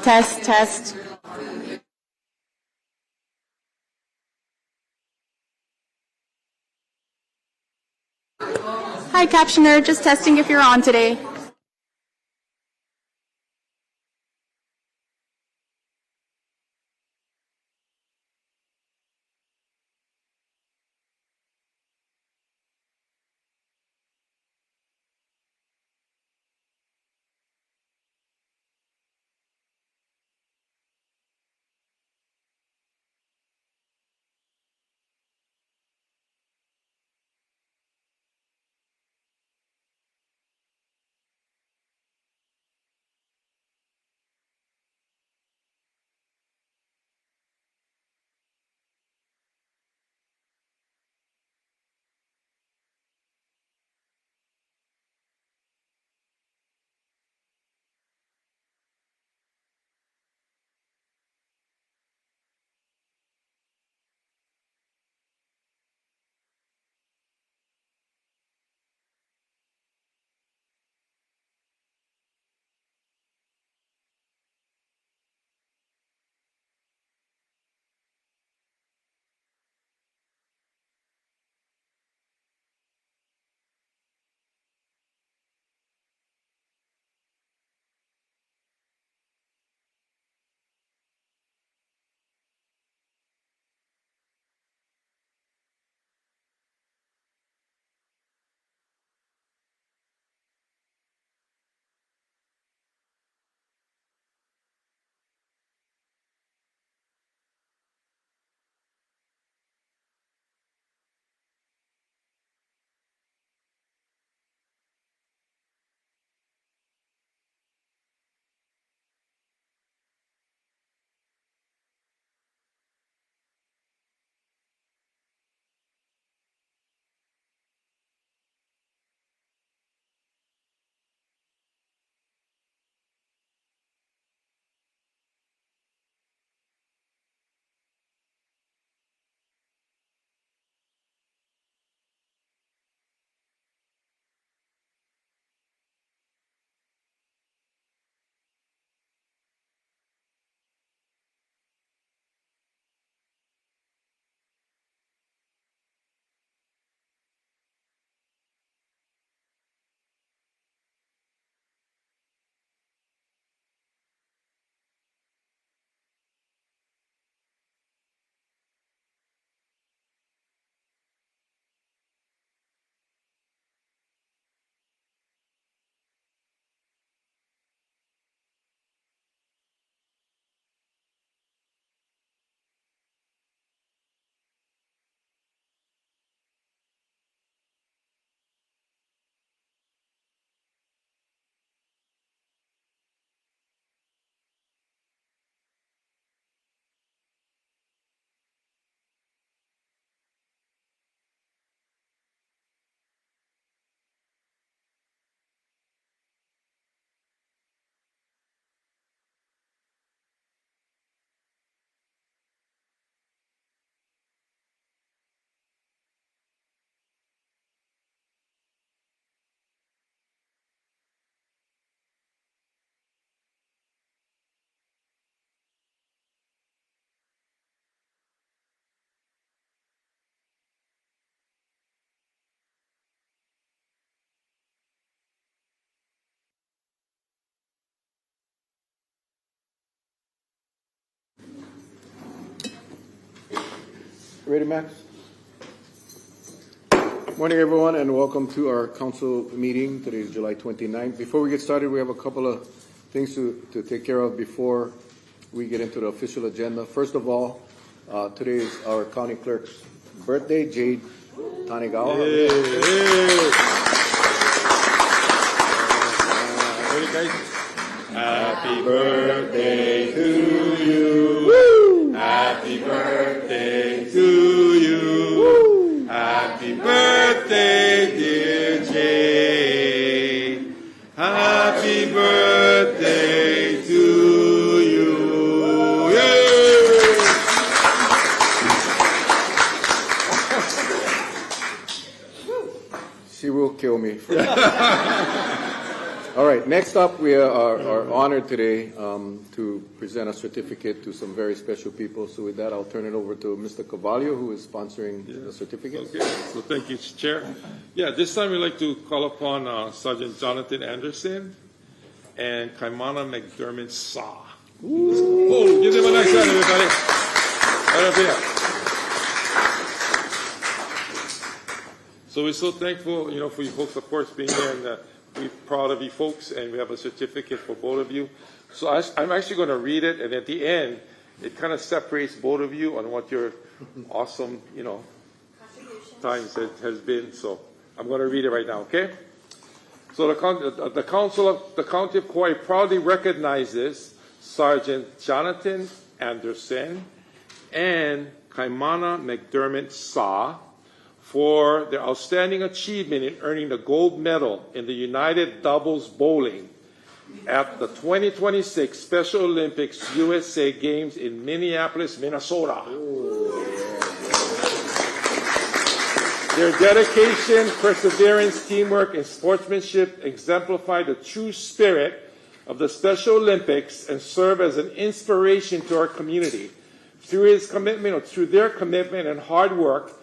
Test, test. Hi, Captioner. Just testing if you're on today. Ready, Max? Morning, everyone, and welcome to our council meeting. Today is July 29th. Before we get started, we have a couple of things to take care of before we get into the official agenda. First of all, today is our county clerk's birthday, Jade Tanigawa. Hey, hey. Happy birthday to you. Woo! Happy birthday to you. Woo! Happy birthday, dear Jay. Happy birthday to you. Yay! She will kill me. All right, next up, we are honored today to present a certificate to some very special people. So with that, I'll turn it over to Mr. Cavallo, who is sponsoring the certificate. Okay, so thank you, Chair. Yeah, this time we'd like to call upon Sergeant Jonathan Anderson and Kaimana McDermott Saw. Oh, give them a nice round, everybody. Right up here. So we're so thankful, for you folks, of course, being here, and we're proud of you folks, and we have a certificate for both of you. So I'm actually going to read it, and at the end, it kind of separates both of you on what your awesome, times has been. So I'm going to read it right now, okay? So the Council of the County of Kauaʻi proudly recognizes Sergeant Jonathan Anderson and Kaimana McDermott Saw for their outstanding achievement in earning the gold medal in the United Doubles Bowling at the 2026 Special Olympics USA Games in Minneapolis, Minnesota. Their dedication, perseverance, teamwork, and sportsmanship exemplify the true spirit of the Special Olympics and serve as an inspiration to our community. Through their commitment and hard work,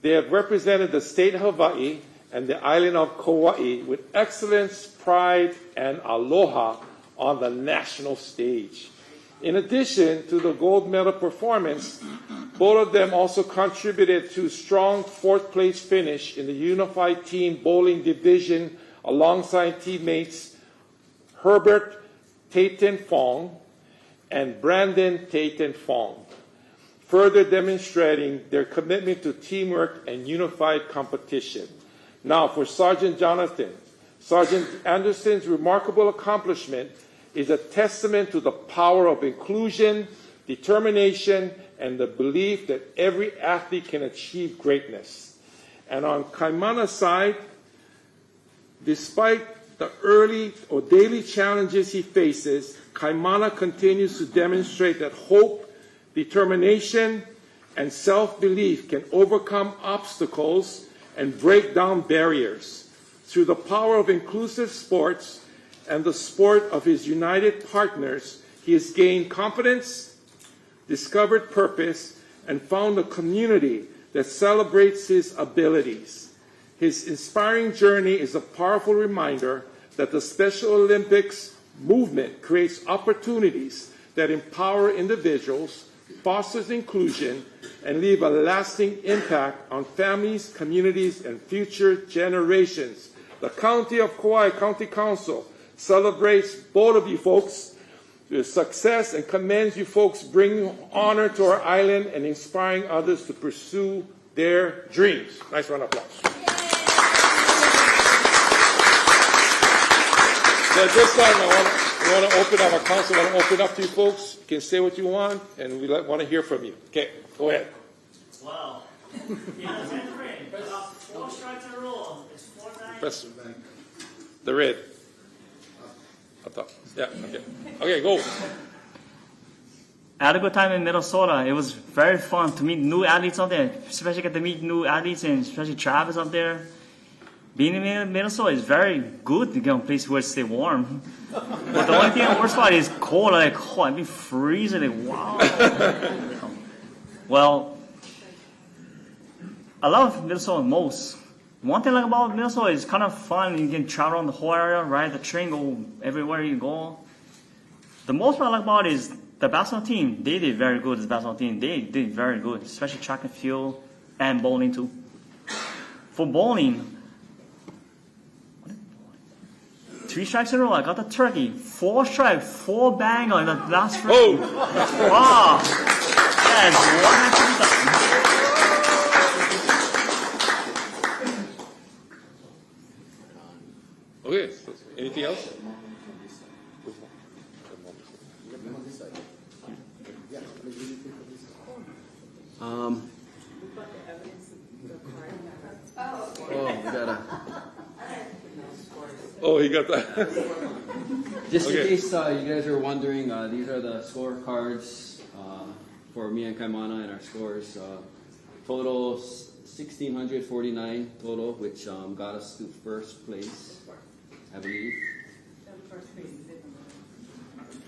they have represented the state of Hawaii and the island of Kauaʻi with excellence, pride, and aloha on the national stage. In addition to the gold medal performance, both of them also contributed to a strong fourth-place finish in the Unified Team Bowling Division alongside teammates Herbert Taten Fong and Brandon Taten Fong, further demonstrating their commitment to teamwork and unified competition. Now, for Sergeant Jonathan, Sergeant Anderson's remarkable accomplishment is a testament to the power of inclusion, determination, and the belief that every athlete can achieve greatness. And on Kaimana's side, despite the early or daily challenges he faces, Kaimana continues to demonstrate that hope, determination, and self-belief can overcome obstacles and break down barriers. Through the power of inclusive sports and the sport of his united partners, he has gained confidence, discovered purpose, and found a community that celebrates his abilities. His inspiring journey is a powerful reminder that the Special Olympics movement creates opportunities that empower individuals, fosters inclusion, and leave a lasting impact on families, communities, and future generations. The County of Kauaʻi County Council celebrates both of you folks, your success, and commends you folks bringing honor to our island and inspiring others to pursue their dreams. Nice round of applause. So at this time, we want to open up our council. I want to open up to you folks. You can say what you want, and we want to hear from you. Okay, go ahead. Wow. Yeah, 10th grade. 4 strikes in a row. It's 4 times. Press the red. Up top. Yeah, okay. Okay, go. I had a good time in Minnesota. It was very fun to meet new athletes out there, especially get to meet new athletes and especially Travis out there. Being in Minnesota is very good to get a place where it stay warm. But the only thing the worst part is cold. Like, oh, I've been freezing. Like, wow. Well, I love Minnesota most. One thing I like about Minnesota is kind of fun. You can travel around the whole area, ride the train, go everywhere you go. The most part I like about it is the basketball team. They did very good as a basketball team. They did very good, especially track and field and bowling too. For bowling, 3 strikes in a row. I got the turkey. 4 strike, 4 bang on the last round. Oh! Wow! Yes, what has to be done? Okay, so anything else? Oh, he got that. Just Okay. in case you guys are wondering, these are the scorecards for me and Kaimana and our scores. Total 1,649 total, which got us to first place, I believe. first place is it?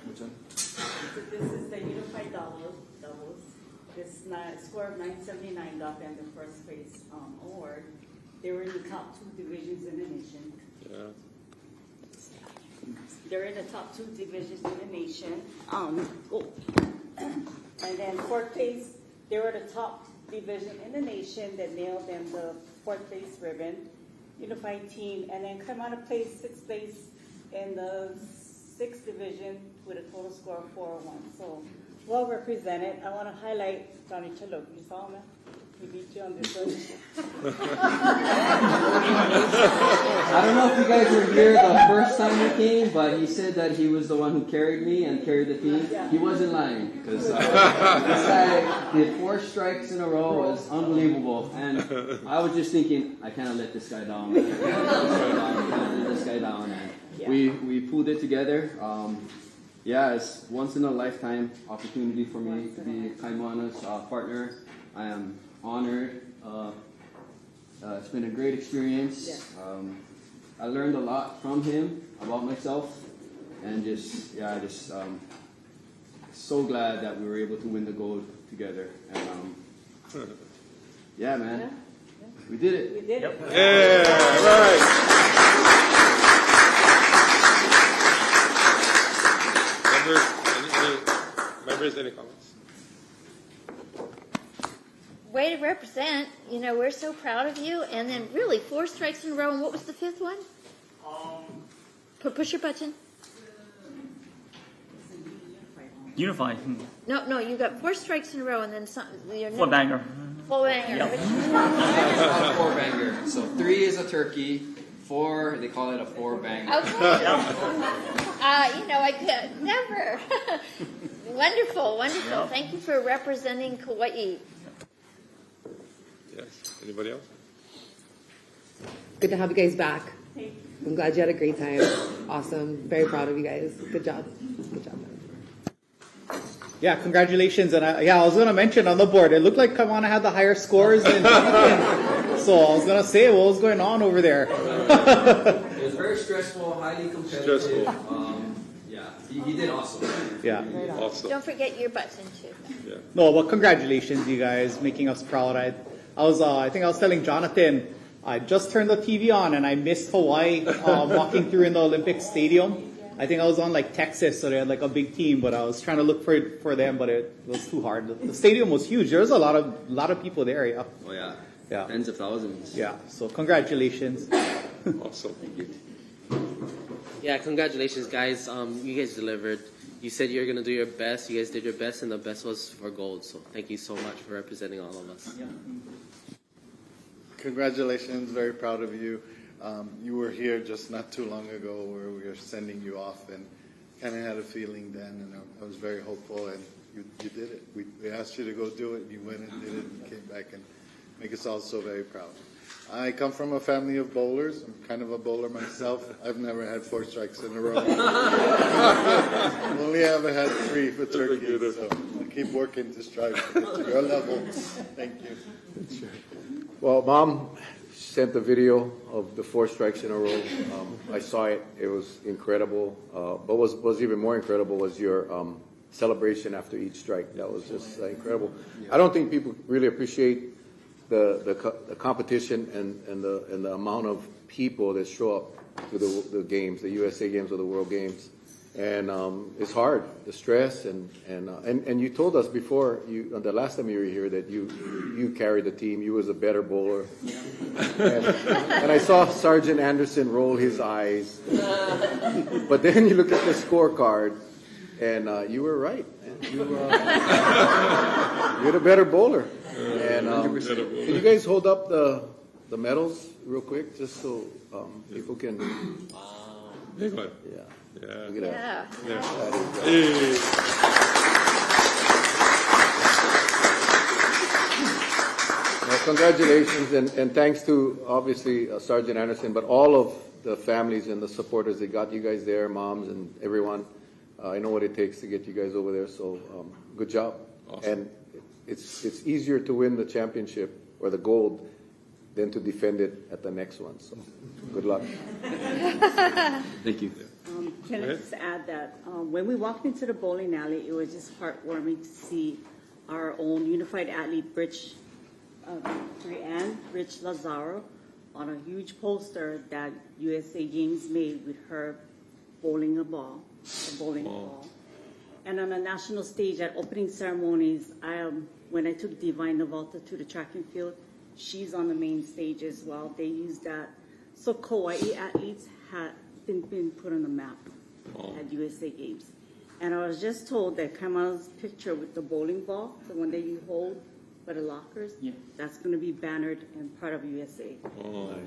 Which one? This is the unified doubles. This score of 979 got them the first place award. They were in the top 2 divisions in the nation. Yeah. They're in the top 2 divisions in the nation. And then 4th place, they were the top division in the nation that nailed them the 4th place ribbon, unified team. And then Kaimana placed 6th place in the 6th division with a total score of 401. So well represented. I want to highlight Johnny Chaloke. You saw him? He beat you on this one. I don't know if you guys were here the first time we came, but he said that he was the one who carried me and carried the team. He wasn't lying, because this guy did 4 strikes in a row. It was unbelievable. And I was just thinking, I cannot let this guy down. I cannot let this guy down. And we pulled it together. Yeah, it's once in a lifetime opportunity for me to be Kaimana's partner. I am honored. It's been a great experience. I learned a lot from him about myself, and so glad that we were able to win the gold together. And yeah, man, we did it. We did it. Yeah, right. Members, any comments? Way to represent. You know, we're so proud of you. And then really 4 strikes in a row. And what was the 5th one? Push your button. Unified. No, you got 4 strikes in a row, and then some. Full banger. Full banger. Yep. It's 4 banger. So 3 is a turkey. 4, they call it a 4 banger. Okay. You know, I could never. Wonderful. Yep. Thank you for representing Kauaʻi. Yes. Anybody else? Good to have you guys back. I'm glad you had a great time. Awesome. Very proud of you guys. Good job. Good job. Yeah, congratulations. And I was going to mention on the board, it looked like Kaimana had the higher scores than so I was going to say, what was going on over there? It was very stressful, highly competitive. Yeah, he did awesome. Yeah. Awesome. Don't forget your button too. Yeah. No, but congratulations, you guys, making us proud. I think I was telling Jonathan, I just turned the TV on and I missed Hawaii walking through in the Olympic Stadium. I think I was on like Texas, so they had like a big team, but I was trying to look for them, but it was too hard. The stadium was huge. There was a lot of people there. Yeah. Oh yeah. Yeah. Tens of thousands. Yeah. So congratulations. Awesome. Thank you. Yeah, congratulations, guys. You guys delivered. You said you were going to do your best. You guys did your best, and the best was for gold. So thank you so much for representing all of us. Yeah. Congratulations. Very proud of you. You were here just not too long ago where we were sending you off, and kind of had a feeling then, and I was very hopeful, and you did it. We asked you to go do it, and you went and did it, and came back and make us all so very proud. I come from a family of bowlers. I'm kind of a bowler myself. I've never had 4 strikes in a row. I've only ever had 3 for turkey, so I'll keep working to strive to get to your level. Thank you. Well, Mom sent the video of the 4 strikes in a row. I saw it. It was incredible. But what was even more incredible was your celebration after each strike. That was just incredible. I don't think people really appreciate the competition and the amount of people that show up to the games, the USA games or the World Games. And it's hard, the stress, and you told us before, the last time you were here, that you carried the team. You was a better bowler. And I saw Sergeant Anderson roll his eyes. But then you look at the scorecard, and you were right. You're the better bowler. And can you guys hold up the medals real quick, just so people can... Big one. Yeah. Yeah. Look at that. Yeah. Hey. Well, congratulations, and thanks to, obviously, Sergeant Anderson, but all of the families and the supporters that got you guys there, moms and everyone. I know what it takes to get you guys over there, so good job. Awesome. And it's easier to win the championship or the gold than to defend it at the next one. So good luck. Thank you. Can I just add that when we walked into the bowling alley, it was just heartwarming to see our own unified athlete, Rich Lazaro, on a huge poster that USA Games made with her bowling a ball. And on a national stage at opening ceremonies, when I took Divine Navalta to the track and field, she's on the main stage as well. They used that. So Kauaʻi athletes had been put on the map at USA Games. And I was just told that Kamala's picture with the bowling ball, the one that you hold by the lockers, that's going to be bannered and part of USA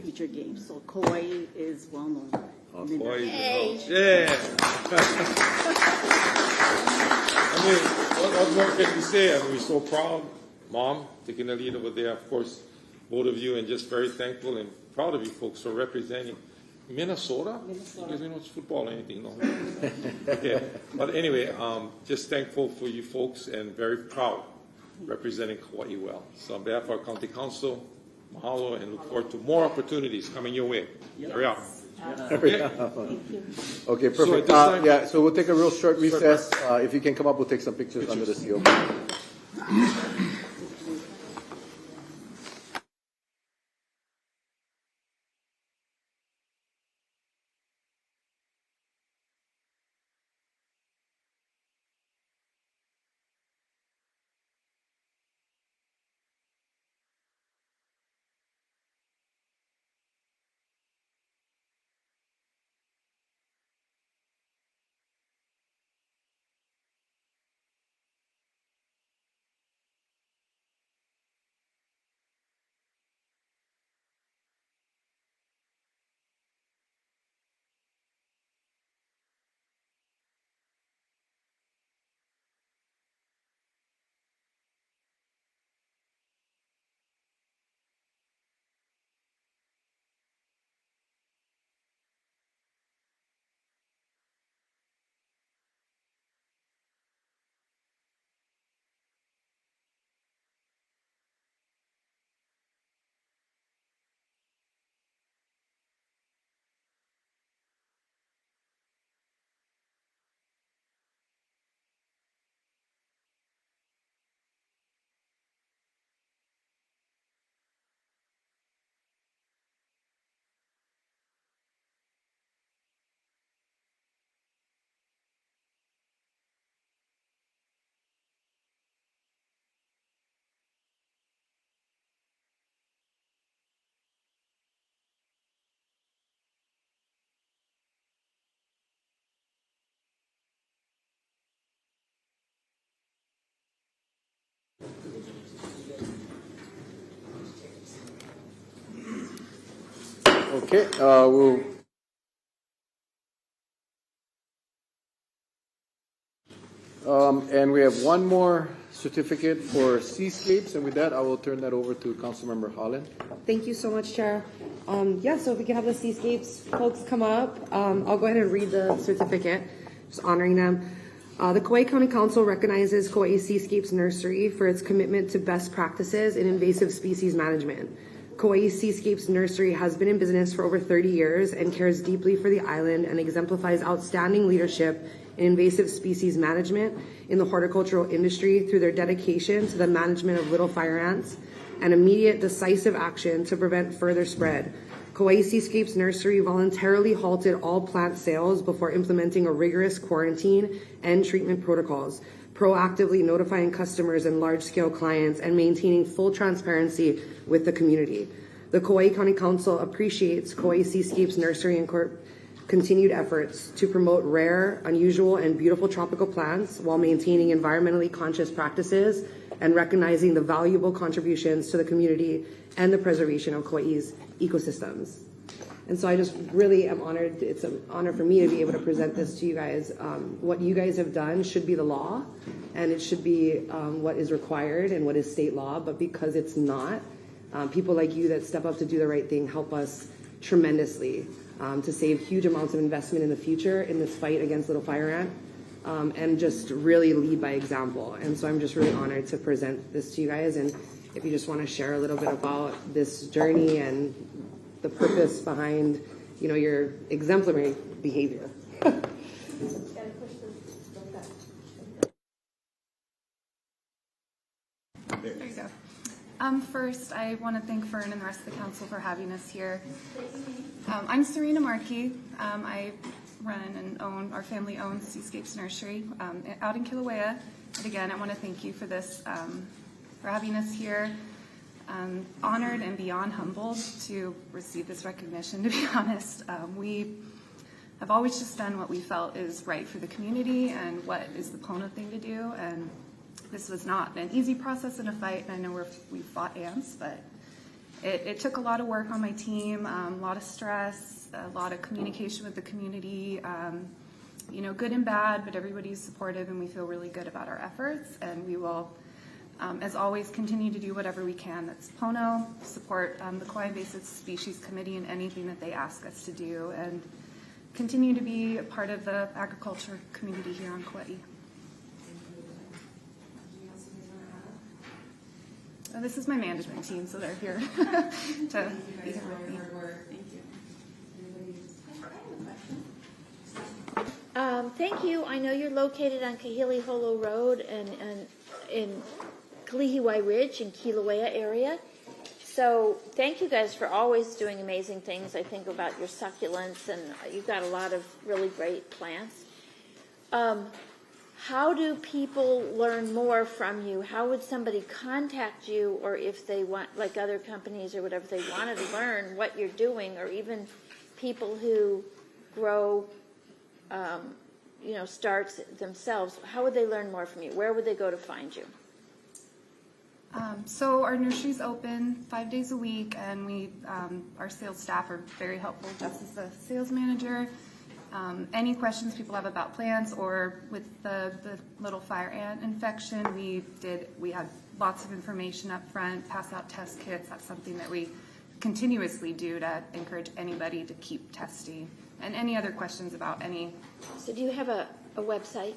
future games. So Kauaʻi is well known. Yeah. I mean, what more can we say? I mean, we're so proud, Mom, taking the lead over there. Of course, both of you, and just very thankful and proud of you folks for representing Minnesota. You guys don't watch football or anything, no? Okay. But anyway, just thankful for you folks and very proud representing Kauaʻi well. So on behalf of our county council, mahalo, and look forward to more opportunities coming your way. Hurry up. Okay, perfect. So we'll take a real short recess. If you can come up, we'll take some pictures under the seal. Okay, and we have one more certificate for Seascapes, and with that, I will turn that over to Councilmember Holland. Thank you so much, Chair. So if we can have the Seascapes folks come up, I'll go ahead and read the certificate, just honoring them. The Kauai County Council recognizes Kauai Seascapes Nursery for its commitment to best practices in invasive species management. Kauai Seascapes Nursery has been in business for over 30 years and cares deeply for the island and exemplifies outstanding leadership in invasive species management in the horticultural industry through their dedication to the management of little fire ants and immediate decisive action to prevent further spread. Kauai Seascapes Nursery voluntarily halted all plant sales before implementing a rigorous quarantine and treatment protocols, proactively notifying customers and large-scale clients, and maintaining full transparency with the community. The Kauai County Council appreciates Kauai Seascapes Nursery and continued efforts to promote rare, unusual, and beautiful tropical plants while maintaining environmentally conscious practices and recognizing the valuable contributions to the community and the preservation of Kauai's ecosystems. And so I just really am honored. It's an honor for me to be able to present this to you guys. What you guys have done should be the law, and it should be what is required and what is state law, but because it's not, people like you that step up to do the right thing help us tremendously to save huge amounts of investment in the future in this fight against little fire ant, and just really lead by example. And so I'm just really honored to present this to you guys. And if you just want to share a little bit about this journey and the purpose behind, your exemplary behavior. There you go. First, I want to thank Fern and the rest of the council for having us here. I'm Serena Markey. I run and own, our family owns Seascapes Nursery out in Kilauea. And again, I want to thank you for this, for having us here. Honored and beyond humbled to receive this recognition, to be honest. We have always just done what we felt is right for the community and what is the Pono thing to do. And this was not an easy process and a fight. And I know we fought ants, but it took a lot of work on my team, a lot of stress, a lot of communication with the community, you know, good and bad, but everybody's supportive and we feel really good about our efforts. And we will, as always, continue to do whatever we can that's Pono, support the Kauaʻi Invasive Species Committee in anything that they ask us to do, and continue to be a part of the agriculture community here on Kauaʻi. This is my management team, so they're here to be here with me. Thank you. Thank you. I know you're located on Kahili Holo Road and in Kalihiwai Ridge in Kilauea area. So thank you guys for always doing amazing things. I think about your succulents, and you've got a lot of really great plants. How do people learn more from you? How would somebody contact you, or if they want, like other companies or whatever, they wanted to learn what you're doing, or even people who grow, you know, starts themselves, how would they learn more from you? Where would they go to find you? So our nursery's open 5 days a week, and we, our sales staff are very helpful. Jess is the sales manager. Any questions people have about plants, or with the little fire ant infection, we had lots of information up front, pass out test kits. That's something that we continuously do to encourage anybody to keep testing. And any other questions about any. So do you have a website?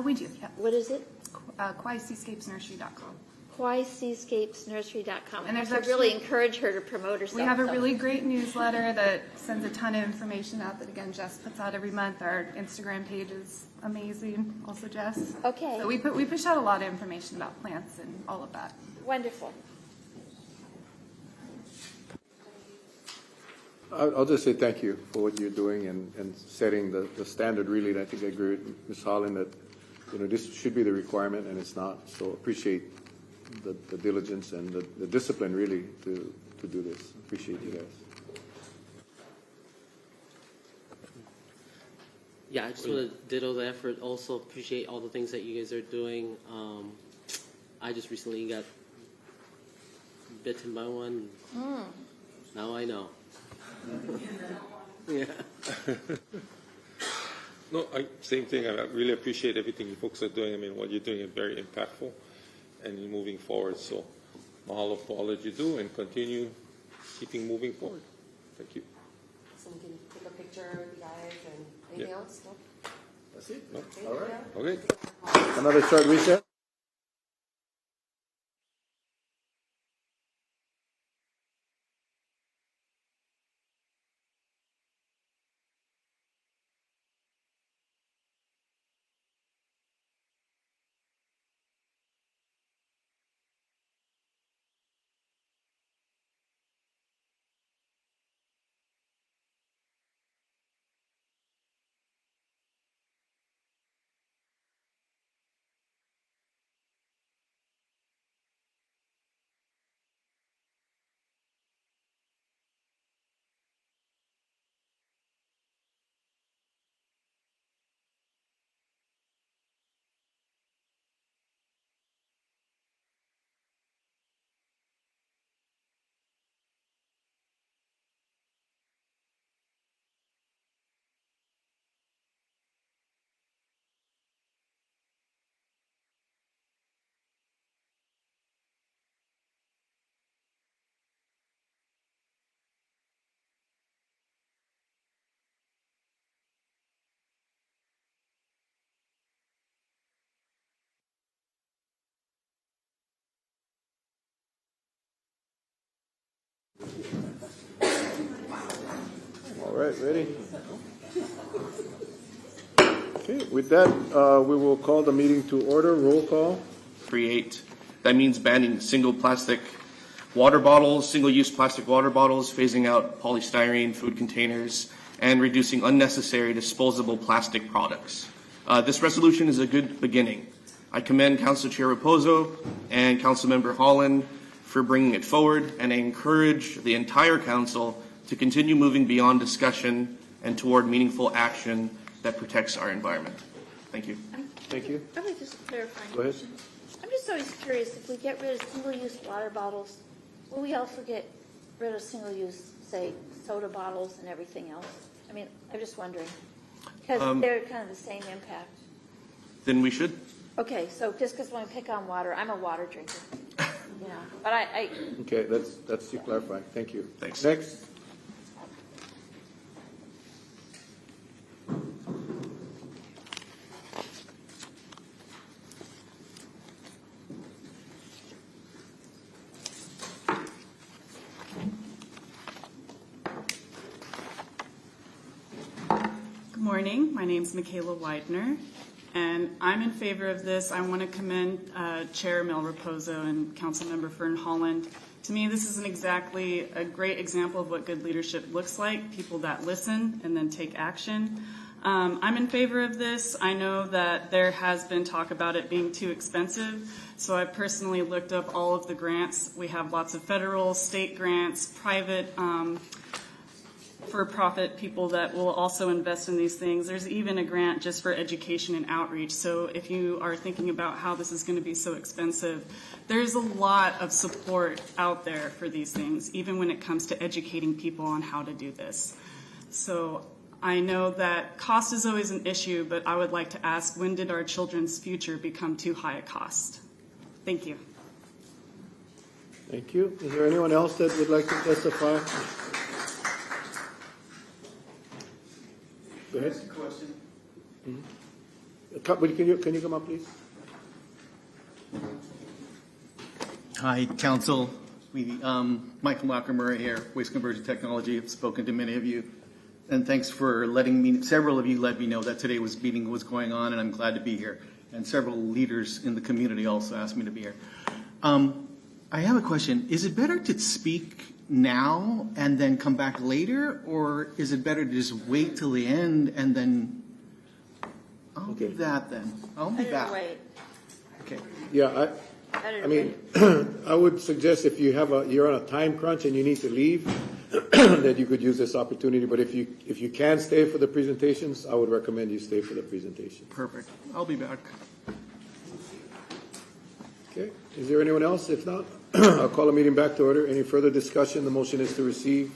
We do, yeah. What is it? KauaiSeascapesNursery.com. KauaiSeascapesNursery.com. And there's I really encourage her to promote herself. We have a really great newsletter that sends a ton of information out that, again, Jess puts out every month. Our Instagram page is amazing, also Jess. Okay. So we push out a lot of information about plants and all of that. Wonderful. I'll just say thank you for what you're doing and setting the standard, really. And I think I agree with Ms. Holland that, you know, this should be the requirement, and it's not. So appreciate the diligence and the discipline, really, to do this. Appreciate you guys. Yeah, I just want to ditto the effort. Also appreciate all the things that you guys are doing. I just recently got bitten by one. Now I know. Yeah. No, same thing. I really appreciate everything you folks are doing. I mean, what you're doing is very impactful and you're moving forward. So mahalo for all that you do, and continue keeping moving forward. Thank you. Someone can take a picture with you guys and anything else? No? That's it? No? All right. Okay. Another short recess. All right, ready? Okay, with that, we will call the meeting to order. Roll call. Create. That means banning single plastic water bottles, single-use plastic water bottles, phasing out polystyrene food containers, and reducing unnecessary disposable plastic products. This resolution is a good beginning. I commend Council Chair Raposo and Councilmember Holland for bringing it forward, and I encourage the entire council to continue moving beyond discussion and toward meaningful action that protects our environment. Thank you. Thank you. I would just clarify. Go ahead. I'm just always curious, if we get rid of single-use water bottles, will we also get rid of single-use, say, soda bottles and everything else? I mean, I'm just wondering, because they're kind of the same impact. Then we should. Okay, so just because when we pick on water, I'm a water drinker, you know, but I Okay, that's you clarifying. Thank you. Thanks. Next. Good morning. My name is Michaela Widener, and I'm in favor of this. I want to commend Chair Mel Raposo and Councilmember Fern Holland. To me, this is exactly a great example of what good leadership looks like, people that listen and then take action. I'm in favor of this. I know that there has been talk about it being too expensive, so I personally looked up all of the grants. We have lots of federal, state grants, private for-profit people that will also invest in these things. There's even a grant just for education and outreach. So if you are thinking about how this is going to be so expensive, there's a lot of support out there for these things, even when it comes to educating people on how to do this. So I know that cost is always an issue, but I would like to ask, when did our children's future become too high a cost? Thank you. Thank you. Is there anyone else that would like to testify? Go ahead. Question. Mm-hmm. Can you come up, please? Hi, Council. Michael Mockermurray here, Waste Conversion Technology. I've spoken to many of you, and thanks for letting me. Several of you let me know that today's meeting was going on, and I'm glad to be here. And several leaders in the community also asked me to be here. I have a question. Is it better to speak now and then come back later, or is it better to just wait till the end and then? I'll do that then. I'll be back. wait. Okay. Yeah, I mean, I would suggest if you're on a time crunch and you need to leave, that you could use this opportunity. But if you can stay for the presentations, I would recommend you stay for the presentation. Perfect. I'll be back. Okay. Is there anyone else? If not, I'll call the meeting back to order. Any further discussion? The motion is to receive.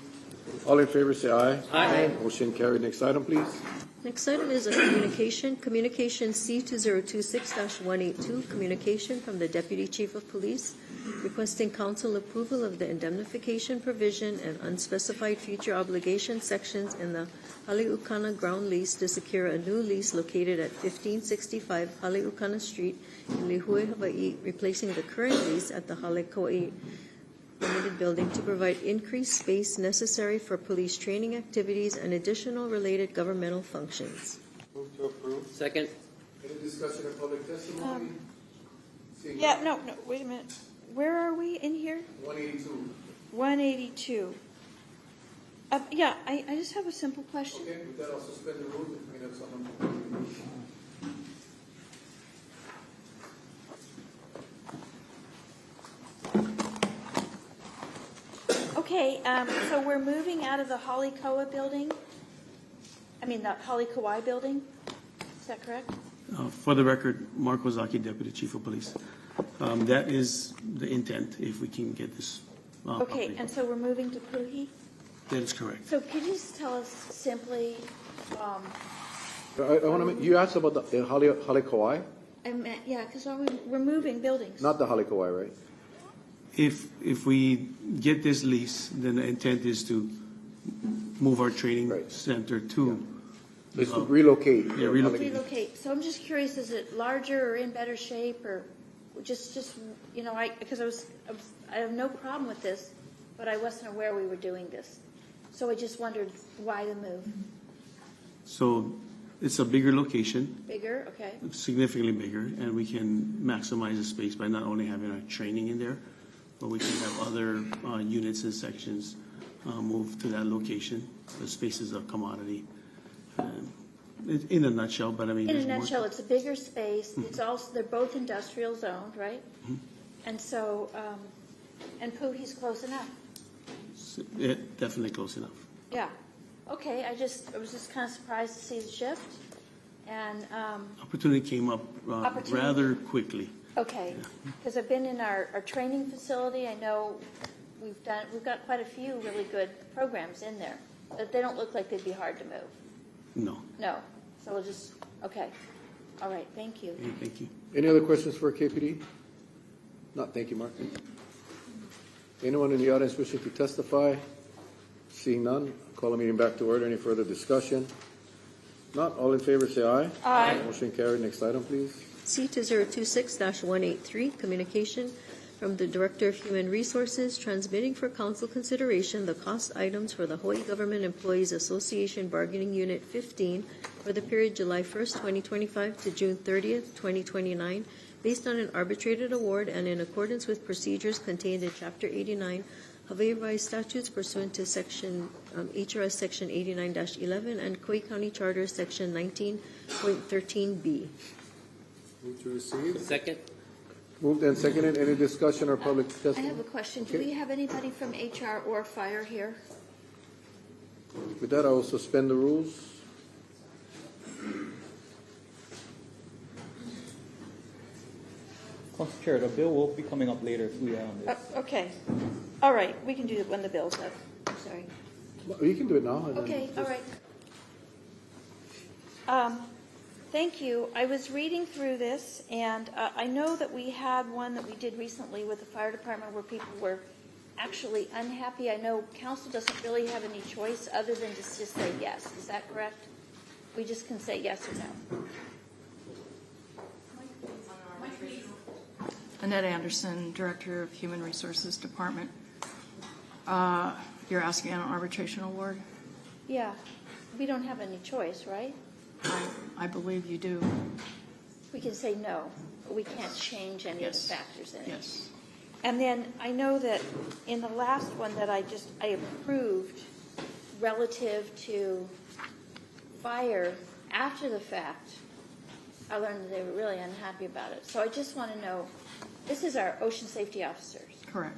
All in favor say aye. Aye. Motion carried. Next item, please. Next item is a communication C2026-182, communication from the Deputy Chief of Police requesting council approval of the indemnification provision and unspecified future obligation sections in the Haleʻukana ground lease to secure a new lease located at 1565 Haleʻukana Street in Lihue, Hawaii, replacing the current lease at the Kauaʻi Limited Building to provide increased space necessary for police training activities and additional related governmental functions. Move to approve. Second. Any discussion or public testimony? No, wait a minute. Where are we in here? 182. 182. Yeah, I just have a simple question. Okay, with that, I'll suspend the rules and bring up someone. Okay, so we're moving out of the Kauaʻi building? I mean, the Kauaʻi building? Is that correct? For the record, Mark Ozaki, Deputy Chief of Police. That is the intent, if we can get this. Okay, property. and so we're moving to Puhi? That is correct. So could you just tell us simply, I want to. You asked about the Kauaʻi? yeah, because we're moving buildings. Not the Kauaʻi, right? If we get this lease, then the intent is to move our training center to. It's to relocate. Yeah, relocate. Relocate. So I'm just curious, is it larger or in better shape, or just because I have no problem with this, but I wasn't aware we were doing this. So I just wondered why the move. So It's a bigger location, Bigger, okay. significantly bigger, and we can maximize the space by not only having our training in there, but we can have other units and sections moved to that location. The space is a commodity. In a nutshell, but I mean. In a there's more nutshell, to- it's a bigger space. It's also, they're both industrial zoned, right? And so, and Poohey's close enough. Yeah, definitely close enough. Yeah. Okay, I was just kind of surprised to see the shift. And, Opportunity came up Opportunity. rather quickly. okay, because I've been in our training facility. I know we've got quite a few really good programs in there. But they don't look like they'd be hard to move. No. No. So we'll just, okay. All right, thank you. Okay, thank you. Any other questions for KPD? Not, thank you, Mark. Anyone in the audience wishing to testify? Seeing none, call the meeting back to order. Any further discussion? Not, all in favor say aye. Aye. Motion carried. Next item, please. C2026-183, communication from the Director of Human Resources, transmitting for council consideration the cost items for the Hōʻike Government Employees Association Bargaining Unit 15 for the period July 1st, 2025 to June 30th, 2029, based on an arbitrated award and in accordance with procedures contained in Chapter 89 Hawaii Revised Statutes pursuant to Section HRS Section 89-11 and Kauai County Charter Section 19.13b. Move to receive. Second. Moved and seconded. Any discussion or public I testimony? have a question. Do we have anybody from HR or fire here? With that, I will suspend the rules. Council Chair, the bill will be coming up later if we are on this. Okay. All right, we can do it when the bill's up. I'm sorry. You can do it now. and then Okay, all just- right. Thank you. I was reading through this, and I know that we had one that we did recently with the fire department where people were actually unhappy. I know council doesn't really have any choice other than just say yes. Is that correct? We just can say yes or no. Annette Anderson, Director of Human Resources Department. You're asking an arbitration award? Yeah. We don't have any choice, right? I believe you do. We can say no, but we can't change any of the factors in it. Yes. And then I know that in the last one that I approved relative to fire after the fact, I learned that they were really unhappy about it. So I just want to know, this is our ocean safety officers. Correct.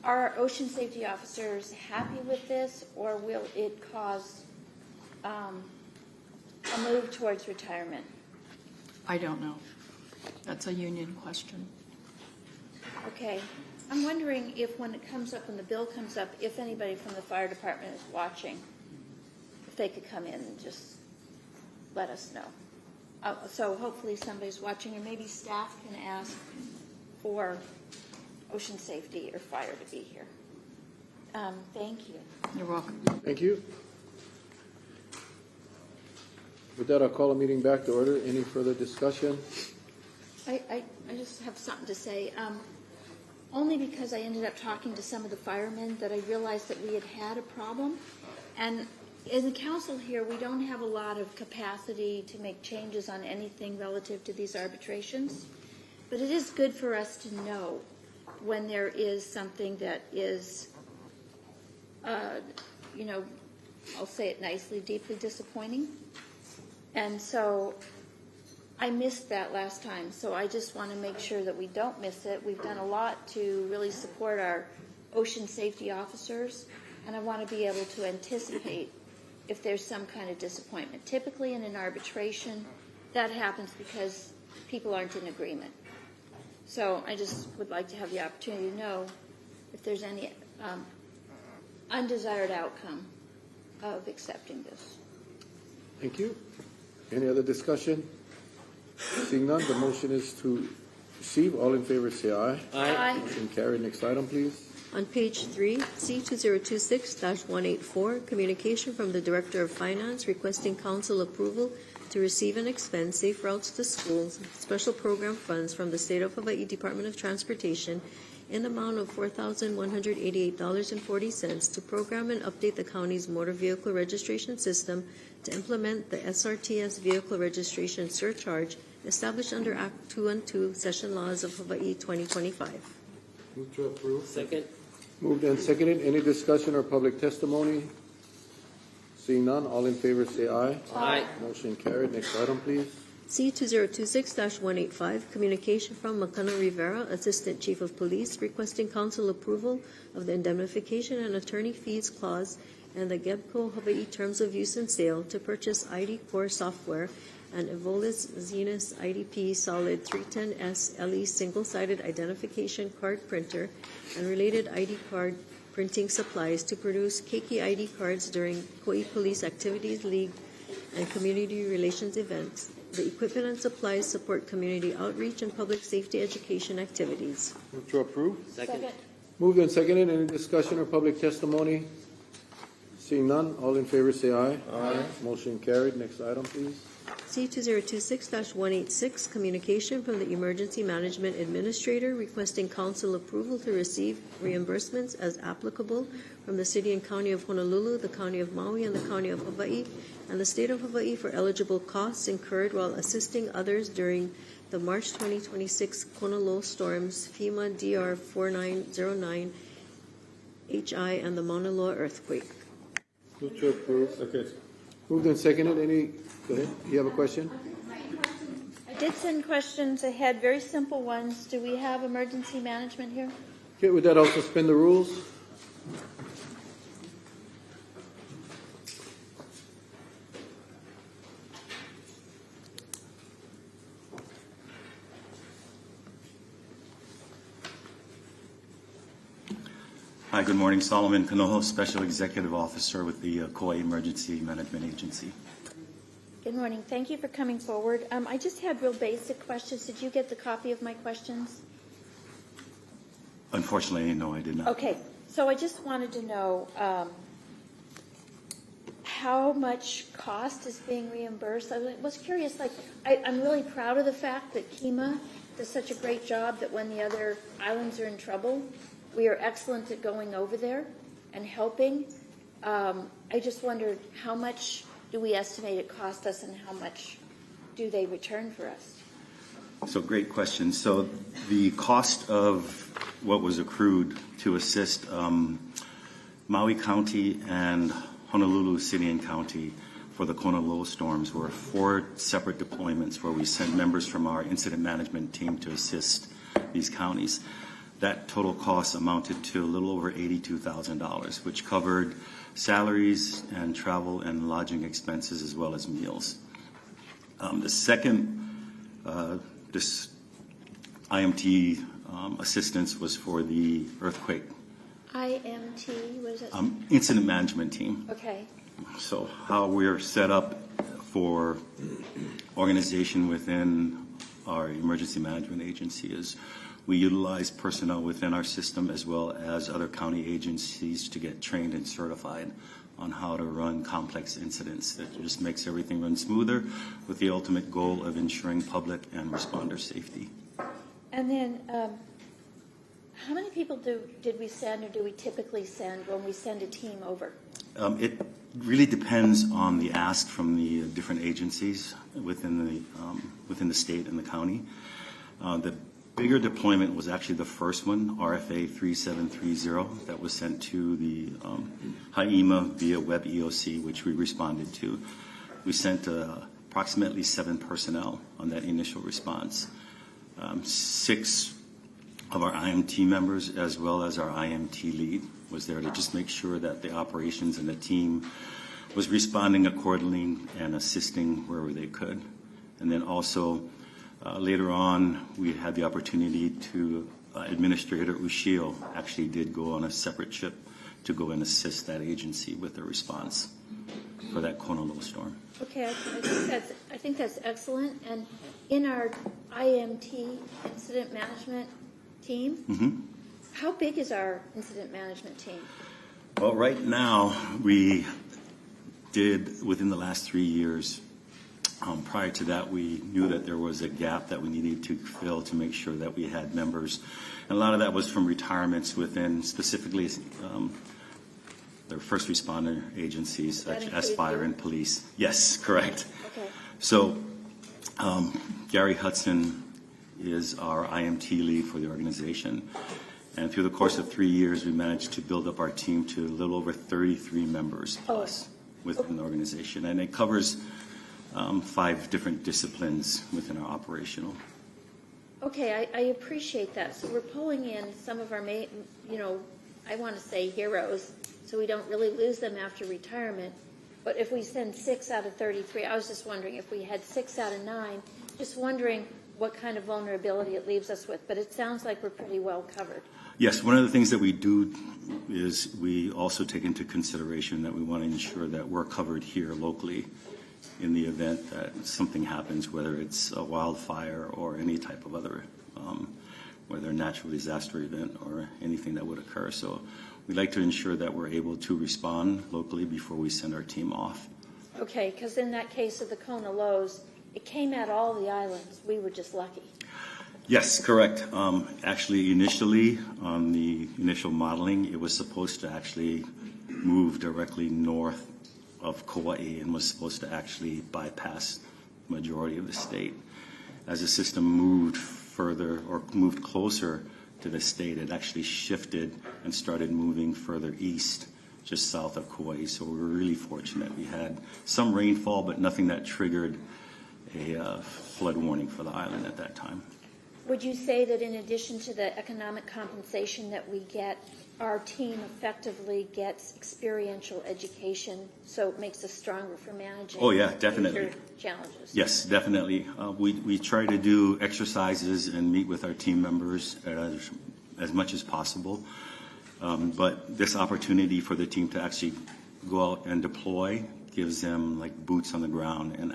Are our ocean safety officers happy with this, or will it cause a move towards retirement? I don't know. That's a union question. Okay. I'm wondering if when it comes up, when the bill comes up, if anybody from the fire department is watching, if they could come in and just let us know. So hopefully somebody's watching, or maybe staff can ask for ocean safety or fire to be here. Thank you. You're welcome. Thank you. With that, I'll call the meeting back to order. Any further discussion? I just have something to say. Only because I ended up talking to some of the firemen that I realized that we had a problem. And in the council here, we don't have a lot of capacity to make changes on anything relative to these arbitrations. But it is good for us to know when there is something that is, I'll say it nicely, deeply disappointing. And so I missed that last time, so I just want to make sure that we don't miss it. We've done a lot to really support our ocean safety officers, and I want to be able to anticipate if there's some kind of disappointment. Typically in an arbitration, that happens because people aren't in agreement. So I just would like to have the opportunity to know if there's any undesired outcome of accepting this. Thank you. Any other discussion? Seeing none, the motion is to receive. All in favor say aye. Aye. Motion carried. Next item, please. On page 3, C2026-184, communication from the Director of Finance requesting council approval to receive and expend Safe Routes to Schools special program funds from the State of Hawaii Department of Transportation in the amount of $4,188.40 to program and update the county's motor vehicle registration system to implement the SRTS vehicle registration surcharge established under Act 212, Session Laws of Hawaii 2025. Move to approve. Second. Moved and seconded. Any discussion or public testimony? Seeing none, all in favor say aye. Aye. Motion carried. Next item, please. C2026-185, communication from Makana Rivera, Assistant Chief of Police, requesting council approval of the indemnification and attorney fees clause and the GEBCO Hawaii Terms of Use and Sale to purchase ID Core software and Evolus Zenus IDP Solid 310S LE single-sided identification card printer and related ID card printing supplies to produce Keiki ID cards during Kauaʻi Police Activities League and community relations events. The equipment and supplies support community outreach and public safety education activities. Move to approve. Second. Moved and seconded. Any discussion or public testimony? Seeing none, all in favor say aye. Aye. Motion carried. Next item, please. C2026-186, communication from the Emergency Management Administrator requesting council approval to receive reimbursements as applicable from the City and County of Honolulu, the County of Maui, and the County of Hawaii, and the State of Hawaii for eligible costs incurred while assisting others during the March 2026 Kona low storms, FEMA DR 4909 HI, and the Mauna Loa earthquake. Move to approve. Second. Moved and seconded. Any? Go ahead. You have a question? I did send questions ahead, very simple ones. Do we have emergency management here? Okay, with that, I'll suspend the rules. Hi, good morning. Solomon Kanoho, Special Executive Officer with the Kauaʻi Emergency Management Agency. Good morning. Thank you for coming forward. I just had real basic questions. Did you get the copy of my questions? Unfortunately, no, I did not. Okay. So I just wanted to know how much cost is being reimbursed. I was curious, I'm really proud of the fact that Kima does such a great job that when the other islands are in trouble, we are excellent at going over there and helping. I just wondered, how much do we estimate it cost us and how much do they return for us? So great question. So the cost of what was accrued to assist Maui County and Honolulu City and County for the Kona low storms were 4 separate deployments where we sent members from our incident management team to assist these counties. That total cost amounted to a little over $82,000, which covered salaries and travel and lodging expenses as well as meals. The second this IMT assistance was for the earthquake. IMT, what is it? Incident management team. Okay. So how we're set up for organization within our emergency management agency is we utilize personnel within our system as well as other county agencies to get trained and certified on how to run complex incidents. That just makes everything run smoother with the ultimate goal of ensuring public and responder safety. And then how many people did we send or do we typically send when we send a team over? It really depends on the ask from the different agencies within the state and the county. The bigger deployment was actually the first one, RFA 3730, that was sent to the HAIMA via Web EOC, which we responded to. We sent approximately 7 personnel on that initial response. 6 of our IMT members as well as our IMT lead was there to just make sure that the operations and the team was responding accordingly and assisting wherever they could. And then also later on, we had the opportunity to, Administrator Ushio actually did go on a separate trip to go and assist that agency with the response for that Kona low storm. Okay, I think that's excellent. And in our IMT incident management team, how big is our incident management team? Well, right now we did within the last 3 years Prior to that, we knew that there was a gap that we needed to fill to make sure that we had members. And a lot of that was from retirements within specifically the first responder agencies such as fire and police. Yes, correct. Okay. So Gary Hudson is our IMT lead for the organization. And through the course of 3 years, we managed to build up our team to a little over 33 members plus within the organization. And it covers 5 different disciplines within our operational. Okay, I appreciate that. So we're pulling in some of our, I want to say heroes, so we don't really lose them after retirement. But if we send 6 out of 33, I was just wondering if we had 6 out of 9, just wondering what kind of vulnerability it leaves us with. But it sounds like we're pretty well covered. Yes, one of the things that we do is we also take into consideration that we want to ensure that we're covered here locally in the event that something happens, whether it's a wildfire or any type of other, whether a natural disaster event or anything that would occur. So we'd like to ensure that we're able to respond locally before we send our team off. Okay, because in that case of the Kona Lows, it came at all the islands. We were just lucky. Yes, correct. Actually, initially, on the initial modeling, it was supposed to actually move directly north of Kauaʻi and was supposed to actually bypass the majority of the state. As the system moved further or moved closer to the state, it actually shifted and started moving further east, just south of Kauaʻi. So we were really fortunate. We had some rainfall, but nothing that triggered a flood warning for the island at that time. Would you say that in addition to the economic compensation that we get, our team effectively gets experiential education, so it makes us stronger for managing future challenges? Yes, definitely. We try to do exercises and meet with our team members as much as possible. But this opportunity for the team to actually go out and deploy gives them like boots on the ground and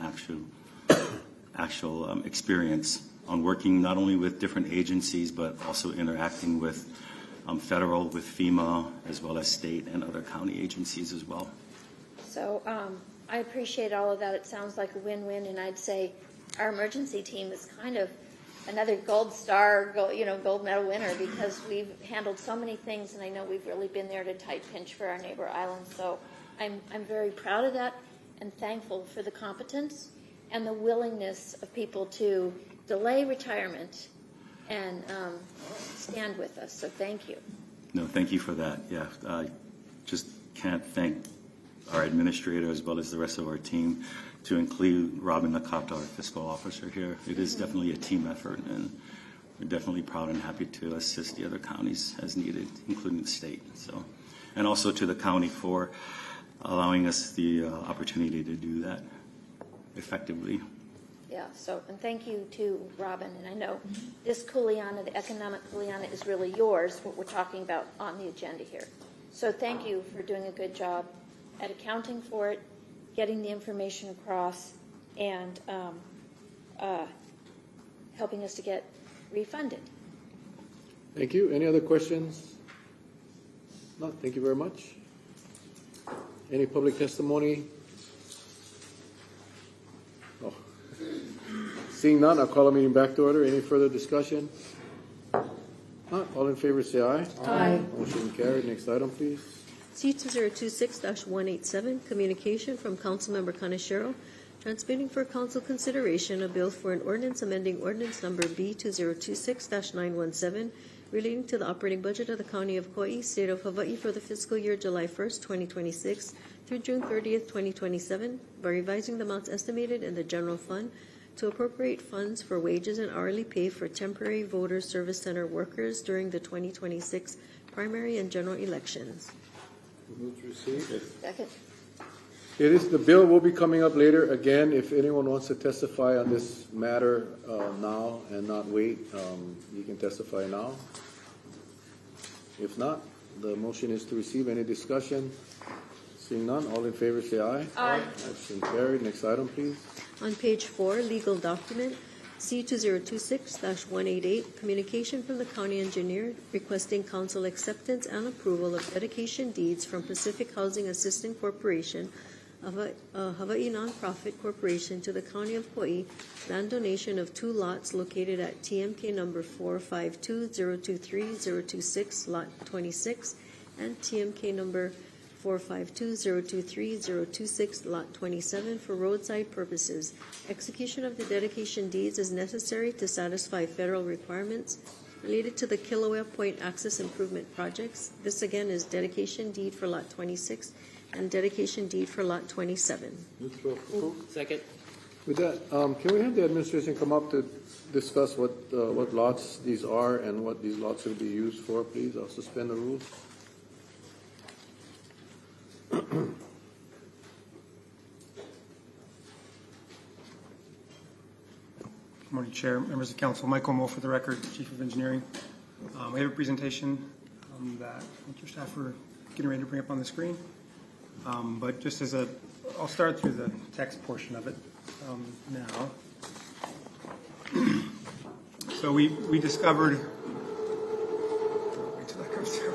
actual experience on working not only with different agencies, but also interacting with federal, with FEMA, as well as state and other county agencies as well. So I appreciate all of that. It sounds like a win-win, and I'd say our emergency team is kind of another gold star, gold medal winner, because we've handled so many things, and I know we've really been there at a tight pinch for our neighbor islands. So I'm very proud of that and thankful for the competence and the willingness of people to delay retirement and stand with us. So thank you. No, thank you for that. Yeah, I just can't thank our administrator as well as the rest of our team, to include Robin Nakata, our fiscal officer here. It is definitely a team effort, and we're definitely proud and happy to assist the other counties as needed, including the state. So, and also to the county for allowing us the opportunity to do that effectively. Yeah, so, and thank you to Robin, and I know this kuleana, the economic kuleana, is really yours, what we're talking about on the agenda here. So thank you for doing a good job at accounting for it, getting the information across, and helping us to get refunded. Thank you. Any other questions? No, thank you very much. Any public testimony? Oh. Seeing none, I'll call the meeting back to order. Any further discussion? All in favor say aye. Aye. Motion carried. Next item, please. C2026-187, communication from Councilmember Kaneshiro, transmitting for council consideration a bill for an ordinance amending ordinance number B2026-917 relating to the operating budget of the County of Kauaʻi, State of Hawaii for the fiscal year July 1st, 2026 through June 30th, 2027 by revising the amounts estimated in the general fund to appropriate funds for wages and hourly pay for temporary voter service center workers during the 2026 primary and general elections. Move to receive. Second. It is, the bill will be coming up later. Again, if anyone wants to testify on this matter now and not wait, you can testify now. If not, the motion is to receive. Any discussion? Seeing none, all in favor say aye. Aye. Motion carried. Next item, please. On page 4, legal document C2026-188, communication from the county engineer requesting council acceptance and approval of dedication deeds from Pacific Housing Assistance Corporation Hawaii Nonprofit Corporation to the County of Kauaʻi land donation of 2 lots located at TMK number 452-023-026, lot 26, and TMK number 452-023-026, lot 27 for roadside purposes. Execution of the dedication deeds is necessary to satisfy federal requirements related to the Kilauea Point Access Improvement Projects. This again is dedication deed for lot 26 and dedication deed for lot 27. Second. With that, can we have the administration come up to discuss what lots these are and what these lots will be used for, please? I'll suspend the rules. Good morning, Chair, members of Council. Michael Moe for the record, Chief of Engineering. We have a presentation that your staff are getting ready to bring up on the screen. But just as I'll start through the text portion of it now. So we discovered, wait till that comes through.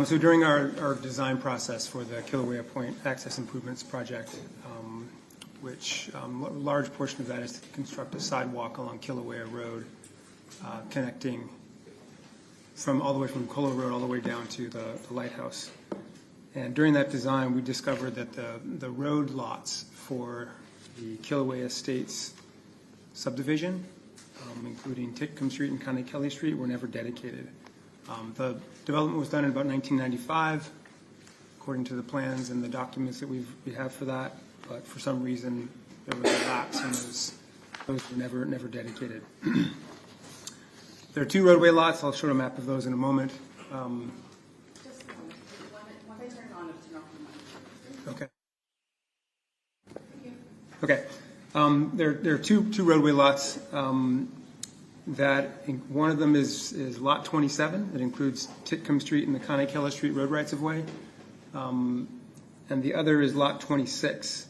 So during our design process for the Kilauea Point Access Improvements Project, which a large portion of that is to construct a sidewalk along Kilauea Road, connecting all the way from Kolo Road all the way down to the lighthouse. And during that design, we discovered that the road lots for the Kilauea Estates subdivision, including Titcomb Street and Kanikele Street, were never dedicated. The development was done in about 1995, according to the plans and the documents that we have for that. But for some reason, there was a lapse, and those were never dedicated. There are 2 roadway lots. I'll show a map of those in a moment. Okay. Okay. There are two roadway lots. That one of them is lot 27. It includes Titcomb Street and the Kanikele Street road rights of way, and the other is lot 26,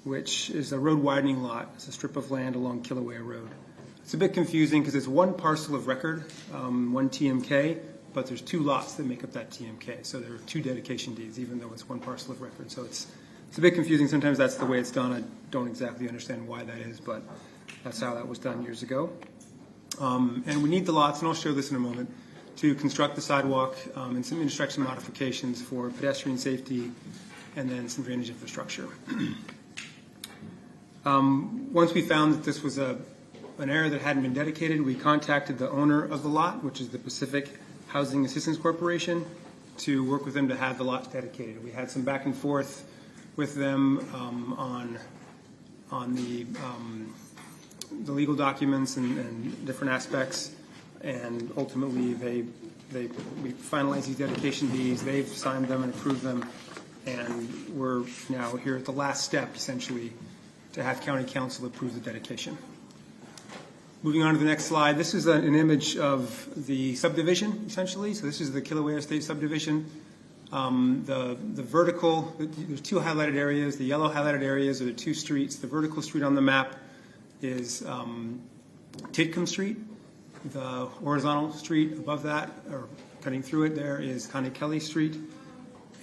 which is a road widening lot. It's a strip of land along Kilauea Road. It's a bit confusing because it's one parcel of record, one TMK, but there's 2 lots that make up that TMK. So there are 2 dedication deeds, even though it's one parcel of record. So it's a bit confusing. Sometimes that's the way it's done. I don't exactly understand why that is, but that's how that was done years ago. And we need the lots, and I'll show this in a moment, to construct the sidewalk and some intersection modifications for pedestrian safety and then some drainage infrastructure. Once we found that this was an area that hadn't been dedicated, we contacted the owner of the lot, which is the Pacific Housing Assistance Corporation, to work with them to have the lots dedicated. We had some back and forth with them on the legal documents and different aspects, and ultimately we finalized these dedication deeds. They've signed them and approved them, and we're now here at the last step, essentially, to have County Council approve the dedication. Moving on to the next slide, this is an image of the subdivision, essentially. So this is the Kilauea Estate subdivision. The vertical, there's 2 highlighted areas. The yellow highlighted areas are the 2 streets. The vertical street on the map is Titcomb Street. The horizontal street above that, or cutting through it there, is Kanikele Street.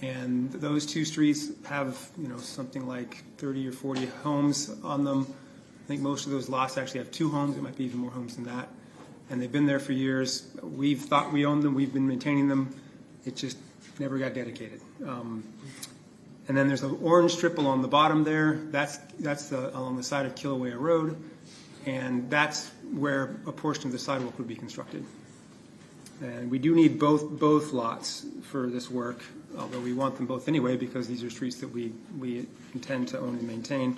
And those 2 streets have, something like 30 or 40 homes on them. I think most of those lots actually have 2 homes. It might be even more homes than that. And they've been there for years. We've thought we owned them. We've been maintaining them. It just never got dedicated. And then there's an orange strip along the bottom there. That's along the side of Kilauea Road, and that's where a portion of the sidewalk would be constructed. And we do need both lots for this work, although we want them both anyway because these are streets that we intend to own and maintain.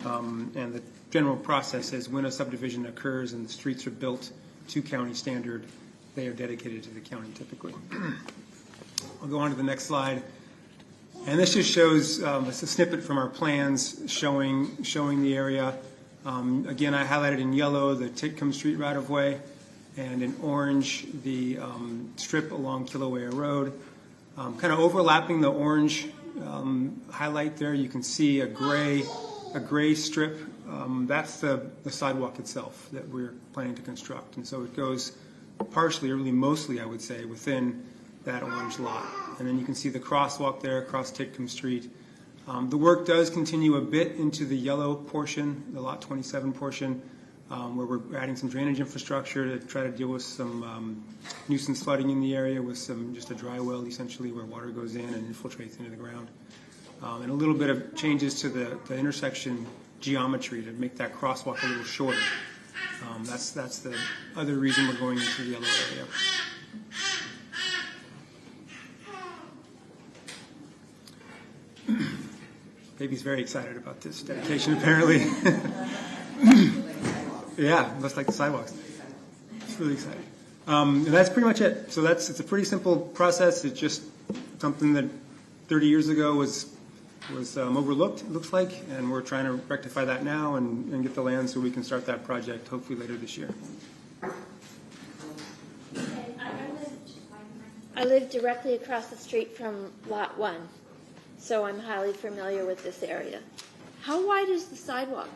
And the general process is when a subdivision occurs and the streets are built to county standard, they are dedicated to the county typically. I'll go on to the next slide. And this just shows it's a snippet from our plans showing the area. Again, I highlighted in yellow the Titcomb Street right-of-way, and in orange the strip along Kilauea Road. Kind of overlapping the orange highlight there, you can see a gray strip. That's the sidewalk itself that we're planning to construct. And so it goes partially, or really mostly, I would say, within that orange lot. And then you can see the crosswalk there across Titcomb Street. The work does continue a bit into the yellow portion, the Lot 27 portion, where we're adding some drainage infrastructure to try to deal with some nuisance flooding in the area with just a dry well, essentially, where water goes in and infiltrates into the ground. And a little bit of changes to the intersection geometry to make that crosswalk a little shorter. That's the other reason we're going into the yellow area. Baby's very excited about this dedication, apparently. Yeah, looks like the sidewalks. It's really exciting. And that's pretty much it. So it's a pretty simple process. It's just something that 30 years ago was overlooked, it looks like, and we're trying to rectify that now and get the land so we can start that project hopefully later this year. I live directly across the street from Lot 1, so I'm highly familiar with this area. How wide is the sidewalk?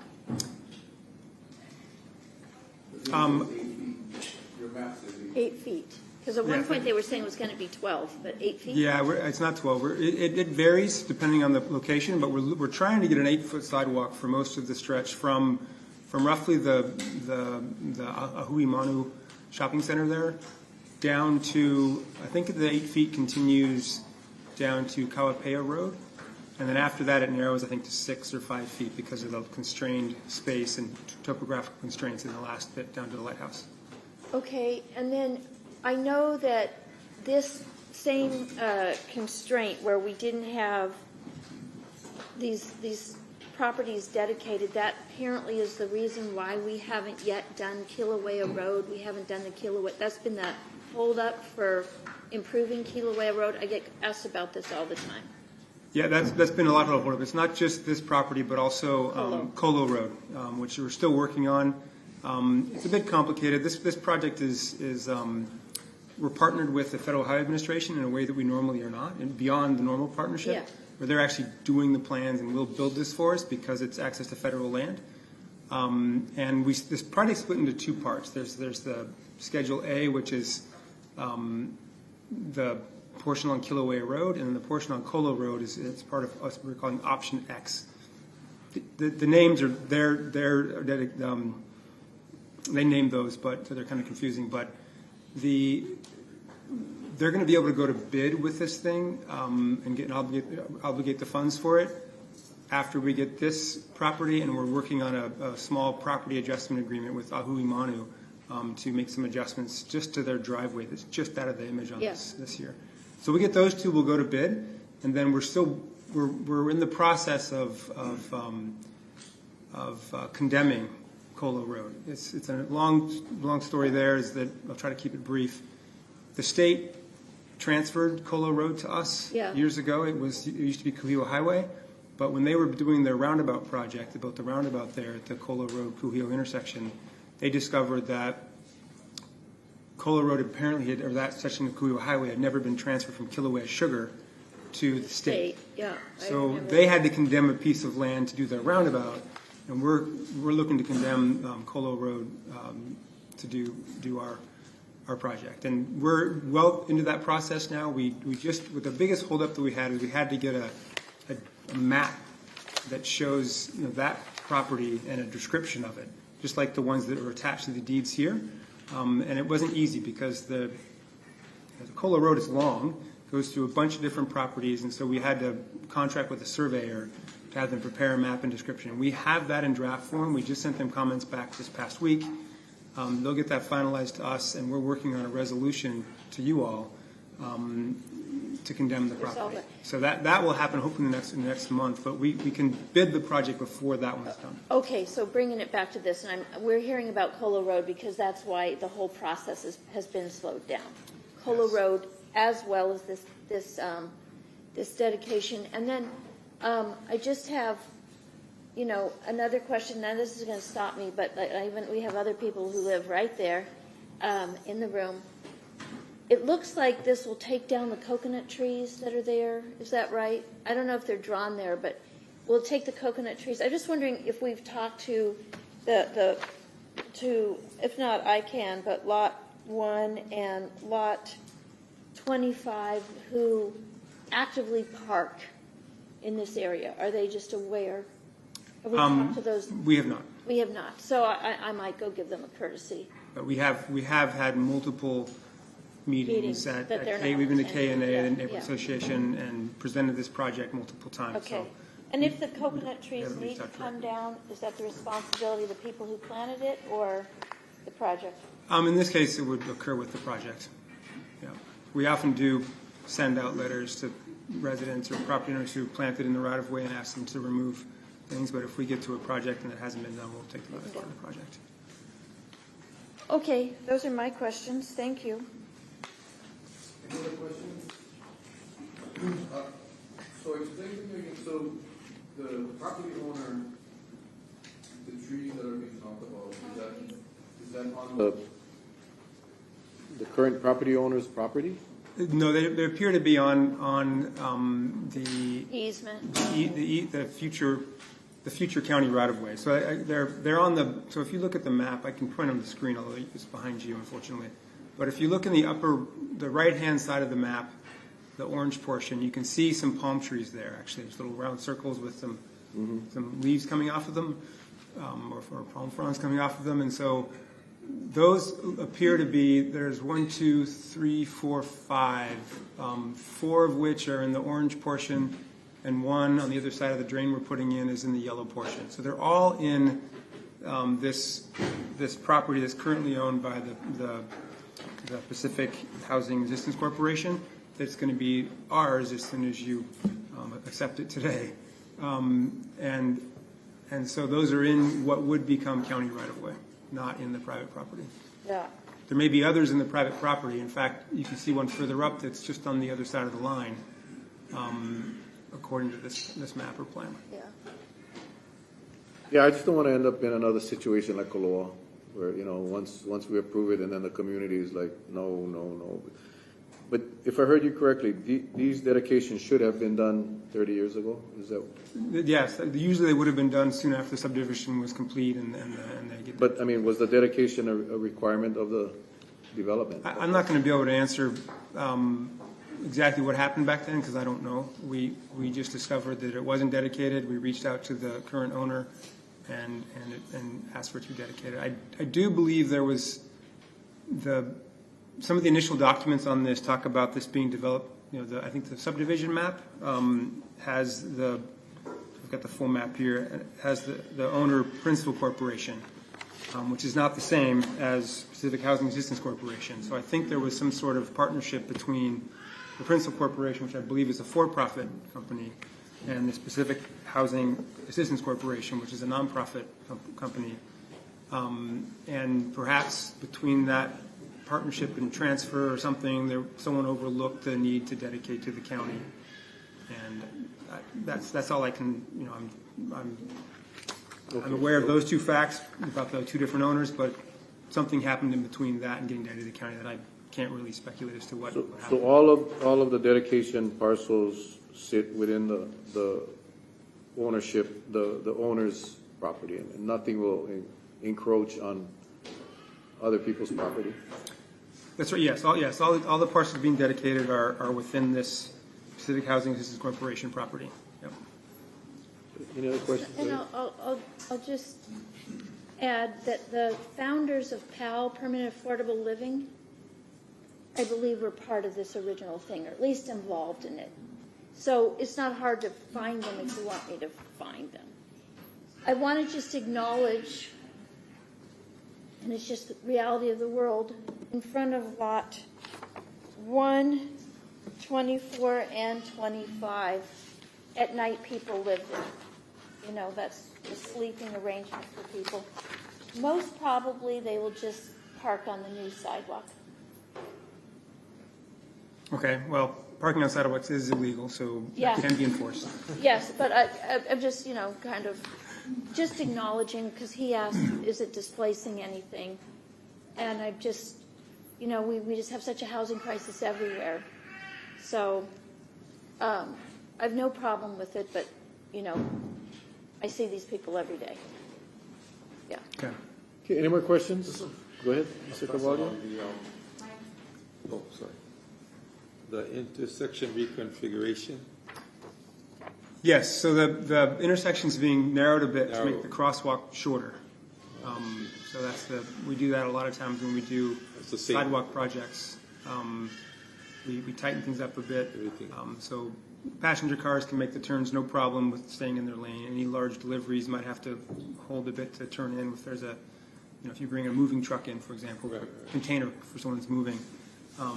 Your map says 8 feet. Because at one point they were saying it was going to be 12, but 8 feet? Yeah, it's not 12. It varies depending on the location, but we're trying to get an 8-foot sidewalk for most of the stretch from roughly the Ahui Manu shopping center there down to, I think the 8 feet continues down to Kauaʻi Road. And then after that, it narrows, I think, to 6 or 5 feet because of the constrained space and topographical constraints in the last bit down to the lighthouse. Okay, and then I know that this same constraint where we didn't have these properties dedicated, that apparently is the reason why we haven't yet done Kilauea Road. We haven't done the Kilauea. That's been the hold up for improving Kilauea Road. I get asked about this all the time. Yeah, that's been a lot of hold up. It's not just this property, but also Colo Road, which we're still working on. It's a bit complicated. This project is we're partnered with the Federal Highway Administration in a way that we normally are not, and beyond the normal partnership, where they're actually doing the plans and will build this for us because it's access to federal land. And this project's split into two parts. There's the Schedule A, which is the portion on Kilauea Road, and then the portion on Colo Road it's part of us. We're calling Option X. The names are they named those, but so they're kind of confusing. But they're going to be able to go to bid with this thing and obligate the funds for it after we get this property, and we're working on a small property adjustment agreement with Ahui Manu to make some adjustments just to their driveway that's just out of the image on this year. So we get those two, we'll go to bid, and then we're in the process of condemning Colo Road. It's a long story there. Is that I'll try to keep it brief. The state transferred Colo Road to us years ago. It used to be Kuhio Highway, but when they were doing their roundabout project, they built the roundabout there at the Colo Road Kuhio intersection. They discovered that Colo Road apparently or that section of Kuhio Highway had never been transferred from Kilauea Sugar to the state. So they had to condemn a piece of land to do their roundabout, and we're looking to condemn Colo Road to do our project. And we're well into that process now. We just, with the biggest holdup that we had is we had to get a map that shows that property and a description of it, just like the ones that were attached to the deeds here. And it wasn't easy because the Colo Road is long, goes through a bunch of different properties, and so we had to contract with a surveyor to have them prepare a map and description. We have that in draft form. We just sent them comments back this past week. They'll get that finalized to us, and we're working on a resolution to you all to condemn the property. So that will happen hopefully in the next month, but we can bid the project before that one's done. Okay, so bringing it back to this, and we're hearing about Colo Road because that's why the whole process has been slowed down. Colo Road, as well as this dedication, and then I just have another question. Now this is going to stop me, but we have other people who live right there in the room. it looks like this will take down the coconut trees that are there. Is that right? I don't know if they're drawn there, but we'll take the coconut trees. I'm just wondering if we've talked to if not I can, but Lot 1 and Lot 25 who actively park in this area. Are they just aware? Have we talked to those? We have not. We have not. So I might go give them a courtesy. But we have had multiple meetings at we've been to KNA, the Neighborhood Association, and presented this project multiple times. Okay. So And if the coconut trees need to come down, is that the responsibility of the people who planted it or the project? in this case, it would occur with the project. Yeah. We often do send out letters to residents or property owners who planted in the right of way and ask them to remove things. But if we get to a project and it hasn't been done, we'll take the other part of the project. Okay, those are my questions. Thank you. Any other questions? So explain to me again, so the property owner, the trees that are being talked about, is that on the current property owner's property? No, they appear to be on the easement, the future county right of way. So they're on the. So if you look at the map, I can point on the screen, although it's behind you, unfortunately. But if you look in the right hand side of the map, the orange portion, you can see some palm trees there. Actually, there's little round circles with some leaves coming off of them, or palm fronds coming off of them, and so. Those appear to be, there's 1, 2, 3, 4, 5, 4 of which are in the orange portion, and 1 on the other side of the drain we're putting in is in the yellow portion. So they're all in this property that's currently owned by the Pacific Housing Assistance Corporation. That's going to be ours as soon as you accept it today. And so those are in what would become county right-of-way. Not in the private property. Yeah. There may be others in the private property. In fact, you can see one further up that's just on the other side of the line, according to this map or plan. Yeah. Yeah, I just don't want to end up in another situation like Kaua, where once we approve it and then the community is like, no. But if I heard you correctly, these dedications should have been done 30 years ago. Is that? Yes, usually they would have been done soon after the subdivision was complete, and they get. But I mean, was the dedication a requirement of the development? I'm not going to be able to answer exactly what happened back then because I don't know. We just discovered that it wasn't dedicated. We reached out to the current owner and asked for it to be dedicated. I do believe there was some of the initial documents on this talk about this being developed. I think the subdivision map has I've got the full map here. Has the owner Principal Corporation, which is not the same as Pacific Housing Assistance Corporation. So I think there was some sort of partnership between the Principal Corporation, which I believe is a for-profit company, and the Pacific Housing Assistance Corporation, which is a nonprofit company. And perhaps between that partnership and transfer or something, someone overlooked the need to dedicate to the county, and that's all I can. I'm aware of those two facts about the two different owners, but something happened in between that and getting dedicated to the county that I can't really speculate as to what happened. So all of the dedication parcels sit within the ownership, the owner's property, and nothing will encroach on other people's property. That's right. Yes. All the parcels being dedicated are within this Civic Housing Assistance Corporation property. Yep. Any other questions? And I'll just add that the founders of PAL, Permanent Affordable Living, I believe were part of this original thing, or at least involved in it. So it's not hard to find them if you want me to find them. I want to just acknowledge, and it's just the reality of the world, in front of lot 1, 24, and 25, at night people live there. That's the sleeping arrangement for people. Most probably they will just park on the new sidewalk. Okay, well, parking on sidewalks is illegal, so Yeah. it can be enforced. Yes, but I'm just, kind of just acknowledging, because he asked, is it displacing anything? And we just have such a housing crisis everywhere. So I have no problem with it, but, I see these people every day. Yeah. Okay, any more questions? Go ahead, Mr. Cavallo. Oh, sorry. The intersection reconfiguration. Yes, so the intersection's being narrowed a bit to make the crosswalk shorter. So we do that a lot of times when we do sidewalk projects. We tighten things up a bit. So passenger cars can make the turns no problem with staying in their lane. Any large deliveries might have to hold a bit to turn in if there's if you bring a moving truck in, for example, a container for someone that's moving,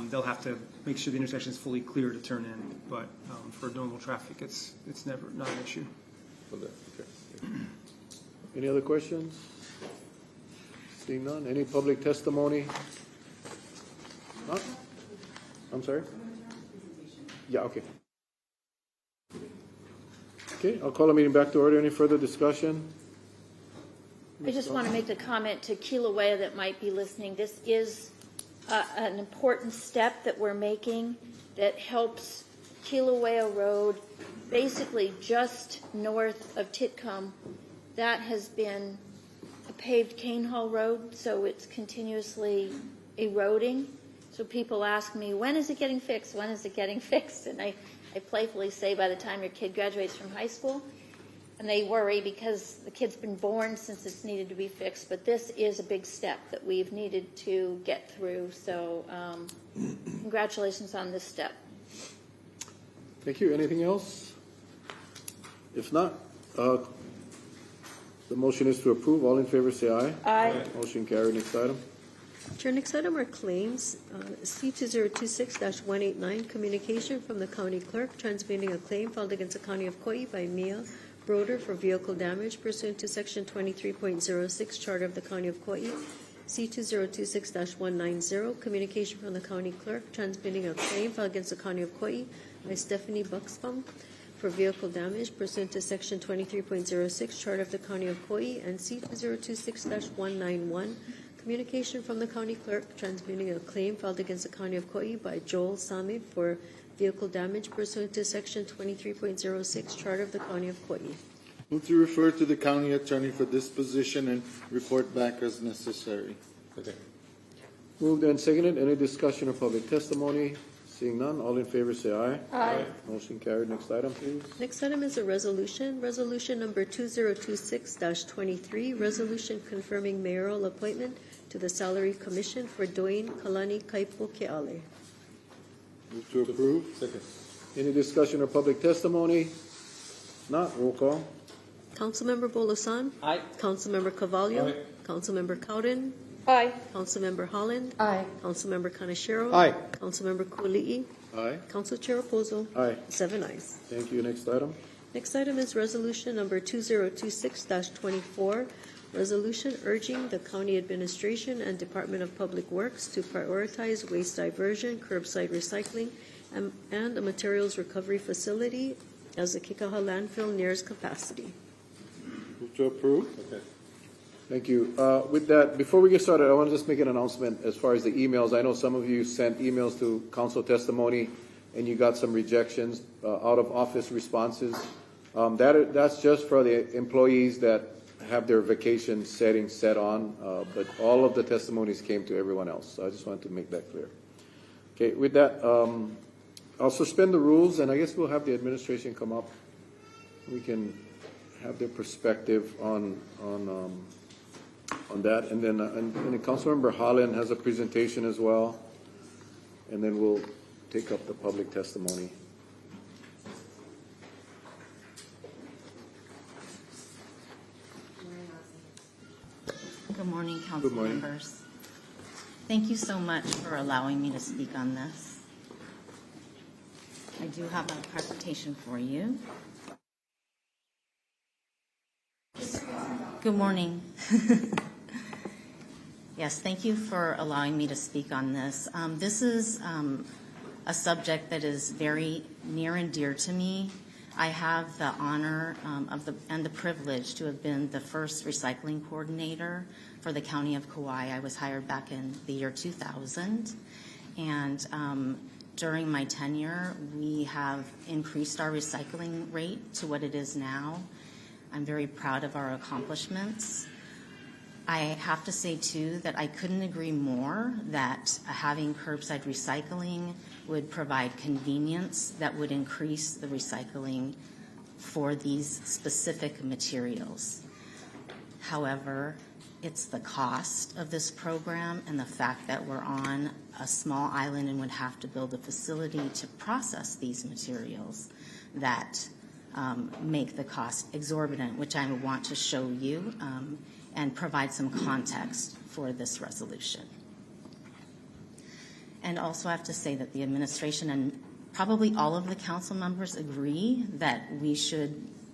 they'll have to make sure the intersection is fully clear to turn in. But for normal traffic, it's never not an issue. Any other questions? Seeing none. Any public testimony? Huh? I'm sorry? Yeah, okay. Okay, I'll call the meeting back to order. Any further discussion? I just want to make a comment to Kilauea that might be listening. This is an important step that we're making that helps Kilauea Road, basically just north of Titcomb. That has been a paved cane haul road, so it's continuously eroding. So people ask me, when is it getting fixed? When is it getting fixed? And I playfully say by the time your kid graduates from high school. And they worry because the kid's been born since it's needed to be fixed. But this is a big step that we've needed to get through. So congratulations on this step. Thank you. Anything else? If not, the motion is to approve. All in favor say aye. Aye. Motion carried. Next item. Chair, next item are claims. C2026-189, communication from the county clerk transmitting a claim filed against the county of Kauaʻi by Mia Broder for vehicle damage pursuant to section 23.06 Charter of the County of Kauaʻi. C2026-190, communication from the county clerk transmitting a claim filed against the county of Kauaʻi by Stephanie Buxbaum for vehicle damage pursuant to section 23.06 Charter of the County of Kauaʻi. And C2026-191, communication from the county clerk transmitting a claim filed against the county of Kauaʻi by Joel Samib for vehicle damage pursuant to section 23.06 Charter of the County of Kauaʻi. Move to refer to the county attorney for disposition and report back as necessary. Okay. Moved and seconded. Any discussion or public testimony? Seeing none, all in favor say aye. Aye. Motion carried. Next item, please. Next item is a resolution. Resolution number 2026-23, resolution confirming mayoral appointment to the Salary Commission for Dwayne Kalani Kaipo Keale. Move to approve. Second. Any discussion or public testimony? Not. Roll call. Councilmember Bolosan? Aye. Councilmember Cavallo? Aye. Councilmember Cowden? Aye. Councilmember Holland? Aye. Councilmember Kaneshiro? Aye. Councilmember Kuali'i? Aye. Council Chair Raposo? Aye. 7 ayes. Thank you. Next item. Next item is resolution number 2026-24, resolution urging the county administration and Department of Public Works to prioritize waste diversion, curbside recycling, and a materials recovery facility as the Kikaha landfill nears capacity. Move to approve. Okay. Thank you. With that, before we get started, I want to just make an announcement as far as the emails. I know some of you sent emails to council testimony and you got some rejections, out of office responses. That's just for the employees that have their vacation settings set on, but all of the testimonies came to everyone else. So I just wanted to make that clear. Okay, with that, I'll suspend the rules, and I guess we'll have the administration come up. We can have their perspective on that, and then Councilmember Holland has a presentation as well, and then we'll take up the public testimony. Good morning, council members. Thank you so much for allowing me to speak on this. I do have a presentation for you. Good morning. Yes, thank you for allowing me to speak on this. This is a subject that is very near and dear to me. I have the honor and the privilege to have been the first recycling coordinator for the County of Kauaʻi. I was hired back in the year 2000, and during my tenure, we have increased our recycling rate to what it is now. I'm very proud of our accomplishments. I have to say, too, that I couldn't agree more that having curbside recycling would provide convenience that would increase the recycling for these specific materials. However, it's the cost of this program and the fact that we're on a small island and would have to build a facility to process these materials that make the cost exorbitant, which I want to show you and provide some context for this resolution. And also I have to say that the administration and probably all of the council members agree that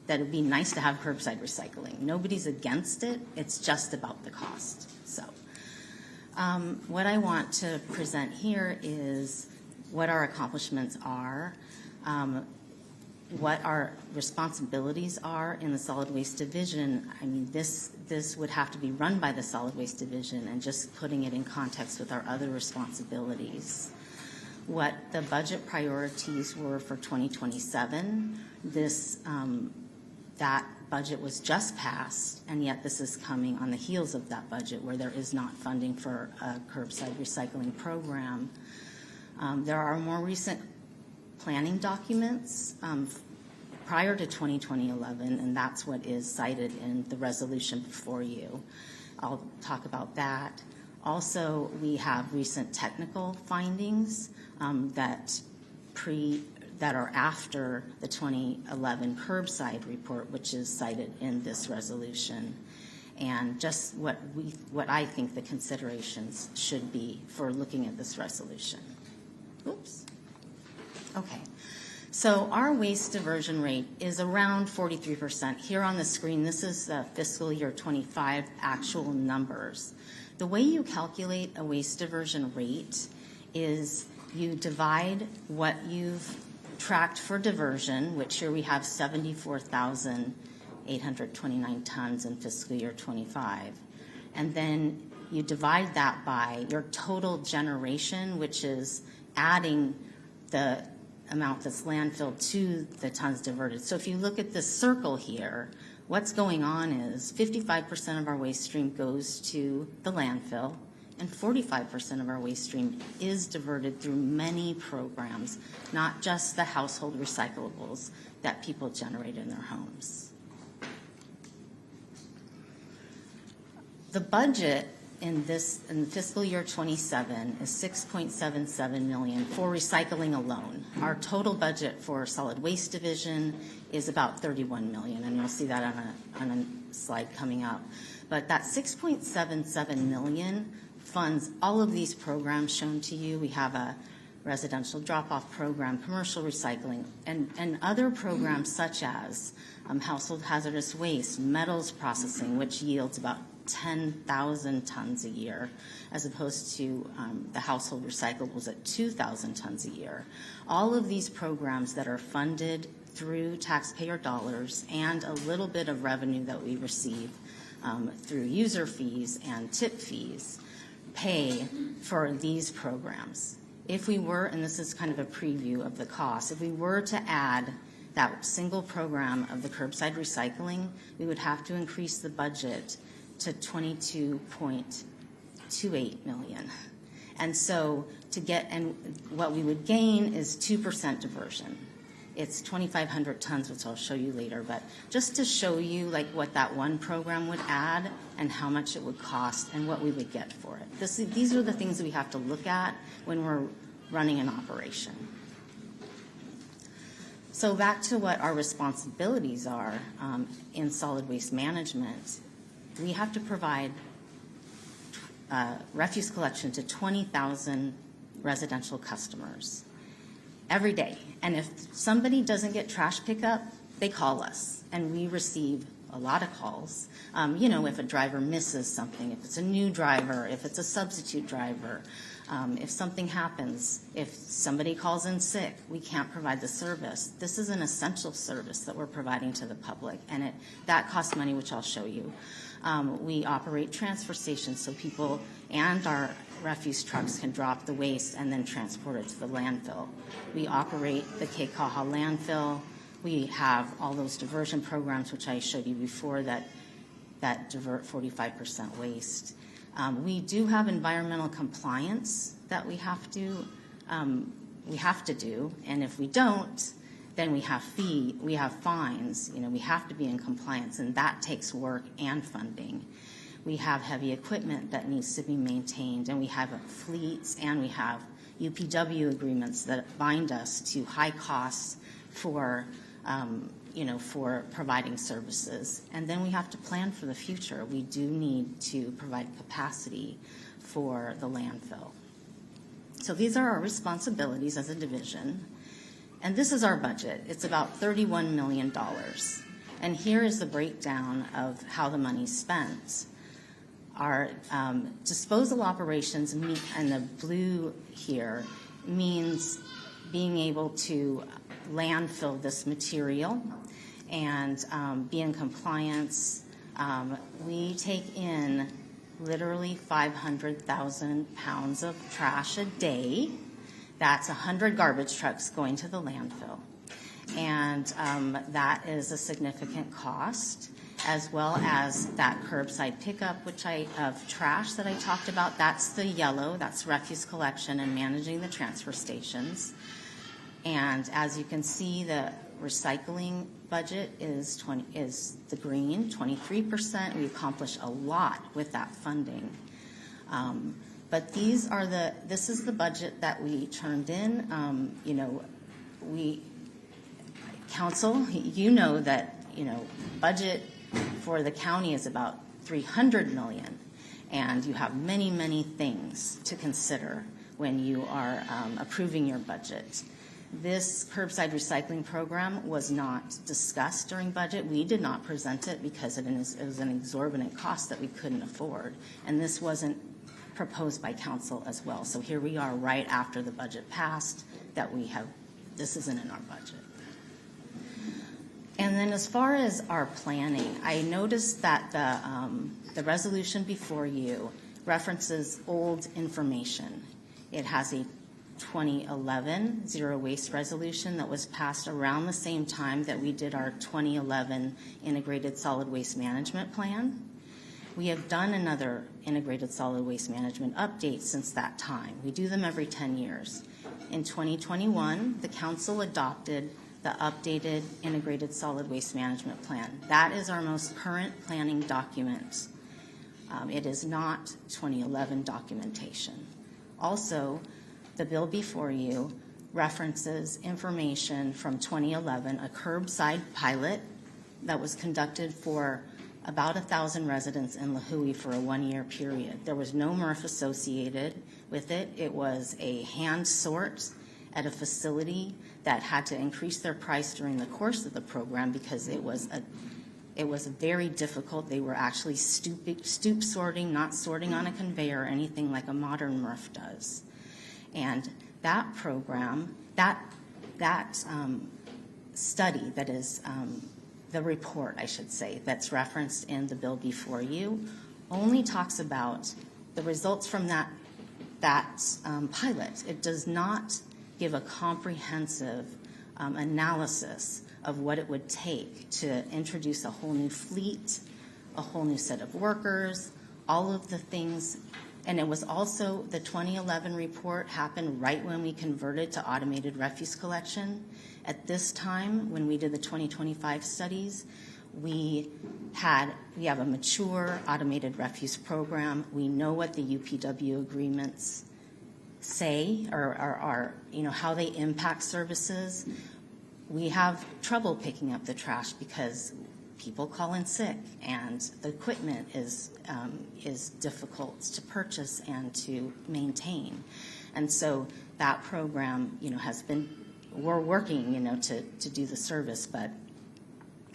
that it'd be nice to have curbside recycling. Nobody's against it. It's just about the cost. So what I want to present here is what our accomplishments are, what our responsibilities are in the solid waste division. I mean, this would have to be run by the solid waste division, and just putting it in context with our other responsibilities. What the budget priorities were for 2027. That budget was just passed, and yet this is coming on the heels of that budget where there is not funding for a curbside recycling program. There are more recent planning documents prior to 2011, and that's what is cited in the resolution before you. I'll talk about that. Also, we have recent technical findings that are after the 2011 curbside report, which is cited in this resolution, and just what I think the considerations should be for looking at this resolution. Oops. Okay. So our waste diversion rate is around 43%. Here on the screen, this is the fiscal year 25 actual numbers. The way you calculate a waste diversion rate is you divide what you've tracked for diversion, which here we have 74,829 tons in fiscal year 25. And then you divide that by your total generation, which is adding the amount that's landfilled to the tons diverted. So if you look at this circle here, what's going on is 55% of our waste stream goes to the landfill, and 45% of our waste stream is diverted through many programs, not just the household recyclables that people generate in their homes. The budget in fiscal year 27 is $6.77 million for recycling alone. Our total budget for solid waste division is about $31 million, and you'll see that on a slide coming up. But that $6.77 million funds all of these programs shown to you. We have a residential drop-off program, commercial recycling, and other programs such as household hazardous waste, metals processing, which yields about 10,000 tons a year, as opposed to the household recyclables at 2,000 tons a year. All of these programs that are funded through taxpayer dollars and a little bit of revenue that we receive through user fees and tip fees pay for these programs. If we were, and this is kind of a preview of the cost, if we were to add that single program of the curbside recycling, we would have to increase the budget to $22.28 million. And so what we would gain is 2% diversion. It's 2,500 tons, which I'll show you later, but just to show you like what that one program would add and how much it would cost and what we would get for it. These are the things that we have to look at when we're running an operation. So back to what our responsibilities are in solid waste management. We have to provide refuse collection to 20,000 residential customers every day. And if somebody doesn't get trash pickup, they call us, and we receive a lot of calls. If a driver misses something, if it's a new driver, if it's a substitute driver, If something happens, if somebody calls in sick, we can't provide the service. This is an essential service that we're providing to the public, and that costs money, which I'll show you. We operate transfer stations so people and our refuse trucks can drop the waste and then transport it to the landfill. We operate the Kauaʻi landfill. We have all those diversion programs, which I showed you before, that divert 45% waste. We do have environmental compliance that we have to do, and if we don't, then we have fines. We have to be in compliance, and that takes work and funding. We have heavy equipment that needs to be maintained, and we have fleets, and we have UPW agreements that bind us to high costs for providing services. And then we have to plan for the future. We do need to provide capacity for the landfill. So these are our responsibilities as a division. And this is our budget. It's about $31 million. And here is the breakdown of how the money's spent. Our disposal operations, and the blue here, means being able to landfill this material and be in compliance. We take in literally 500,000 pounds of trash a day. That's 100 garbage trucks going to the landfill. And that is a significant cost, as well as that curbside pickup, of trash that I talked about. That's the yellow, that's refuse collection and managing the transfer stations. And as you can see, the recycling budget is the green, 23%. We accomplish a lot with that funding. But this is the budget that we turned in. Council, that, budget for the county is about $300 million. And you have many, many things to consider when you are approving your budget. This curbside recycling program was not discussed during budget. We did not present it because it was an exorbitant cost that we couldn't afford. And this wasn't proposed by council as well. So here we are right after the budget passed this isn't in our budget. And then as far as our planning, I noticed that the resolution before you references old information. It has a 2011 zero waste resolution that was passed around the same time that we did our 2011 integrated solid waste management plan. We have done another integrated solid waste management update since that time. We do them every 10 years. In 2021, the council adopted the updated integrated solid waste management plan. That is our most current planning document. It is not 2011 documentation. Also, the bill before you references information from 2011, a curbside pilot that was conducted for about 1,000 residents in Lihue for a 1-year period. There was no MRF associated with it. It was a hand sort at a facility that had to increase their price during the course of the program because it was very difficult. They were actually stoop sorting, not sorting on a conveyor or anything like a modern MRF does. And that program, that study, that is the report, I should say, that's referenced in the bill before you, only talks about the results from that pilot. It does not give a comprehensive analysis of what it would take to introduce a whole new fleet, a whole new set of workers, all of the things. And it was also, the 2011 report happened right when we converted to automated refuse collection. At this time, when we did the 2025 studies, we have a mature automated refuse program. We know what the UPW agreements say or are, how they impact services. We have trouble picking up the trash because people call in sick and the equipment is difficult to purchase and to maintain. And so that program, we're working, to do the service, but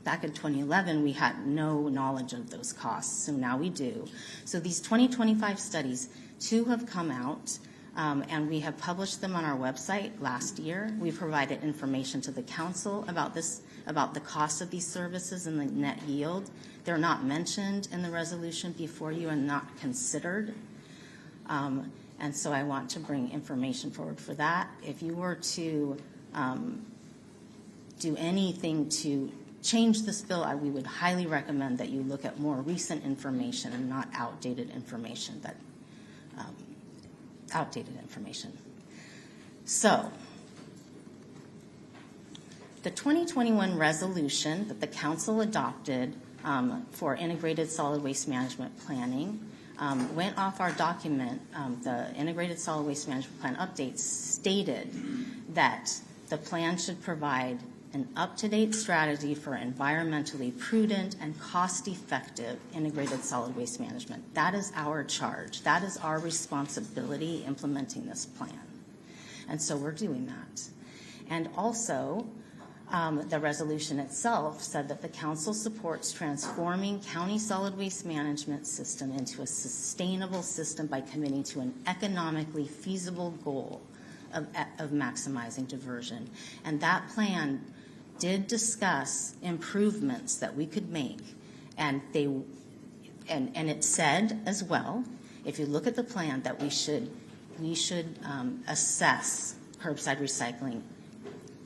back in 2011, we had no knowledge of those costs, so now we do. So these 2025 studies, 2 have come out. And we have published them on our website last year. We provided information to the council about the cost of these services and the net yield. They're not mentioned in the resolution before you and not considered. And so I want to bring information forward for that. If you were to do anything to change this bill, we would highly recommend that you look at more recent information and not outdated information. So, the 2021 resolution that the council adopted for integrated solid waste management planning went off our document. The integrated solid waste management plan update stated that the plan should provide an up-to-date strategy for environmentally prudent and cost-effective integrated solid waste management. That is our charge. That is our responsibility implementing this plan. And so we're doing that. And also, the resolution itself said that the council supports transforming county solid waste management system into a sustainable system by committing to an economically feasible goal of maximizing diversion. And that plan did discuss improvements that we could make, and it said as well, if you look at the plan, that we should assess curbside recycling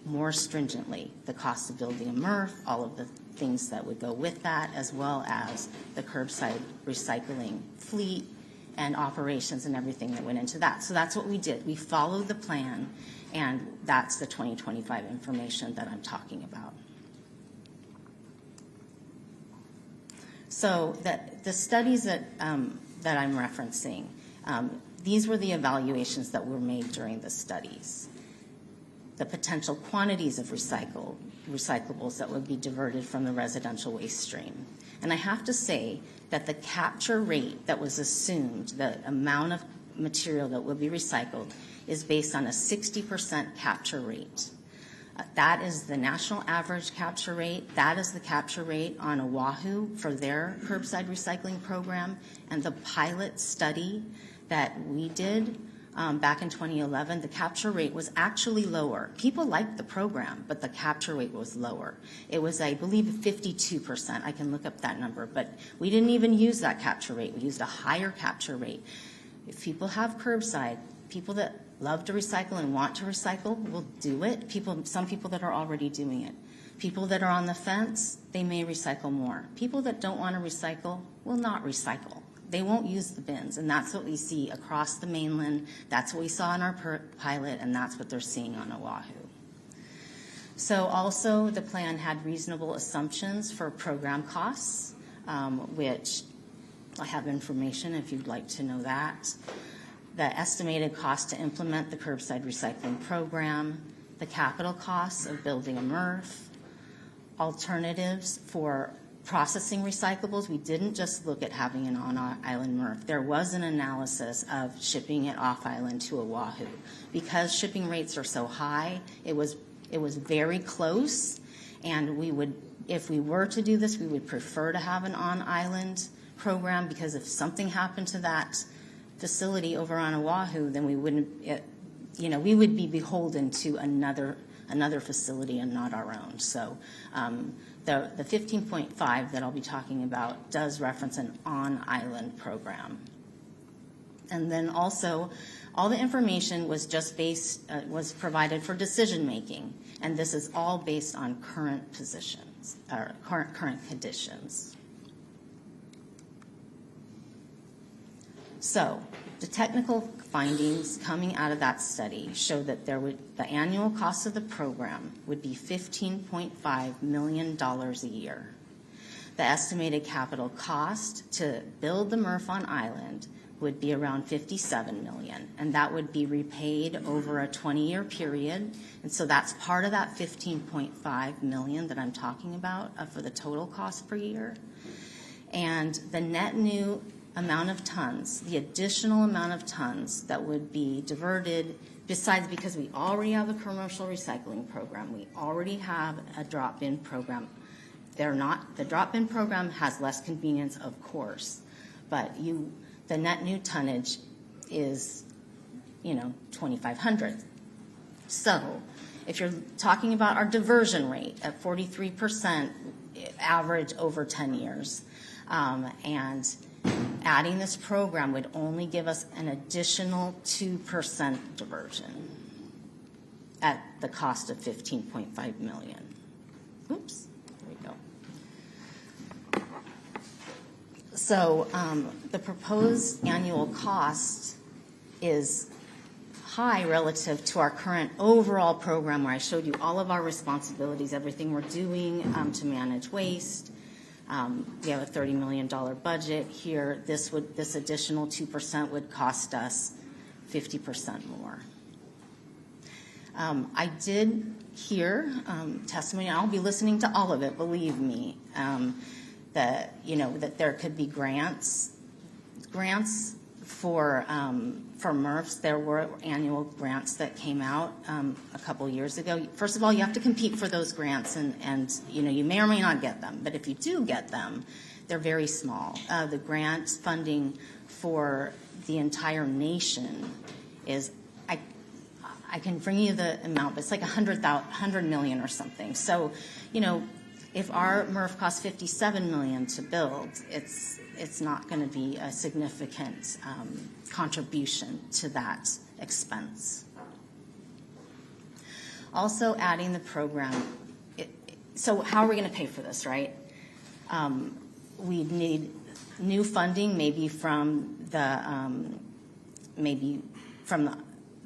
more stringently, the cost of building a MRF, all of the things that would go with that, as well as the curbside recycling fleet and operations and everything that went into that. So that's what we did. We followed the plan, and that's the 2025 information that I'm talking about. So the studies that I'm referencing, these were the evaluations that were made during the studies. The potential quantities of recyclables that would be diverted from the residential waste stream. And I have to say that the capture rate that was assumed, the amount of material that will be recycled, is based on a 60% capture rate. That is the national average capture rate. That is the capture rate on Oahu for their curbside recycling program. And the pilot study that we did back in 2011, the capture rate was actually lower. People liked the program, but the capture rate was lower. It was, I believe, 52%. I can look up that number, but we didn't even use that capture rate. We used a higher capture rate. If people have curbside, people that love to recycle and want to recycle will do it. Some people that are already doing it. People that are on the fence, they may recycle more. People that don't want to recycle will not recycle. They won't use the bins, and that's what we see across the mainland. That's what we saw in our pilot, and that's what they're seeing on Oahu. So also the plan had reasonable assumptions for program costs, which I have information if you'd like to know that. The estimated cost to implement the curbside recycling program, the capital costs of building a MRF, alternatives for processing recyclables. We didn't just look at having an on-island MRF. There was an analysis of shipping it off-island to Oahu. Because shipping rates are so high, it was very close, and if we were to do this, we would prefer to have an on-island program, because if something happened to that facility over on Oahu, then we would be beholden to another facility and not our own. So the 15.5 that I'll be talking about does reference an on-island program. And then also, all the information was just was provided for decision making, and this is all based on current positions or current conditions. So the technical findings coming out of that study show that the annual cost of the program would be $15.5 million a year. The estimated capital cost to build the MRF on island would be around $57 million, and that would be repaid over a 20-year period. And so that's part of that $15.5 million that I'm talking about for the total cost per year. And the net new amount of tons, the additional amount of tons that would be diverted, besides, because we already have a commercial recycling program, we already have a drop-in program. The drop-in program has less convenience, of course, but the net new tonnage is, 2,500. So if you're talking about our diversion rate at 43% average over 10 years, and adding this program would only give us an additional 2% diversion at the cost of $15.5 million. Oops, there we go. So the proposed annual cost is high relative to our current overall program, where I showed you all of our responsibilities, everything we're doing to manage waste. We have a $30 million budget here. This additional 2% would cost us 50% more. I did hear testimony, and I'll be listening to all of it, believe me, that there could be grants for MRFs. There were annual grants that came out a couple years ago. First of all, you have to compete for those grants, and you may or may not get them. But if you do get them, they're very small. The grant funding for the entire nation is, I can bring you the amount, but it's like $100 million or something. So, if our MRF costs $57 million to build, it's not going to be a significant contribution to that expense. Also, adding the program. So how are we going to pay for this, right? We need new funding, maybe from the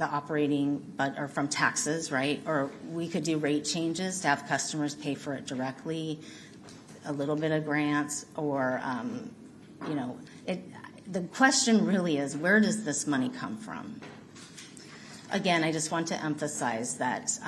operating, or from taxes, right? Or we could do rate changes to have customers pay for it directly, a little bit of grants, or the question really is, where does this money come from? Again, I just want to emphasize that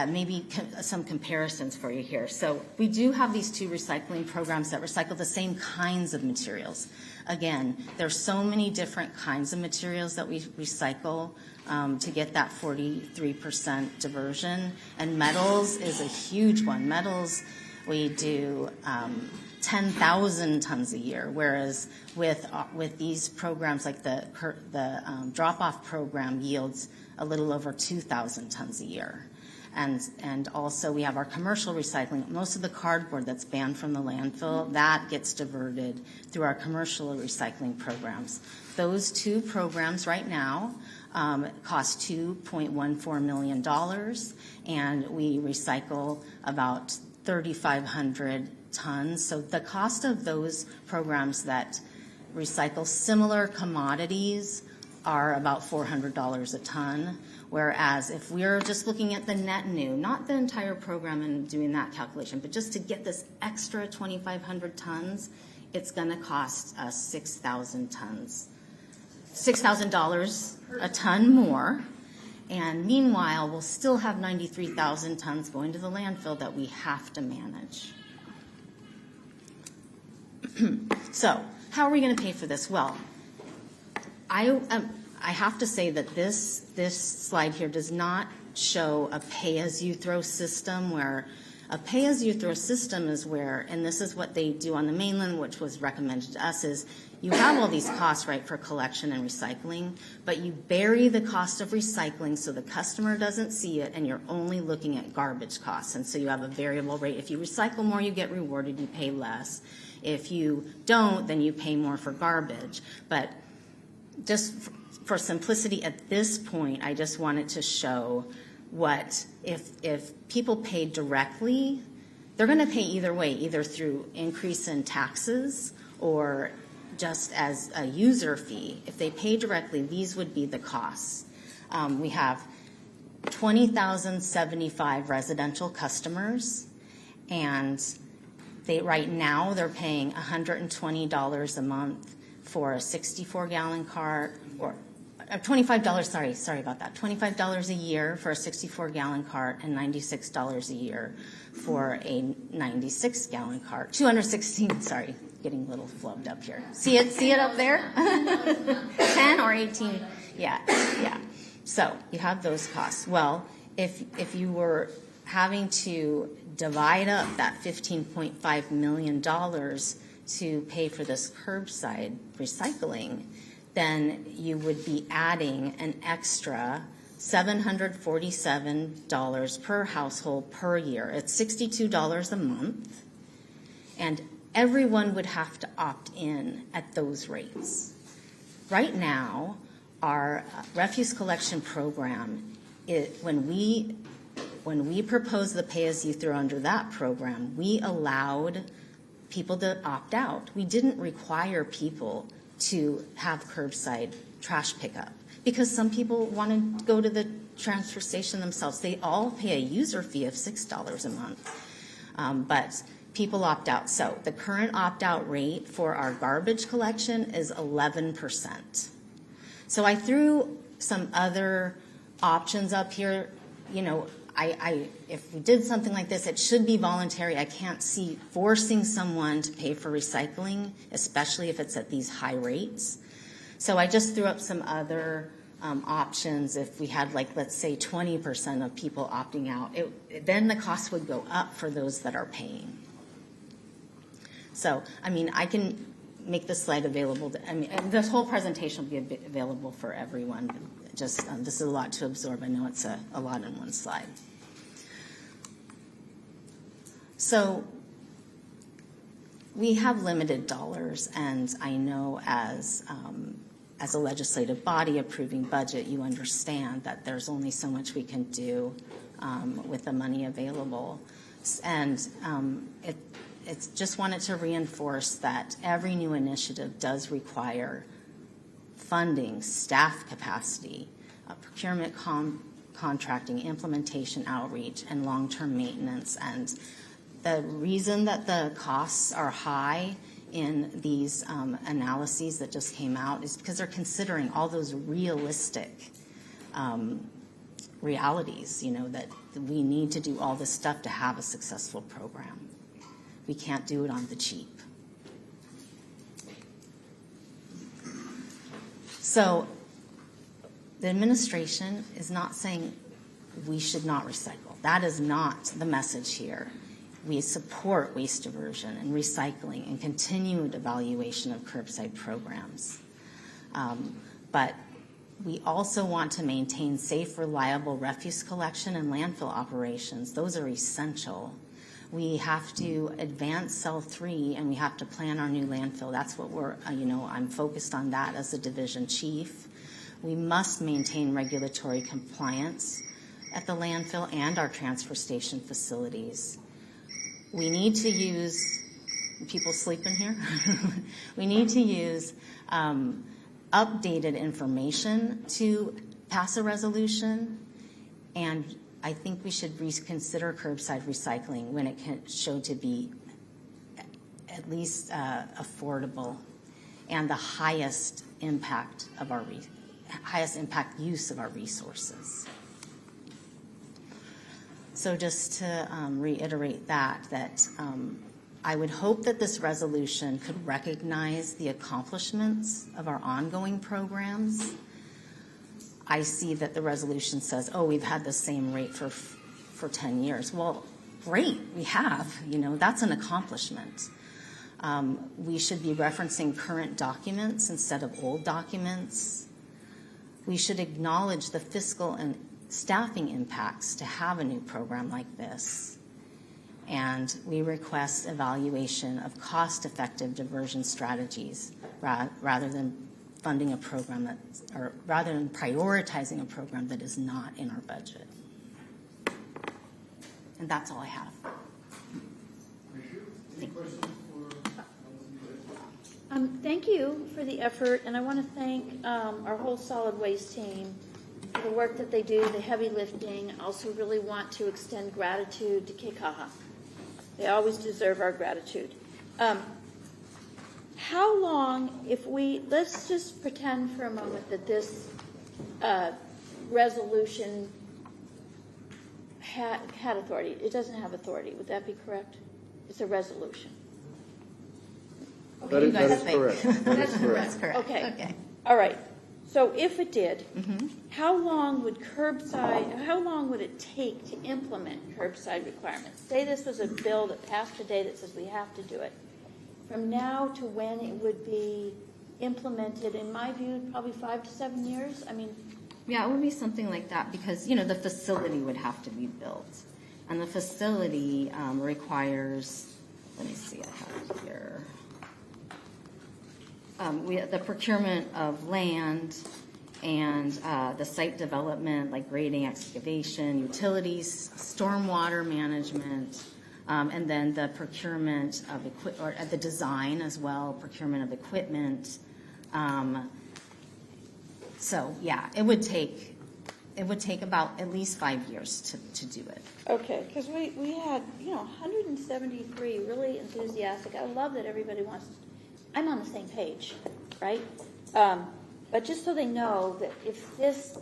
maybe some comparisons for you here. So we do have these two recycling programs that recycle the same kinds of materials. Again, there's so many different kinds of materials that we recycle to get that 43% diversion. And metals is a huge one. Metals, we do 10,000 tons a year, whereas with these programs, like the drop-off program, yields a little over 2,000 tons a year. And also we have our commercial recycling. Most of the cardboard that's banned from the landfill, that gets diverted through our commercial recycling programs. Those two programs right now cost $2.14 million, and we recycle about 3,500 tons. So the cost of those programs that recycle similar commodities are about $400 a ton. Whereas if we're just looking at the net new, not the entire program and doing that calculation, but just to get this extra 2,500 tons, it's going to cost us $6,000 a ton more. And meanwhile, we'll still have 93,000 tons going to the landfill that we have to manage. So how are we going to pay for this? Well, I have to say that this slide here does not show a pay-as-you-throw system, where a pay-as-you-throw system is where, and this is what they do on the mainland, which was recommended to us, is you have all these costs, right, for collection and recycling, but you bury the cost of recycling so the customer doesn't see it, and you're only looking at garbage costs. And so you have a variable rate. If you recycle more, you get rewarded, you pay less. If you don't, then you pay more for garbage. But just for simplicity at this point, I just wanted to show what, if people pay directly, they're going to pay either way, either through increase in taxes or just as a user fee. If they pay directly, these would be the costs. We have 20,075 residential customers, and right now they're paying $120 a month for a 64-gallon cart, or $25, sorry about that, $25 a year for a 64-gallon cart, and $96 a year for a 96-gallon cart. 216, sorry, getting a little flubbed up here. See it up there? 10 or 18, yeah. So you have those costs. Well, if you were having to divide up that $15.5 million to pay for this curbside recycling, then you would be adding an extra $747 per household per year. It's $62 a month, and everyone would have to opt in at those rates. Right now, our refuse collection program, when we proposed the pay-as-you-throw under that program, we allowed people to opt out. We didn't require people to have curbside trash pickup because some people want to go to the transfer station themselves. They all pay a user fee of $6 a month, but people opt out. So the current opt-out rate for our garbage collection is 11%. So I threw some other options up here. You know, if we did something like this, it should be voluntary. I can't see forcing someone to pay for recycling, especially if it's at these high rates. So I just threw up some other options. If we had, like, let's say 20% of people opting out, then the cost would go up for those that are paying. So, I mean, I can make this slide available. This whole presentation will be available for everyone. Just this is a lot to absorb. I know it's a lot in one slide. So we have limited dollars, and I know as a legislative body approving budget, you understand that there's only so much we can do with the money available, and it's just wanted to reinforce that every new initiative does require funding, staff capacity, procurement, contracting, implementation, outreach, and long-term maintenance. And the reason that the costs are high in these analyses that just came out is because they're considering all those realistic realities, you know, that we need to do all this stuff to have a successful program. We can't do it on the cheap. So the administration is not saying we should not recycle. That is not the message here. We support waste diversion and recycling and continued evaluation of curbside programs. But we also want to maintain safe, reliable refuse collection and landfill operations. Those are essential. We have to advance Cell 3, and we have to plan our new landfill. That's what we're, I'm focused on that as the division chief. We must maintain regulatory compliance at the landfill and our transfer station facilities. We need to use, people sleeping here? We need to use updated information to pass a resolution, and I think we should reconsider curbside recycling when it can show to be at least affordable and the highest impact of our highest impact use of our resources. So just to reiterate that I would hope that this resolution could recognize the accomplishments of our ongoing programs. I see that the resolution says, oh, we've had the same rate for 10 years. Well, great, we have. That's an accomplishment. We should be referencing current documents instead of old documents. We should acknowledge the fiscal and staffing impacts to have a new program like this. And we request evaluation of cost-effective diversion strategies rather than funding a program rather than prioritizing a program that is not in our budget. And that's all I have. Thank you for the effort, and I want to thank our whole solid waste team for the work that they do, the heavy lifting. I also really want to extend gratitude to Kaua. They always deserve our gratitude. How long, let's just pretend for a moment that this resolution had authority. It doesn't have authority. Would that be correct? It's a resolution. Okay, that is correct. That's correct. Okay. All right. So if it did, how long would it take to implement curbside requirements? Say this was a bill that passed today that says we have to do it. From now to when it would be implemented, in my view, probably 5 to 7 years? I mean, Yeah, it would be something like that because, you know, the facility would have to be built. And the facility requires, let me see, I have it here. The procurement of land and the site development, like grading, excavation, utilities, stormwater management, and then the procurement of or the design as well, procurement of equipment. So yeah, it would take about at least 5 years to do it. okay, because we had, 173 really enthusiastic. I love that everybody wants, I'm on the same page, right? But just so they know that if this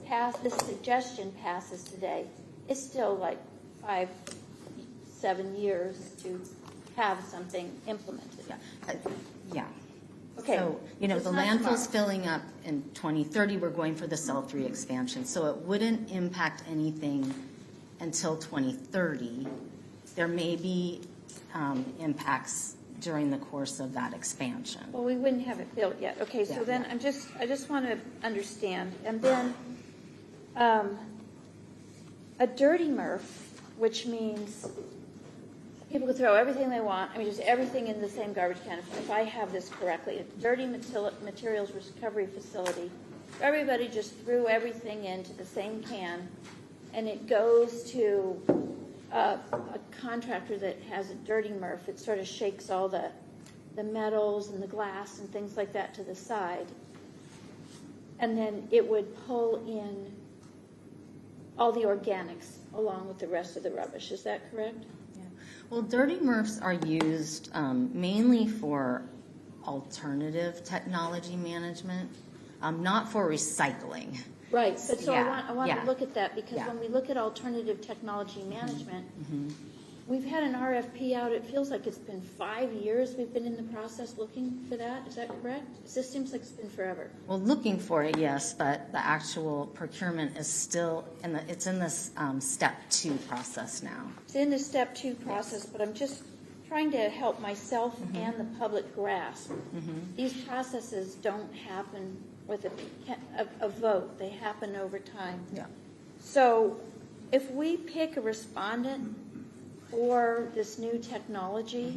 suggestion passes today, it's still like 5-7 years to have something implemented. Yeah. Okay. So, the not landfill's tomorrow. filling up in 2030. We're going for the Cell 3 expansion. So it wouldn't impact anything until 2030. There may be impacts during the course of that expansion. Well, we wouldn't have it built yet. Okay, so Yeah. then I just want to understand. And then a dirty MRF, which means people could throw everything they want, just everything in the same garbage can. If I have this correctly, a dirty materials recovery facility, everybody just threw everything into the same can, and it goes to a contractor that has a dirty MRF. It sort of shakes all the metals and the glass and things like that to the side. And then it would pull in all the organics along with the rest of the rubbish. Is that correct? Well, dirty MRFs are used mainly for alternative technology management, not for recycling. Right, but so Yeah, I want yeah. to look at that because Yeah. when we look at alternative technology management, we've had an RFP out. It feels like it's been 5 years we've been in the process looking for that. Is that correct? This seems like it's been forever. Well, looking for it, yes, but the actual procurement is still it's in this step 2 process now. It's in the step 2 process, but I'm just trying to help myself and the public grasp. These processes don't happen with a vote. They happen over time. Yeah. So if we pick a respondent for this new technology,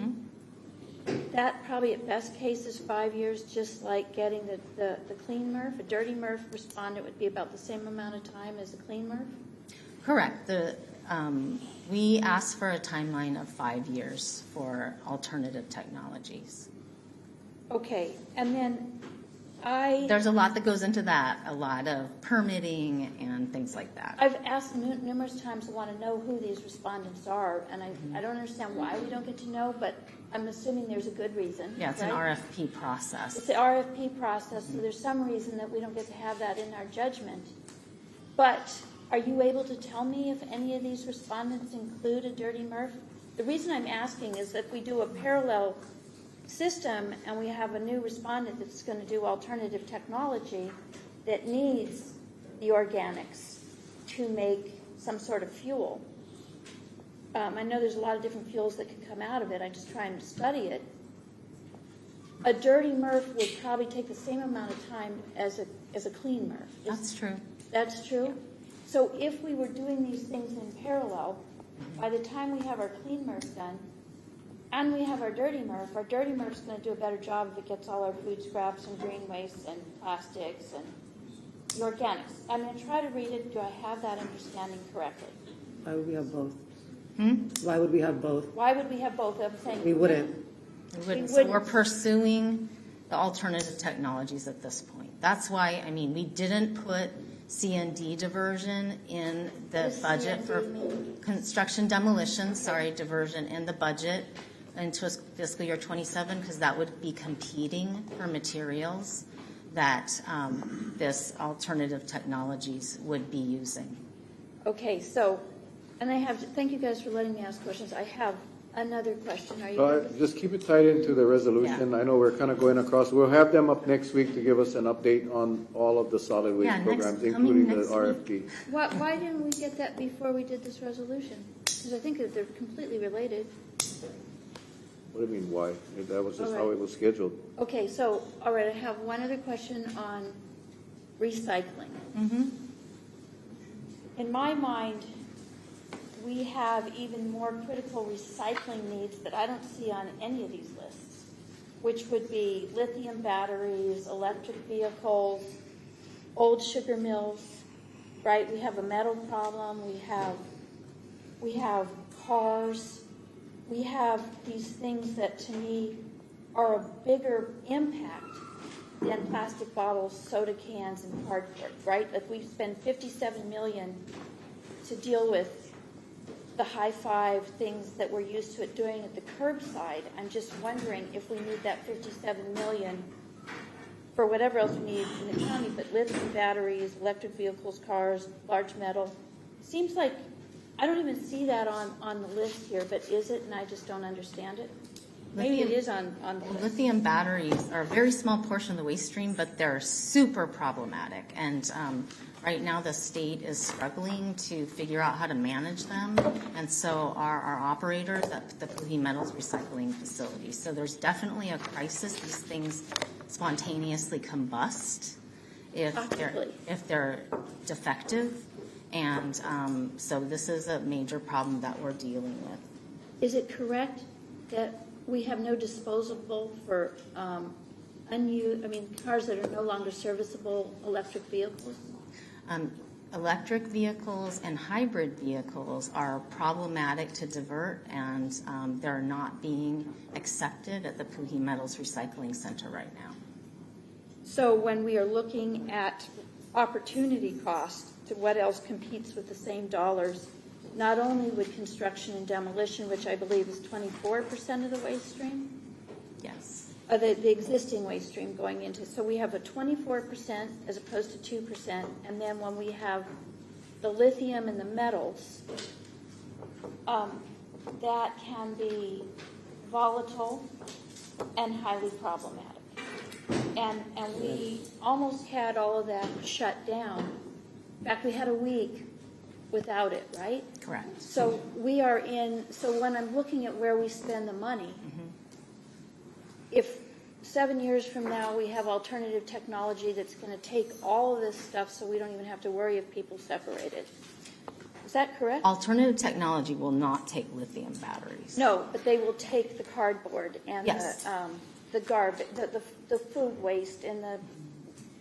that probably at best case is 5 years, just like getting the clean MRF. A dirty MRF respondent would be about the same amount of time as a clean MRF? Correct. We asked for a timeline of 5 years for alternative technologies. Okay, and then There's a lot that goes into that, a lot of permitting and things like that. I've asked numerous times, I want to know who these respondents are, and I don't understand why we don't get to know, but I'm assuming there's a good reason. Yeah, it's right? an RFP process. It's the RFP process, so there's some reason that we don't get to have that in our judgment. But are you able to tell me if any of these respondents include a dirty MRF? The reason I'm asking is that we do a parallel system and we have a new respondent that's going to do alternative technology that needs the organics to make some sort of fuel. I know there's a lot of different fuels that could come out of it. I'm just trying to study it. A dirty MRF would probably take the same amount of time as a clean MRF. That's true. That's true? Yeah. So if we were doing these things in parallel, by the time we have our clean MRF done, and we have our dirty MRF's going to do a better job if it gets all our food scraps and green waste and plastics and the organics. I'm going to try to read it. Do I have that understanding correctly? Why would we have both? Why would we have both? Why would we have both? I'm saying We wouldn't. So we're pursuing the alternative technologies at this point. That's why, we didn't put C&D diversion in the budget for construction demolition, diversion in the budget into fiscal year 27 because that would be competing for materials that this alternative technologies would be using. Okay, so, and thank you guys for letting me ask questions. I have another question. Are you Just keep it tied into the resolution. Yeah. I know we're kind of going across. We'll have them up next week to give us an update on all of the solid waste programs, including the RFP. Why didn't we get that before we did this resolution? Because I think that they're completely related. What do you mean, why? That was just All how right. it was scheduled. Okay, so, all right, I have one other question on recycling. In my mind, we have even more critical recycling needs that I don't see on any of these lists, which would be lithium batteries, electric vehicles, old sugar mills, right? We have a metal problem, we have cars, we have these things that to me are a bigger impact than plastic bottles, soda cans, and cardboard, right? Like we spend $57 million to deal with the high five things that we're used to doing at the curbside. I'm just wondering if we need that $57 million for whatever else we need in the county, but lithium batteries, electric vehicles, cars, large metal. Seems like I don't even see that on the list here, but is it, and I just don't understand it? Maybe it is on the list. Lithium batteries are a very small portion of the waste stream, but they're super problematic. And right now the state is struggling to figure out how to manage them. And so are our operators at the Puhi Metals recycling facility. So there's definitely a crisis. These things spontaneously combust if they're defective. And so this is a major problem that we're dealing with. Is it correct that we have no disposable for cars that are no longer serviceable electric vehicles? Electric vehicles and hybrid vehicles are problematic to divert, and they're not being accepted at the Puhi Metals Recycling Center right now. So when we are looking at opportunity cost to what else competes with the same dollars, not only would construction and demolition, which I believe is 24% of the waste stream? Yes. The existing waste stream going into, so we have a 24% as opposed to 2%, and then when we have the lithium and the metals, that can be volatile and highly problematic. And we almost had all of that shut down. In fact, we had a week without it, right? Correct. So we are so when I'm looking at where we spend the money, if 7 years from now we have alternative technology that's going to take all of this stuff so we don't even have to worry if people separate it. Is that correct? Alternative technology will not take lithium batteries. No, but they will take the cardboard and Yes. the garbage, the food waste and the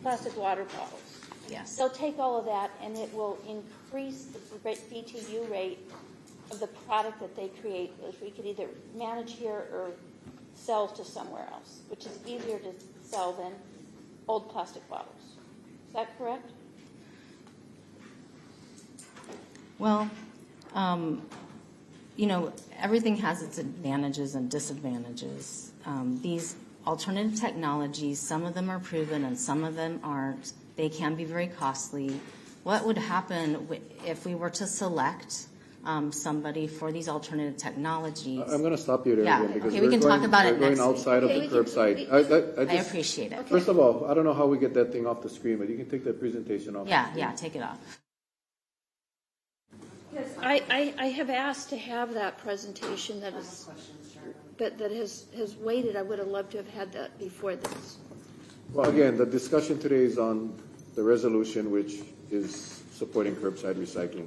plastic water bottles. Yes. They'll take all of that and it will increase the BTU rate of the product that they create, which we could either manage here or sell to somewhere else, which is easier to sell than old plastic bottles. Is that correct? Well, everything has its advantages and disadvantages. These alternative technologies, some of them are proven and some of them aren't. They can be very costly. What would happen if we were to select somebody for these alternative technologies? I'm going to stop you there again because we can talk about it we're next going outside week. of the curbside. I appreciate it. First of all, I don't know how we get that thing off the screen, but you can take that presentation off. Yeah, take it off. I have asked to have that presentation that has waited. I would have loved to have had that before this. Well, again, the discussion today is on the resolution, which is supporting curbside recycling.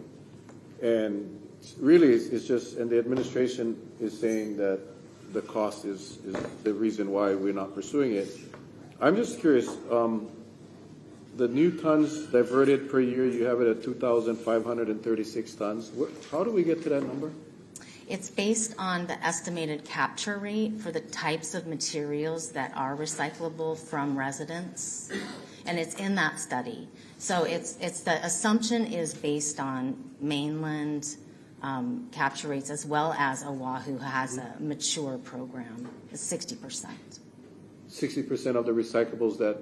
And really, it's just, and the administration is saying that the cost is the reason why we're not pursuing it. I'm just curious, the new tons diverted per year, you have it at 2,536 tons. How do we get to that number? It's based on the estimated capture rate for the types of materials that are recyclable from residents, and it's in that study. So it's the assumption is based on mainland capture rates as well as Oahu has a mature program. It's 60%. 60% of the recyclables that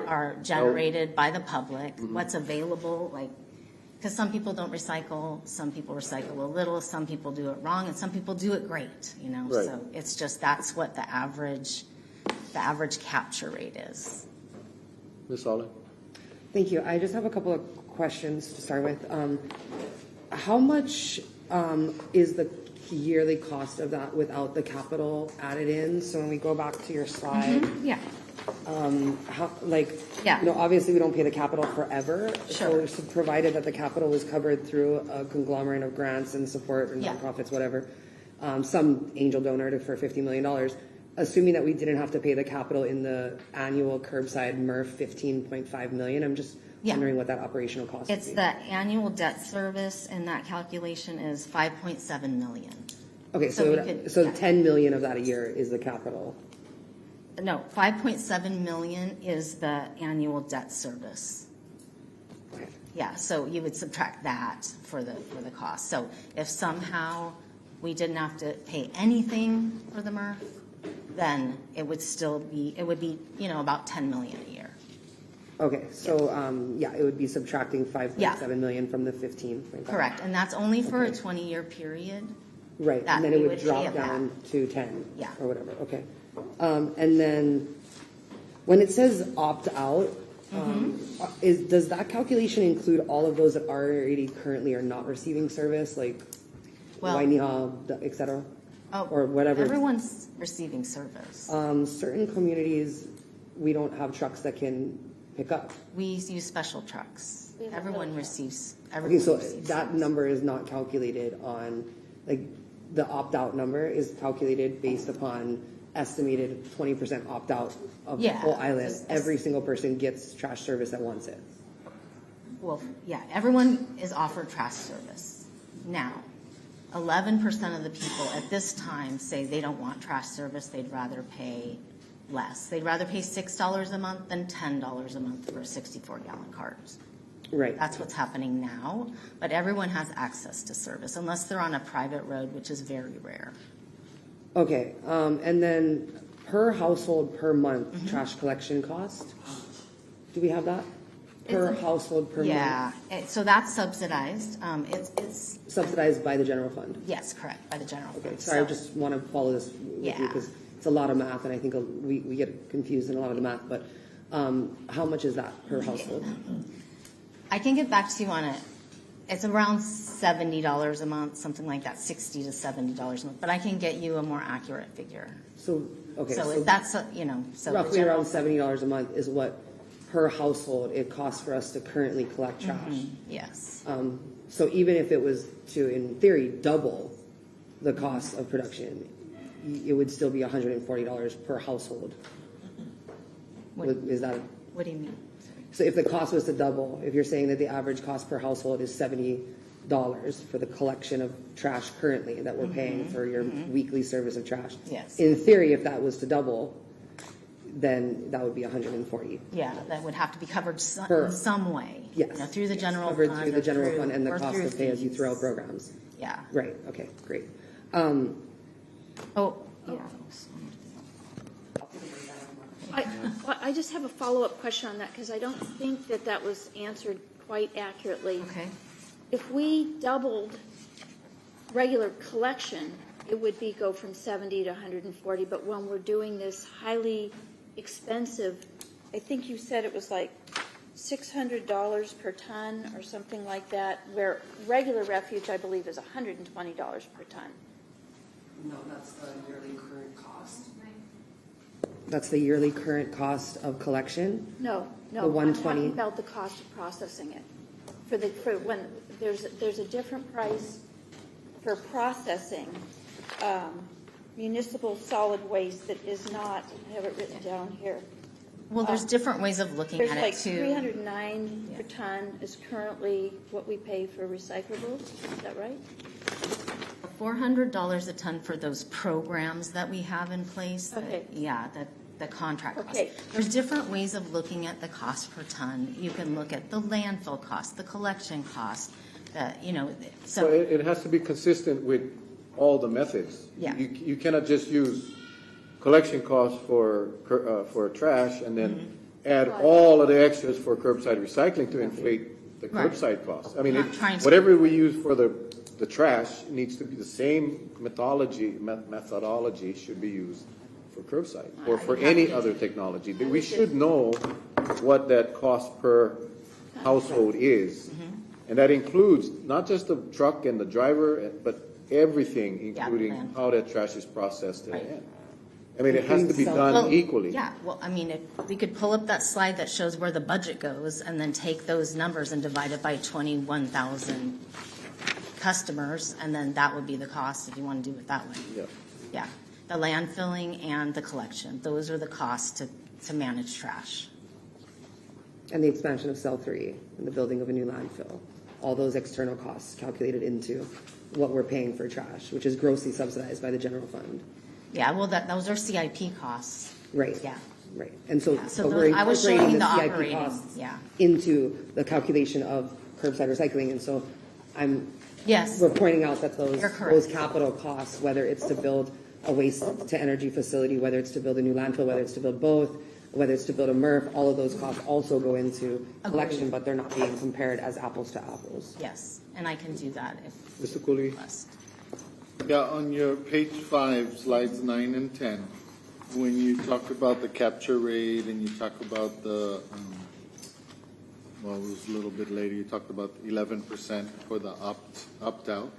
are generated by the public. What's available, because some people don't recycle, some people recycle a little, some people do it wrong, and some people do it great, Right. So it's just that's what the average capture rate is. Ms. Holland? Thank you. I just have a couple of questions to start with. How much is the yearly cost of that without the capital added in? So when we go back to your slide, Yeah. how, like, Yeah. you know, obviously we don't pay the capital forever. Sure. So provided that the capital was covered through a conglomerate of grants and support and Yeah. nonprofits, whatever, some angel donor for $50 million, assuming that we didn't have to pay the capital in the annual curbside MRF 15.5 million, I'm just wondering what that operational cost It's would be. the annual debt service, and that calculation is 5.7 million. Okay, so, we could- 10 million of that a year is the capital. No, 5.7 million is the annual debt service. Yeah, so you would subtract that for the cost. So if somehow we didn't have to pay anything for the MRF, then it would be, you know, about 10 million a year. Okay, so, it would be subtracting 5.7 million from the 15.5. Correct, and that's only for a 20-year period. Right, that and then we it would pay drop it down back. to 10. Yeah. Or whatever, okay. And then, when it says opt out, does that calculation include all of those that already currently are not receiving service, like Well- Wainiha, et cetera? Oh, Or whatever. everyone's receiving service. Certain communities, we don't have trucks that can pick up. We use special trucks. Everyone receives. Okay, so receives that number is not calculated on, like, the opt-out number is calculated based upon estimated 20% opt-out of the Yeah, whole island. it's- Every single person gets trash service that wants it. Well, yeah, everyone is offered trash service. Now, 11% of the people at this time say they don't want trash service, they'd rather pay less. They'd rather pay $6 a month than $10 a month for a 64-gallon cart. Right. That's what's happening now, but everyone has access to service unless they're on a private road, which is very rare. Okay, and then per household per month Mm-hmm. trash collection cost? Do we have that? Per household per month? Yeah, so that's subsidized. It's Subsidized by the general fund? yes, correct, by the general fund. Okay, sorry, I just want to follow this with you Yeah. because it's a lot of math and I think we get confused in a lot of the math, but how much is that per household? I can get back to you on it. It's around $70 a month, something like that, $60 to $70 a month. But I can get you a more accurate figure. So, okay. So that's, you know, so the roughly general around $70 a month is what per household it costs for us to currently collect trash. Yes. So even if it was to, in theory, double the cost of production, it would still be $140 per household. Is that? What do you mean? So if the cost was to double, if you're saying that the average cost per household is $70 for the collection of trash currently that we're paying for your weekly service of trash. Yes. In theory, if that was to double, then that would be $140. Yeah, that would have to be covered Per- in some way. Yes. You know, through the general Covered fund. through the or general through- fund and the or cost through of pay as you fees. throw out programs. Yeah. Right, okay, great. I just have a follow-up question on that because I don't think that was answered quite accurately. Okay. If we doubled regular collection, it would go from 70 to 140, but when we're doing this highly expensive, I think you said it was like $600 per ton or something like that, where regular refuge, I believe, is $120 per ton. No, that's the yearly current cost. That's the yearly current cost of collection? No, The I'm 120. talking about the cost of processing it. For when there's a different price for processing municipal solid waste that is not, I have it written down here. Well, there's different ways of looking There's at like it too. $309 per ton is currently what we pay for recyclables. Is that right? $400 a ton for those programs that we have in place. Okay. The contract cost. Okay. There's different ways of looking at the cost per ton. You can look at the landfill cost, the collection cost, So it has to be consistent with all the methods. Yeah. You cannot just use collection costs for trash and then add all of the extras for curbside recycling to inflate the Right. curbside costs. I mean, Not trying to- whatever we use for the trash needs to be the same methodology should be used for curbside or for any other technology. We should know what that cost per household is. And that includes not just the truck and the driver, but everything, including how that trash is processed at the end. I mean, it has to be done equally. Yeah, well, I mean, if we could pull up that slide that shows where the budget goes and then take those numbers and divide it by 21,000 customers, and then that would be the cost if you want to do it that way. Yeah. Yeah, the landfilling and the collection, those are the costs to manage trash. And the expansion of Cell 3 and the building of a new landfill. All those external costs calculated into what we're paying for trash, which is grossly subsidized by the general fund. Yeah, well, those are CIP costs. Right. Yeah. Right. And so, Yeah, so but we're I was showing incorporating the the CIP operating, costs yeah. into the calculation of curbside recycling. And so Yes. we're pointing out that You're correct. those capital costs, whether it's to build a waste to energy facility, whether it's to build a new landfill, whether it's to build both, whether it's to build a MRF, all of those costs also go into collection, but they're not being compared as apples to apples. Yes, and I can do that if Mr. Cooley? Yeah, on your page 5, slides 9 and 10, when you talk about the capture rate and you talk about the, well, it was a little bit later, you talked about 11% for the opt-out.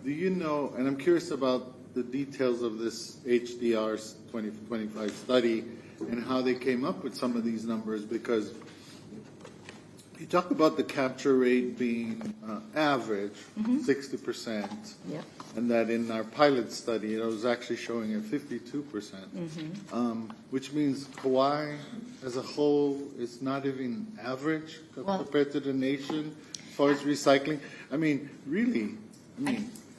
Do you know, and I'm curious about the details of this HDR 2025 study and how they came up with some of these numbers, because you talk about the capture rate being average, 60%, Yep. and that in our pilot study, it was actually showing at 52%, which means Kauaʻi as a whole is not even average compared to the nation as far as recycling. I mean, really,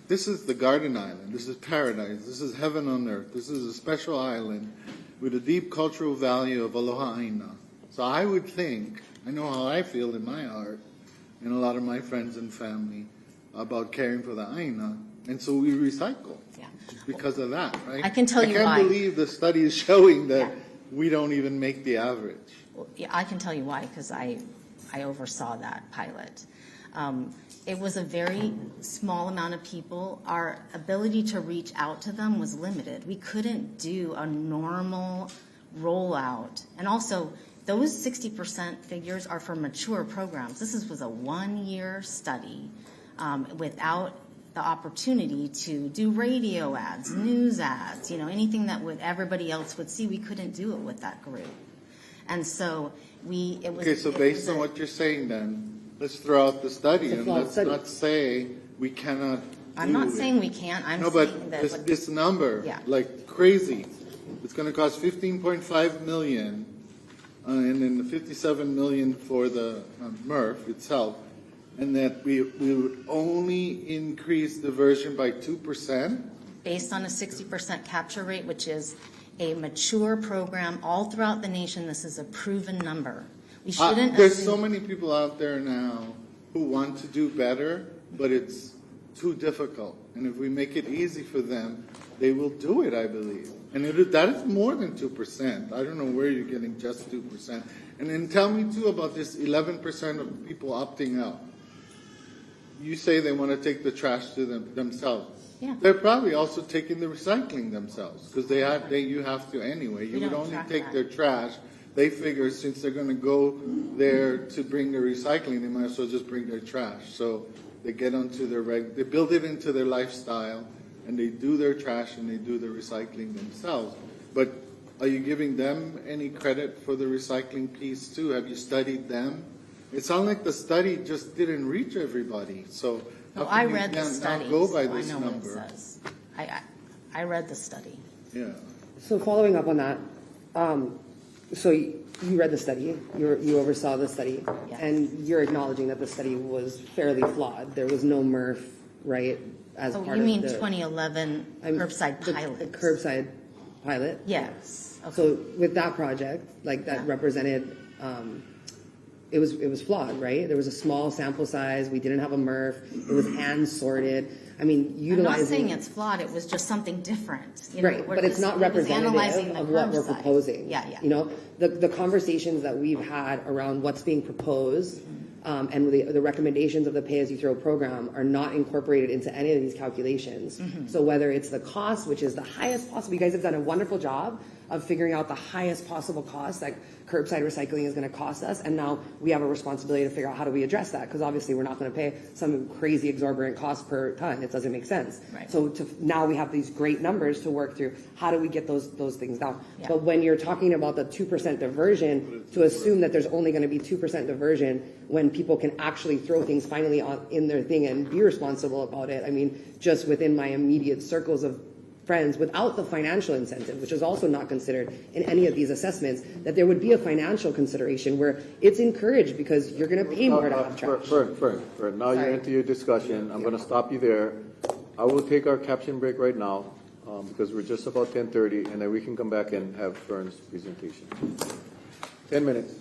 this is the Garden Island. This is paradise. This is heaven on earth. This is a special island with a deep cultural value of aloha aina. So I would think, I know how I feel in my heart, and a lot of my friends and family, about caring for the aina, and so we recycle because of that, right? I can tell you why. I can't believe the study is showing that we don't even make the average. Well, yeah, I can tell you why, because I oversaw that pilot. It was a very small amount of people. Our ability to reach out to them was limited. We couldn't do a normal rollout. And also, those 60% figures are for mature programs. This was a 1-year study without the opportunity to do radio ads, news ads, anything that everybody else would see. We couldn't do it with that group. And so so based on what you're saying then, let's throw out the study and let's not say we cannot I'm not saying we can't. I'm saying that this number, like crazy, it's going to cost $15.5 million, and then the $57 million for the MRF itself, and that we would only increase diversion by 2%. Based on a 60% capture rate, which is a mature program all throughout the nation. This is a proven number. We shouldn't. There's so many people out there now who want to do better, but it's too difficult. And if we make it easy for them, they will do it, I believe. And that is more than 2%. I don't know where you're getting just 2%. And then tell me, too, about this 11% of people opting out. You say they want to take the trash to themselves. Yeah. They're probably also taking the recycling themselves, because you have to anyway. You would only take their trash. They figure since they're going to go there to bring their recycling, they might as well just bring their trash. So they get onto they build it into their lifestyle, and they do their trash and they do their recycling themselves. But are you giving them any credit for the recycling piece too? Have you studied them? It sounds like the study just didn't reach everybody. So no, I read the study. Go by this I know number. what it says. I read the study. Yeah. So following up on that, so you read the study, you oversaw the study, and you're acknowledging that the study was fairly flawed. There was no MRF, right? As part you of mean the 2011 curbside pilot? The curbside pilot. Yes. Okay. So with that project, like that represented, it was flawed, right? There was a small sample size. We didn't have a MRF. It was hand sorted. I mean, utilizing. I'm not saying it's flawed. It was just something different. Right, but it's not representative of what we're proposing. Yeah. You know, the conversations that we've had around what's being proposed and the recommendations of the pay-as-you-throw program are not incorporated into any of these calculations. So whether it's the cost, which is the highest possible, you guys have done a wonderful job of figuring out the highest possible cost that curbside recycling is going to cost us, and now we have a responsibility to figure out how do we address that, because obviously we're not going to pay some crazy exorbitant cost per ton. It doesn't make sense. Right. So now we have these great numbers to work through. How do we get those things down? Yeah. But when you're talking about the 2% diversion, to assume that there's only going to be 2% diversion when people can actually throw things finally in their thing and be responsible about it. I mean, just within my immediate circles of friends, without the financial incentive, which is also not considered in any of these assessments, that there would be a financial consideration where it's encouraged because you're going to pay more to have trash. Fern, now you're into your discussion. I'm going to stop you there. I will take our caption break right now because we're just about 10:30, and then we can come back and have Fern's presentation. 10 minutes.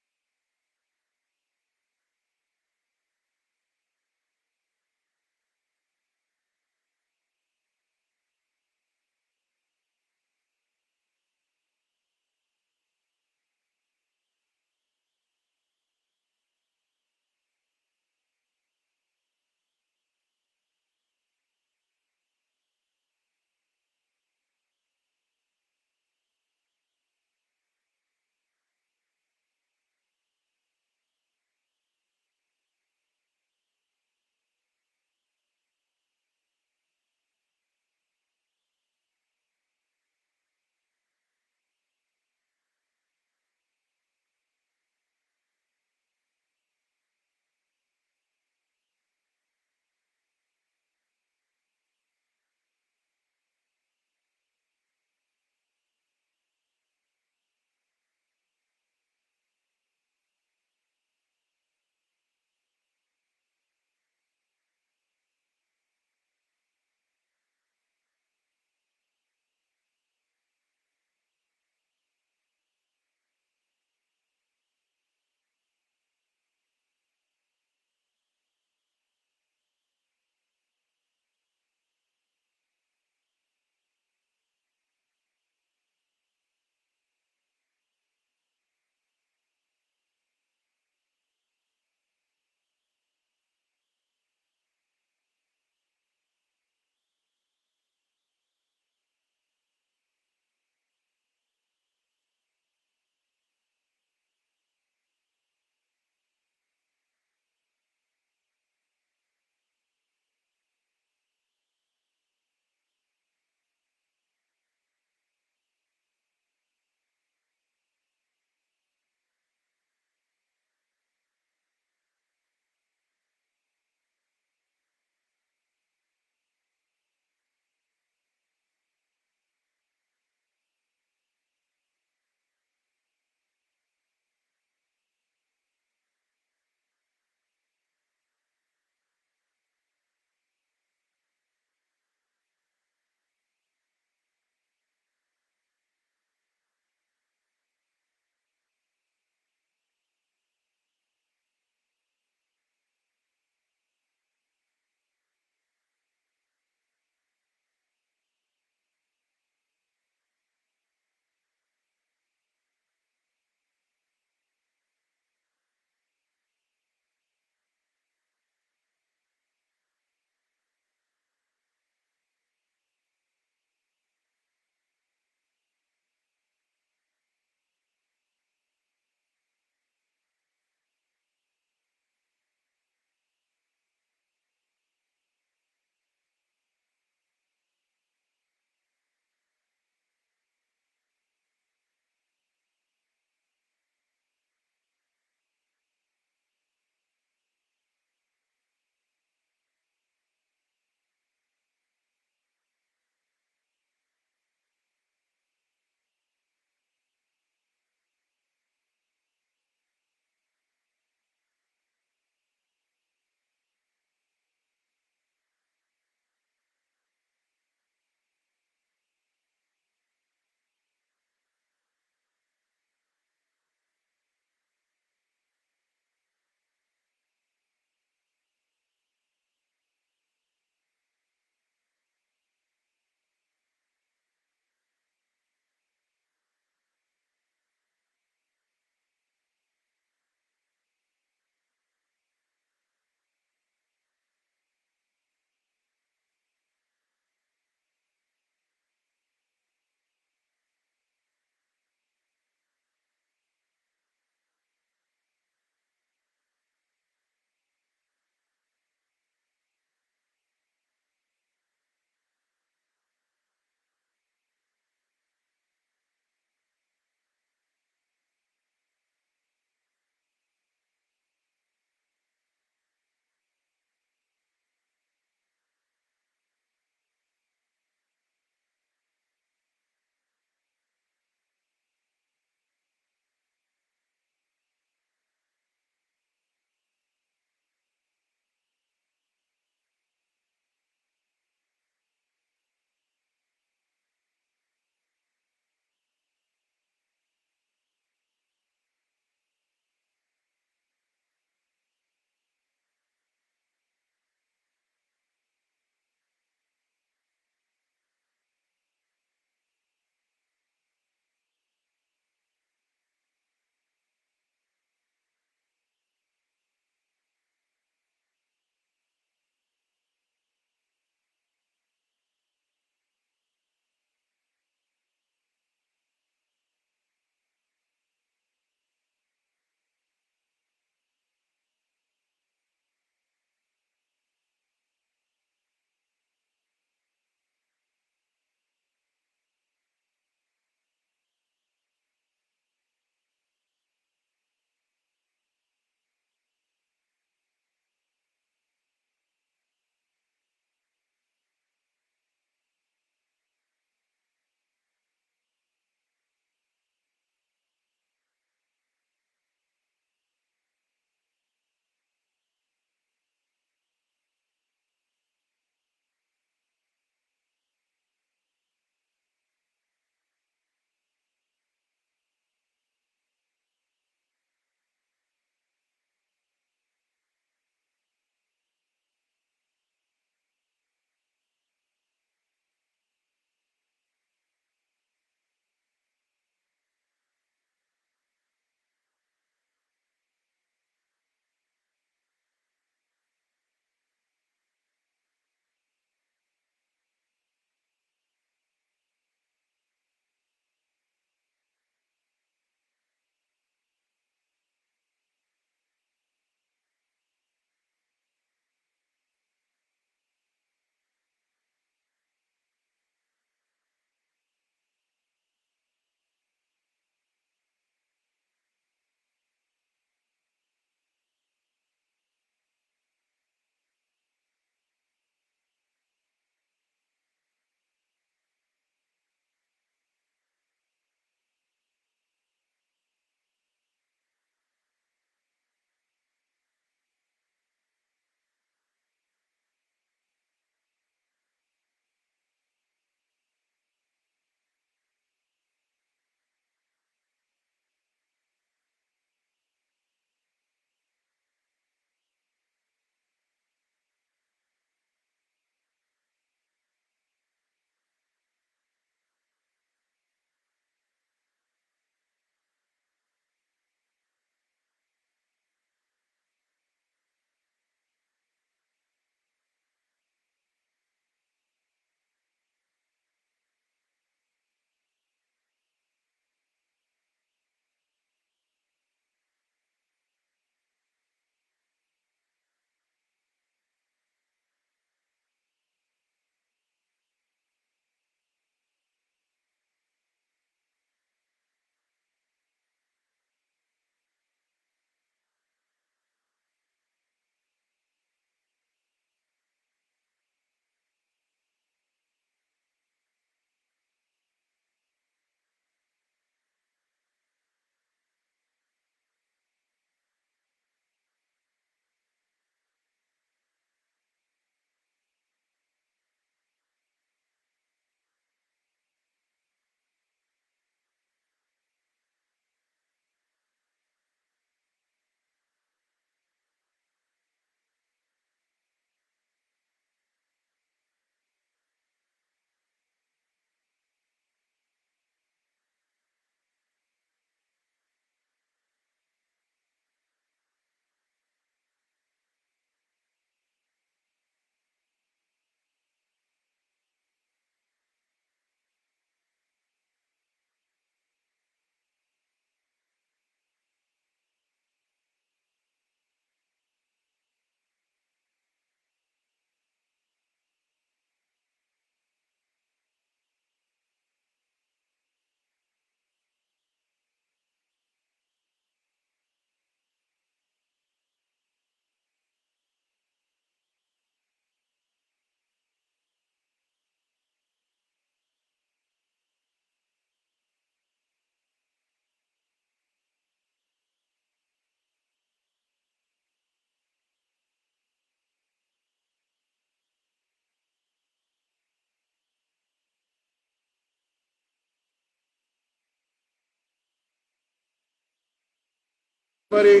Buddy.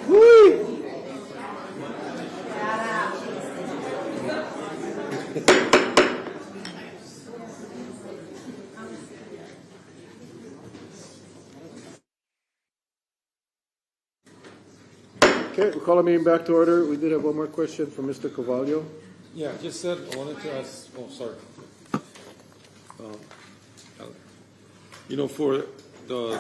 Woo! Okay, we'll call a meeting back to order. We did have one more question from Mr. Cavallo. Yeah, just said, I wanted to ask, oh, sorry. For the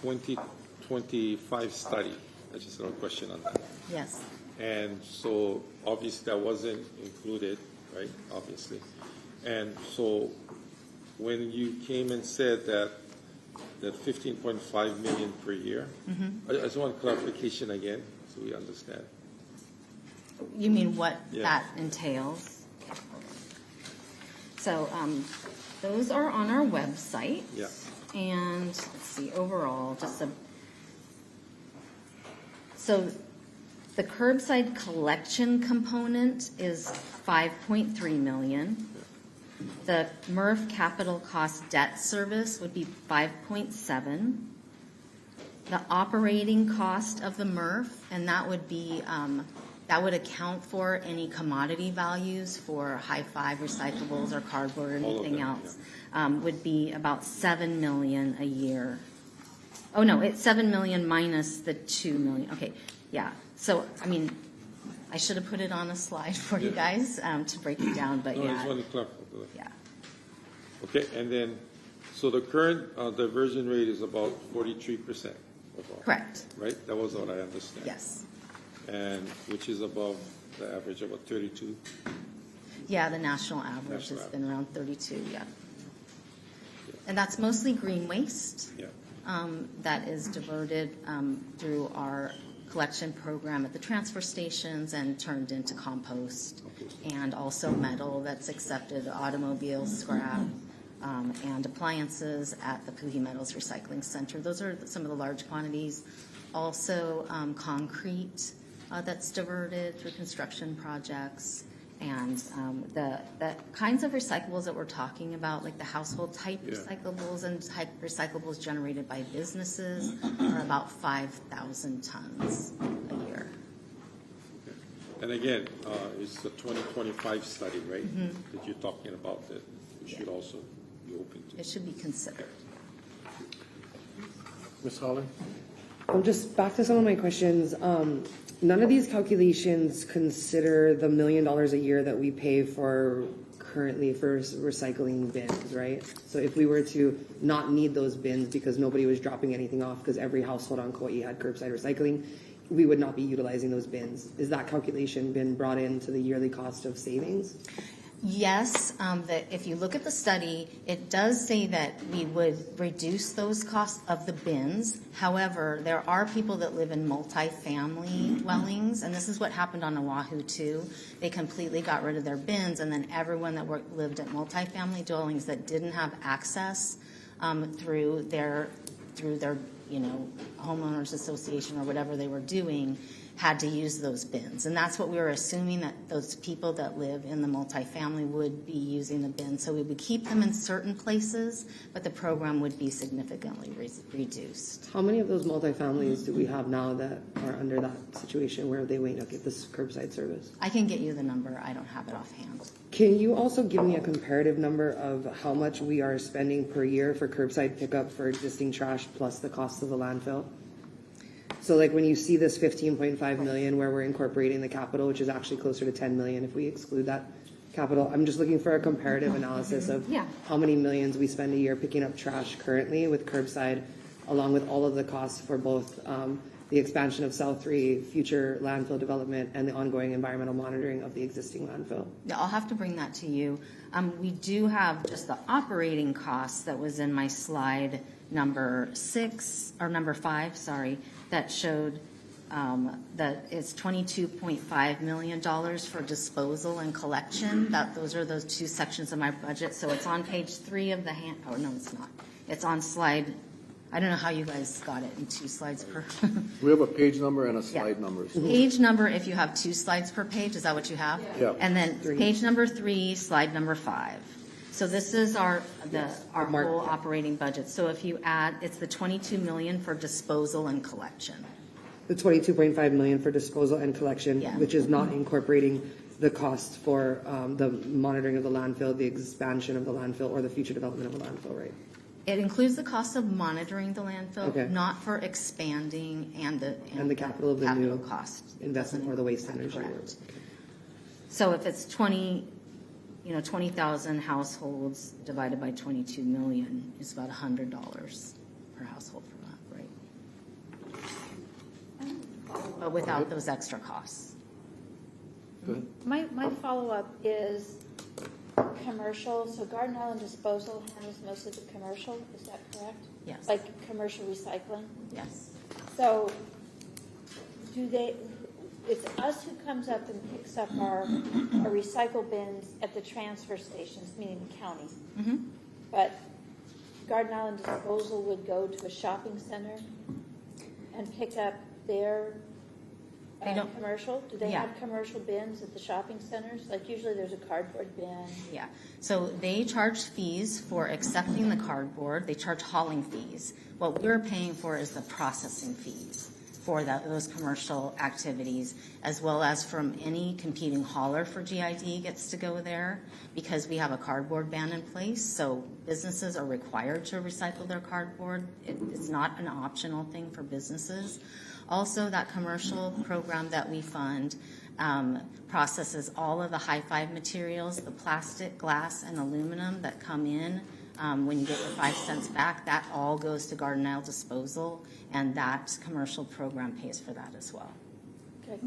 2025 study, I just have a question on that. Yes. And so obviously that wasn't included, right? Obviously. And so when you came and said that 15.5 million per year, I just want clarification again so we understand. You mean what that entails? So those are on our website. Yeah. And let's see, overall, so the curbside collection component is 5.3 million. The MRF capital cost debt service would be 5.7. The operating cost of the MRF, and that would be that would account for any commodity values for high-five recyclables or cardboard or anything else, would be about 7 million a year. Oh no, it's 7 million minus the 2 million. Okay, yeah. So I mean, I should have put it on a slide for you guys to break it down, but no, yeah. I just wanted to clarify. Yeah. Okay, and then, so the current diversion rate is about 43% overall. Correct. Right? That was what I understand. Yes. And which is above the average, about 32. Yeah, the national average has been around 32, yeah. And that's mostly green waste that is diverted through our collection program at the transfer stations and turned into compost, and also metal that's accepted, automobile scrap, and appliances at the Puhi Metals Recycling Center. Those are some of the large quantities. Also concrete that's diverted through construction projects, and the kinds of recyclables that we're talking about, like the household type recyclables and type recyclables generated by businesses, are about 5,000 tons a year. Okay. And again, it's the 2025 study, right? That you're talking about that we should also be open to. It should be considered. Ms. Holland? Just back to some of my questions. None of these calculations consider the $1 million a year that we pay for currently for recycling bins, right? So if we were to not need those bins because nobody was dropping anything off because every household on Kauaʻi had curbside recycling, we would not be utilizing those bins. Is that calculation been brought into the yearly cost of savings? Yes, that if you look at the study, it does say that we would reduce those costs of the bins. However, there are people that live in multi-family dwellings, and this is what happened on Oahu too. They completely got rid of their bins, and then everyone that lived at multi-family dwellings that didn't have access through their homeowners association or whatever they were doing, had to use those bins. And that's what we were assuming, that those people that live in the multifamily would be using the bins. So we would keep them in certain places, but the program would be significantly reduced. How many of those multifamilies do we have now that are under that situation where they may not get this curbside service? I can get you the number. I don't have it offhand. Can you also give me a comparative number of how much we are spending per year for curbside pickup for existing trash plus the cost of the landfill? So like when you see this 15.5 million where we're incorporating the capital, which is actually closer to 10 million if we exclude that capital, I'm just looking for a comparative analysis of how many millions we spend a year picking up trash currently with curbside, along with all of the costs for both the expansion of South 3, future landfill development, and the ongoing environmental monitoring of the existing landfill. Yeah, I'll have to bring that to you. We do have just the operating costs that was in my slide number 5, sorry, that showed that it's $22.5 million for disposal and collection. Those are those two sections of my budget. So it's on page 3 of the hand. Oh, no, it's not. It's on slide. I don't know how you guys got it in 2 slides per. We have a page number and a slide number. So. Page number, if you have 2 slides per page, is that what you have? Yeah. And then page number 3, slide number 5. So this is our Mark. whole operating budget. So if you add, it's the 22 million for disposal and collection. The 22.5 million for disposal and collection, Yeah. which is not incorporating the cost for the monitoring of the landfill, the expansion of the landfill, or the future development of the landfill, right? It includes the cost of monitoring the landfill, Okay. not for expanding and the capital of the capital new cost. investment or the waste energy. Correct. So if it's 20,000 households divided by 22 million, it's about $100 per household for that, right? But without those extra costs. Go ahead. My follow-up is commercial, so Garden Island Disposal handles most of the commercial, is that correct? Yes. Like commercial recycling? Yes. So it's us who comes up and picks up our recycle bins at the transfer stations, meaning the county. Mm-hmm. But Garden Island Disposal would go to a shopping center and pick up their commercial? Do they have commercial bins at the shopping centers? Like usually there's a cardboard bin. Yeah. So they charge fees for accepting the cardboard. They charge hauling fees. What we're paying for is the processing fees for those commercial activities, as well as from any competing hauler for GID gets to go there because we have a cardboard ban in place. So businesses are required to recycle their cardboard. It's not an optional thing for businesses. Also, that commercial program that we fund processes all of the high five materials, the plastic, glass, and aluminum that come in when you get your 5 cents back. That all goes to Garden Isle Disposal, and that commercial program pays for that as well. Okay.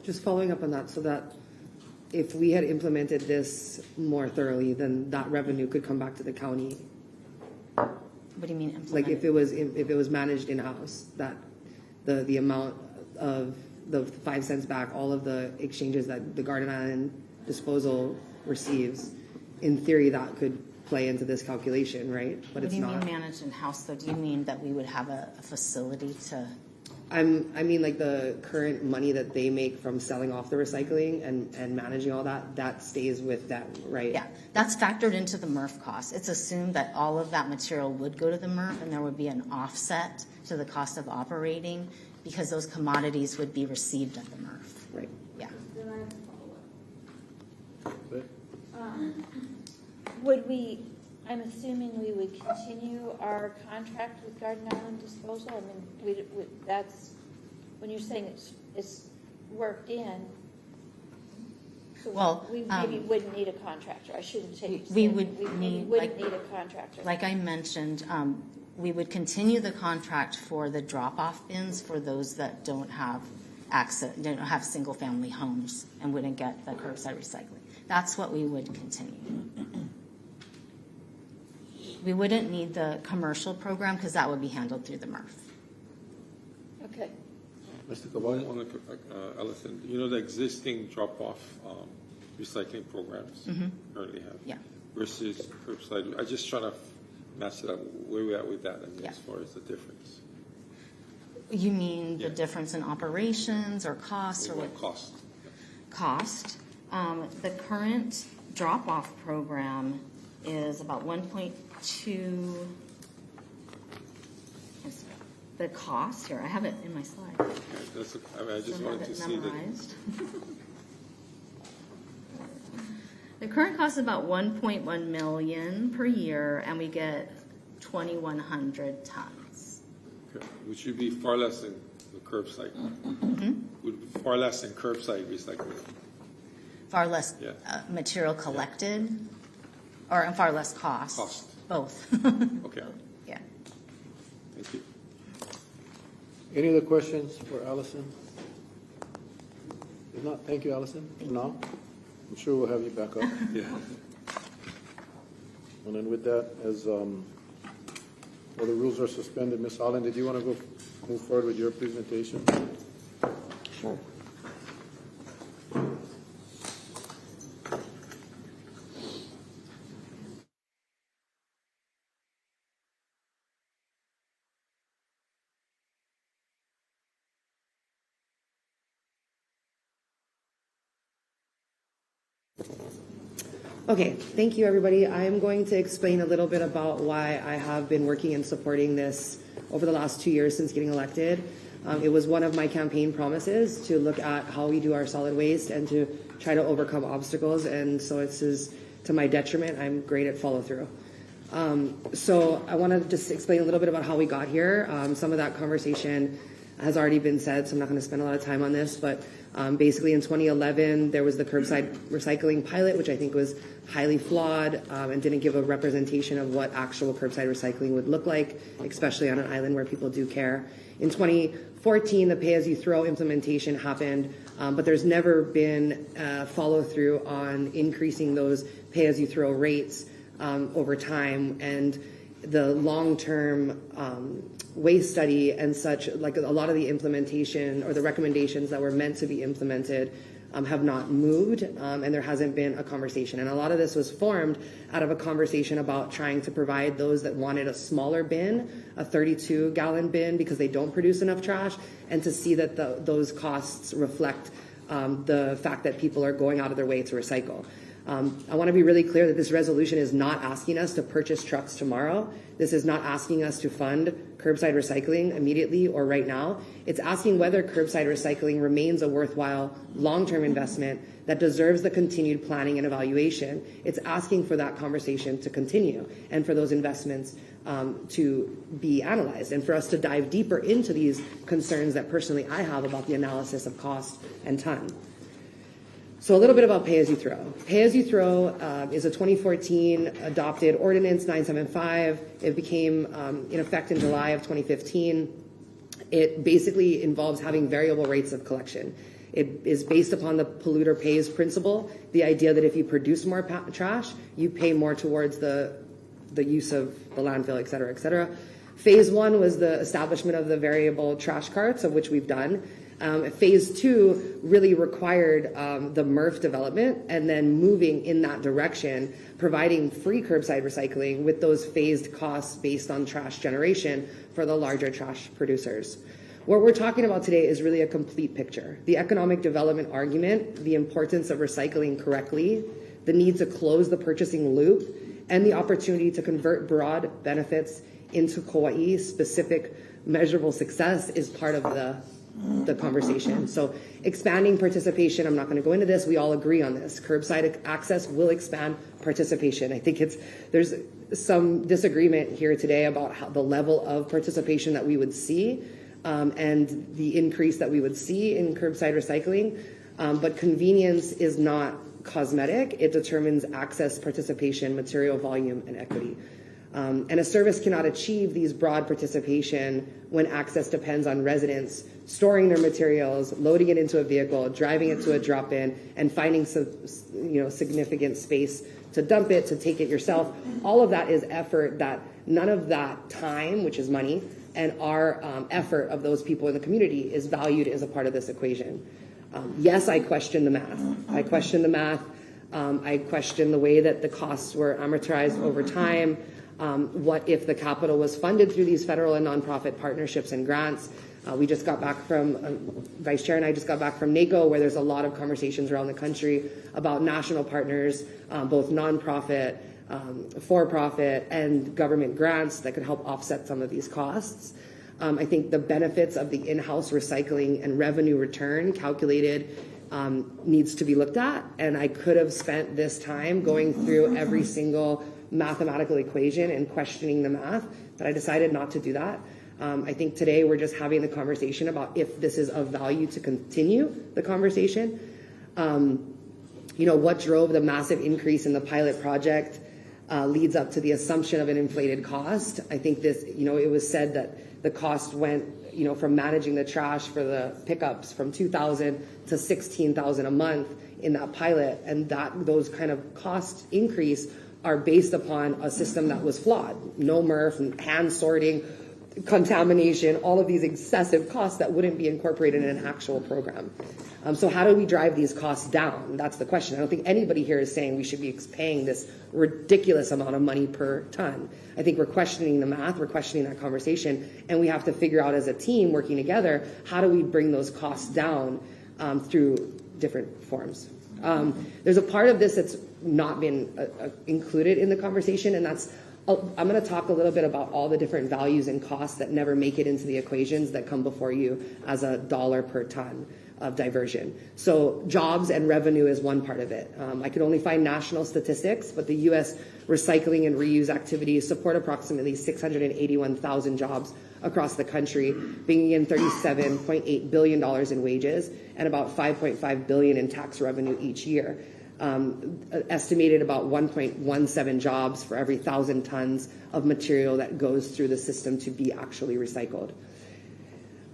Just following up on that, so that if we had implemented this more thoroughly, then that revenue could come back to the county. What do you mean implemented? Like if it was managed in-house, that the amount of the 5 cents back, all of the exchanges that the Garden Island Disposal receives, in theory that could play into this calculation, right? But what it's do you not. mean managed in-house, though? Do you mean that we would have a facility to... I mean like the current money that they make from selling off the recycling and managing all that stays with them, right? Yeah, that's factored into the MRF cost. It's assumed that all of that material would go to the MRF and there would be an offset to the cost of operating because those commodities would be received at the MRF. Right. Yeah. I'm assuming we would continue our contract with Garden Island Disposal. I mean, that's, when you're saying it's worked in, so Well, we maybe wouldn't need a contractor. I shouldn't say. We would maybe wouldn't need a contractor. Like I mentioned, we would continue the contract for the drop-off bins for those that don't have access, don't have single-family homes and wouldn't get the curbside recycling. That's what we would continue. We wouldn't need the commercial program because that would be handled through the MRF. Okay. Mr. Kaua, Allison, you know the existing drop-off recycling programs currently have? Yeah. Versus curbside. I'm just trying to match it up where we're at with that, I mean, Yeah. as far as the difference. You mean the difference in operations or costs or what? Cost. Cost. The current drop-off program is about 1.2. The cost here, I have it in my slide. I just wanted to see that. Memorized. The current cost is about 1.1 million per year, and we get 2,100 tons. Okay. Which would be far less than the curbside. Would be far less than curbside recycling. Far less material collected, or far less cost. Cost. Both. Okay. Yeah. Thank you. Any other questions for Allison? If not, thank you, Allison. No? I'm sure we'll have you back up. Yeah. And then with that, as well, the rules are suspended. Ms. Holland, did you want to go move forward with your presentation? Sure. Okay, thank you, everybody. I am going to explain a little bit about why I have been working and supporting this over the last 2 years since getting elected. It was one of my campaign promises to look at how we do our solid waste and to try to overcome obstacles, and so it's to my detriment. I'm great at follow through. So I want to just explain a little bit about how we got here. Some of that conversation has already been said, so I'm not going to spend a lot of time on this, but basically in 2011 there was the curbside recycling pilot, which I think was highly flawed and didn't give a representation of what actual curbside recycling would look like, especially on an island where people do care. In 2014, the pay-as-you-throw implementation happened, but there's never been follow-through on increasing those pay-as-you-throw rates over time, and the long-term waste study and such, like a lot of the implementation or the recommendations that were meant to be implemented have not moved, and there hasn't been a conversation. And a lot of this was formed out of a conversation about trying to provide those that wanted a smaller bin, a 32-gallon bin, because they don't produce enough trash, and to see that those costs reflect the fact that people are going out of their way to recycle. I want to be really clear that this resolution is not asking us to purchase trucks tomorrow. This is not asking us to fund curbside recycling immediately or right now. It's asking whether curbside recycling remains a worthwhile long-term investment that deserves the continued planning and evaluation. It's asking for that conversation to continue and for those investments to be analyzed and for us to dive deeper into these concerns that personally I have about the analysis of cost and ton. So a little bit about pay-as-you-throw. Pay-as-you-throw is a 2014 adopted ordinance 975. It became in effect in July of 2015. It basically involves having variable rates of collection. It is based upon the polluter pays principle, the idea that if you produce more trash, you pay more towards the use of the landfill, et cetera, et cetera. Phase one was the establishment of the variable trash carts, of which we've done. Phase two really required the MRF development and then moving in that direction, providing free curbside recycling with those phased costs based on trash generation for the larger trash producers. What we're talking about today is really a complete picture. The economic development argument, the importance of recycling correctly, the need to close the purchasing loop, and the opportunity to convert broad benefits into Kauaʻi specific measurable success is part of the conversation. So expanding participation, I'm not going to go into this, we all agree on this. Curbside access will expand participation. I think there's some disagreement here today about how the level of participation that we would see and the increase that we would see in curbside recycling, but convenience is not cosmetic. It determines access, participation, material volume, and equity. And a service cannot achieve these broad participation when access depends on residents storing their materials, loading it into a vehicle, driving it to a drop-in, and finding some, significant space to dump it, to take it yourself. All of that is effort that none of that time, which is money, and our effort of those people in the community is valued as a part of this equation. Yes, I question the math. I question the math. I question the way that the costs were amortized over time. What if the capital was funded through these federal and nonprofit partnerships and grants? We just got back from, Vice Chair and I just got back from NACO, where there's a lot of conversations around the country about national partners, both nonprofit, for-profit, and government grants that could help offset some of these costs. I think the benefits of the in-house recycling and revenue return calculated needs to be looked at, and I could have spent this time going through every single mathematical equation and questioning the math, but I decided not to do that. I think today we're just having the conversation about if this is of value to continue the conversation. What drove the massive increase in the pilot project leads up to the assumption of an inflated cost. I think this, it was said that the cost went, from managing the trash for the pickups from $2,000 to $16,000 a month in that pilot, and that those kind of cost increase are based upon a system that was flawed. No MRF, hand sorting, contamination, all of these excessive costs that wouldn't be incorporated in an actual program. So how do we drive these costs down? That's the question. I don't think anybody here is saying we should be paying this ridiculous amount of money per ton. I think we're questioning the math, we're questioning that conversation, and we have to figure out as a team working together, how do we bring those costs down through different forms. There's a part of this that's not been included in the conversation, and that's I'm going to talk a little bit about all the different values and costs that never make it into the equations that come before you as a dollar per ton of diversion. So jobs and revenue is one part of it. I could only find national statistics, but the U.S. recycling and reuse activities support approximately 681,000 jobs across the country, bringing in $37.8 billion in wages and about $5.5 billion in tax revenue each year. Estimated about 1.17 jobs for every 1,000 tons of material that goes through the system to be actually recycled.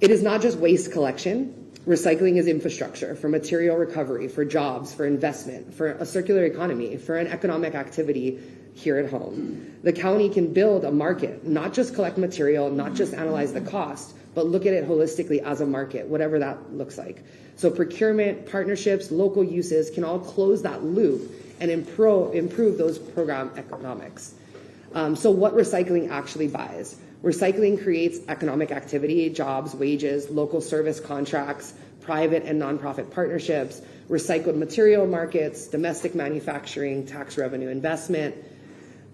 It is not just waste collection. Recycling is infrastructure for material recovery, for jobs, for investment, for a circular economy, for an economic activity here at home. The county can build a market, not just collect material, not just analyze the cost, but look at it holistically as a market, whatever that looks like. So procurement, partnerships, local uses can all close that loop and improve those program economics. So what recycling actually buys? Recycling creates economic activity, jobs, wages, local service contracts, private and nonprofit partnerships, recycled material markets, domestic manufacturing, tax revenue investment.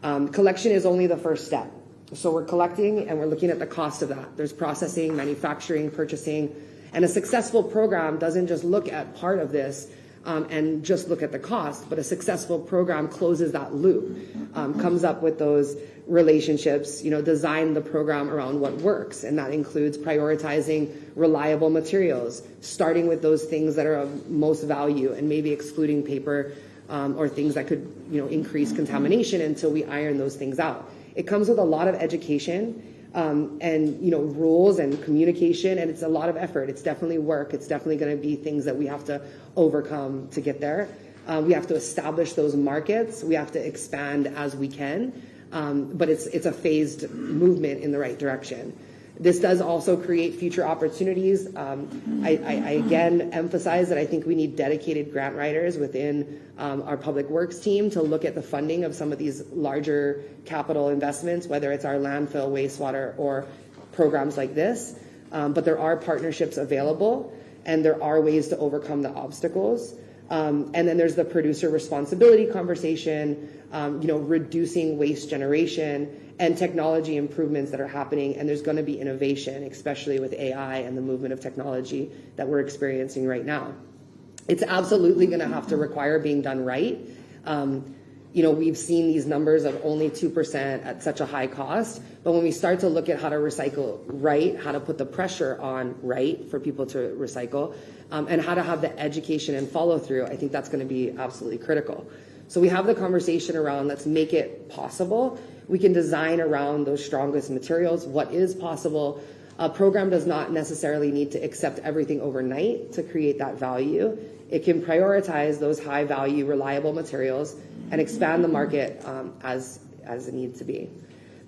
Collection is only the first step. So we're collecting and we're looking at the cost of that. There's processing, manufacturing, purchasing, and a successful program doesn't just look at part of this and just look at the cost, but a successful program closes that loop, comes up with those relationships, design the program around what works, and that includes prioritizing reliable materials, starting with those things that are of most value and maybe excluding paper or things that could increase contamination until we iron those things out. It comes with a lot of education and rules and communication, and it's a lot of effort. It's definitely work. It's definitely going to be things that we have to overcome to get there. We have to establish those markets. We have to expand as we can, but it's a phased movement in the right direction. This does also create future opportunities. I again emphasize that I think we need dedicated grant writers within our public works team to look at the funding of some of these larger capital investments, whether it's our landfill, wastewater, or programs like this. But there are partnerships available, and there are ways to overcome the obstacles. And then there's the producer responsibility conversation, reducing waste generation, and technology improvements that are happening, and there's going to be innovation, especially with AI and the movement of technology that we're experiencing right now. It's absolutely going to have to require being done right. We've seen these numbers of only 2% at such a high cost, but when we start to look at how to recycle right, how to put the pressure on right for people to recycle, and how to have the education and follow through, I think that's going to be absolutely critical. So we have the conversation around let's make it possible. We can design around those strongest materials, what is possible. A program does not necessarily need to accept everything overnight to create that value. It can prioritize those high value, reliable materials and expand the market as it needs to be.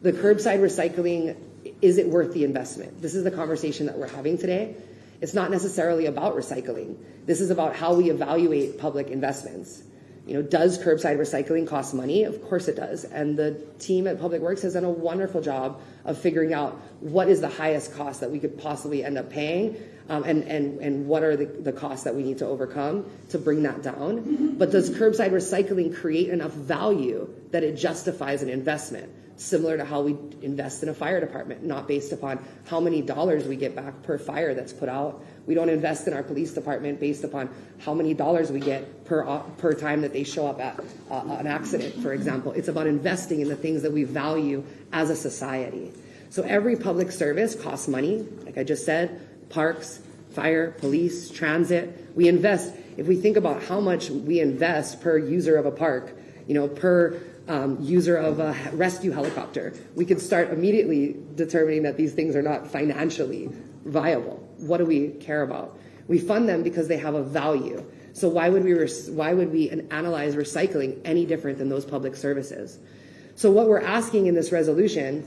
The curbside recycling, is it worth the investment? This is the conversation that we're having today. It's not necessarily about recycling. This is about how we evaluate public investments. Does curbside recycling cost money? Of course it does. And the team at Public Works has done a wonderful job of figuring out what is the highest cost that we could possibly end up paying, and what are the costs that we need to overcome to bring that down. But does curbside recycling create enough value that it justifies an investment? Similar to how we invest in a fire department, not based upon how many dollars we get back per fire that's put out. We don't invest in our police department based upon how many dollars we get per time that they show up at an accident, for example. It's about investing in the things that we value as a society. So every public service costs money, like I just said, parks, fire, police, transit. We invest, if we think about how much we invest per user of a park, per user of a rescue helicopter, we could start immediately determining that these things are not financially viable. What do we care about? We fund them because they have a value. So why would we analyze recycling any different than those public services? So what we're asking in this resolution,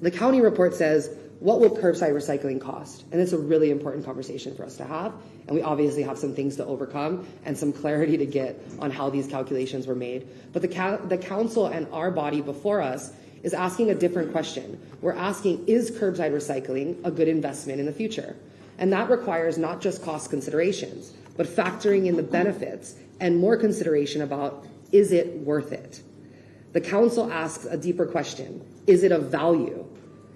the county report says, what will curbside recycling cost? And it's a really important conversation for us to have. And we obviously have some things to overcome and some clarity to get on how these calculations were made. But the council and our body before us is asking a different question. We're asking, is curbside recycling a good investment in the future? And that requires not just cost considerations, but factoring in the benefits and more consideration about Is it worth it? The council asks a deeper question. Is it of value?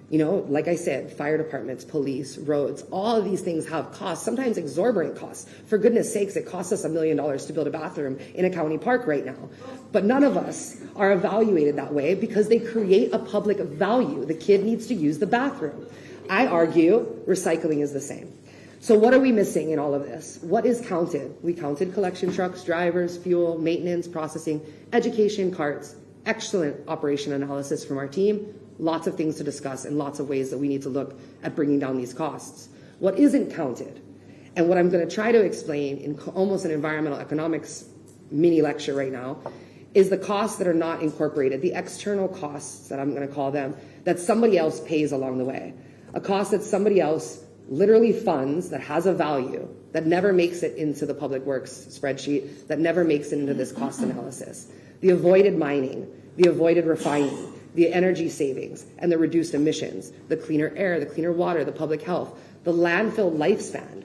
You know, like I said, fire departments, police, roads, all of these things have costs, sometimes exorbitant costs. For goodness sakes, it costs us $1 million to build a bathroom in a county park right now. But none of us are evaluated that way because they create a public value. The kid needs to use the bathroom. I argue recycling is the same. So what are we missing in all of this? What is counted? We counted collection trucks, drivers, fuel, maintenance, processing, education, carts. Excellent operation analysis from our team. Lots of things to discuss and lots of ways that we need to look at bringing down these costs. What isn't counted, and what I'm going to try to explain in almost an environmental economics mini lecture right now, is the costs that are not incorporated, the external costs that I'm going to call them, that somebody else pays along the way. A cost that somebody else literally funds, that has a value, that never makes it into the public works spreadsheet, that never makes it into this cost analysis. The avoided mining, the avoided refining, the energy savings and the reduced emissions, the cleaner air, the cleaner water, the public health, the landfill lifespan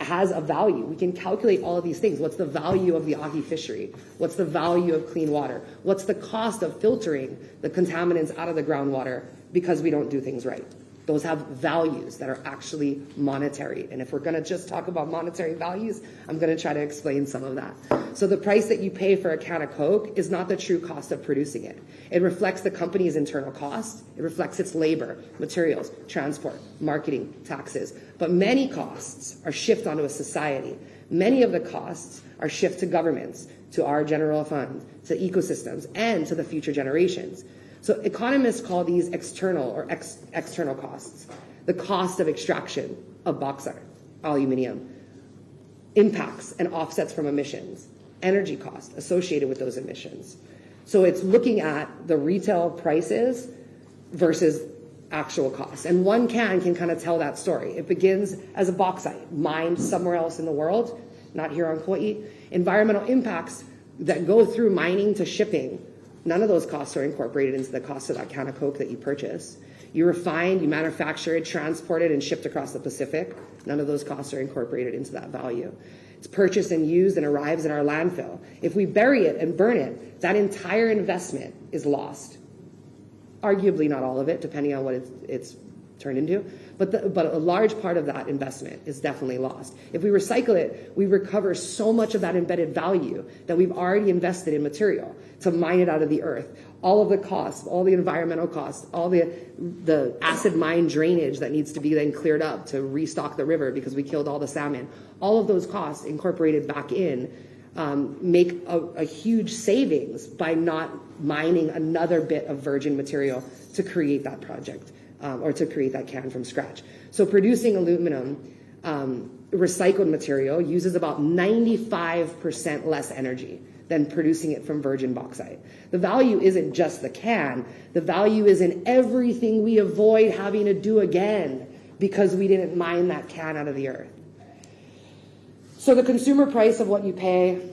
has a value. We can calculate all of these things. What's the value of the ahi fishery? What's the value of clean water? What's the cost of filtering the contaminants out of the groundwater because we don't do things right? Those have values that are actually monetary. And if we're going to just talk about monetary values, I'm going to try to explain some of that. So the price that you pay for a can of Coke is not the true cost of producing it. It reflects the company's internal cost. It reflects its labor, materials, transport, marketing, taxes. But many costs are shifted onto a society. Many of the costs are shifted to governments, to our general fund, to ecosystems, and to the future generations. So economists call these external or external costs. The cost of extraction of bauxite, aluminium, impacts and offsets from emissions, energy costs associated with those emissions. So it's looking at the retail prices versus actual costs. And one can kind of tell that story. It begins as a bauxite mined somewhere else in the world, not here on Kauaʻi. Environmental impacts that go through mining to shipping, none of those costs are incorporated into the cost of that can of Coke that you purchase. You refine, you manufacture it, transport it, and shipped across the Pacific. None of those costs are incorporated into that value. It's purchased and used and arrives in our landfill. If we bury it and burn it, that entire investment is lost. Arguably not all of it, depending on what it's turned into. But a large part of that investment is definitely lost. If we recycle it, we recover so much of that embedded value that we've already invested in material to mine it out of the earth. All of the costs, all the environmental costs, all the acid mine drainage that needs to be then cleared up to restock the river because we killed all the salmon. All of those costs incorporated back in make a huge savings by not mining another bit of virgin material to create that project. Or to create that can from scratch. So producing aluminum, recycled material, uses about 95% less energy than producing it from virgin bauxite. The value isn't just the can. The value is in everything we avoid having to do again because we didn't mine that can out of the earth. So the consumer price of what you pay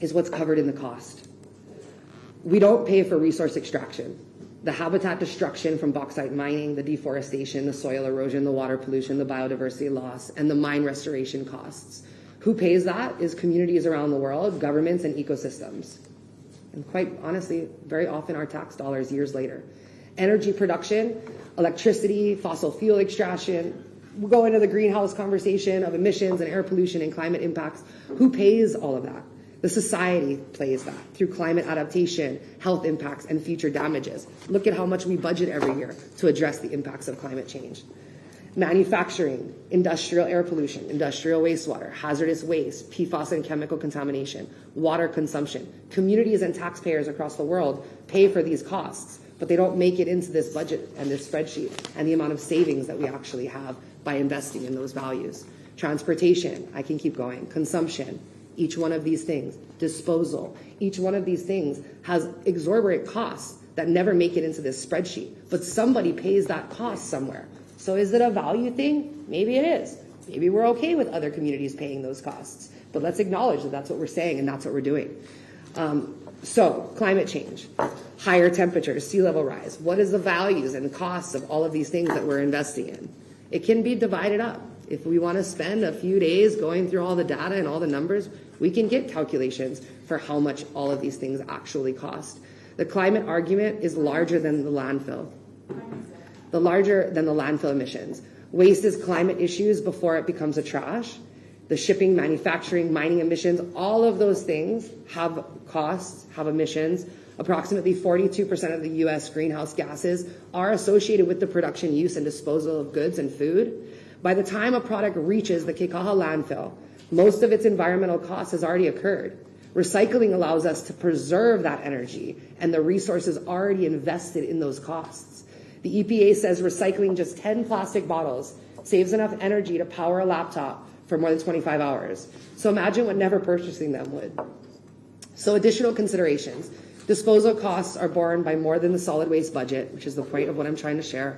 is what's covered in the cost. We don't pay for resource extraction. The habitat destruction from bauxite mining, the deforestation, the soil erosion, the water pollution, the biodiversity loss, and the mine restoration costs. Who pays that is communities around the world, governments, and ecosystems. And quite honestly, very often our tax dollars years later. Energy production, electricity, fossil fuel extraction. We'll go into the greenhouse conversation of emissions and air pollution and climate impacts. Who pays all of that? The society plays that through climate adaptation, health impacts, and future damages. Look at how much we budget every year to address the impacts of climate change. Manufacturing, industrial air pollution, industrial wastewater, hazardous waste, PFAS and chemical contamination, water consumption. Communities and taxpayers across the world pay for these costs, but they don't make it into this budget and this spreadsheet and the amount of savings that we actually have by investing in those values. Transportation, I can keep going. Consumption, each one of these things. Disposal, each one of these things has exorbitant costs that never make it into this spreadsheet, but somebody pays that cost somewhere. So is it a value thing? Maybe it is. Maybe we're okay with other communities paying those costs, but let's acknowledge that that's what we're saying and that's what we're doing. So climate change, higher temperatures, sea level rise. What is the values and costs of all of these things that we're investing in? It can be divided up. If we want to spend a few days going through all the data and all the numbers, We can get calculations for how much all of these things actually cost. The climate argument is larger than the landfill. Larger than the landfill emissions. Waste is climate issues before it becomes a trash. The shipping, manufacturing, mining emissions, all of those things have costs, have emissions. Approximately 42% of the U.S. greenhouse gases are associated with the production, use, and disposal of goods and food. By the time a product reaches the Kekaha landfill, most of its environmental costs has already occurred. Recycling allows us to preserve that energy and the resources already invested in those costs. The EPA says recycling just 10 plastic bottles saves enough energy to power a laptop for more than 25 hours. So imagine what never purchasing them would. So additional considerations. Disposal costs are borne by more than the solid waste budget, which is the point of what I'm trying to share.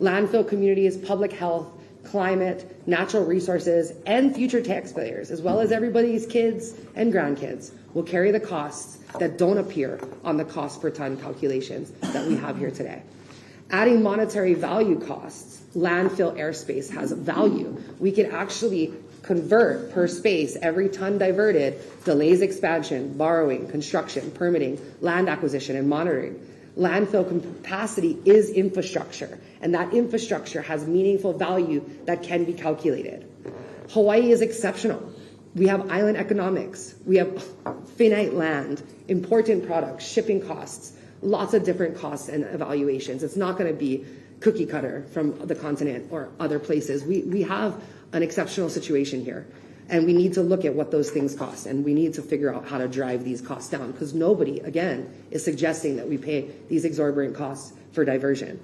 Landfill communities, public health, climate, natural resources, and future taxpayers, as well as everybody's kids and grandkids, will carry the costs that don't appear on the cost per ton calculations that we have here today. Adding monetary value costs, landfill airspace has value. We can actually convert per space every ton diverted, delays expansion, borrowing, construction, permitting, land acquisition, and monitoring. Landfill capacity is infrastructure, and that infrastructure has meaningful value that can be calculated. Hawaii is exceptional. We have island economics. We have finite land, important products, shipping costs, lots of different costs and evaluations. It's not going to be cookie cutter from the continent or other places. We have an exceptional situation here, and we need to look at what those things cost, and we need to figure out how to drive these costs down, because nobody, again, is suggesting that we pay these exorbitant costs for diversion.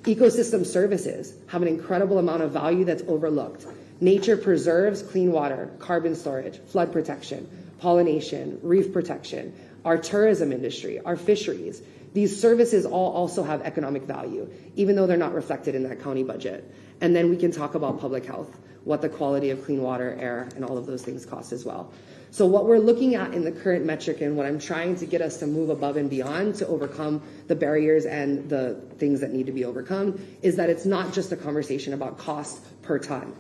Ecosystem services have an incredible amount of value that's overlooked. Nature preserves clean water, carbon storage, flood protection, pollination, reef protection, our tourism industry, our fisheries. These services all also have economic value, even though they're not reflected in that county budget. And then we can talk about public health, what the quality of clean water, air, and all of those things cost as well. So what we're looking at in the current metric, and what I'm trying to get us to move above and beyond to overcome the barriers and the things that need to be overcome, is that it's not just a conversation about cost per ton.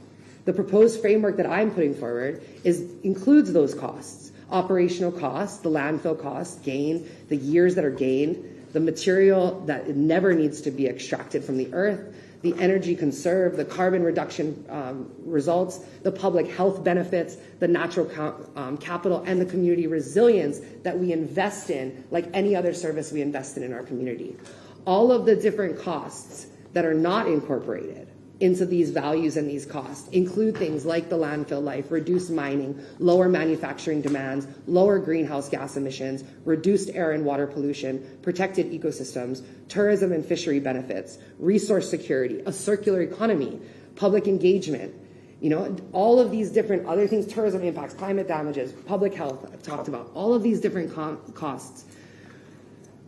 The proposed framework that I'm putting forward includes those costs: operational costs, the landfill costs, gain, the years that are gained, the material that never needs to be extracted from the earth, the energy conserved, the carbon reduction results, the public health benefits, the natural capital, and the community resilience that we invest in, like any other service we invest in our community. All of the different costs that are not incorporated into these values and these costs include things like the landfill life, reduced mining, lower manufacturing demands, lower greenhouse gas emissions, reduced air and water pollution, protected ecosystems, tourism and fishery benefits, resource security, a circular economy, public engagement, all of these different other things, tourism impacts, climate damages, public health, I've talked about, all of these different costs.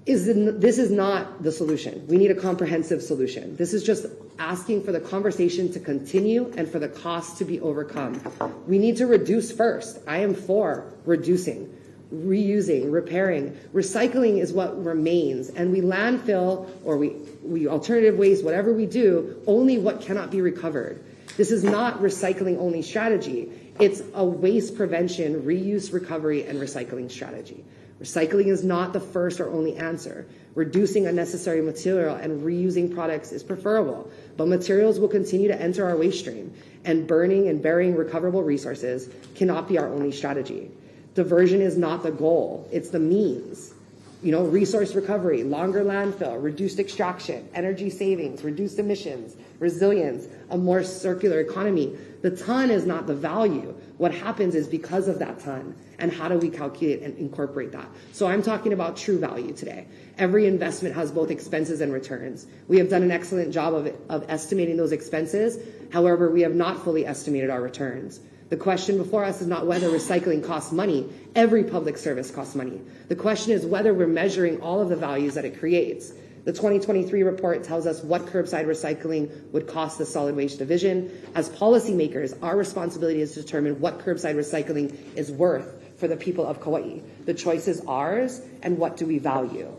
This is not the solution. We need a comprehensive solution. This is just asking for the conversation to continue and for the cost to be overcome. We need to reduce first. I am for reducing, reusing, repairing. Recycling is what remains, and we landfill or we alternative waste, whatever we do, only what cannot be recovered. This is not recycling only strategy. It's a waste prevention, reuse, recovery, and recycling strategy. Recycling is not the first or only answer. Reducing unnecessary material and reusing products is preferable, but materials will continue to enter our waste stream, and burning and burying recoverable resources cannot be our only strategy. Diversion is not the goal, it's the means. Resource recovery, longer landfill, reduced extraction, energy savings, reduced emissions, resilience, a more circular economy. The ton is not the value. What happens is because of that ton, and how do we calculate and incorporate that? So I'm talking about true value today. Every investment has both expenses and returns. We have done an excellent job of estimating those expenses. However, we have not fully estimated our returns. The question before us is not whether recycling costs money. Every public service costs money. The question is whether we're measuring all of the values that it creates. The 2023 report tells us what curbside recycling would cost the solid waste division. As policymakers, our responsibility is to determine what curbside recycling is worth for the people of Kauaʻi. The choice is ours, and what do we value?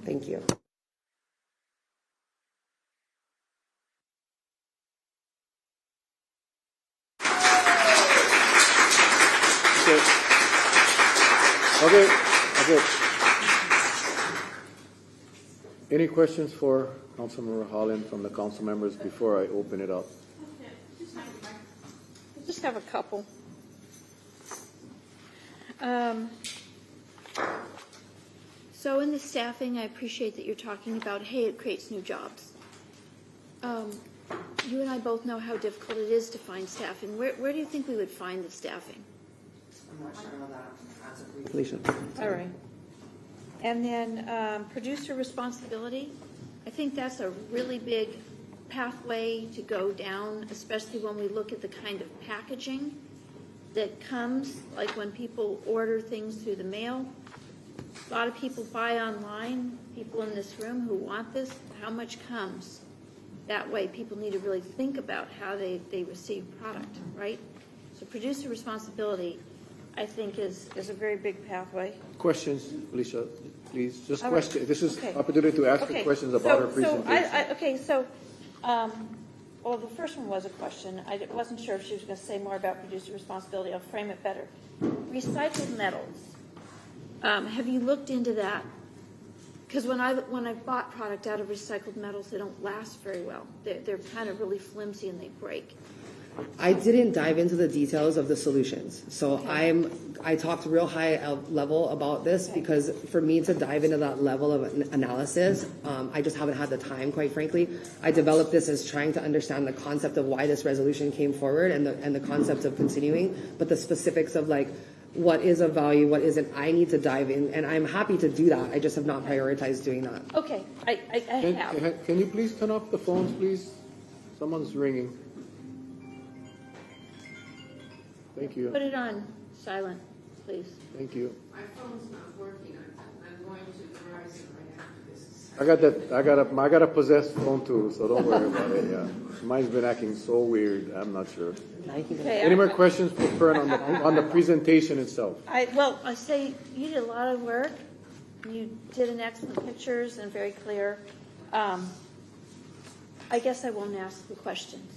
Thank you. Okay. Any questions for Councilmember Holland from the council members before I open it up? I just have a couple. So in the staffing, I appreciate that you're talking about, hey, it creates new jobs. You and I both know how difficult it is to find staffing. Where do you think we would find the staffing? I'm not sure about that. Felicia. All right. And then producer responsibility. I think that's a really big pathway to go down, especially when we look at the kind of packaging that comes, like when people order things through the mail. A lot of people buy online, people in this room who want this. How much comes? That way people need to really think about how they receive product, right? So producer responsibility, I think, is a very big pathway. Questions, Felicia, please. Just All right. question. This is Okay. opportunity to ask Okay. questions about her presentation. Well, the first one was a question. I wasn't sure if she was going to say more about producer responsibility. I'll frame it better. Recycled metals. Have you looked into that? Because when I've bought product out of recycled metals, they don't last very well. They're kind of really flimsy and they break. I didn't dive into the details of the solutions. So I talked real high level about this because for me to dive into that level of analysis, I just haven't had the time, quite frankly. I developed this as trying to understand the concept of why this resolution came forward and the concept of continuing, but the specifics of like what is of value, what isn't, I need to dive in, and I'm happy to do that. I just have not prioritized doing that. Okay, I have. Can you please turn off the phones, please? Someone's ringing. Thank you. Put it on silent, please. Thank you. My phone's not working. I'm going to Verizon right after this. I got a possessed phone too, so don't worry about it. Yeah, mine's been acting so weird. I'm not sure. Okay, Any more questions for Fern on the presentation itself? I say you did a lot of work. You did an excellent pictures and very clear. I guess I won't ask the questions.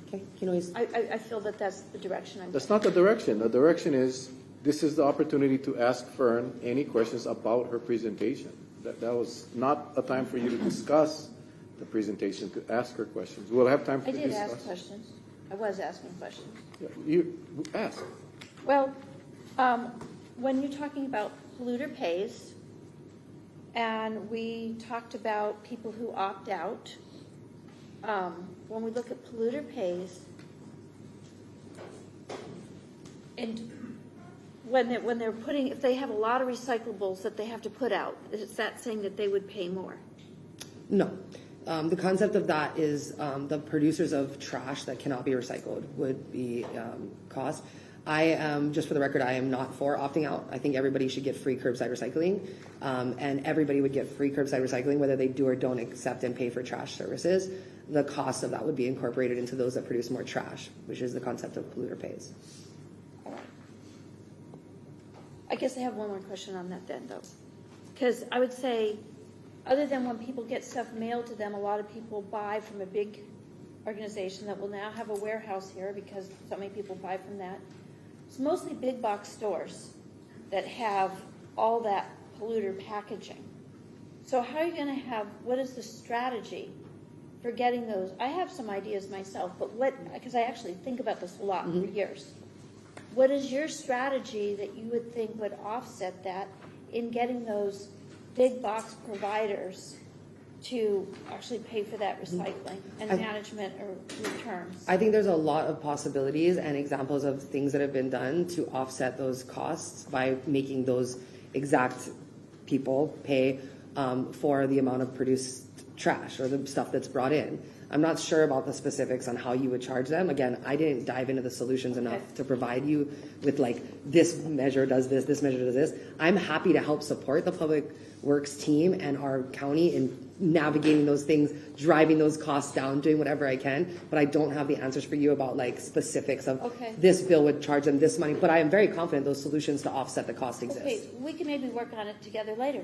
Okay, you know, I feel that that's the direction I'm. That's not the direction. The direction is this is the opportunity to ask Fern any questions about her presentation. That was not a time for you to discuss the presentation, to ask her questions. We'll have time for I you to did discuss. ask questions. I was asking questions. Yeah, you ask. Well, when you're talking about polluter pays, and we talked about people who opt out, when we look at polluter pays, and when they're putting, if they have a lot of recyclables that they have to put out, is that saying that they would pay more? No. The concept of that is the producers of trash that cannot be recycled would be cost. I am, just for the record, I am not for opting out. I think everybody should get free curbside recycling, and everybody would get free curbside recycling whether they do or don't accept and pay for trash services. The cost of that would be incorporated into those that produce more trash, which is the concept of polluter pays. I guess I have one more question on that then, though. Because I would say, other than when people get stuff mailed to them, a lot of people buy from a big organization that will now have a warehouse here because so many people buy from that. It's mostly big box stores that have all that polluter packaging. So how are you going to have, what is the strategy for getting those? I have some ideas myself, but because I actually think about this a lot for years. What is your strategy that you would think would offset that in getting those big box providers to actually pay for that recycling and management or returns? I think there's a lot of possibilities and examples of things that have been done to offset those costs by making those exact people pay for the amount of produced trash or the stuff that's brought in. I'm not sure about the specifics on how you would charge them. Again, I didn't dive into the solutions enough to provide you with like, this measure does this measure does this. I'm happy to help support the Public Works team and our county in navigating those things, driving those costs down, doing whatever I can, but I don't have the answers for you about like specifics of this bill would charge them this money, but I am very confident those solutions to offset the cost exist. Okay, we can maybe work on it together later.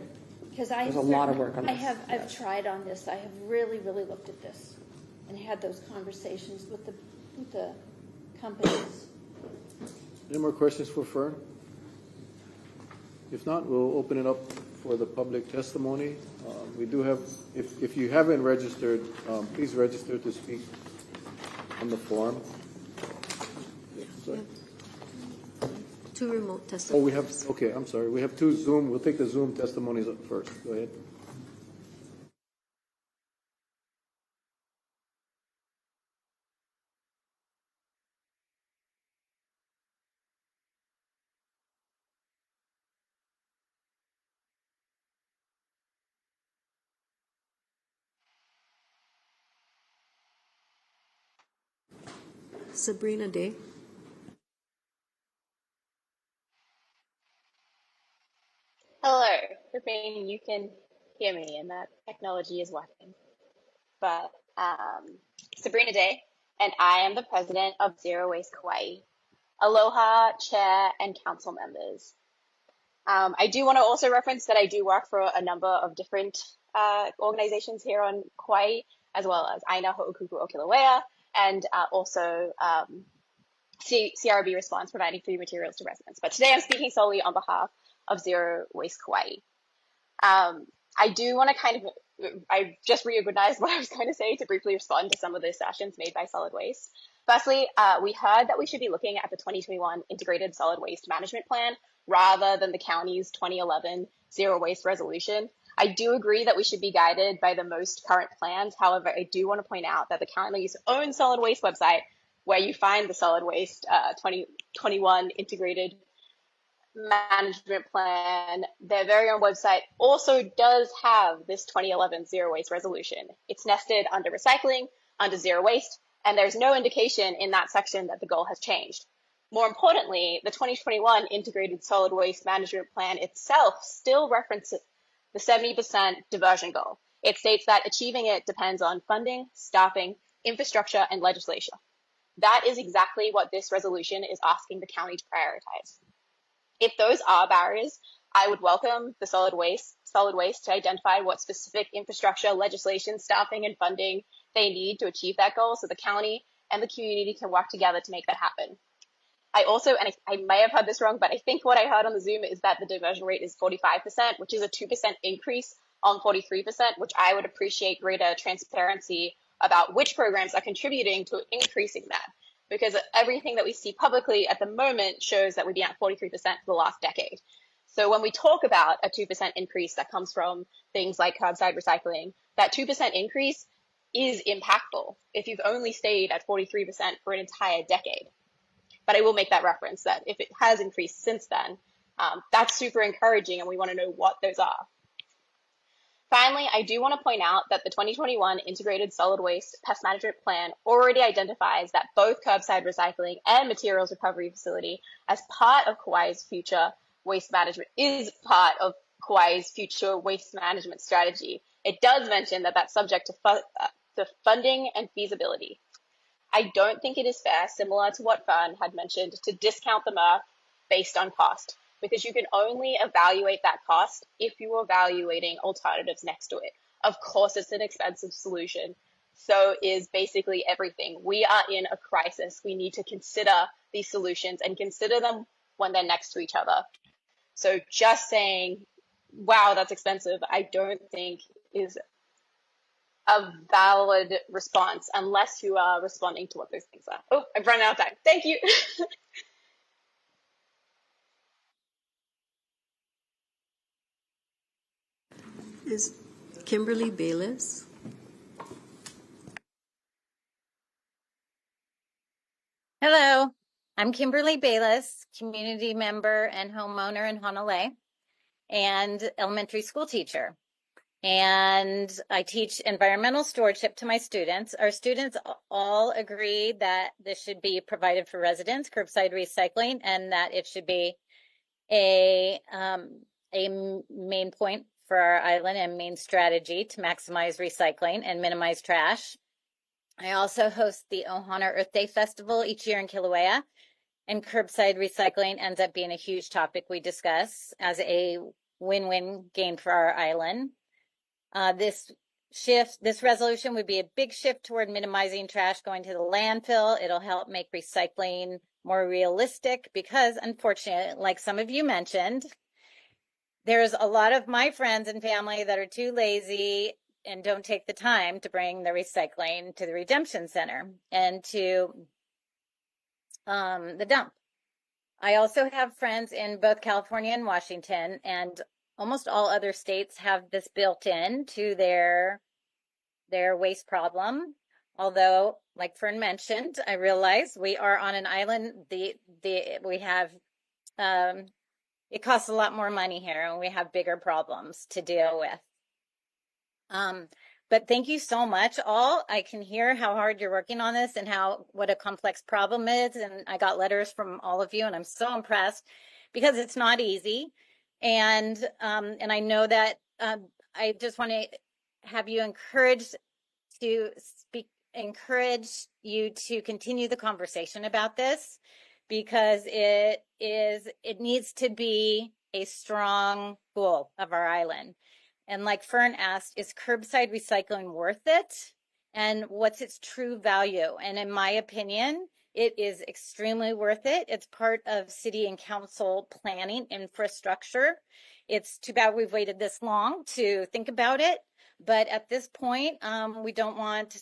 Because There's a lot of work on this. I've tried on this. I have really, really looked at this and had those conversations with the companies. Any more questions for Fern? If not, we'll open it up for the public testimony. We do have, if you haven't registered, please register to speak on the forum. Sorry. Two remote Oh, testimonies. we have, okay, I'm sorry. We have two Zoom. We'll take the Zoom testimonies up first. Go ahead. Sabrina Day. Hello, hoping you can hear me and that technology is working. But Sabrina Day, and I am the president of Zero Waste Kauaʻi. Aloha, chair, and council members. I do want to also reference that I do work for a number of different organizations here on Kauaʻi, as well as Aina Ho'okuku o Kilauea, and also CRB Response, providing food materials to residents. But today I'm speaking solely on behalf of Zero Waste Kauaʻi. I do want to I just reorganized what I was going to say to briefly respond to some of the assertions made by Solid Waste. Firstly, we heard that we should be looking at the 2021 Integrated Solid Waste Management Plan rather than the county's 2011 Zero Waste Resolution. I do agree that we should be guided by the most current plans. However, I do want to point out that the county's own solid waste website, where you find the Solid Waste 2021 Integrated Management Plan, their very own website also does have this 2011 Zero Waste Resolution. It's nested under recycling, under zero waste, and there's no indication in that section that the goal has changed. More importantly, the 2021 Integrated Solid Waste Management Plan itself still references the 70% diversion goal. It states that achieving it depends on funding, staffing, infrastructure, and legislation. That is exactly what this resolution is asking the county to prioritize. If those are barriers, I would welcome the solid waste to identify what specific infrastructure, legislation, staffing, and funding they need to achieve that goal so the county and the community can work together to make that happen. I also, and I may have heard this wrong, but I think what I heard on the Zoom is that the diversion rate is 45%, which is a 2% increase on 43%, which I would appreciate greater transparency about which programs are contributing to increasing that. Because everything that we see publicly at the moment shows that we've been at 43% for the last decade. So when we talk about a 2% increase that comes from things like curbside recycling, that 2% increase is impactful if you've only stayed at 43% for an entire decade. But I will make that reference that if it has increased since then, that's super encouraging and we want to know what those are. Finally, I do want to point out that the 2021 Integrated Solid Waste Pest Management Plan already identifies that both curbside recycling and materials recovery facility as part of Kauai's future waste management is part of Kauai's future waste management strategy. It does mention that that's subject to funding and feasibility. I don't think it is fair, similar to what Fern had mentioned, to discount the MRF based on cost, because you can only evaluate that cost if you are evaluating alternatives next to it. Of course, it's an expensive solution. So is basically everything. We are in a crisis. We need to consider these solutions and consider them when they're next to each other. So just saying, wow, that's expensive, I don't think is a valid response unless you are responding to what those things are. Oh, I've run out of time. Thank you. Is Kimberly Bayless? Hello, I'm Kimberly Bayless, community member and homeowner in Honolulu, and elementary school teacher. And I teach environmental stewardship to my students. Our students all agree that this should be provided for residents, curbside recycling, and that it should be a main point for our island and main strategy to maximize recycling and minimize trash. I also host the Ohana Earth Day Festival each year in Kilauea, and curbside recycling ends up being a huge topic we discuss as a win-win gain for our island. This resolution would be a big shift toward minimizing trash going to the landfill. It'll help make recycling more realistic because, unfortunately, like some of you mentioned, there's a lot of my friends and family that are too lazy and don't take the time to bring the recycling to the redemption center and to the dump. I also have friends in both California and Washington, and almost all other states have this built in to their waste problem. Although, like Fern mentioned, I realize we are on an island. We have it costs a lot more money here, and we have bigger problems to deal with. But thank you so much, all. I can hear how hard you're working on this and what a complex problem is. And I got letters from all of you, and I'm so impressed because it's not easy. And I know that I just want to have you encourage you to continue the conversation about this, because it needs to be a strong goal of our island. And like Fern asked, is curbside recycling worth it? And what's its true value? And in my opinion, it is extremely worth it. It's part of city and council planning infrastructure. It's too bad we've waited this long to think about it. But at this point, we don't want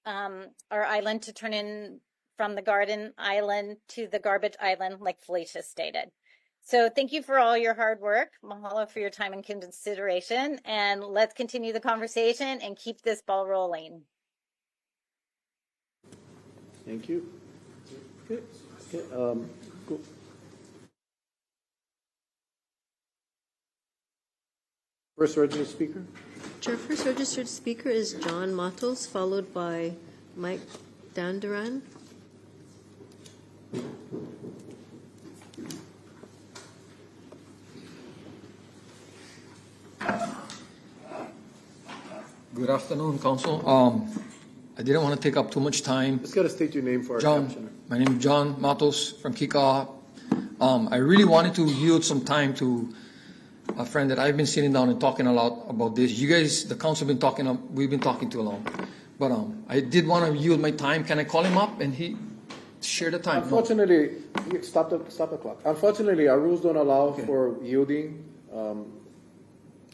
our island to turn in from the garden island to the garbage island, like Felicia stated. So thank you for all your hard work. Mahalo for your time and consideration. And let's continue the conversation and keep this ball rolling. Thank you. Okay. Cool. First registered speaker. Chair, first registered speaker is John Matos, followed by Mike Dandaran. Good afternoon, Council. I didn't want to take up too much time. Just got to state your name for our captioner. My name is John Matos from Kaua. I really wanted to yield some time to a friend that I've been sitting down and talking a lot about this. You guys, the council, have been talking. We've been talking too long. But I did want to yield my time. Can I call him up and he share the time? Unfortunately, stop the clock. Unfortunately, our rules don't allow for yielding.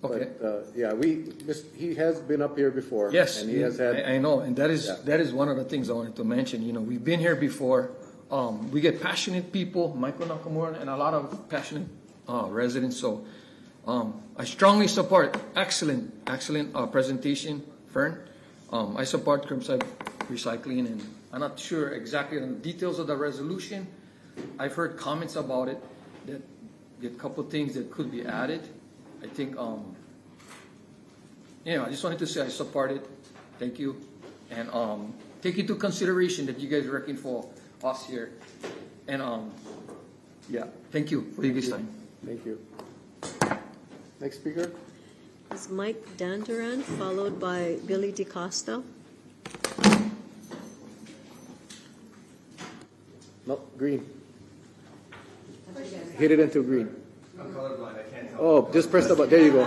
Okay. But, he has been up here before. Yes, and he has had. I know, and that is one of the things I wanted to mention. You know, we've been here before. We get passionate people, Michael Nakamura, and a lot of passionate residents. So I strongly support excellent presentation, Fern. I support curbside recycling, and I'm not sure exactly on the details of the resolution. I've heard comments about it that a couple of things that could be added. I think, I just wanted to say I support it. Thank you. And take into consideration that you guys are working for us here. And thank you for your time. Thank you. Next speaker is Mike Dandaran, followed by Billy DeCosta. No, green. Hit it into green. I'm colorblind. I can't tell. Oh, just press the button. There you go.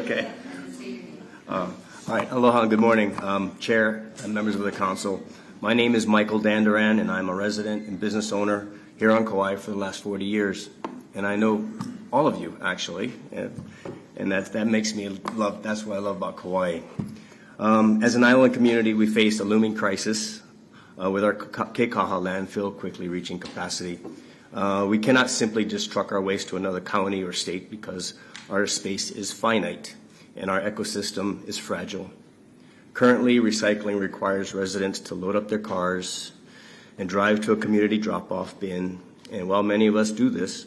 Okay. All right. Aloha. Good morning, Chair and members of the council. My name is Michael Dandaran, and I'm a resident and business owner here on Kauaʻi for the last 40 years. And I know all of you, actually, and that makes me love. That's what I love about Kauaʻi. As an island community, we face a looming crisis with our Keikaha landfill quickly reaching capacity. We cannot simply just truck our waste to another county or state because our space is finite and our ecosystem is fragile. Currently, recycling requires residents to load up their cars and drive to a community drop-off bin. And while many of us do this,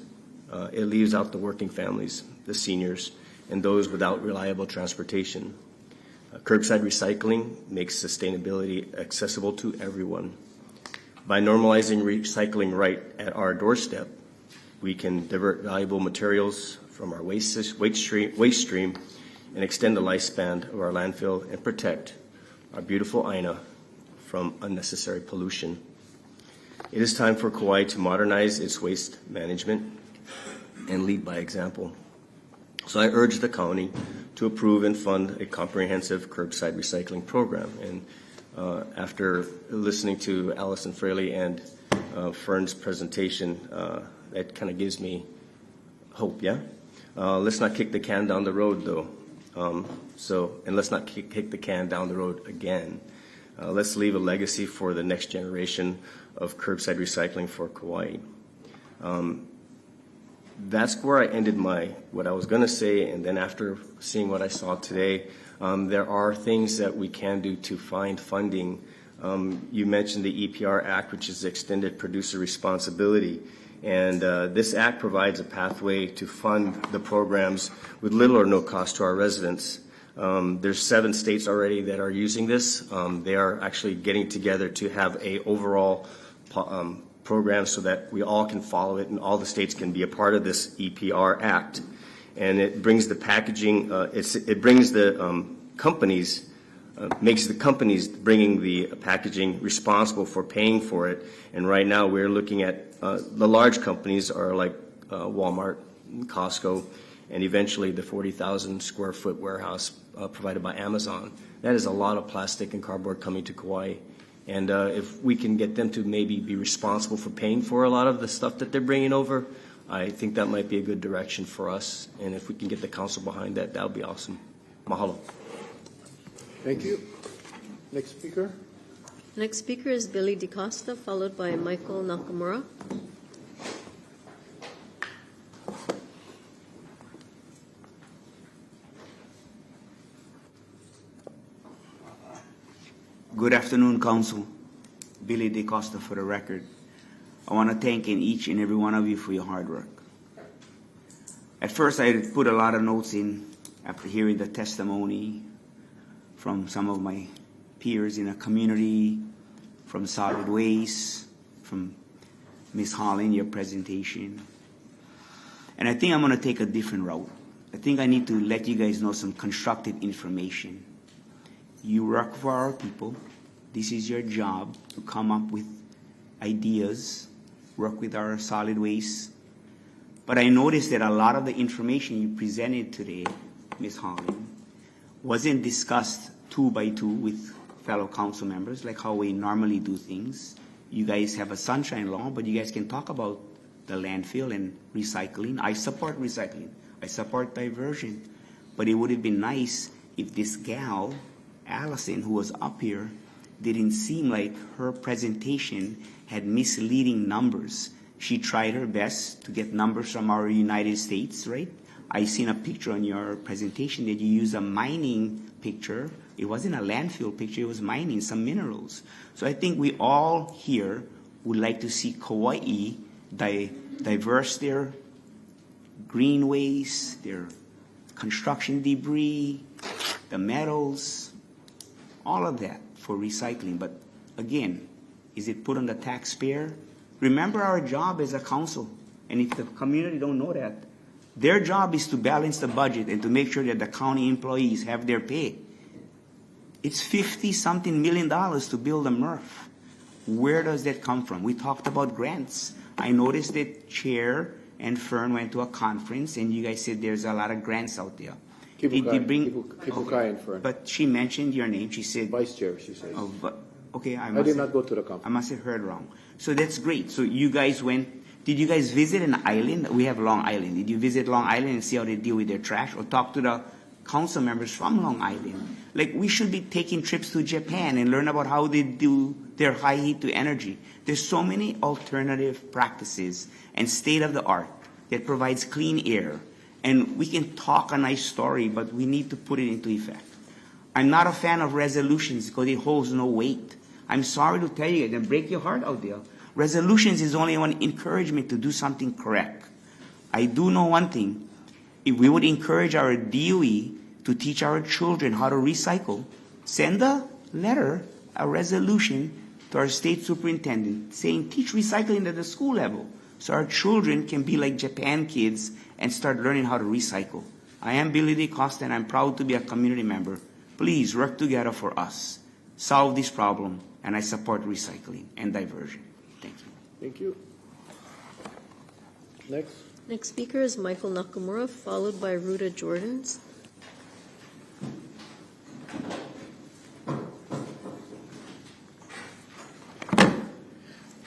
it leaves out the working families, the seniors, and those without reliable transportation. Curbside recycling makes sustainability accessible to everyone. By normalizing recycling right at our doorstep, we can divert valuable materials from our waste stream and extend the lifespan of our landfill and protect our beautiful Aina from unnecessary pollution. It is time for Kauaʻi to modernize its waste management and lead by example. So I urge the county to approve and fund a comprehensive curbside recycling program. And after listening to Allison Fraley and Fern's presentation, that kind of gives me hope, yeah? Let's not kick the can down the road, though. And let's not kick the can down the road again. Let's leave a legacy for the next generation of curbside recycling for Kauaʻi. That's where I ended what I was going to say, and then after seeing what I saw today, there are things that we can do to find funding. You mentioned the EPR Act, which is Extended Producer Responsibility, and this act provides a pathway to fund the programs with little or no cost to our residents. There's 7 states already that are using this. They are actually getting together to have a overall program so that we all can follow it and all the states can be a part of this EPR Act. And it brings the packaging, it brings the companies, makes the companies bringing the packaging responsible for paying for it. And right now we're looking at the large companies are like Walmart, Costco, and eventually the 40,000 square foot warehouse provided by Amazon. That is a lot of plastic and cardboard coming to Kauaʻi. And if we can get them to maybe be responsible for paying for a lot of the stuff that they're bringing over, I think that might be a good direction for us. And if we can get the council behind that, that would be awesome. Mahalo. Thank you. Next speaker. Next speaker is Billy DeCosta, followed by Michael Nakamura. Good afternoon, Council. Billy DeCosta for the record. I want to thank each and every one of you for your hard work. At first, I put a lot of notes in after hearing the testimony from some of my peers in the community, from solid waste, from Ms. Holland, your presentation. And I think I'm going to take a different route. I think I need to let you guys know some constructive information. You work for our people. This is your job to come up with ideas, work with our solid waste. But I noticed that a lot of the information you presented today, Ms. Holland, wasn't discussed 2 by 2 with fellow council members, like how we normally do things. You guys have a sunshine law, but you guys can talk about the landfill and recycling. I support recycling. I support diversion. But it would have been nice if this gal, Allison, who was up here, didn't seem like her presentation had misleading numbers. She tried her best to get numbers from our United States, right? I seen a picture on your presentation that you used a mining picture. It wasn't a landfill picture, it was mining some minerals. So I think we all here would like to see Kauaʻi diverse their green waste, their construction debris, the metals, all of that for recycling. But again, is it put on the taxpayer? Remember our job as a council, and if the community don't know that, their job is to balance the budget and to make sure that the county employees have their pay. It's $50-something million to build a MRF. Where does that come from? We talked about grants. I noticed that Chair and Fern went to a conference, and you guys said there's a lot of grants out there. Kipukai and Fern. But she mentioned your name. She said Vice Chair, she said. Oh, but okay, I did not go to the conference. I must have heard wrong. So that's great. So you guys went. Did you guys visit an island? We have Long Island. Did you visit Long Island and see how they deal with their trash, or talk to the council members from Long Island? Like, we should be taking trips to Japan and learn about how they do their high heat to energy. There's so many alternative practices and state of the art that provides clean air. And we can talk a nice story, but we need to put it into effect. I'm not a fan of resolutions because it holds no weight. I'm sorry to tell you, and break your heart out there. Resolutions is only one encouragement to do something correct. I do know one thing. If we would encourage our DOE to teach our children how to recycle, send a letter, a resolution to our state superintendent saying teach recycling at the school level so our children can be like Japan kids and start learning how to recycle. I am Billy DeCosta and I'm proud to be a community member. Please work together for us. Solve this problem, and I support recycling and diversion. Thank you. Thank you. Next. Next speaker is Michael Nakamura, followed by Ruta Jordans.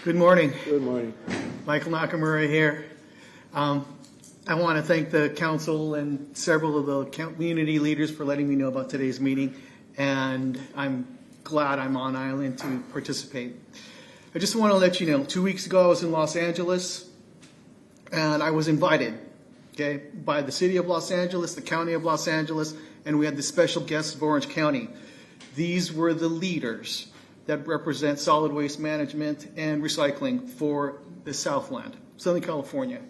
Good morning. Good morning. Michael Nakamura here. I want to thank the council and several of the community leaders for letting me know about today's meeting, and I'm glad I'm on island to participate. I just want to let you know, 2 weeks ago I was in Los Angeles, and I was invited, okay, by the city of Los Angeles, the county of Los Angeles, and we had the special guests of Orange County. These were the leaders that represent solid waste management and recycling for the Southland, Southern California.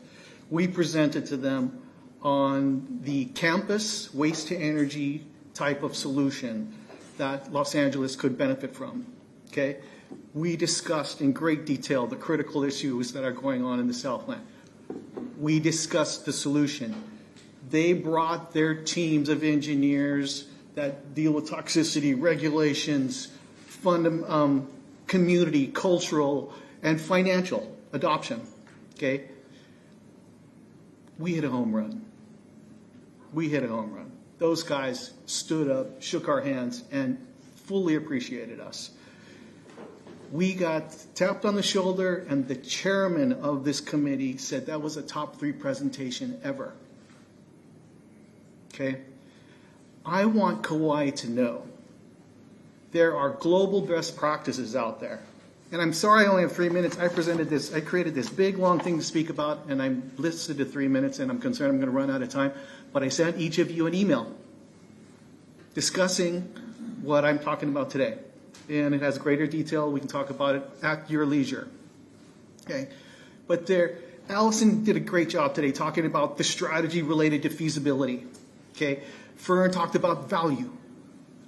We presented to them on the campus waste to energy type of solution that Los Angeles could benefit from, okay? We discussed in great detail the critical issues that are going on in the Southland. We discussed the solution. They brought their teams of engineers that deal with toxicity, regulations, community, cultural, and financial adoption, okay? We hit a home run. We hit a home run. Those guys stood up, shook our hands, and fully appreciated us. We got tapped on the shoulder, and the chairman of this committee said that was a top 3 presentation ever. Okay? I want Kauaʻi to know there are global best practices out there. And I'm sorry I only have 3 minutes. I created this big, long thing to speak about, and I'm listed to 3 minutes, and I'm concerned I'm going to run out of time. But I sent each of you an email discussing what I'm talking about today. And it has greater detail. We can talk about it at your leisure. Okay? But Allison did a great job today talking about the strategy related to feasibility. Okay? Fern talked about value.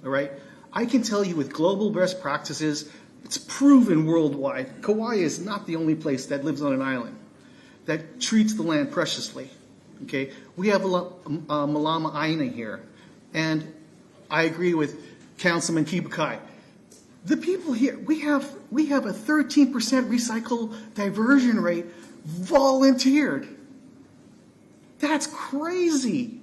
All right? I can tell you with global best practices, it's proven worldwide. Kauaʻi is not the only place that lives on an island that treats the land preciously. Okay, we have Malama Aina here, and I agree with Councilman Kibukai. The people here, we have a 13% recycle diversion rate volunteered. That's crazy.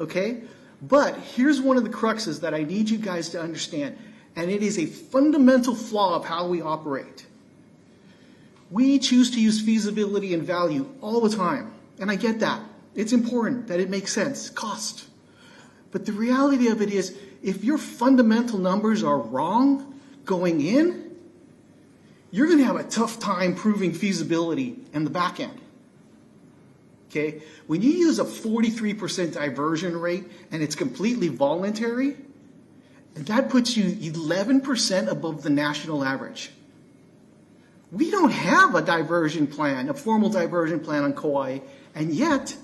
Okay, but here's one of the cruxes that I need you guys to understand. And it is a fundamental flaw of how we operate. We choose to use feasibility and value all the time. And I get that. It's important that it makes sense, cost. But the reality of it is, if your fundamental numbers are wrong going in, you're going to have a tough time proving feasibility in the back end. Okay? When you use a 43% diversion rate and it's completely voluntary, that puts you 11% above the national average. We don't have a diversion plan, a formal diversion plan on Kauaʻi, and yet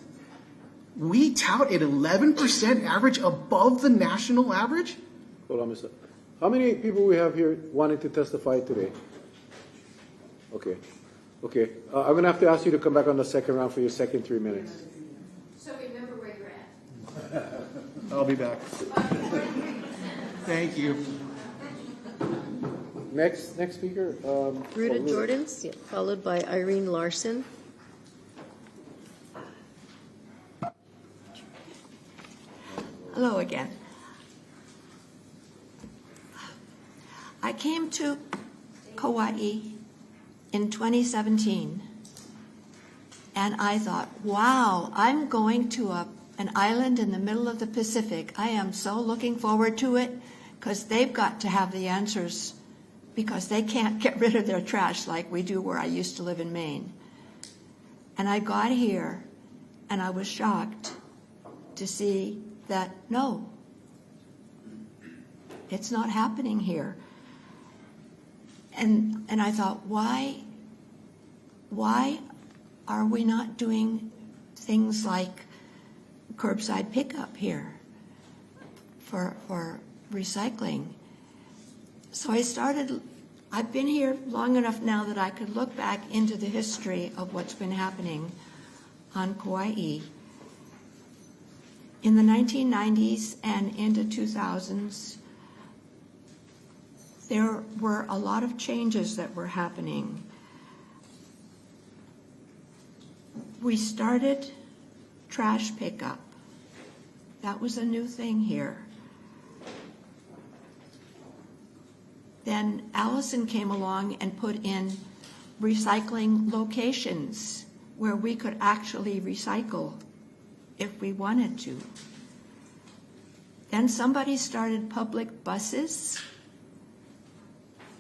we tout an 11% average above the national average? Hold on a second. How many people we have here wanting to testify today? Okay. Okay. I'm going to have to ask you to come back on the second round for your second 3 minutes. So remember where you're at. I'll be back. Thank you. Next speaker. Ruta Jordans, followed by Irene Larson. Hello again. I came to Kauaʻi in 2017, and I thought, wow, I'm going to an island in the middle of the Pacific. I am so looking forward to it, because they've got to have the answers, because they can't get rid of their trash like we do where I used to live in Maine. And I got here, and I was shocked to see that, no, it's not happening here. And I thought, why are we not doing things like curbside pickup here for recycling? So I've been here long enough now that I could look back into the history of what's been happening on Kauaʻi. In the 1990s and into 2000s, there were a lot of changes that were happening. We started trash pickup. That was a new thing here. Then Allison came along and put in recycling locations where we could actually recycle if we wanted to. Then somebody started public buses.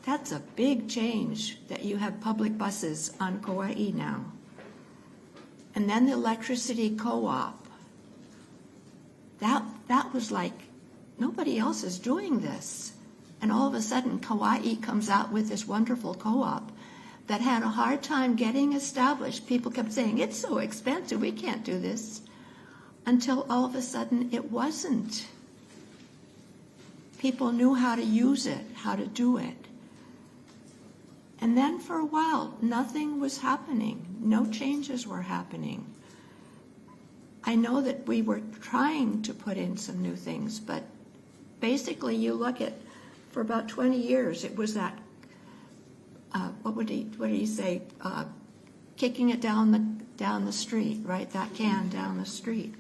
That's a big change that you have public buses on Kauaʻi now. And then the electricity co-op. That was like, nobody else is doing this. And all of a sudden, Kauaʻi comes out with this wonderful co-op that had a hard time getting established. People kept saying, it's so expensive, we can't do this. Until all of a sudden, it wasn't. People knew how to use it, how to do it. And then for a while, nothing was happening. No changes were happening. I know that we were trying to put in some new things, but basically you look at, for about 20 years, it was that, what did he say? Kicking it down the street, right? That can down the street.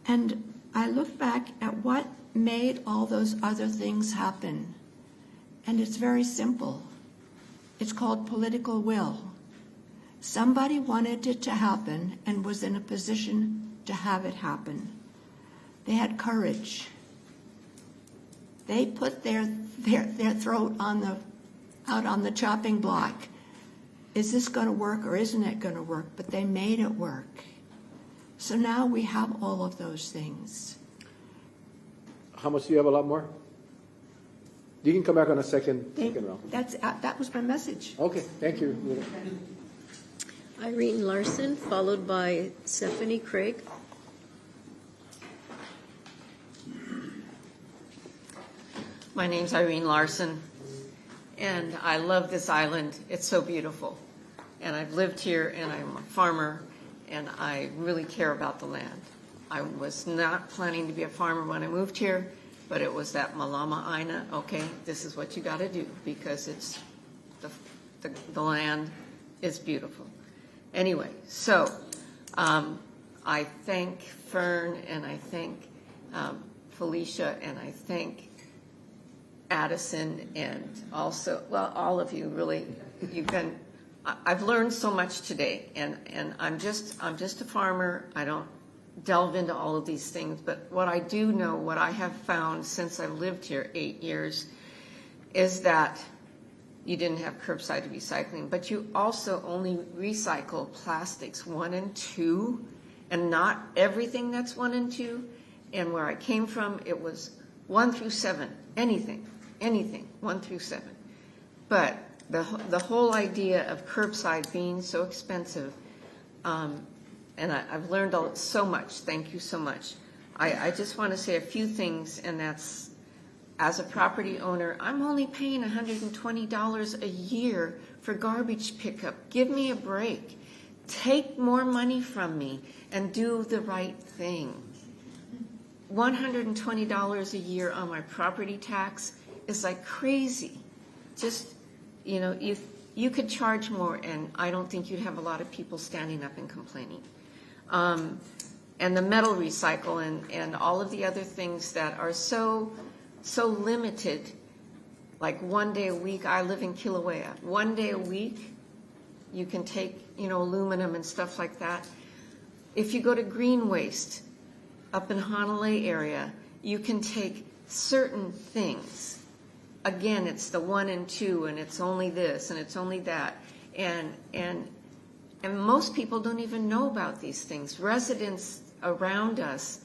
And I look back at what made all those other things happen. And it's very simple. It's called political will. Somebody wanted it to happen and was in a position to have it happen. They had courage. They put their throat out on the chopping block. Is this going to work or isn't it going to work? But they made it work. So now we have all of those things. How much do you have? A lot more? You can come back on a second round. That was my message. Okay, thank you. Irene Larson, followed by Stephanie Craig. My name's Irene Larson, and I love this island. It's so beautiful. And I've lived here, and I'm a farmer, and I really care about the land. I was not planning to be a farmer when I moved here, but it was that Malama Aina, okay, this is what you got to do, because it's the land is beautiful. Anyway, so I thank Fern, and I thank Felicia, and I thank Addison, and also, well, all of you really, I've learned so much today, and I'm just a farmer. I don't delve into all of these things, but what I do know, what I have found since I've lived here 8 years, is that you didn't have curbside recycling, but you also only recycle plastics 1 and 2, and not everything that's 1 and 2. And where I came from, it was 1 through 7, anything, 1 through 7. But the whole idea of curbside being so expensive, and I've learned so much. Thank you so much. I just want to say a few things, and that's, as a property owner, I'm only paying $120 a year for garbage pickup. Give me a break. Take more money from me and do the right thing. $120 a year on my property tax is like crazy. Just, you could charge more, and I don't think you'd have a lot of people standing up and complaining. And the metal recycle and all of the other things that are so limited, like 1 day a week. I live in Kilauea. 1 day a week, you can take, aluminum and stuff like that. If you go to green waste up in Honolulu area, you can take certain things. Again, it's the 1 and 2, and it's only this, and it's only that. And most people don't even know about these things. Residents around us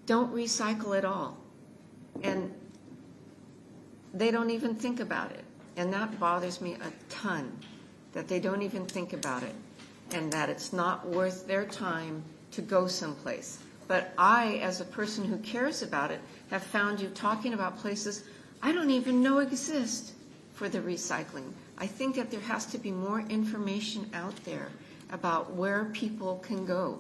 don't recycle at all. And they don't even think about it. And that bothers me a ton, that they don't even think about it, and that it's not worth their time to go someplace. But I, as a person who cares about it, have found you talking about places I don't even know exist for the recycling. I think that there has to be more information out there about where people can go.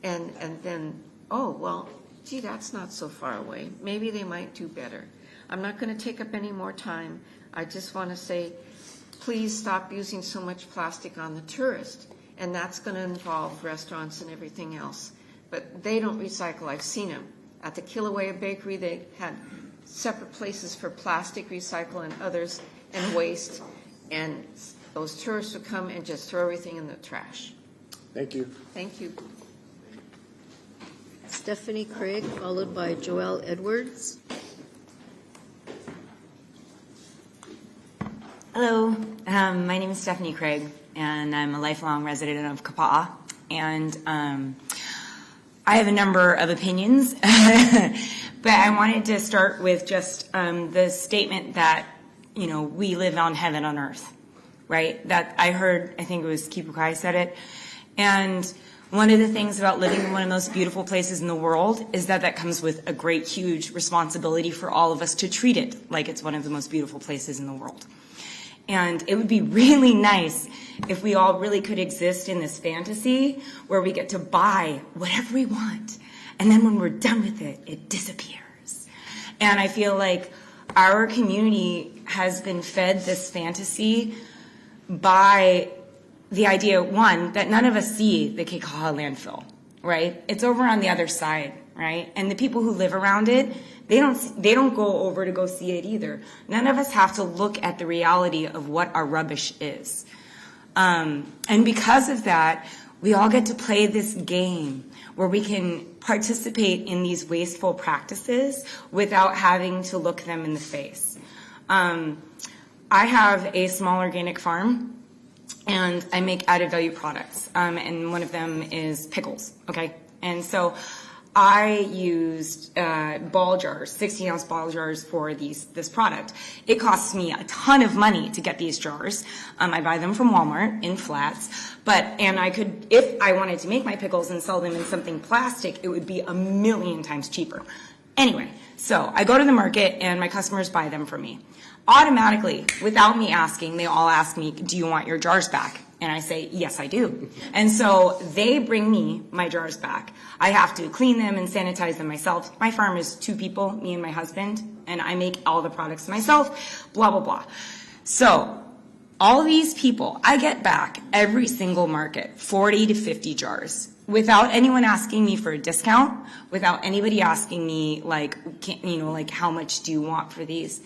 And then, oh, well, gee, that's not so far away. Maybe they might do better. I'm not going to take up any more time. I just want to say, please stop using so much plastic on the tourist. And that's going to involve restaurants and everything else. But they don't recycle. I've seen them. At the Kilauea Bakery, they had separate places for plastic recycle and others and waste. And those tourists would come and just throw everything in the trash. Thank you. Thank you. Stephanie Craig, followed by Joelle Edwards. Hello, my name is Stephanie Craig, and I'm a lifelong resident of Kauaʻi. And I have a number of opinions, but I wanted to start with just the statement that, you know, we live on heaven on earth, right? That I heard, I think it was Kipukai said it. And one of the things about living in one of the most beautiful places in the world is that that comes with a great, huge responsibility for all of us to treat it like it's one of the most beautiful places in the world. And it would be really nice if we all really could exist in this fantasy where we get to buy whatever we want. And then when we're done with it, it disappears. And I feel like our community has been fed this fantasy by the idea, one, that none of us see the Keikaha landfill, right? It's over on the other side, right? And the people who live around it, they don't go over to go see it either. None of us have to look at the reality of what our rubbish is. And because of that, we all get to play this game where we can participate in these wasteful practices without having to look them in the face. I have a small organic farm, and I make added value products, and one of them is pickles, okay? And so I used ball jars, 16-ounce ball jars for this product. It costs me a ton of money to get these jars. I buy them from Walmart in flats, and I could, if I wanted to make my pickles and sell them in something plastic, it would be 1,000,000 times cheaper. Anyway, so I go to the market and my customers buy them from me. Automatically, without me asking, they all ask me, do you want your jars back? And I say, yes, I do. And so they bring me my jars back. I have to clean them and sanitize them myself. My farm is 2 people, me and my husband, and I make all the products myself, blah, blah, blah. So all these people, I get back every single market, 40 to 50 jars, without anyone asking me for a discount, without anybody asking me, like, how much do you want for these?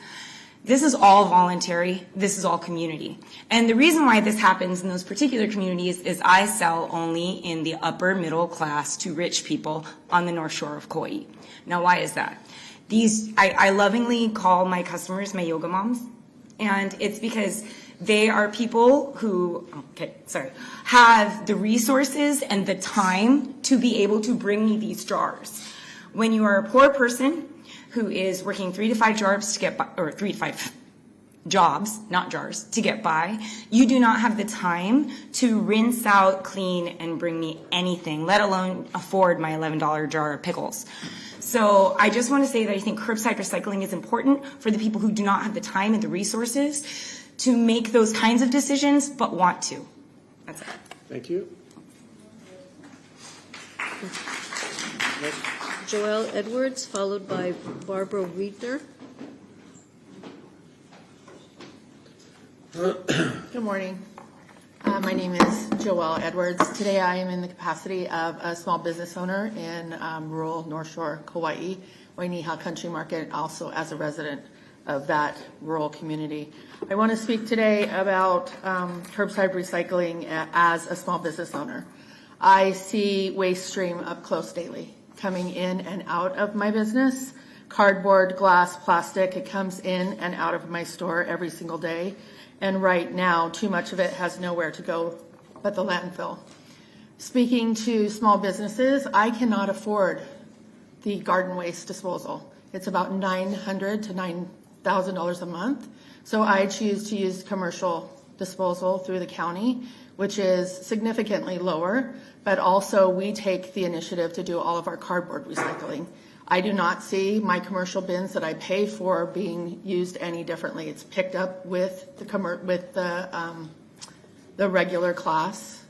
This is all voluntary. This is all community. And the reason why this happens in those particular communities is I sell only in the upper middle class to rich people on the North Shore of Kauaʻi. Now, why is that? I lovingly call my customers my yoga moms. And it's because they are people who, have the resources and the time to be able to bring me these jars. When you are a poor person who is working 3 to 5 jobs to get by, or 3 to 5 jobs, not jars, to get by, you do not have the time to rinse out, clean, and bring me anything, let alone afford my $11 jar of pickles. So I just want to say that I think curbside recycling is important for the people who do not have the time and the resources to make those kinds of decisions, but want to. That's it. Thank you. Joelle Edwards, followed by Barbara Wiedner. Good morning. My name is Joelle Edwards. Today I am in the capacity of a small business owner in rural North Shore, Kauaʻi, Wainiha Country Market, also as a resident of that rural community. I want to speak today about curbside recycling as a small business owner. I see waste stream up close daily, coming in and out of my business. Cardboard, glass, plastic, it comes in and out of my store every single day. And right now, too much of it has nowhere to go but the landfill. Speaking to small businesses, I cannot afford the garden waste disposal. It's about $900 to $9,000 a month. So I choose to use commercial disposal through the county, which is significantly lower, but also we take the initiative to do all of our cardboard recycling. I do not see my commercial bins that I pay for being used any differently. It's picked up with the regular class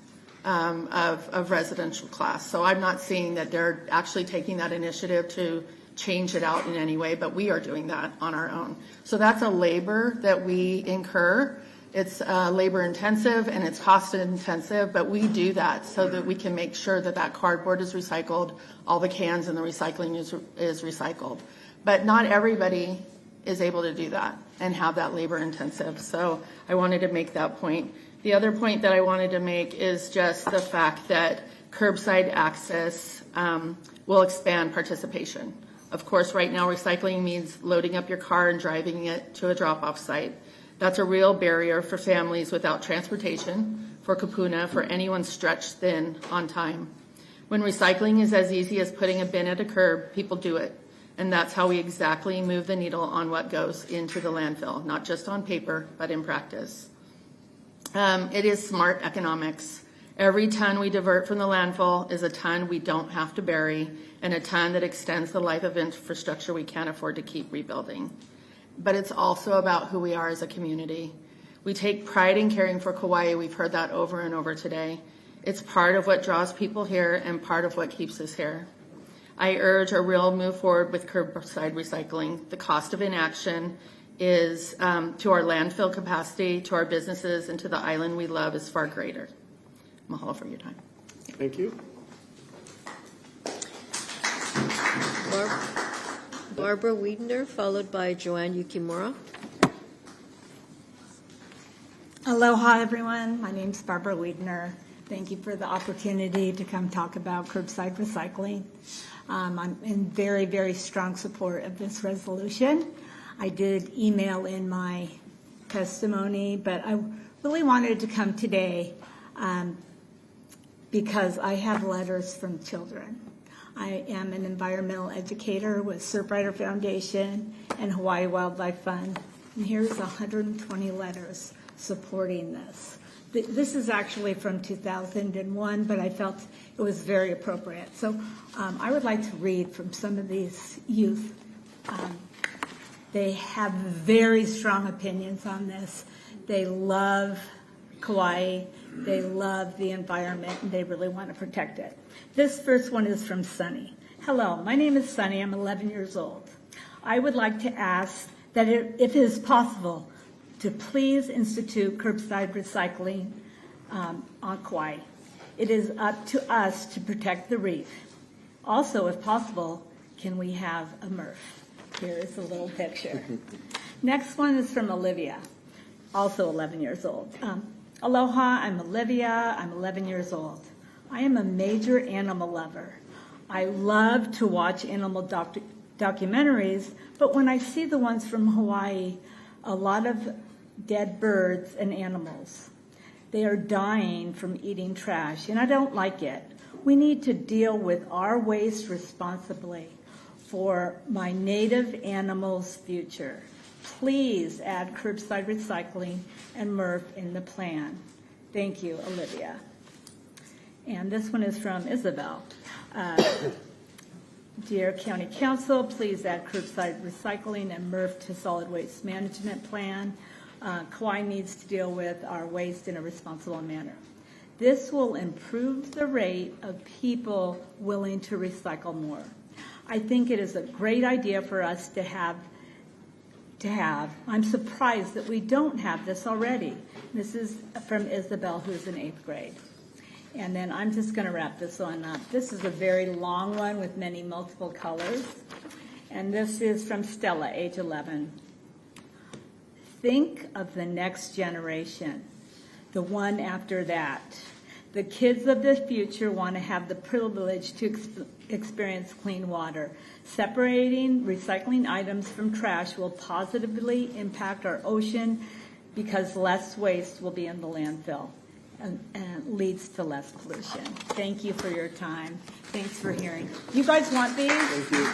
of residential class. So I'm not seeing that they're actually taking that initiative to change it out in any way, but we are doing that on our own. So that's a labor that we incur. It's labor intensive and it's cost intensive, but we do that so that we can make sure that that cardboard is recycled, all the cans and the recycling is recycled. But not everybody is able to do that and have that labor intensive. So I wanted to make that point. The other point that I wanted to make is just the fact that curbside access will expand participation. Of course, right now recycling means loading up your car and driving it to a drop-off site. That's a real barrier for families without transportation, for Kapuna, for anyone stretched thin on time. When recycling is as easy as putting a bin at a curb, people do it. And that's how we exactly move the needle on what goes into the landfill, not just on paper, but in practice. It is smart economics. Every ton we divert from the landfill is a ton we don't have to bury, and a ton that extends the life of infrastructure we can't afford to keep rebuilding. But it's also about who we are as a community. We take pride in caring for Kauaʻi. We've heard that over and over today. It's part of what draws people here and part of what keeps us here. I urge a real move forward with curbside recycling. The cost of inaction is to our landfill capacity, to our businesses, and to the island we love is far greater. Mahalo for your time. Thank you. Barbara Wiedner, followed by Joanne Yukimura. Aloha, everyone. My name's Barbara Wiedner. Thank you for the opportunity to come talk about curbside recycling. I'm in very, very strong support of this resolution. I did email in my testimony, but I really wanted to come today because I have letters from children. I am an environmental educator with Surfrider Foundation and Hawaii Wildlife Fund, and here's 120 letters supporting this. This is actually from 2001, but I felt it was very appropriate. So I would like to read from some of these youth. They have very strong opinions on this. They love Kauaʻi, they love the environment, and they really want to protect it. This first one is from Sunny. Hello, my name is Sunny. I'm 11 years old. I would like to ask that if it is possible, to please institute curbside recycling on Kauaʻi. It is up to us to protect the reef. Also, if possible, can we have a MRF? Here is a little picture. Next one is from Olivia, also 11 years old. Aloha, I'm Olivia. I'm 11 years old. I am a major animal lover. I love to watch animal documentaries, but when I see the ones from Hawaii, a lot of dead birds and animals. They are dying from eating trash, and I don't like it. We need to deal with our waste responsibly for my native animals' future. Please add curbside recycling and MRF in the plan. Thank you, Olivia. And this one is from Isabel. Dear County Council, please add curbside recycling and MRF to solid waste management plan. Kauaʻi needs to deal with our waste in a responsible manner. This will improve the rate of people willing to recycle more. I think it is a great idea for us to have. I'm surprised that we don't have this already. This is from Isabel, who's in 8th grade. And then I'm just going to wrap this one up. This is a very long one with many multiple colors. And this is from Stella, age 11. Think of the next generation, the one after that. The kids of the future want to have the privilege to experience clean water. Separating recycling items from trash will positively impact our ocean because less waste will be in the landfill and leads to less pollution. Thank you for your time. Thanks for hearing. You guys want these? Thank you.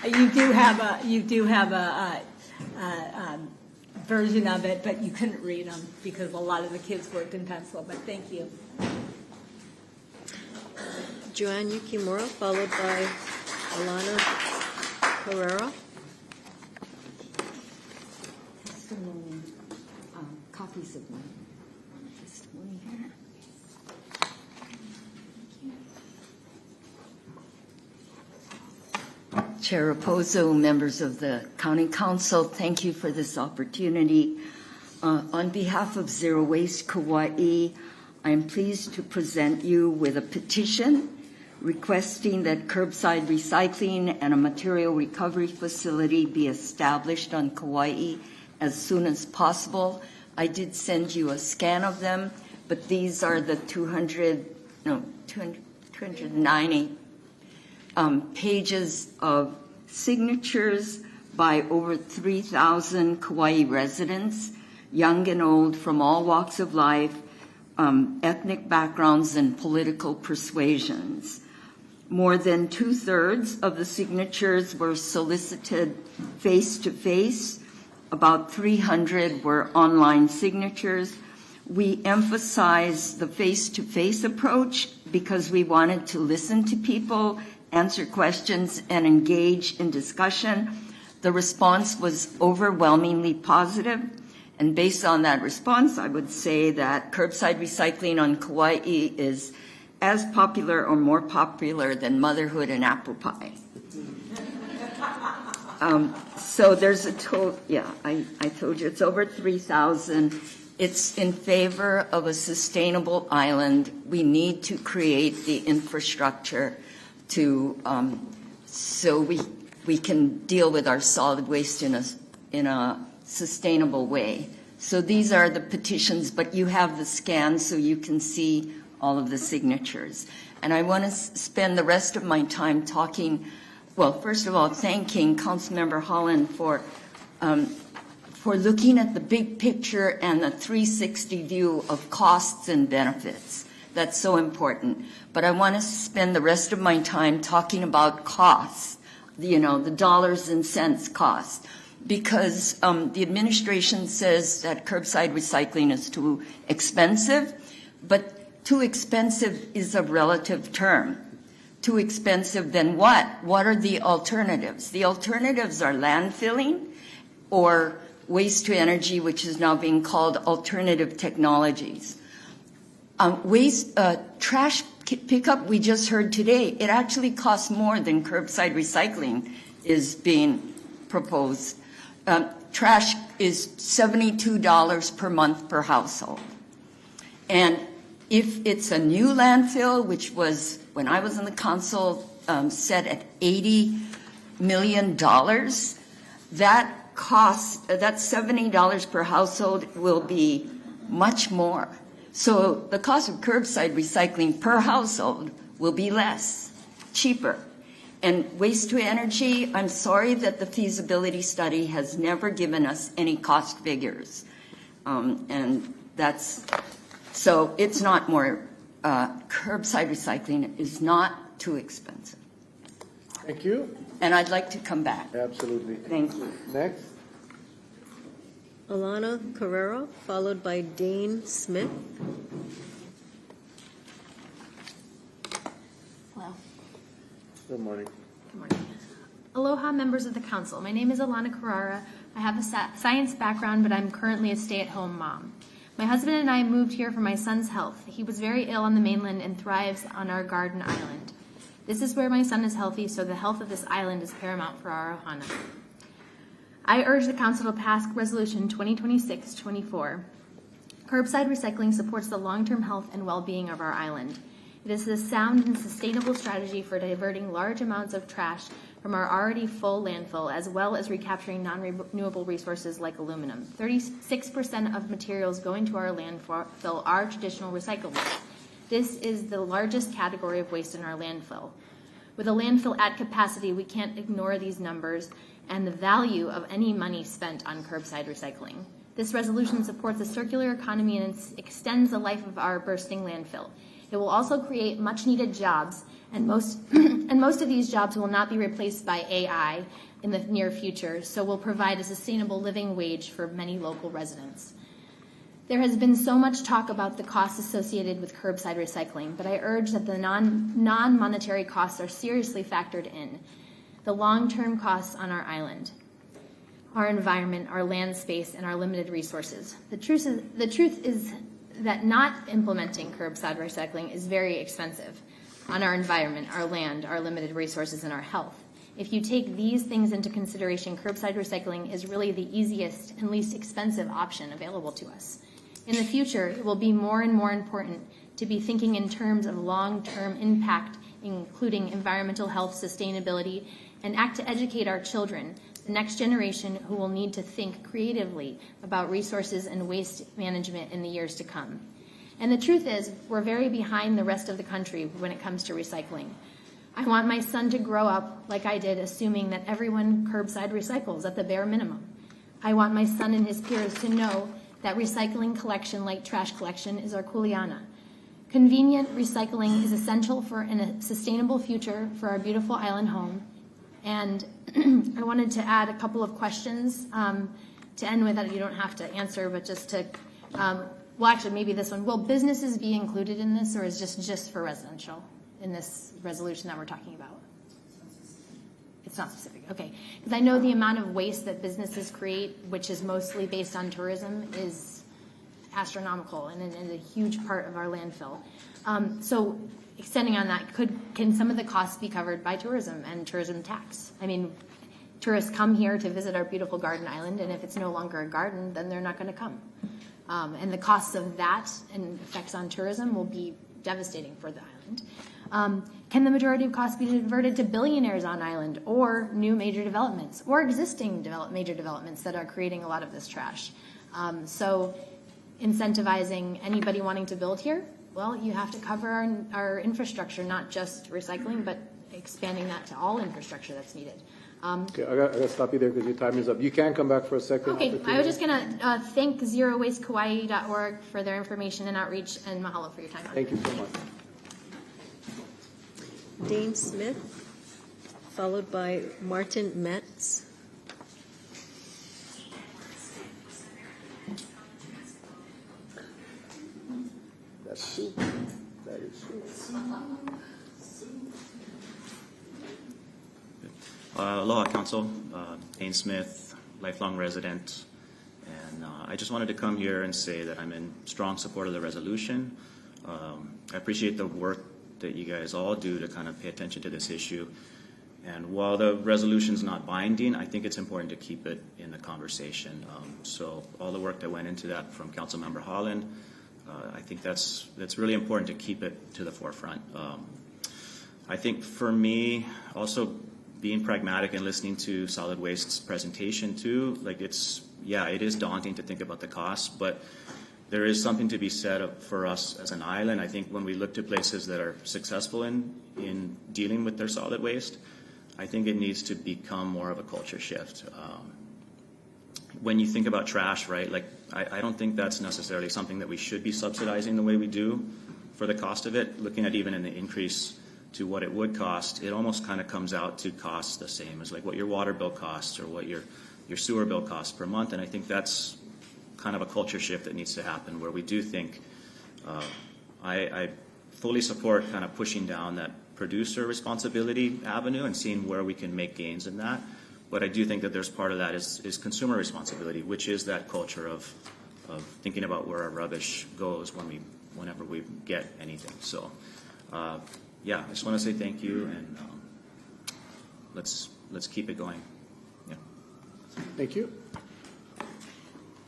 Okay. You do have a version of it, but you couldn't read them because a lot of the kids worked in pencil, but thank you. Joanne Yukimura, followed by Alana Carrera. Testimony, copies of my testimony here. Chair Raposo, members of the County Council, thank you for this opportunity. On behalf of Zero Waste Kauaʻi, I am pleased to present you with a petition requesting that curbside recycling and a material recovery facility be established on Kauaʻi as soon as possible. I did send you a scan of them, but these are the 290 pages of signatures by over 3,000 Kauaʻi residents, young and old, from all walks of life, ethnic backgrounds, and political persuasions. More than 2/3 of the signatures were solicited face-to-face. About 300 were online signatures. We emphasized the face-to-face approach because we wanted to listen to people, answer questions, and engage in discussion. The response was overwhelmingly positive. And based on that response, I would say that curbside recycling on Kauaʻi is as popular or more popular than motherhood and apple pie. So there's a total, I told you, it's over 3,000. It's in favor of a sustainable island. We need to create the infrastructure to, so we can deal with our solid waste in a sustainable way. So these are the petitions, but you have the scan so you can see all of the signatures. And I want to spend the rest of my time talking, well, first of all, thanking Councilmember Holland for looking at the big picture and the 360 view of costs and benefits. That's so important. But I want to spend the rest of my time talking about costs, the dollars and cents cost. Because the administration says that curbside recycling is too expensive, but too expensive is a relative term. Too expensive, then what? What are the alternatives? The alternatives are landfilling or waste to energy, which is now being called alternative technologies. Trash pickup, we just heard today, it actually costs more than curbside recycling is being proposed. Trash is $72 per month per household. And if it's a new landfill, which was, when I was in the council, set at $80 million, that $70 per household will be much more. So the cost of curbside recycling per household will be less, cheaper. And waste to energy, I'm sorry that the feasibility study has never given us any cost figures. And that's, so it's not more, curbside recycling is not too expensive. Thank you. And I'd like to come back. Absolutely. Thank you. Next. Alana Carrera, followed by Dane Smith. Hello. Good morning. Good morning. Aloha, members of the council. My name is Alana Carrera. I have a science background, but I'm currently a stay-at-home mom. My husband and I moved here for my son's health. He was very ill on the mainland and thrives on our garden island. This is where my son is healthy, so the health of this island is paramount for our ohana. I urge the council to pass Resolution 2026-24. Curbside recycling supports the long-term health and well-being of our island. It is a sound and sustainable strategy for diverting large amounts of trash from our already full landfill, as well as recapturing non-renewable resources like aluminum. 36% of materials going to our landfill are traditional recyclables. This is the largest category of waste in our landfill. With a landfill at capacity, we can't ignore these numbers and the value of any money spent on curbside recycling. This resolution supports a circular economy and extends the life of our bursting landfill. It will also create much-needed jobs, and most of these jobs will not be replaced by AI in the near future, so will provide a sustainable living wage for many local residents. There has been so much talk about the costs associated with curbside recycling, but I urge that the non-monetary costs are seriously factored in. The long-term costs on our island, our environment, our land space, and our limited resources. The truth is that not implementing curbside recycling is very expensive on our environment, our land, our limited resources, and our health. If you take these things into consideration, curbside recycling is really the easiest and least expensive option available to us. In the future, it will be more and more important to be thinking in terms of long-term impact including environmental health, sustainability, and act to educate our children, the next generation who will need to think creatively about resources and waste management in the years to come. And the truth is, we're very behind the rest of the country when it comes to recycling. I want my son to grow up like I did, assuming that everyone curbside recycles at the bare minimum. I want my son and his peers to know that recycling collection, like trash collection, is our kuleana. Convenient recycling is essential for a sustainable future for our beautiful island home. And I wanted to add a couple of questions to end with that you don't have to answer, but just to, well, actually, maybe this one. Will businesses be included in this, or is just for residential in this resolution that we're talking about? It's not specific, okay. Because I know the amount of waste that businesses create, which is mostly based on tourism, is astronomical and a huge part of our landfill. So extending on that, can some of the costs be covered by tourism and tourism tax? I mean, tourists come here to visit our beautiful garden island, and if it's no longer a garden, then they're not going to come. And the costs of that and effects on tourism will be devastating for the island. Can the majority of costs be diverted to billionaires on island, or new major developments, or existing major developments that are creating a lot of this trash? So incentivizing anybody wanting to build here, well, you have to cover our infrastructure, not just recycling, but expanding that to all infrastructure that's needed. Okay, I got to stop you there because your time is up. You can come back for a second. Okay, I was just going to thank ZeroWasteKauaʻi.org for their information and outreach, and mahalo for your time. Thank you so much. Dane Smith, followed by Martin Metz. That's soup. That is soup. Aloha, Council. Dane Smith, lifelong resident. And I just wanted to come here and say that I'm in strong support of the resolution. I appreciate the work that you guys all do to kind of pay attention to this issue. And while the resolution's not binding, I think it's important to keep it in the conversation. So all the work that went into that from Councilmember Holland, I think that's really important to keep it to the forefront. I think for me, also being pragmatic and listening to Solid Waste's presentation too, like it is daunting to think about the costs, but there is something to be said for us as an island. I think when we look to places that are successful in dealing with their solid waste, I think it needs to become more of a culture shift. When you think about trash, right, like I don't think that's necessarily something that we should be subsidizing the way we do for the cost of it. Looking at even in the increase to what it would cost, it almost kind of comes out to cost the same as like what your water bill costs or what your sewer bill costs per month. And I think that's kind of a culture shift that needs to happen where we do think, I fully support kind of pushing down that producer responsibility avenue and seeing where we can make gains in that. But I do think that there's part of that is consumer responsibility, which is that culture of thinking about where our rubbish goes whenever we get anything. So, yeah, I just want to say thank you, and let's keep it going. Yeah. Thank you.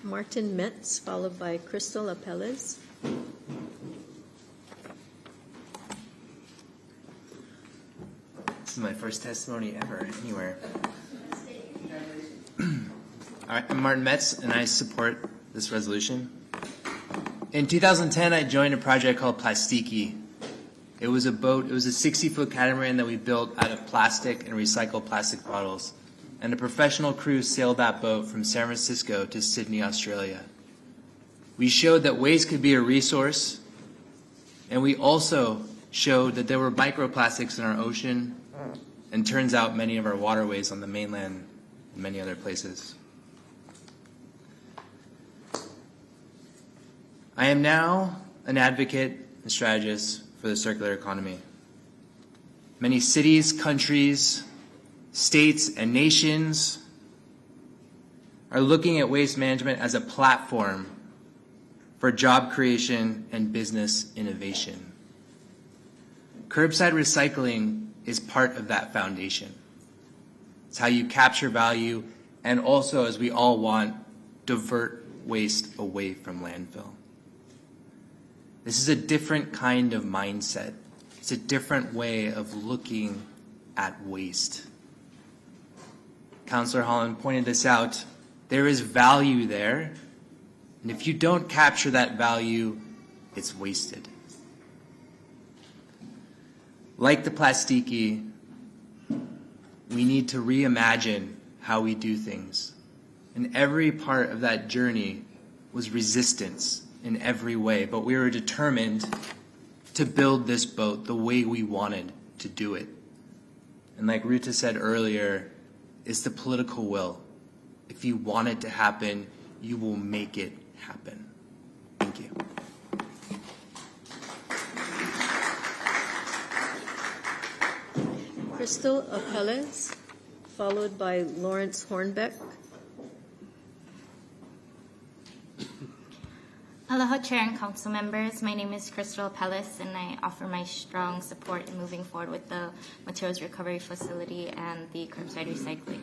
Martin Metz, followed by Crystal Apelles. This is my first testimony ever anywhere. All right, I'm Martin Metz, and I support this resolution. In 2010, I joined a project called Plastiki. It was a 60-foot catamaran that we built out of plastic and recycled plastic bottles. And a professional crew sailed that boat from San Francisco to Sydney, Australia. We showed that waste could be a resource, and we also showed that there were microplastics in our ocean, and turns out many of our waterways on the mainland and many other places. I am now an advocate and strategist for the circular economy. Many cities, countries, states, and nations are looking at waste management as a platform for job creation and business innovation. Curbside recycling is part of that foundation. It's how you capture value and also, as we all want, divert waste away from landfill. This is a different kind of mindset. It's a different way of looking at waste. Councillor Holland pointed this out. There is value there, and if you don't capture that value, it's wasted. Like the plastiki, we need to reimagine how we do things. And every part of that journey was resistance in every way, but we were determined to build this boat the way we wanted to do it. And like Ruta said earlier, it's the political will. If you want it to happen, you will make it happen. Thank you. Crystal Apelles, followed by Lawrence Hornbeck. Aloha, Chair and Council members. My name is Crystal Apelles, and I offer my strong support in moving forward with the materials recovery facility and the curbside recycling.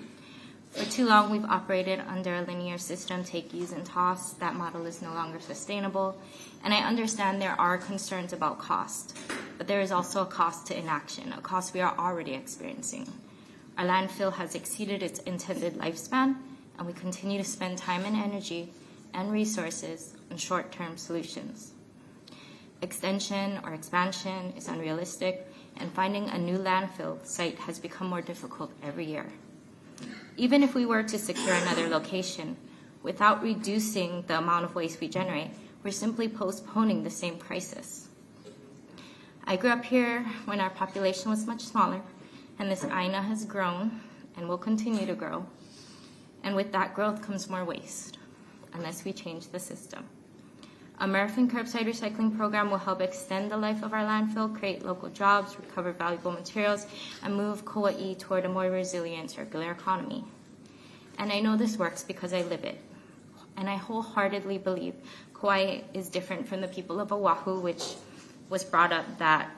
For too long, we've operated under a linear system, take, use, and toss. That model is no longer sustainable, and I understand there are concerns about cost, but there is also a cost to inaction, a cost we are already experiencing. Our landfill has exceeded its intended lifespan, and we continue to spend time and energy and resources on short-term solutions. Extension or expansion is unrealistic, and finding a new landfill site has become more difficult every year. Even if we were to secure another location, without reducing the amount of waste we generate, we're simply postponing the same crisis. I grew up here when our population was much smaller, and this aina has grown and will continue to grow. And with that growth comes more waste, unless we change the system. A American curbside recycling program will help extend the life of our landfill, create local jobs, recover valuable materials, and move Kauaʻi toward a more resilient circular economy. And I know this works because I live it. And I wholeheartedly believe Kauaʻi is different from the people of Oahu, which was brought up that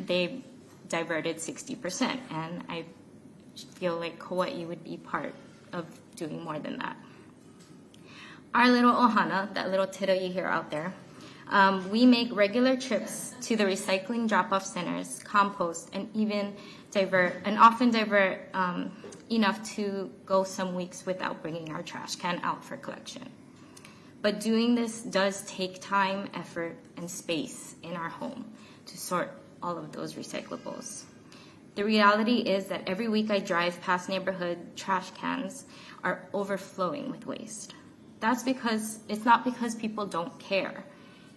they diverted 60%. And I feel like Kauaʻi would be part of doing more than that. Our little ohana, that little tittle you hear out there, we make regular trips to the recycling drop-off centers, compost, and often divert enough to go some weeks without bringing our trash can out for collection. But doing this does take time, effort, and space in our home to sort all of those recyclables. The reality is that every week I drive past neighborhood trash cans are overflowing with waste. That's because it's not because people don't care.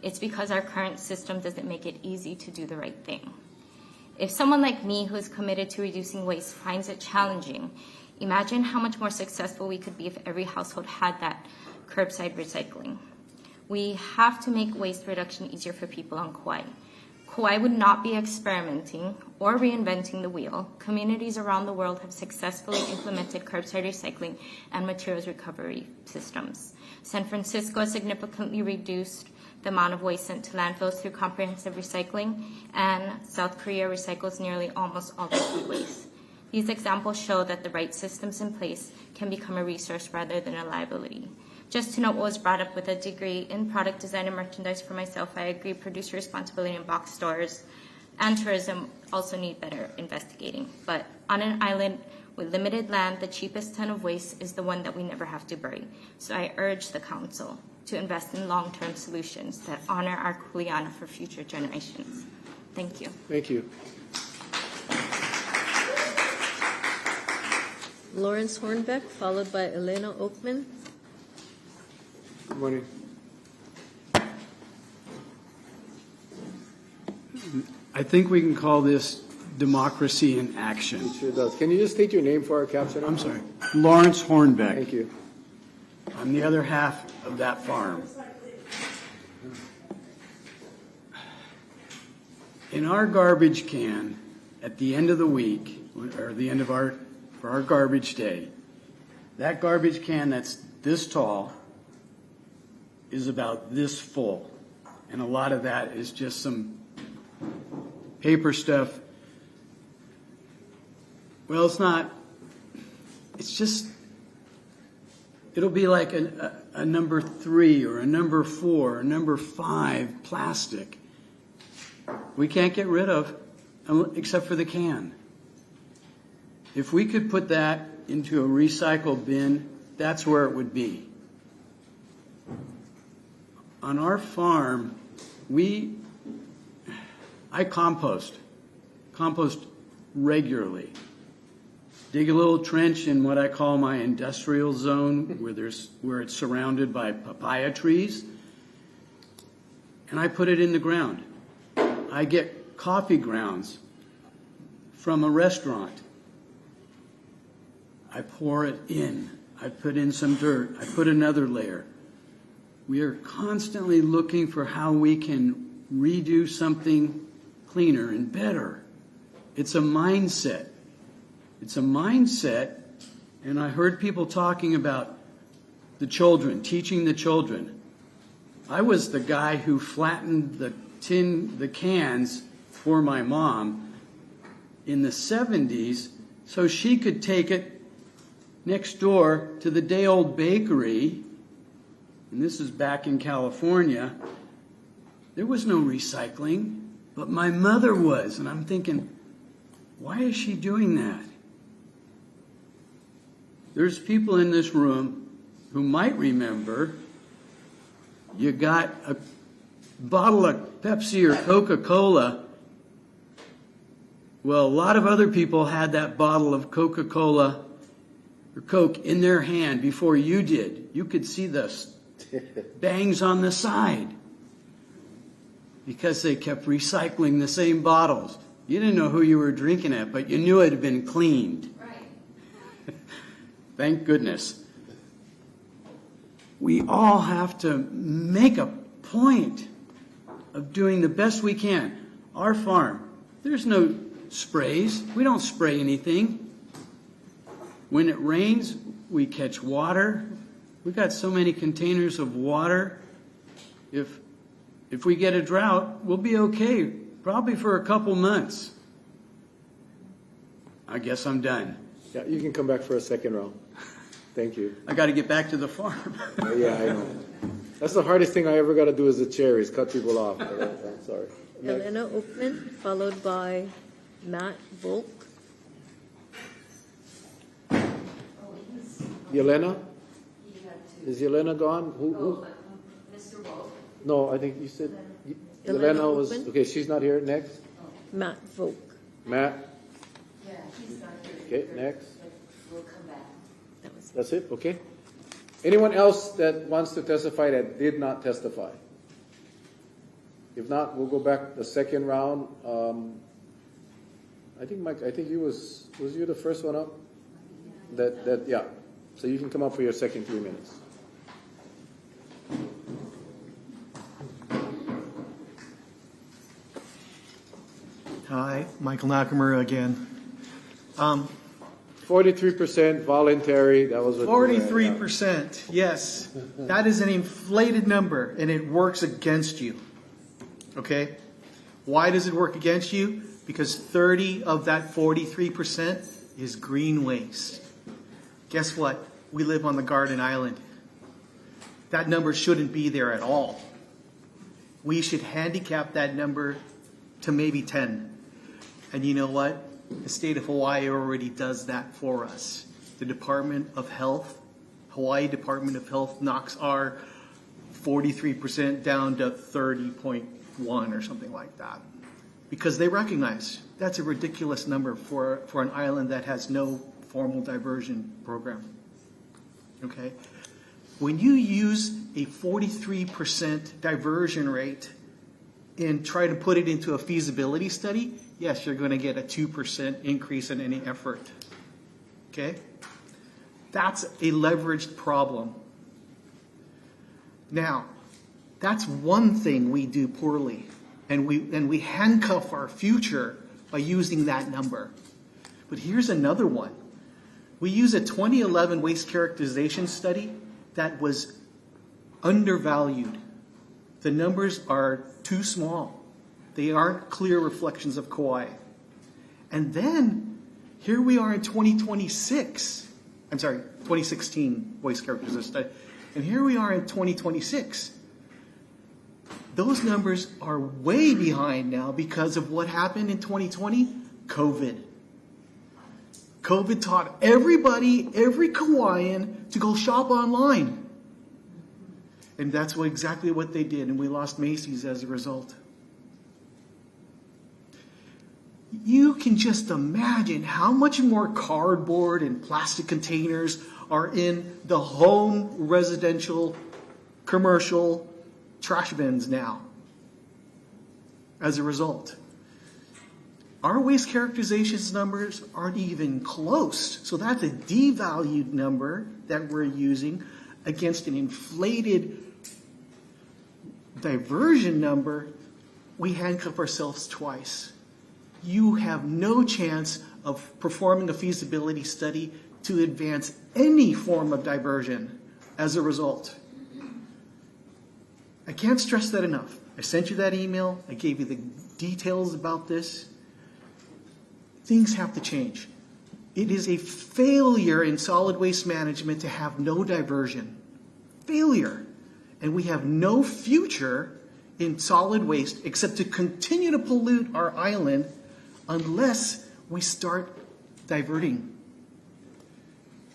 It's because our current system doesn't make it easy to do the right thing. If someone like me who is committed to reducing waste finds it challenging, imagine how much more successful we could be if every household had that curbside recycling. We have to make waste reduction easier for people on Kauaʻi. Kauaʻi would not be experimenting or reinventing the wheel. Communities around the world have successfully implemented curbside recycling and materials recovery systems. San Francisco has significantly reduced the amount of waste sent to landfills through comprehensive recycling, and South Korea recycles nearly almost all their food waste. These examples show that the right systems in place can become a resource rather than a liability. Just to note what was brought up with a degree in product design and merchandise for myself, I agree producer responsibility in box stores and tourism also need better investigating. But on an island with limited land, the cheapest ton of waste is the one that we never have to bury. So I urge the council to invest in long-term solutions that honor our kuleana for future generations. Thank you. Thank you. Lawrence Hornbeck, followed by Elena Oakman. Good morning. I think we can call this democracy in action. It sure does. Can you just state your name for our caption? I'm sorry. Lawrence Hornbeck. Thank you. I'm the other half of that farm. In our garbage can, at the end of the week, or the end of for our garbage day, that garbage can that's this tall is about this full. And a lot of that is just some paper stuff. Well, it's not. It's just, it'll be like a number 3 or a number 4, or a number 5 plastic. We can't get rid of. except for the can. If we could put that into a recycle bin, that's where it would be. On our farm, I compost regularly. Dig a little trench in what I call my industrial zone, where it's surrounded by papaya trees, and I put it in the ground. I get coffee grounds from a restaurant. I pour it in. I put in some dirt. I put another layer. We are constantly looking for how we can redo something cleaner and better. It's a mindset. It's a mindset, and I heard people talking about the children, teaching the children. I was the guy who flattened the cans for my mom in the 70s so she could take it next door to the day-old bakery, and this is back in California. There was no recycling, but my mother was, and I'm thinking, why is she doing that? There's people in this room who might remember you got a bottle of Pepsi or Coca-Cola. Well, a lot of other people had that bottle of Coca-Cola or Coke in their hand before you did. You could see the bangs on the side because they kept recycling the same bottles. You didn't know who you were drinking at, but you knew it had been cleaned. Right. Thank goodness. We all have to make a point of doing the best we can. Our farm, there's no sprays. We don't spray anything. When it rains, we catch water. We've got so many containers of water. If we get a drought, we'll be okay, probably for a couple months. I guess I'm done. Yeah, you can come back for a second round. Thank you. I got to get back to the farm. Yeah, I know. That's the hardest thing I ever got to do as a chair is cut people off. I'm sorry. Elena Oakman, followed by Matt Volk. Yelena? Is Yelena gone? Who? Mr. Volk. No, I think you said Elena Yelena was, Oakman? okay, she's not here. Next? Matt Volk. Matt? Yeah, he's not here. Okay, next. We'll come back. That's it? Okay. Anyone else that wants to testify that did not testify? If not, we'll go back the second round. I think Mike, was you the first one up? Yeah. So you can come up for your second 3 minutes. Hi, Michael Nakamura again. 43% voluntary. That was what 43%. Yes, that is an inflated number, and it works against you. Okay, why does it work against you? Because 30 of that 43% is green waste. Guess what? We live on the Garden Island. That number shouldn't be there at all. We should handicap that number to maybe 10. And you know what? The state of Hawaii already does that for us. The Department of Health, Hawaii Department of Health knocks our 43% down to 30.1 or something like that. Because they recognize that's a ridiculous number for an island that has no formal diversion program. Okay? When you use a 43% diversion rate and try to put it into a feasibility study, yes, you're going to get a 2% increase in any effort. Okay? That's a leveraged problem. Now, that's one thing we do poorly, and we handcuff our future by using that number. But here's another one. We use a 2011 waste characterization study that was undervalued. The numbers are too small. They aren't clear reflections of Kauaʻi. And then, here we are in 2016 waste characterization study. And here we are in 2026. Those numbers are way behind now because of what happened in 2020, COVID. COVID taught everybody, every Kauaian, to go shop online. And that's exactly what they did, and we lost Macy's as a result. You can just imagine how much more cardboard and plastic containers are in the home, residential, commercial trash bins now as a result. Our waste characterizations numbers aren't even close. So that's a devalued number that we're using against an inflated diversion number. We handcuff ourselves twice. You have no chance of performing a feasibility study to advance any form of diversion as a result. I can't stress that enough. I sent you that email. I gave you the details about this. Things have to change. It is a failure in solid waste management to have no diversion. Failure. And we have no future in solid waste except to continue to pollute our island unless we start diverting.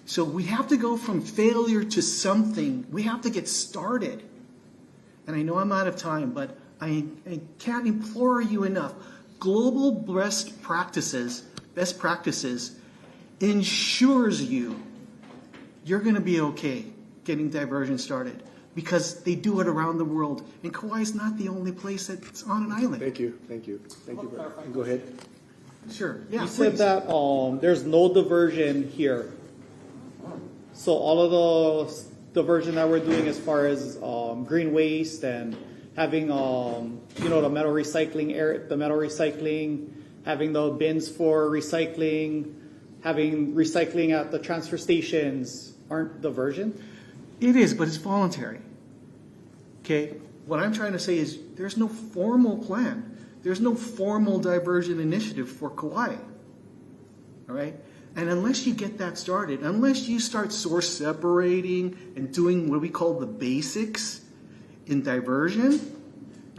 So we have to go from failure to something. We have to get started. And I know I'm out of time, but I can't implore you enough. Global best practices ensures you're going to be okay getting diversion started because they do it around the world. And Kauai is not the only place that's on an island. Thank you. Go ahead. Sure. Yeah, you said that there's no diversion here. So all of the diversion that we're doing as far as green waste and having the metal recycling, having the bins for recycling, having recycling at the transfer stations aren't diversion? It is, but it's voluntary. Okay? What I'm trying to say is there's no formal plan. There's no formal diversion initiative for Kauai. All right? And unless you get that started, unless you start source separating and doing what we call the basics in diversion,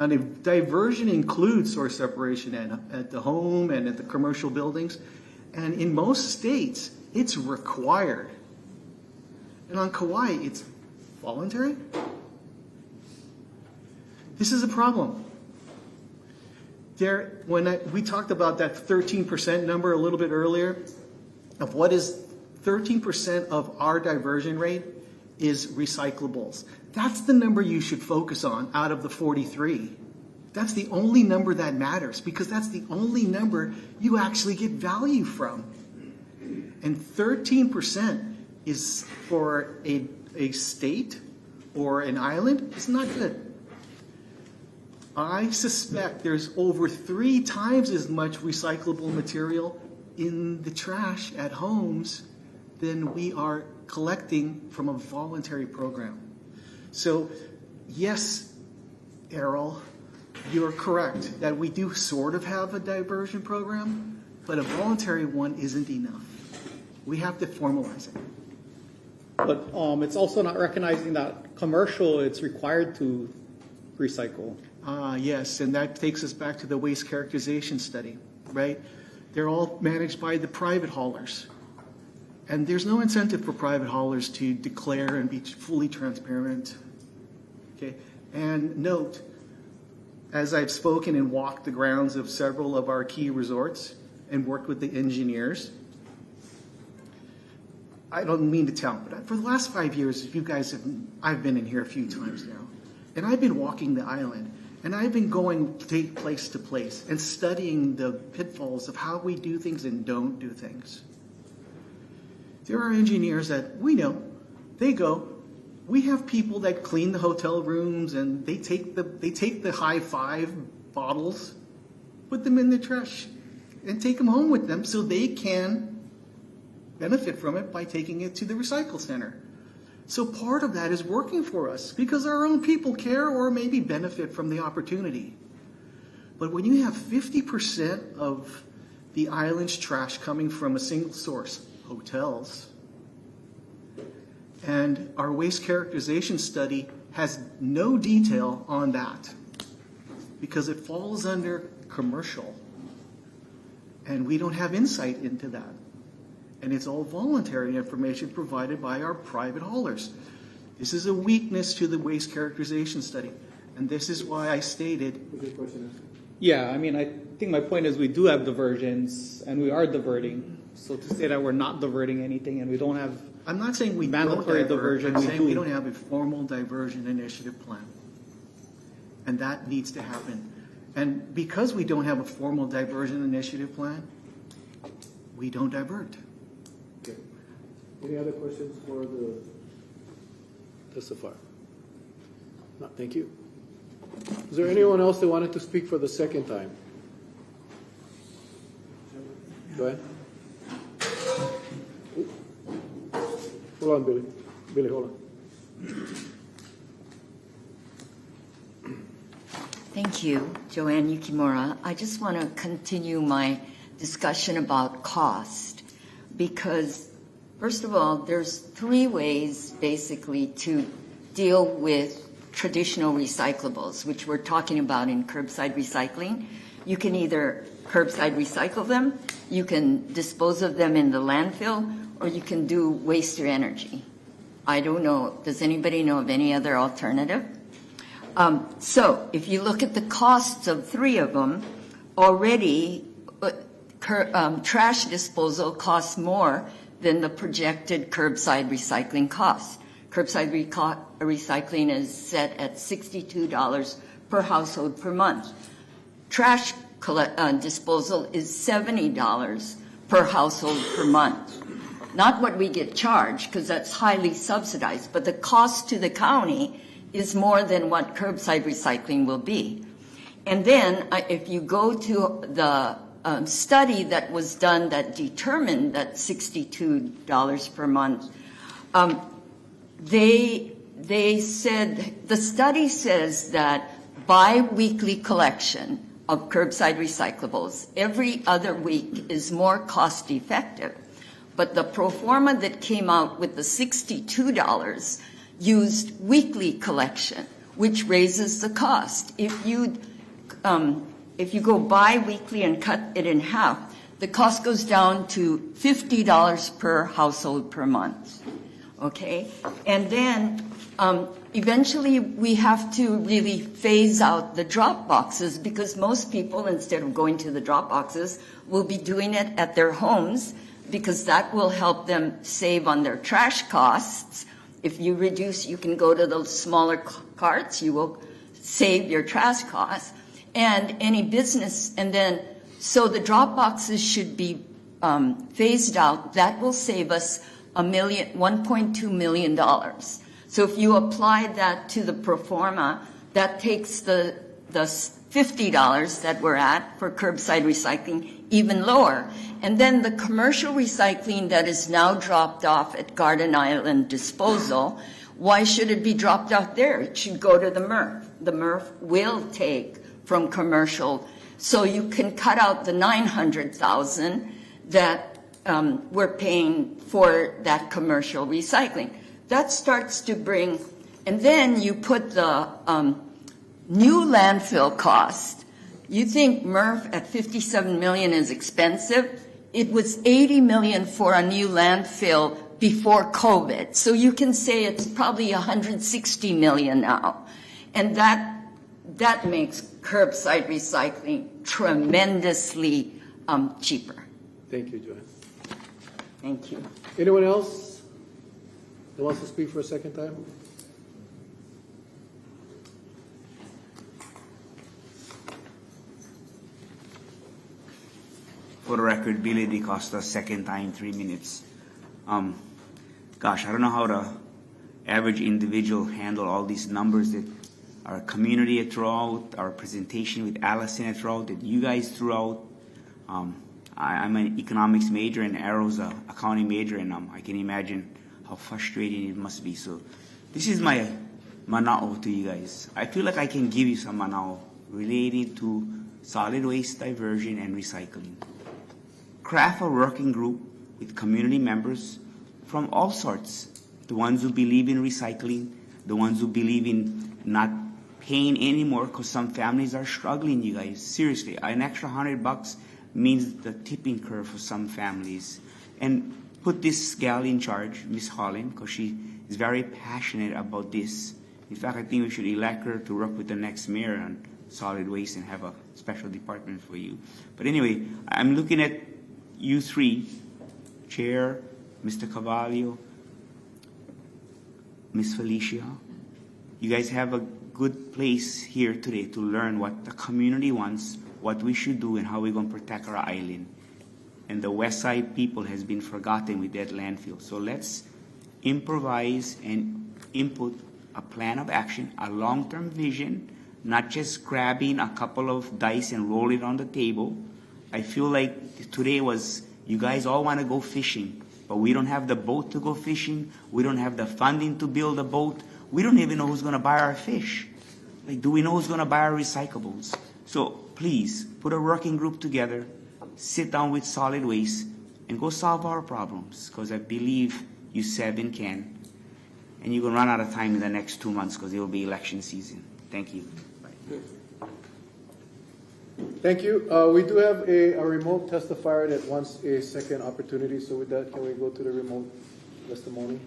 and diversion includes source separation at the home and at the commercial buildings, and in most states, it's required. And on Kauai, it's voluntary. This is a problem. We talked about that 13% number a little bit earlier, of what is 13% of our diversion rate is recyclables. That's the number you should focus on out of the 43. That's the only number that matters because that's the only number you actually get value from. And 13% is for a state or an island, it's not good. I suspect there's over 3 times as much recyclable material in the trash at homes than we are collecting from a voluntary program. So, yes, Errol, you're correct that we do sort of have a diversion program, but a voluntary one isn't enough. We have to formalize it. But it's also not recognizing that commercial, it's required to recycle. Yes, and that takes us back to the waste characterization study, right? They're all managed by the private haulers. And there's no incentive for private haulers to declare and be fully transparent. Okay? And note, as I've spoken and walked the grounds of several of our key resorts and worked with the engineers, I don't mean to tell, but for the last 5 years, I've been in here a few times now, and I've been walking the island. And I've been going place to place and studying the pitfalls of how we do things and don't do things. There are engineers that we know, we have people that clean the hotel rooms and they take the high five bottles, put them in the trash, and take them home with them so they can benefit from it by taking it to the recycle center. So part of that is working for us because our own people care or maybe benefit from the opportunity. But when you have 50% of the island's trash coming from a single source, hotels, and our waste characterization study has no detail on that. because it falls under commercial. And we don't have insight into that. And it's all voluntary information provided by our private haulers. This is a weakness to the waste characterization study. And this is why I stated. Yeah, I mean, I think my point is we do have diversions and we are diverting. So to say that we're not diverting anything and we don't have I'm not saying we mandatory don't divert. diversion, I'm we saying do. we don't have a formal diversion initiative plan. And that needs to happen. And because we don't have a formal diversion initiative plan, we don't divert. Okay. Any other questions for the testifier? No, thank you. Is there anyone else that wanted to speak for the second time? Go ahead. Hold on, Billy. Billy, hold on. Thank you, Joanne Yukimura. I just want to continue my discussion about cost because, first of all, there's three ways basically to deal with traditional recyclables, which we're talking about in curbside recycling. You can either curbside recycle them, you can dispose of them in the landfill, or you can do waste to energy. I don't know, does anybody know of any other alternative? So if you look at the costs of three of them, already trash disposal costs more than the projected curbside recycling cost. Curbside recycling is set at $62 per household per month. Trash disposal is $70 per household per month. Not what we get charged, because that's highly subsidized, but the cost to the county is more than what curbside recycling will be. And then if you go to the study that was done that determined that $62 per month, they said, the study says that bi-weekly collection of curbside recyclables every other week is more cost effective. But the pro forma that came out with the $62 used weekly collection, which raises the cost. If you go bi-weekly and cut it in half, the cost goes down to $50 per household per month. Okay? And then eventually we have to really phase out the drop boxes because most people, instead of going to the drop boxes, will be doing it at their homes because that will help them save on their trash costs. If you reduce, you can go to those smaller carts, you will save your trash costs. And any business, and then, so the drop boxes should be phased out. That will save us $1.2 million. So if you apply that to the pro forma, that takes the $50 that we're at for curbside recycling even lower. And then the commercial recycling that is now dropped off at Garden Island Disposal, why should it be dropped out there? It should go to the MRF. The MRF will take from commercial. So you can cut out the $900,000 that we're paying for that commercial recycling. That starts to bring, and then you put the new landfill cost. You think MRF at $57 million is expensive? It was $80 million for a new landfill before COVID. So you can say it's probably $160 million now. And that makes curbside recycling tremendously cheaper. Thank you, Joanne. Thank you. Anyone else that wants to speak for a second time? For the record, Billy DeCosta, second time, 3 minutes. Gosh, I don't know how the average individual handle all these numbers that our community threw out, our presentation with Allison threw out, that you guys threw out. I'm an economics major and Arrow's a accounting major, and I can imagine how frustrating it must be. So this is my manao to you guys. I feel like I can give you some manao related to solid waste diversion and recycling. Craft a working group with community members from all sorts, the ones who believe in recycling, the ones who believe in not pain anymore because some families are struggling, you guys. Seriously, an extra $100 means the tipping curve for some families. And put this gal in charge, Miss Holland, because she is very passionate about this. In fact, I think we should elect her to work with the next mayor on solid waste and have a special department for you. But anyway, I'm looking at you three, Chair, Mr. Cavallo, Miss Felicia. You guys have a good place here today to learn what the community wants, what we should do, and how we're going to protect our island. And the West Side people has been forgotten with that landfill. So let's improvise and input a plan of action, a long-term vision, not just grabbing a couple of dice and roll it on the table. I feel like today was, you guys all want to go fishing, but we don't have the boat to go fishing. We don't have the funding to build a boat. We don't even know who's going to buy our fish. Like, do we know who's going to buy our recyclables? So please, put a working group together, sit down with solid waste, and go solve our problems, because I believe you 7 can. And you're going to run out of time in the next 2 months because it will be election season. Thank you. Thank you. We do have a remote testifier that wants a second opportunity. So with that, can we go to the remote testimony?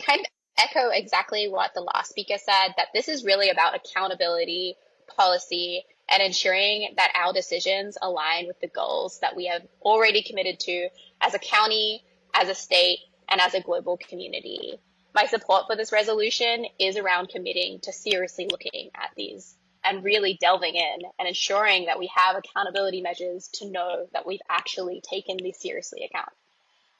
Kind of echo exactly what the last speaker said, that this is really about accountability, policy, and ensuring that our decisions align with the goals that we have already committed to as a county, as a state, and as a global community. My support for this resolution is around committing to seriously looking at these and really delving in and ensuring that we have accountability measures to know that we've actually taken these seriously account.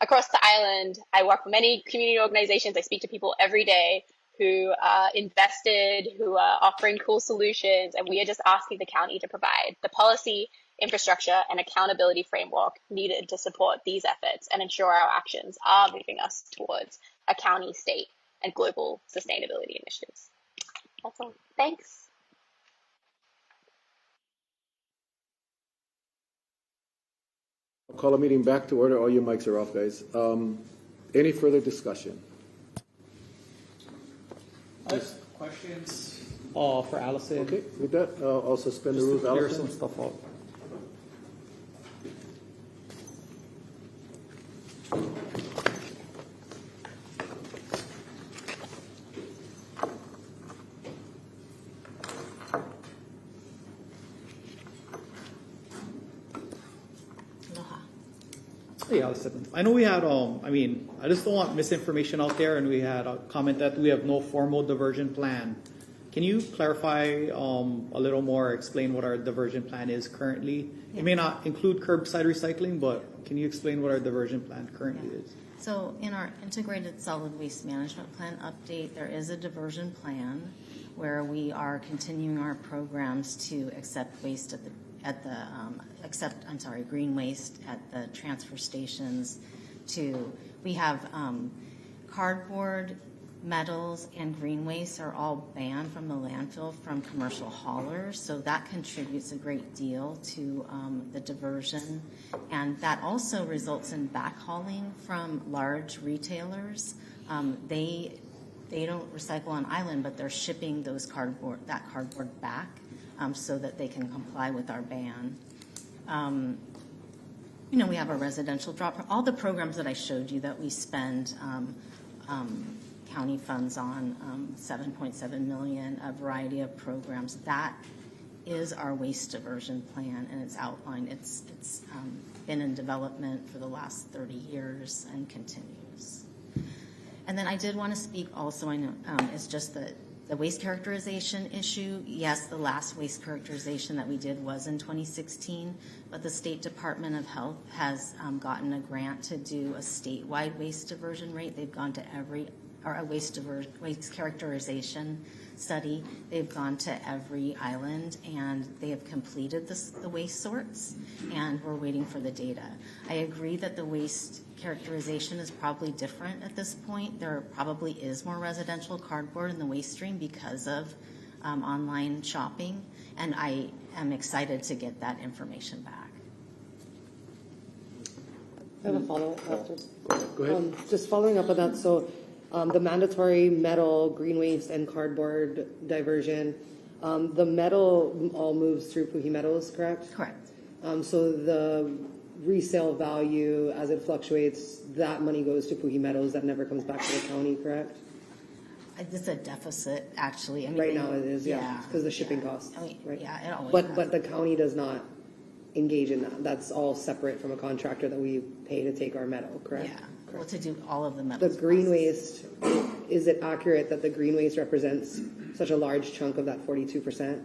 Across the island, I work for many community organizations. I speak to people every day who are invested, who are offering cool solutions, and we are just asking the county to provide the policy, infrastructure, and accountability framework needed to support these efforts and ensure our actions are moving us towards a county, state, and global sustainability initiatives. That's all. Thanks. I'll call a meeting back to order. All your mics are off, guys. Any further discussion? Questions for Allison? Okay, with that, I'll suspend the rules. Just to clear Allison? some stuff up. Hey, Allison. I know we had, I just don't want misinformation out there, and we had a comment that we have no formal diversion plan. Can you clarify a little more, explain what our diversion plan is currently? Yeah. It may not include curbside recycling, but can you explain what our diversion plan currently is? So in our integrated solid waste management plan update, there is a diversion plan where we are continuing our programs to accept waste green waste at the transfer stations. We have cardboard, metals, and green waste are all banned from the landfill from commercial haulers, so that contributes a great deal to the diversion, and that also results in backhauling from large retailers. They don't recycle on island, but they're shipping that cardboard back so that they can comply with our ban. We have a residential drop. All the programs that I showed you that we spend county funds on, $7.7 million, a variety of programs. That is our waste diversion plan, and it's outlined. It's been in development for the last 30 years and continues. And then I did want to speak also, I know, it's just the waste characterization issue. Yes, the last waste characterization that we did was in 2016, but the State Department of Health has gotten a grant to do a statewide waste diversion rate. They've gone to a waste characterization study. They've gone to every island, and they have completed the waste sorts, and we're waiting for the data. I agree that the waste characterization is probably different at this point. There probably is more residential cardboard in the waste stream because of online shopping, and I am excited to get that information back. I have a follow-up after. Go ahead. Just following up on that, so the mandatory metal, green waste, and cardboard diversion, the metal all moves through Puhi Metals, correct? Correct. So the resale value, as it fluctuates, that money goes to Puhi Metals, that never comes back to the county, correct? It's a deficit, actually. I mean, Right now it is, yeah, because the shipping costs, I mean, right? yeah, it always But the county does not engage in that. That's all separate from a contractor that we pay to take our metal, correct? Yeah, well, to do all of the The metals. green waste, is it accurate that the green waste represents such a large chunk of that 42%?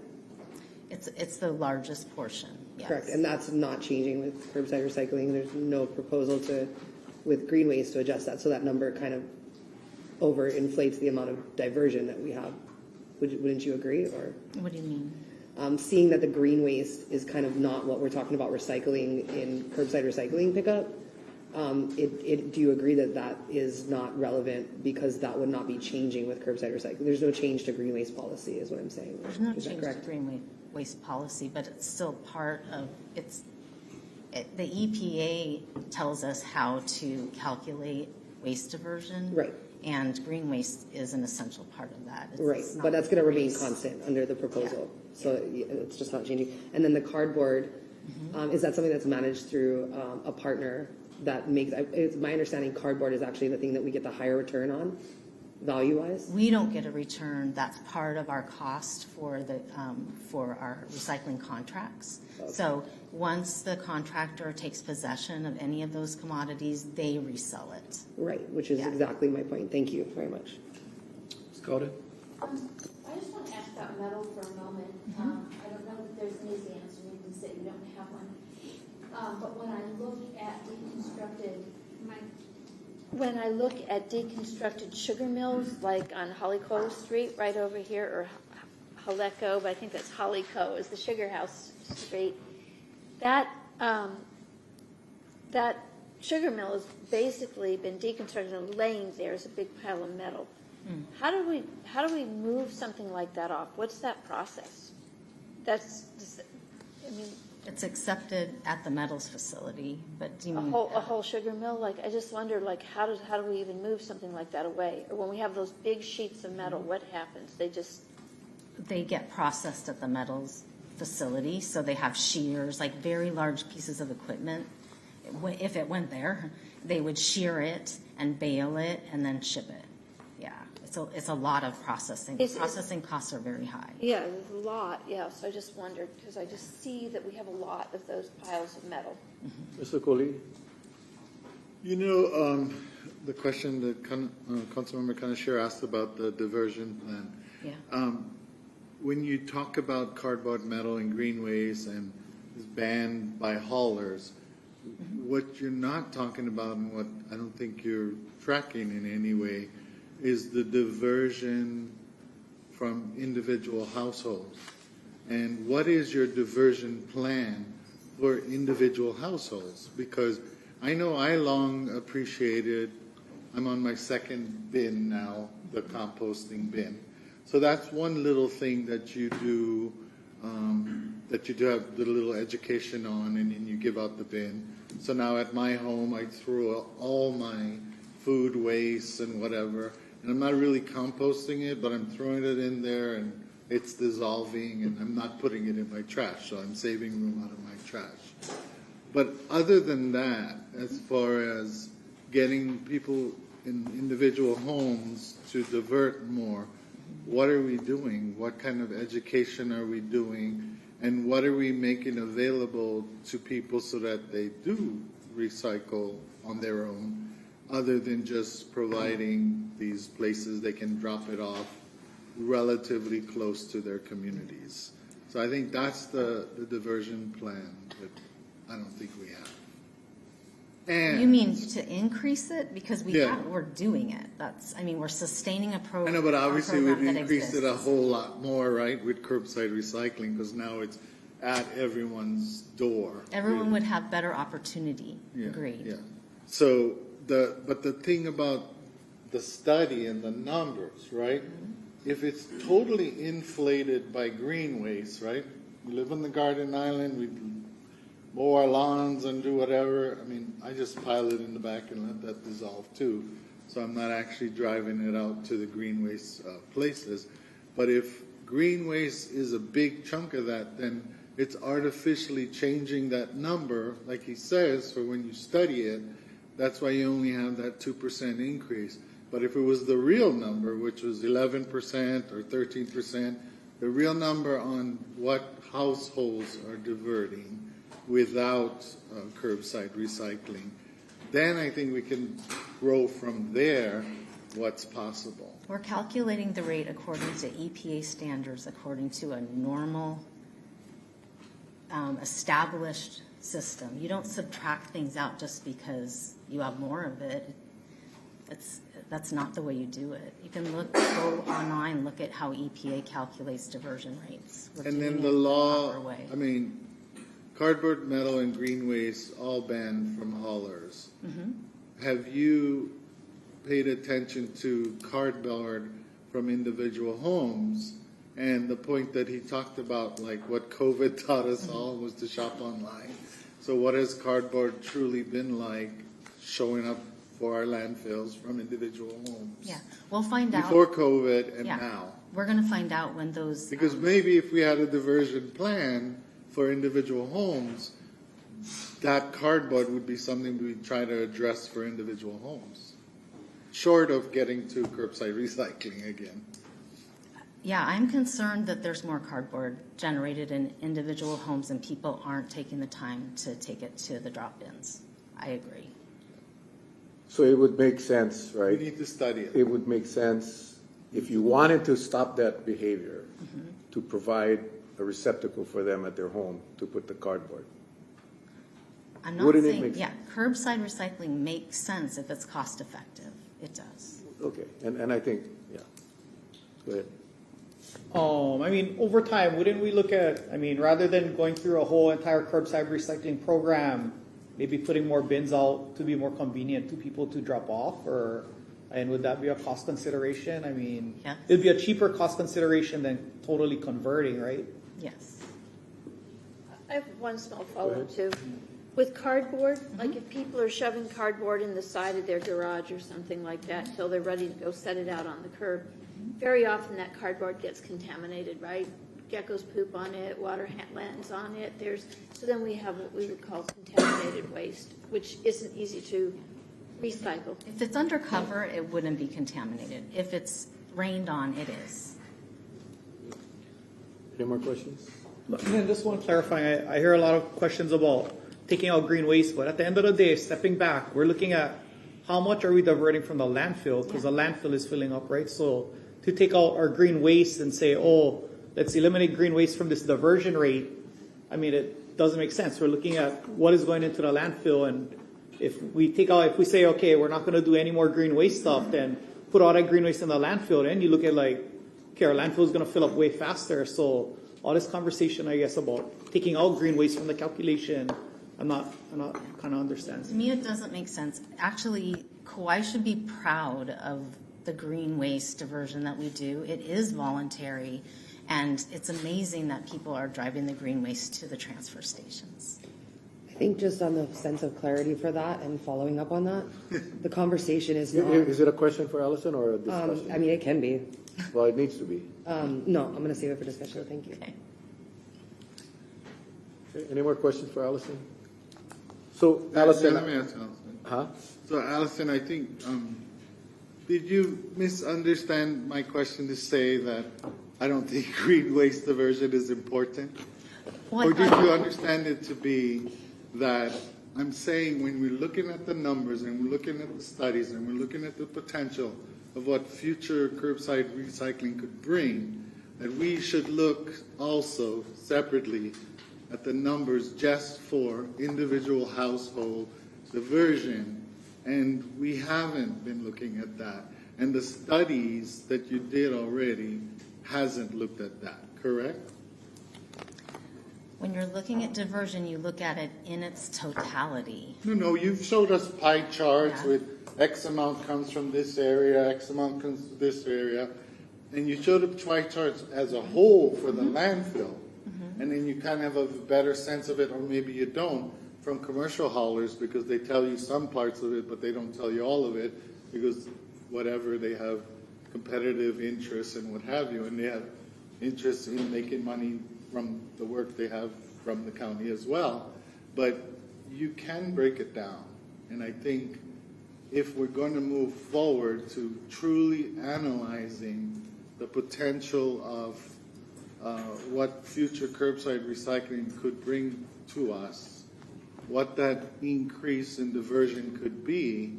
It's the largest portion, yes. Correct, and that's not changing with curbside recycling. There's no proposal with green waste to adjust that, so that number kind of overinflates the amount of diversion that we have. Wouldn't you agree, or? What do you mean? Seeing that the green waste is kind of not what we're talking about recycling in curbside recycling pickup, do you agree that that is not relevant because that would not be changing with curbside recycling? There's no change to green waste policy is what I'm saying. There's no Is that change to correct? green waste policy, but it's still part of, the EPA tells us how to calculate waste diversion. Right. And green waste is an essential part of that. Right, but that's going to remain constant under the proposal. So it's just not changing. And then the cardboard, is that something that's managed through a partner that makes, it's my understanding cardboard is actually the thing that we get the higher return on, value-wise? We don't get a return. That's part of our cost for our recycling contracts. Okay. So once the contractor takes possession of any of those commodities, they resell it. Right, which is exactly my point. Thank you very much. Scotty? I just want to ask about metal for a moment. I don't know that there's an easy answer. You can say you don't have one. But when I look at deconstructed sugar mills, like on Holly Cove Street, right over here, or Haleco, but I think that's Holly Cove is the sugar house street. That sugar mill has basically been deconstructed and laying there as a big pile of metal. How do we move something like that off? What's that process? It's accepted at the metals facility, but do you a mean whole sugar mill? Like, I just wonder, like, how do we even move something like that away? Or when we have those big sheets of metal, what happens? they get processed at the metals facility, so they have shears, like very large pieces of equipment. If it went there, they would shear it and bale it and then ship it. Yeah, it's a lot of processing. Processing costs are very high. Yeah, there's a lot. Yeah, so I just wondered because I just see that we have a lot of those piles of metal. Mr. Kohli? You know, the question that Councilmember Kanashir asked about the diversion plan. Yeah. When you talk about cardboard, metal, and green waste and is banned by haulers, what you're not talking about and what I don't think you're tracking in any way is the diversion from individual households. And what is your diversion plan for individual households? Because I know I long appreciated, I'm on my second bin now, the composting bin. So that's one little thing that you do have the little education on, and then you give out the bin. So now at my home, I throw all my food waste and whatever, and I'm not really composting it, but I'm throwing it in there, and it's dissolving, and I'm not putting it in my trash, so I'm saving room out of my trash. But other than that, as far as getting people in individual homes to divert more, what are we doing? What kind of education are we doing? And what are we making available to people so that they do recycle on their own, other than just providing these places they can drop it off relatively close to their communities? So I think that's the diversion plan that I don't think we have. And you mean to increase it? Because we're doing it. We're sustaining a program. I know, but obviously we've increased exists. it a whole lot more, right, with curbside recycling, because now it's at everyone's door. Everyone would have better opportunity. Agreed. Yeah. So but the thing about the study and the numbers, right? If it's totally inflated by green waste, right? We live on the Garden Island. mow our lawns and do whatever, I mean, I just pile it in the back and let that dissolve too. So I'm not actually driving it out to the green waste places. But if green waste is a big chunk of that, then it's artificially changing that number, like he says, for when you study it. That's why you only have that 2% increase. But if it was the real number, which was 11% or 13%, the real number on what households are diverting without curbside recycling, then I think we can grow from there what's possible. We're calculating the rate according to EPA standards, according to a normal established system. You don't subtract things out just because you have more of it. That's not the way you do it. You can go online, look at how EPA calculates diversion rates. And then the law, I mean, cardboard, metal, and green waste all banned from haulers. Mm-hmm. Have you paid attention to cardboard from individual homes? And the point that he talked about, like what COVID taught us all, was to shop online. So what has cardboard truly been like showing up for our landfills from individual homes? Yeah, we'll find out. Before COVID and now. We're going to find out when those... Because maybe if we had a diversion plan for individual homes, that cardboard would be something we try to address for individual homes, short of getting to curbside recycling again. Yeah, I'm concerned that there's more cardboard generated in individual homes and people aren't taking the time to take it to the drop-ins. I agree. So it would make sense, right? We need to study it. It would make sense if you wanted to stop that behavior, to provide a receptacle for them at their home to put the cardboard. I'm not saying, curbside recycling makes sense if it's cost effective. It does. Okay, and I think, go ahead. I mean, over time, wouldn't we look at, I mean, rather than going through a whole entire curbside recycling program, maybe putting more bins out to be more convenient to people to drop off, and would that be a cost consideration? I mean, it'd be a cheaper cost consideration than totally converting, right? Yes. I have one small follow-up too. With cardboard, like if people are shoving cardboard in the side of their garage or something like that until they're ready to go set it out on the curb, very often that cardboard gets contaminated, right? Geckos poop on it, water lands on it. So then we have what we would call contaminated waste, which isn't easy to recycle. If it's undercover, it wouldn't be contaminated. If it's rained on, it is. Any more questions? And then just one clarifying, I hear a lot of questions about taking out green waste, but at the end of the day, stepping back, we're looking at how much are we diverting from the landfill, because the landfill is filling up, right? So to take out our green waste and say, oh, let's eliminate green waste from this diversion rate, I mean, it doesn't make sense. We're looking at what is going into the landfill, and if we say, okay, we're not going to do any more green waste stuff, then put all that green waste in the landfill, then you look at like, okay, our landfill is going to fill up way faster. So all this conversation, I guess, about taking out green waste from the calculation, I'm not kind of understand. To me, it doesn't make sense. Actually, Kauaʻi should be proud of the green waste diversion that we do. It is voluntary, and it's amazing that people are driving the green waste to the transfer stations. I think just on the sense of clarity for that and following up on that, the conversation is not... Is it a question for Allison or a discussion? I mean, it can be. Well, it needs to be. No, I'm going to save it for discussion. Thank you. Okay. Any more questions for Allison? So, Allison... Let me ask Allison. Huh? So, Allison, I think, did you misunderstand my question to say that I don't think green waste diversion is important? Or did you understand it to be that I'm saying when we're looking at the numbers and we're looking at the studies and we're looking at the potential of what future curbside recycling could bring, that we should look also separately at the numbers just for individual household diversion, and we haven't been looking at that. And the studies that you did already hasn't looked at that, correct? When you're looking at diversion, you look at it in its totality. No, you've showed us pie charts with X amount comes from this area, X amount comes from this area, and you showed the pie charts as a whole for the landfill. And then you kind of have a better sense of it, or maybe you don't, from commercial haulers, because they tell you some parts of it, but they don't tell you all of it, because whatever, they have competitive interests and what have you, and they have interest in making money from the work they have from the county as well. But you can break it down. And I think if we're going to move forward to truly analyzing the potential of what future curbside recycling could bring to us, what that increase in diversion could be,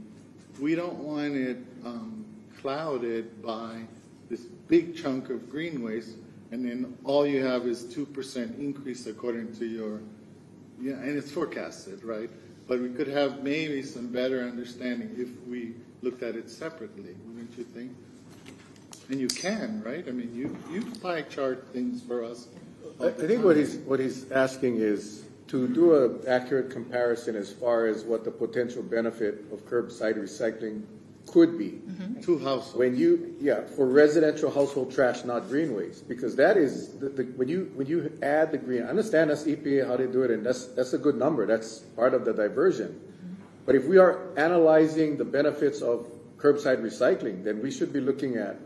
we don't want it clouded by this big chunk of green waste, and then all you have is 2% increase according to your, and it's forecasted, right? But we could have maybe some better understanding if we looked at it separately, wouldn't you think? And you can, right? I mean, you pie chart things for us. I think what he's asking is to do an accurate comparison as far as what the potential benefit of curbside recycling could be. To households. When for residential household trash, not green waste, because that is when you add the green. I understand that's EPA how they do it, and that's a good number. That's part of the diversion. But if we are analyzing the benefits of curbside recycling, then we should be looking at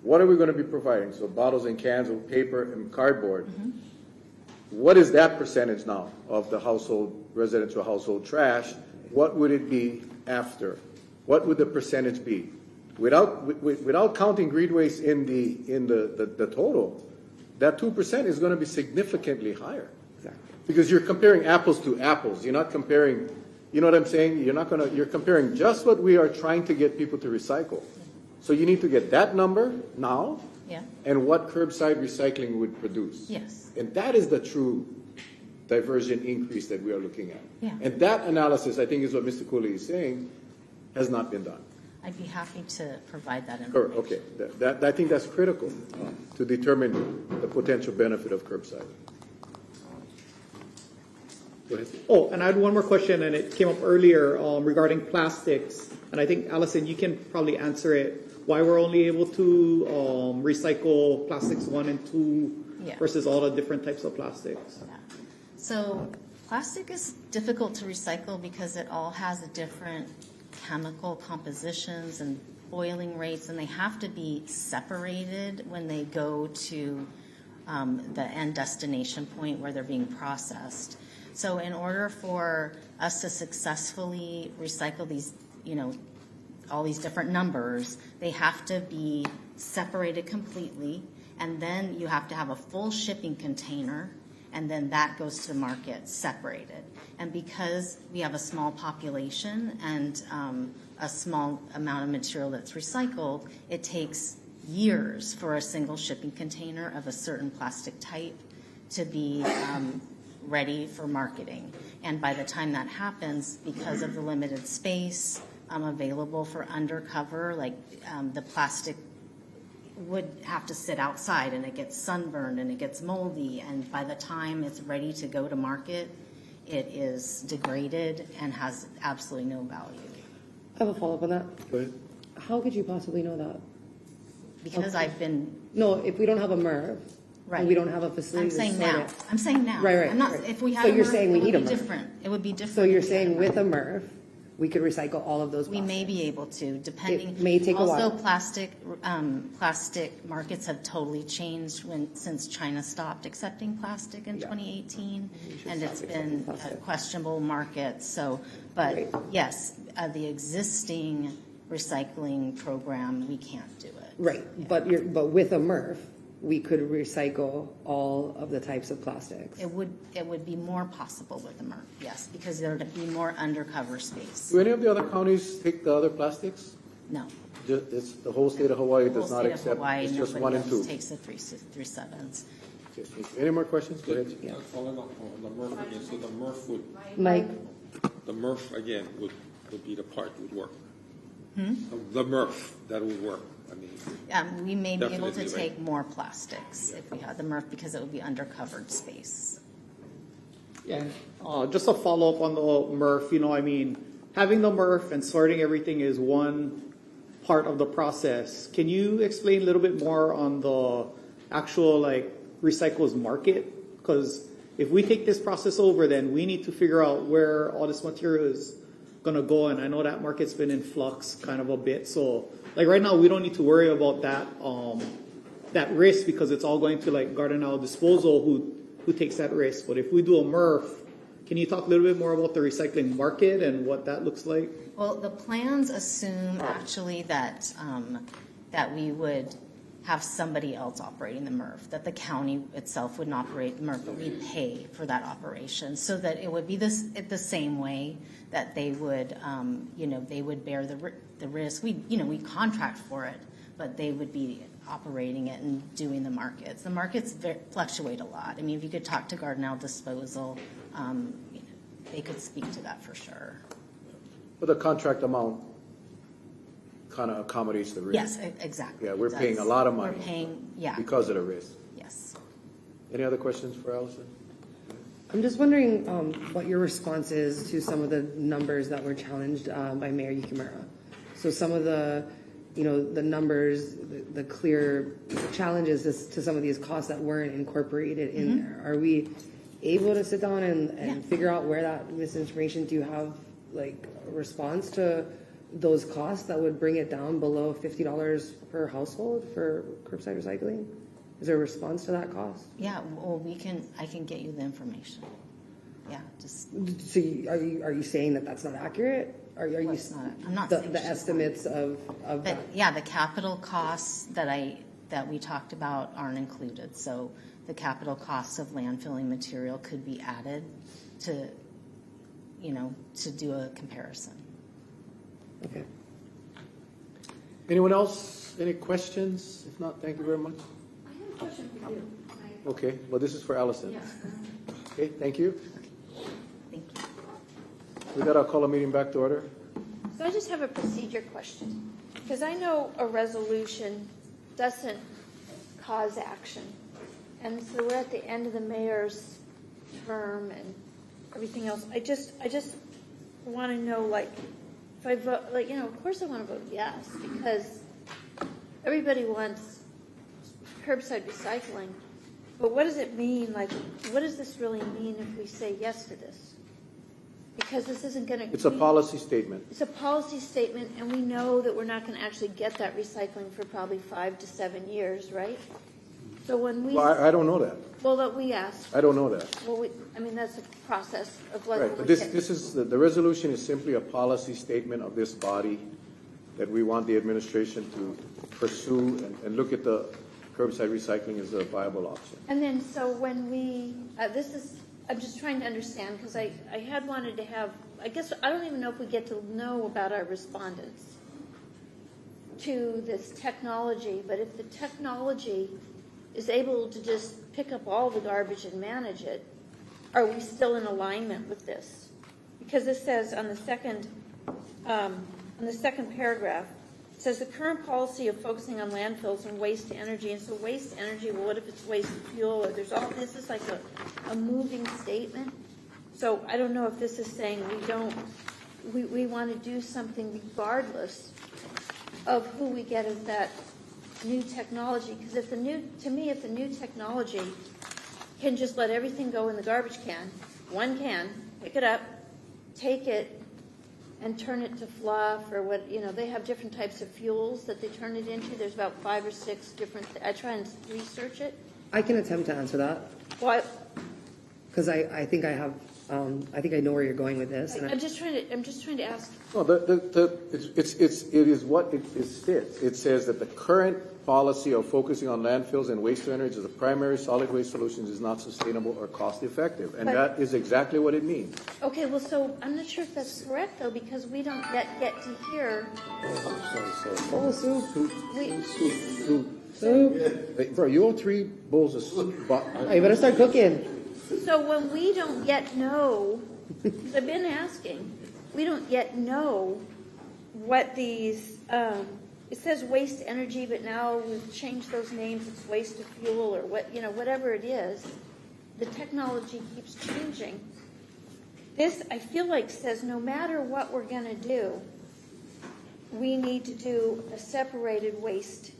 what are we going to be providing? So bottles and cans of paper and cardboard. What is that percentage now of the residential household trash? What would it be after? What would the percentage be? Without counting green waste in the total, that 2% is going to be significantly higher. Exactly. Because you're comparing apples to apples. You're not comparing, you know what I'm saying? You're comparing just what we are trying to get people to recycle. So you need to get that number now and what curbside recycling would produce. Yes. And that is the true diversion increase that we are looking at. Yeah. And that analysis, I think, is what Mr. Cooley is saying, has not been done. I'd be happy to provide that information. Okay. I think that's critical to determine the potential benefit of curbside. Go ahead. Oh, and I had one more question, and it came up earlier regarding plastics. And I think, Allison, you can probably answer it. Why we're only able to recycle plastics 1 and 2 versus all the different types of plastics. Yeah. So plastic is difficult to recycle because it all has a different chemical compositions and boiling rates, and they have to be separated when they go to the end destination point where they're being processed. So in order for us to successfully recycle these, all these different numbers, they have to be separated completely, and then you have to have a full shipping container, and then that goes to market separated. And because we have a small population and a small amount of material that's recycled, it takes years for a single shipping container of a certain plastic type to be ready for marketing. And by the time that happens, because of the limited space available for undercover, like the plastic would have to sit outside, and it gets sunburned and it gets moldy, and by the time it's ready to go to market, it is degraded and has absolutely no value. I have a follow-up on that. Go ahead. How could you possibly know that? Because I've been... No, if we don't have a MRF, right. And we don't have a facility I'm saying to sort now. it. I'm saying now. Right. I'm not, right. If we had so a you're MRF, saying we it need would a be MRF. different. It would be different. So you're saying with a MRF, we could recycle all of those We plastics. may be able to, depending. It may take a while. Also, plastic markets have totally changed since China stopped accepting plastic in 2018, and it's been a questionable market. So, but yes, the existing recycling program, we can't do it. Right, yeah. but with a MRF, we could recycle all of the types of plastics. It would be more possible with the MRF, yes, because there would be more undercover space. Do any of the other counties take the other plastics? No. It's the whole state of Hawaii does not accept. Hawaii, it's just 1 nobody and else 2. takes the 3.7s. Okay. Any more questions? Go ahead. Yeah. Following up on the MRF again, so the MRF would... Mike? The MRF, again, would be the part that would work. Hmm? The MRF, that would work. I mean, we may be able to definitely, take more plastics if we had the MRF because it would be undercovered space. Yeah, just a follow-up on the MRF, having the MRF and sorting everything is one part of the process. Can you explain a little bit more on the actual, recycles market? Because if we take this process over, then we need to figure out where all this material is going to go. And I know that market's been in flux kind of a bit. So like right now, we don't need to worry about that that risk because it's all going to like Gardner Disposal who takes that risk. But if we do a MRF, can you talk a little bit more about the recycling market and what that looks like? Well, the plans assume actually that that we would have somebody else operating the MRF, that the county itself wouldn't operate the MRF, but we'd pay for that operation, so that it would be the same way that they would, they would bear the risk. We contract for it, but they would be operating it and doing the markets. The markets fluctuate a lot. I mean, if you could talk to Gardner Disposal, they could speak to that for sure. But the contract amount kind of accommodates the risk. Yes, exactly. Yeah, we're paying a lot of money. We're paying, because of the risk. Yes. Any other questions for Allison? I'm just wondering what your response is to some of the numbers that were challenged by Mayor Yukimura. So some of the, the numbers, the clear challenges to some of these costs that weren't incorporated in there. Are we able to sit down and figure out where that misinformation? Do you have like a response to those costs that would bring it down below $50 per household for curbside recycling? Is there a response to that cost? Yeah, well, I can get you the information. Yeah, just. So are you saying that that's not accurate? Are you? I'm not saying the estimates of that. Yeah, the capital costs that we talked about aren't included. So the capital costs of landfilling material could be added to do a comparison. Okay. Anyone else? Any questions? If not, thank you very much. I have a question for you. Okay, well, this is for Allison. Okay, thank you. Thank you. With that, I'll call a meeting back to order. So I just have a procedure question, because I know a resolution doesn't cause action. And so we're at the end of the mayor's term and everything else. I just want to know, like, if I vote, of course I want to vote yes, because everybody wants curbside recycling. But what does it mean? Like, what does this really mean if we say yes to this? Because this isn't going to... It's a policy statement. It's a policy statement, and we know that we're not going to actually get that recycling for probably 5 to 7 years, right? So when we... Well, I don't know that. Well, that we asked. I don't know that. Well, that's a process of what... Right, but this is, the resolution is simply a policy statement of this body that we want the administration to pursue and look at the curbside recycling as a viable option. And then, so when we... I'm just trying to understand, because I had wanted to have... I guess I don't even know if we get to know about our respondents to this technology, but if the technology is able to just pick up all the garbage and manage it, are we still in alignment with this? Because this says on the second paragraph, it says the current policy of focusing on landfills and waste to energy. And so waste to energy, well, what if it's waste to fuel? Or this is like a moving statement. So I don't know if this is saying we want to do something regardless of who we get as that new technology. Because if the new technology can just let everything go in the garbage can, one can, pick it up, take it, and turn it to fluff or what, they have different types of fuels that they turn it into. There's about 5 or 6 different, I try and research it. I can attempt to answer that. What? Because I think I have, I think I know where you're going with this. And I'm just trying to ask. No, it is what it states. It says that the current policy of focusing on landfills and waste to energy as a primary solid waste solution is not sustainable or cost effective. And that is exactly what it means. Okay, well, so I'm not sure if that's correct, though, because we don't yet get to hear. Oh, soup. Hey, bro, you owe 3 bowls of soup. Hey, you better start cooking. So when we don't yet know, because I've been asking, we don't yet know what these, it says waste to energy, but now we've changed those names. It's waste to fuel or whatever it is. The technology keeps changing. This, I feel like, says no matter what we're going to do, we need to do a separated waste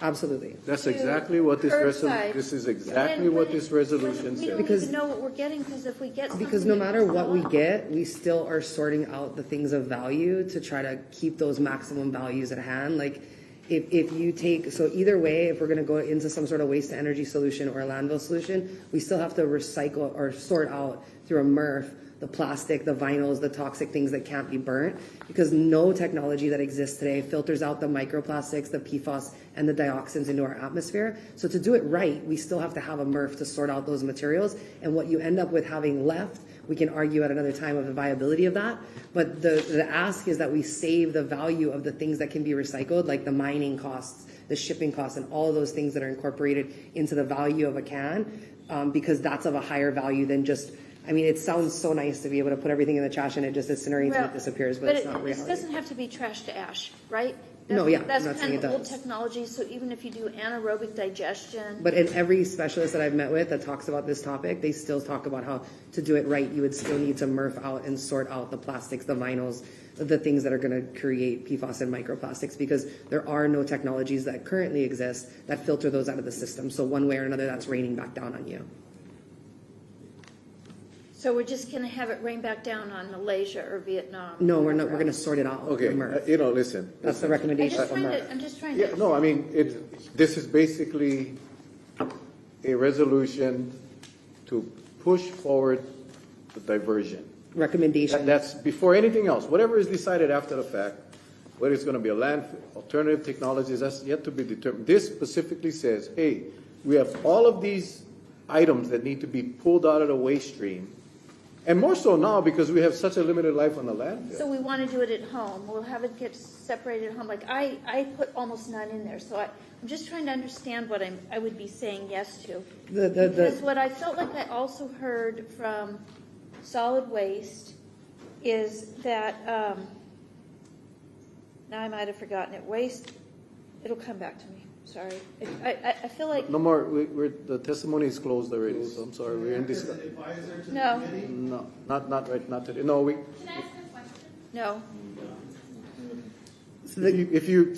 Absolutely. That's to exactly what this curbside, this is then exactly what when this resolution we don't says. even know what we're getting, because if we get something. Because no matter that's what we not- get, we still are sorting out the things of value to try to keep those maximum values at hand. Like if you take, so either way, if we're going to go into some sort of waste to energy solution or a landfill solution, we still have to recycle or sort out through a MRF the plastic, the vinyls, the toxic things that can't be burnt, because no technology that exists today filters out the microplastics, the PFAS, and the dioxins into our atmosphere. So to do it right, we still have to have a MRF to sort out those materials. And what you end up with having left, we can argue at another time of the viability of that. But the ask is that we save the value of the things that can be recycled, like the mining costs, the shipping costs, and all of those things that are incorporated into the value of a can, because that's of a higher value than just, I mean, it sounds so nice to be able to put everything in the trash and it just incinerates and it disappears, but it's not reality. This doesn't have to be trash to ash, right? No, yeah, I'm That's not saying kind it of old does. technology, so even if you do anaerobic digestion. But in every specialist that I've met with that talks about this topic, they still talk about how to do it right, you would still need to MRF out and sort out the plastics, the vinyls, the things that are going to create PFAS and microplastics, because there are no technologies that currently exist that filter those out of the system. So one way or another, that's raining back down on you. So we're just going to have it rain back down on Malaysia or Vietnam? No, we're not. We're going to sort it out. Okay, you know, listen. That's the recommendation from MRF. I'm just trying to. Yeah, no, I mean, this is basically a resolution to push forward the diversion. Recommendation. That's before anything else. Whatever is decided after the fact, whether it's going to be a landfill, alternative technologies, that's yet to be determined. This specifically says, hey, we have all of these items that need to be pulled out of the waste stream. And more so now because we have such a limited life on the landfill. So we want to do it at home. We'll have it get separated at home. Like I put almost none in there. So I'm just trying to understand what I would be saying yes to. Because what I felt like I also heard from solid waste is that, now I might have forgotten it, waste, it'll come back to me. Sorry. I feel like. No more, the testimony is closed already, so I'm sorry, we're in discussion. No. No, not right, not today. No, Can I ask a question? No. So if you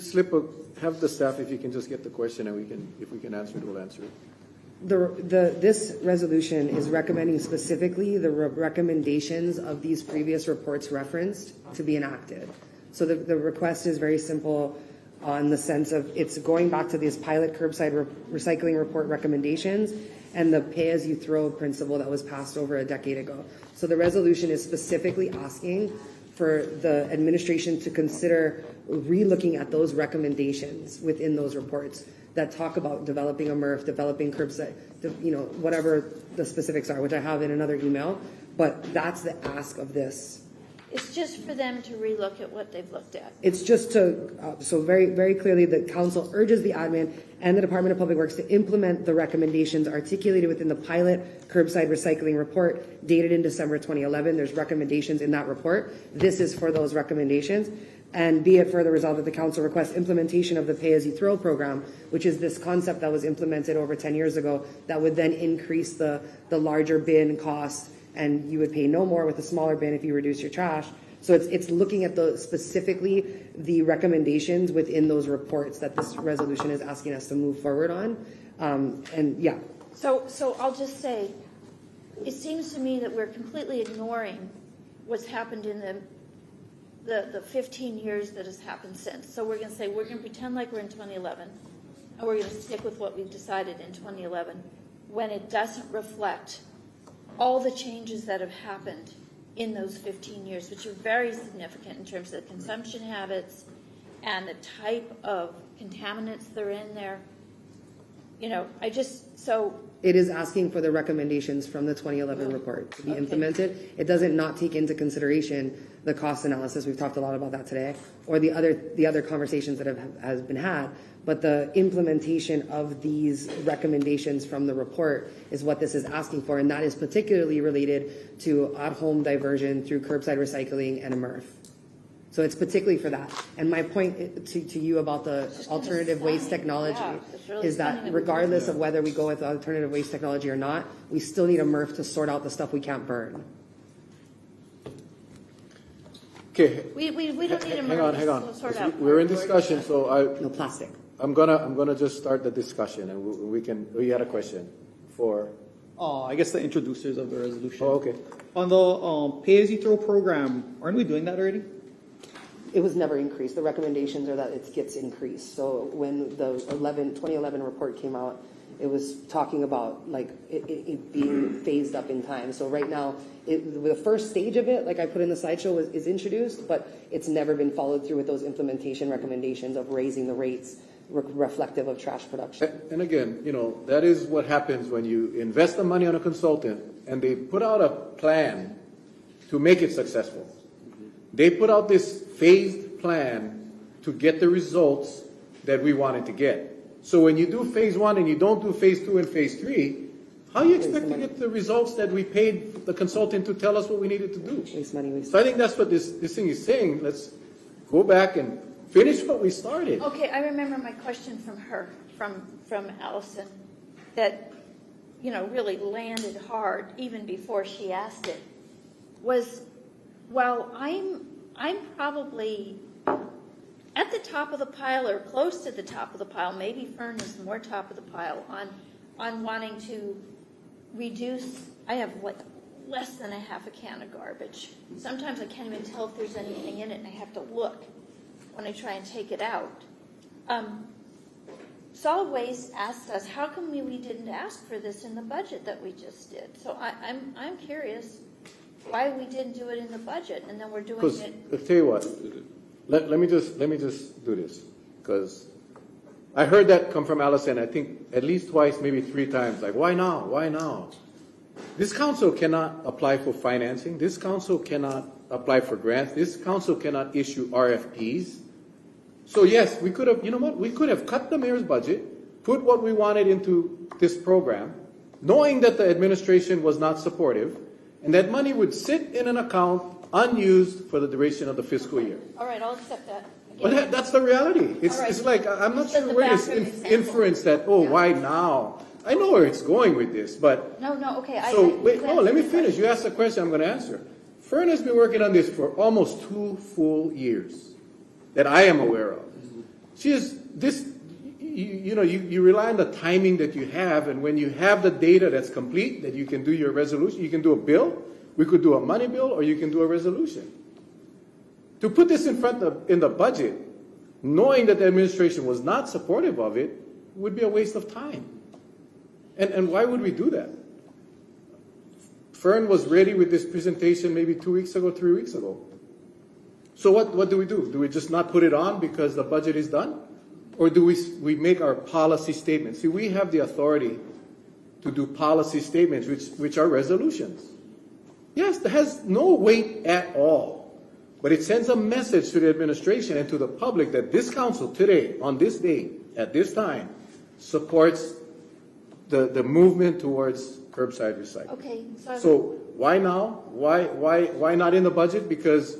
have the staff, if you can just get the question and if we can answer it, we'll answer it. This resolution is recommending specifically the recommendations of these previous reports referenced to be enacted. So the request is very simple on the sense of it's going back to these pilot curbside recycling report recommendations and the pay-as-you-throw principle that was passed over a decade ago. So the resolution is specifically asking for the administration to consider re-looking at those recommendations within those reports that talk about developing a MRF, developing curbside, whatever the specifics are, which I have in another email. But that's the ask of this. It's just for them to relook at what they've looked at. It's just to, so very, very clearly, the council urges the admin and the Department of Public Works to implement the recommendations articulated within the pilot curbside recycling report dated in December 2011. There's recommendations in that report. This is for those recommendations. And be it further resolved that the council requests implementation of the pay-as-you-throw program, which is this concept that was implemented over 10 years ago that would then increase the larger bin cost, and you would pay no more with a smaller bin if you reduce your trash. So it's looking at specifically the recommendations within those reports that this resolution is asking us to move forward on. And yeah. So I'll just say, it seems to me that we're completely ignoring what's happened in the 15 years that has happened since. So we're going to say we're going to pretend like we're in 2011, and we're going to stick with what we've decided in 2011, when it doesn't reflect all the changes that have happened in those 15 years, which are very significant in terms of the consumption habits and the type of contaminants that are in there. It is asking for the recommendations from the 2011 report to be implemented. It doesn't not take into consideration the cost analysis. We've talked a lot about that today, or the other conversations that has been had. But the implementation of these recommendations from the report is what this is asking for, and that is particularly related to at-home diversion through curbside recycling and a MRF. So it's particularly for that. And my point to you about the alternative waste technology is that regardless of whether we go with alternative waste technology or not, we still need a MRF to sort out the stuff we can't burn. Okay. We don't need a Hang on. sort out. We're in discussion, so no plastic. I'm gonna just start the discussion, and we had a question for. I guess the introducers of the resolution. Oh, okay. On the pay-as-you-throw program, aren't we doing that already? It was never increased. The recommendations are that it gets increased. So when the 2011 report came out, it was talking about like it being phased up in time. So right now, the first stage of it, like I put in the slideshow, is introduced, but it's never been followed through with those implementation recommendations of raising the rates reflective of trash production. And again, that is what happens when you invest the money on a consultant and they put out a plan to make it successful. They put out this phased plan to get the results that we wanted to get. So when you do phase 1 and you don't do phase 2 and phase 3, how do you expect to get the results that we paid the consultant to tell us what we needed to do? Waste money, So I think that's what this thing is saying. Let's go back and finish what we started. Okay, I remember my question from her, from Allison, that, really landed hard even before she asked it, was, well, I'm probably at the top of the pile or close to the top of the pile. Maybe Fern is more top of the pile on wanting to reduce. I have like less than a half a can of garbage. Sometimes I can't even tell if there's anything in it, and I have to look when I try and take it out. Solid Waste asked us, how come we didn't ask for this in the budget that we just did? So I'm curious why we didn't do it in the budget, and then we're doing it. I'll tell you what. Let me just do this, because I heard that come from Allison, I think at least twice, maybe 3 times. Like, why now? Why now? This council cannot apply for financing. This council cannot apply for grants. This council cannot issue RFPs. So yes, we could have, we could have cut the mayor's budget, put what we wanted into this program, knowing that the administration was not supportive, and that money would sit in an account unused for the duration of the fiscal year. All right, I'll accept that. But that's the reality. It's, All right. it's like, I'm not Just as sure a where this background example. inference that, why now? I know where it's going with this, but. No, okay. Let me finish. You asked a question, I'm going to answer. Fern has been working on this for almost 2 full years that I am aware of. She is, you rely on the timing that you have, and when you have the data that's complete, that you can do your resolution, you can do a bill, we could do a money bill, or you can do a resolution. To put this in the budget, knowing that the administration was not supportive of it, would be a waste of time. And why would we do that? Fern was ready with this presentation maybe 2 weeks ago, 3 weeks ago. So what do? Do we just not put it on because the budget is done? Or do we make our policy statements? See, we have the authority to do policy statements, which are resolutions. Yes, that has no weight at all. But it sends a message to the administration and to the public that this council today, on this day, at this time, supports the movement towards curbside recycling. Okay. So why now? Why not in the budget? Because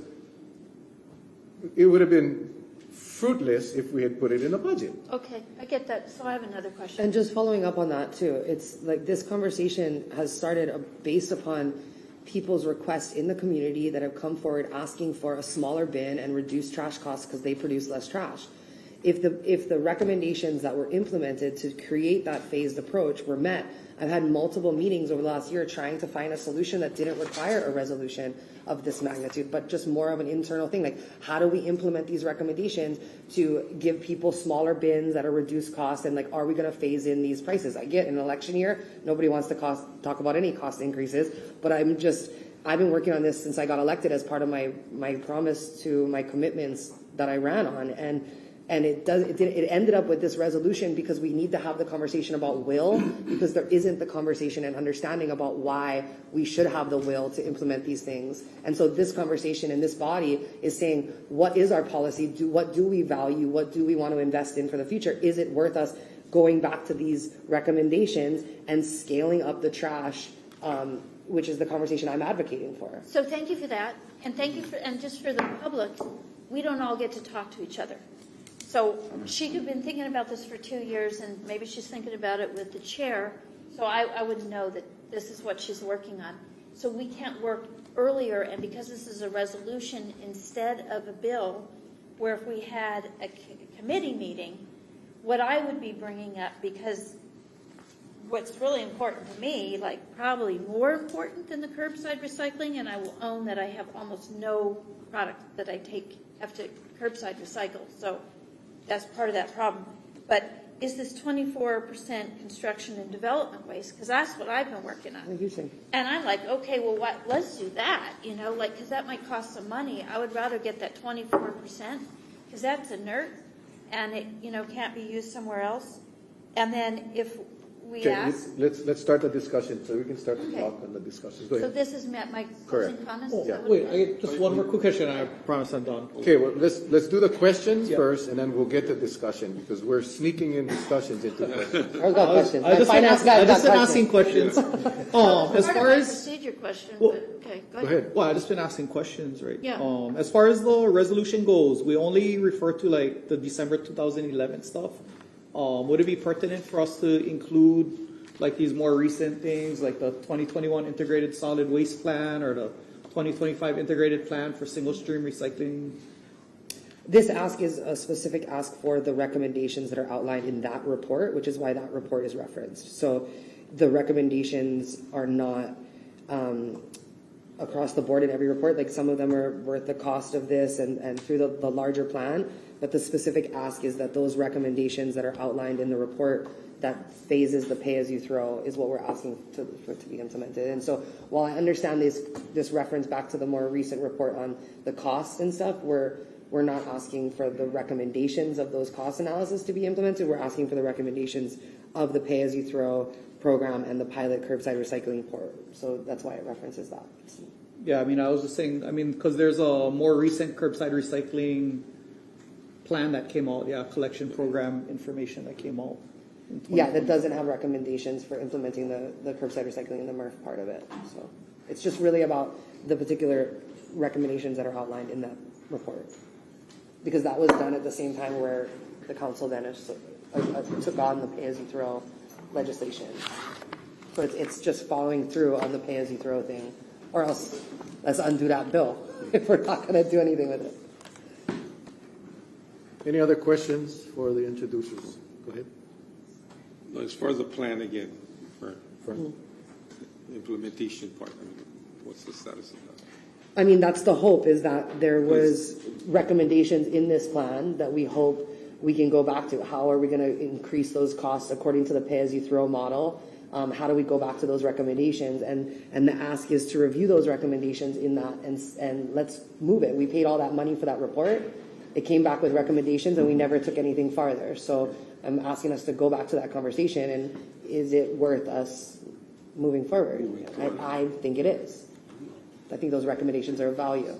it would have been fruitless if we had put it in the budget. Okay, I get that. So I have another question. And just following up on that too, it's like this conversation has started based upon people's requests in the community that have come forward asking for a smaller bin and reduced trash costs because they produce less trash. If the recommendations that were implemented to create that phased approach were met, I've had multiple meetings over the last year trying to find a solution that didn't require a resolution of this magnitude, but just more of an internal thing. Like, how do we implement these recommendations to give people smaller bins at a reduced cost? And like, are we going to phase in these prices? I get in an election year, nobody wants to talk about any cost increases, but I've been working on this since I got elected as part of my promise to my commitments that I ran on. And it ended up with this resolution because we need to have the conversation about will, because there isn't the conversation and understanding about why we should have the will to implement these things. And so this conversation in this body is saying, what is our policy? What do we value? What do we want to invest in for the future? Is it worth us going back to these recommendations and scaling up the trash, which is the conversation I'm advocating for? So thank you for that, and and just for the public, we don't all get to talk to each other. So she could have been thinking about this for 2 years, and maybe she's thinking about it with the chair. So I wouldn't know that this is what she's working on. So we can't work earlier, and because this is a resolution instead of a bill, where if we had a committee meeting, what I would be bringing up, because what's really important to me, like probably more important than the curbside recycling, and I will own that I have almost no product that I have to curbside recycle. So that's part of that problem. But is this 24% construction and development waste? Because that's what I've been working on. And I'm like, okay, well, let's do that, like, because that might cost some money. I would rather get that 24% because that's inert and it, can't be used somewhere else. And then if we ask. Let's start the discussion so we can start to talk on the discussion. Go ahead. So this is my closing comments? Yeah. Wait, I get just one more quick question. I promise I'm done. Okay, well, let's do the questions first, and then we'll get to discussion because we're sneaking in discussions into questions. I've got questions. I just been asking questions. As far as procedure question, well, but okay, go ahead. Well, I just been asking questions, right? Yeah. As far as the resolution goes, we only refer to like the December 2011 stuff. Would it be pertinent for us to include like these more recent things, like the 2021 Integrated Solid Waste Plan or the 2025 Integrated Plan for Single Stream Recycling? This ask is a specific ask for the recommendations that are outlined in that report, which is why that report is referenced. So the recommendations are not across the board in every report. Like some of them are worth the cost of this and through the larger plan. But the specific ask is that those recommendations that are outlined in the report that phases the pay-as-you-throw is what we're asking for it to be implemented. And so while I understand this reference back to the more recent report on the costs and stuff, we're not asking for the recommendations of those cost analysis to be implemented. We're asking for the recommendations of the pay-as-you-throw program and the pilot curbside recycling port. So that's why it references that. Yeah, I mean, I was just saying, because there's a more recent curbside recycling plan that came out, collection program information that came out. Yeah, that doesn't have recommendations for implementing the curbside recycling and the MRF part of it. So it's just really about the particular recommendations that are outlined in that report. Because that was done at the same time where the council then took on the pay-as-you-throw legislation. So it's just following through on the pay-as-you-throw thing. Or else let's undo that bill if we're not going to do anything with it. Any other questions for the introducers? Go ahead. No, as far as the plan again, for the implementation part, what's the status of that? I mean, that's the hope, is that there was recommendations in this plan that we hope we can go back to. How are we going to increase those costs according to the pay-as-you-throw model? How do we go back to those recommendations? And the ask is to review those recommendations in that and let's move it. We paid all that money for that report. It came back with recommendations and we never took anything farther. So I'm asking us to go back to that conversation and is it worth us moving forward? I think it is. I think those recommendations are of value.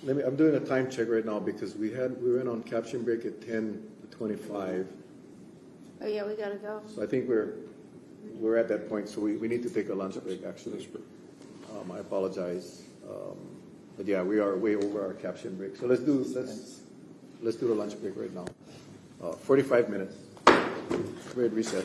I'm doing a time check right now because we went on caption break at 10:25. Oh yeah, we gotta go. So I think we're at that point. So we need to take a lunch break actually. I apologize. But yeah, we are way over our caption break. So let's do the lunch break right now. 45 minutes. We're at reset.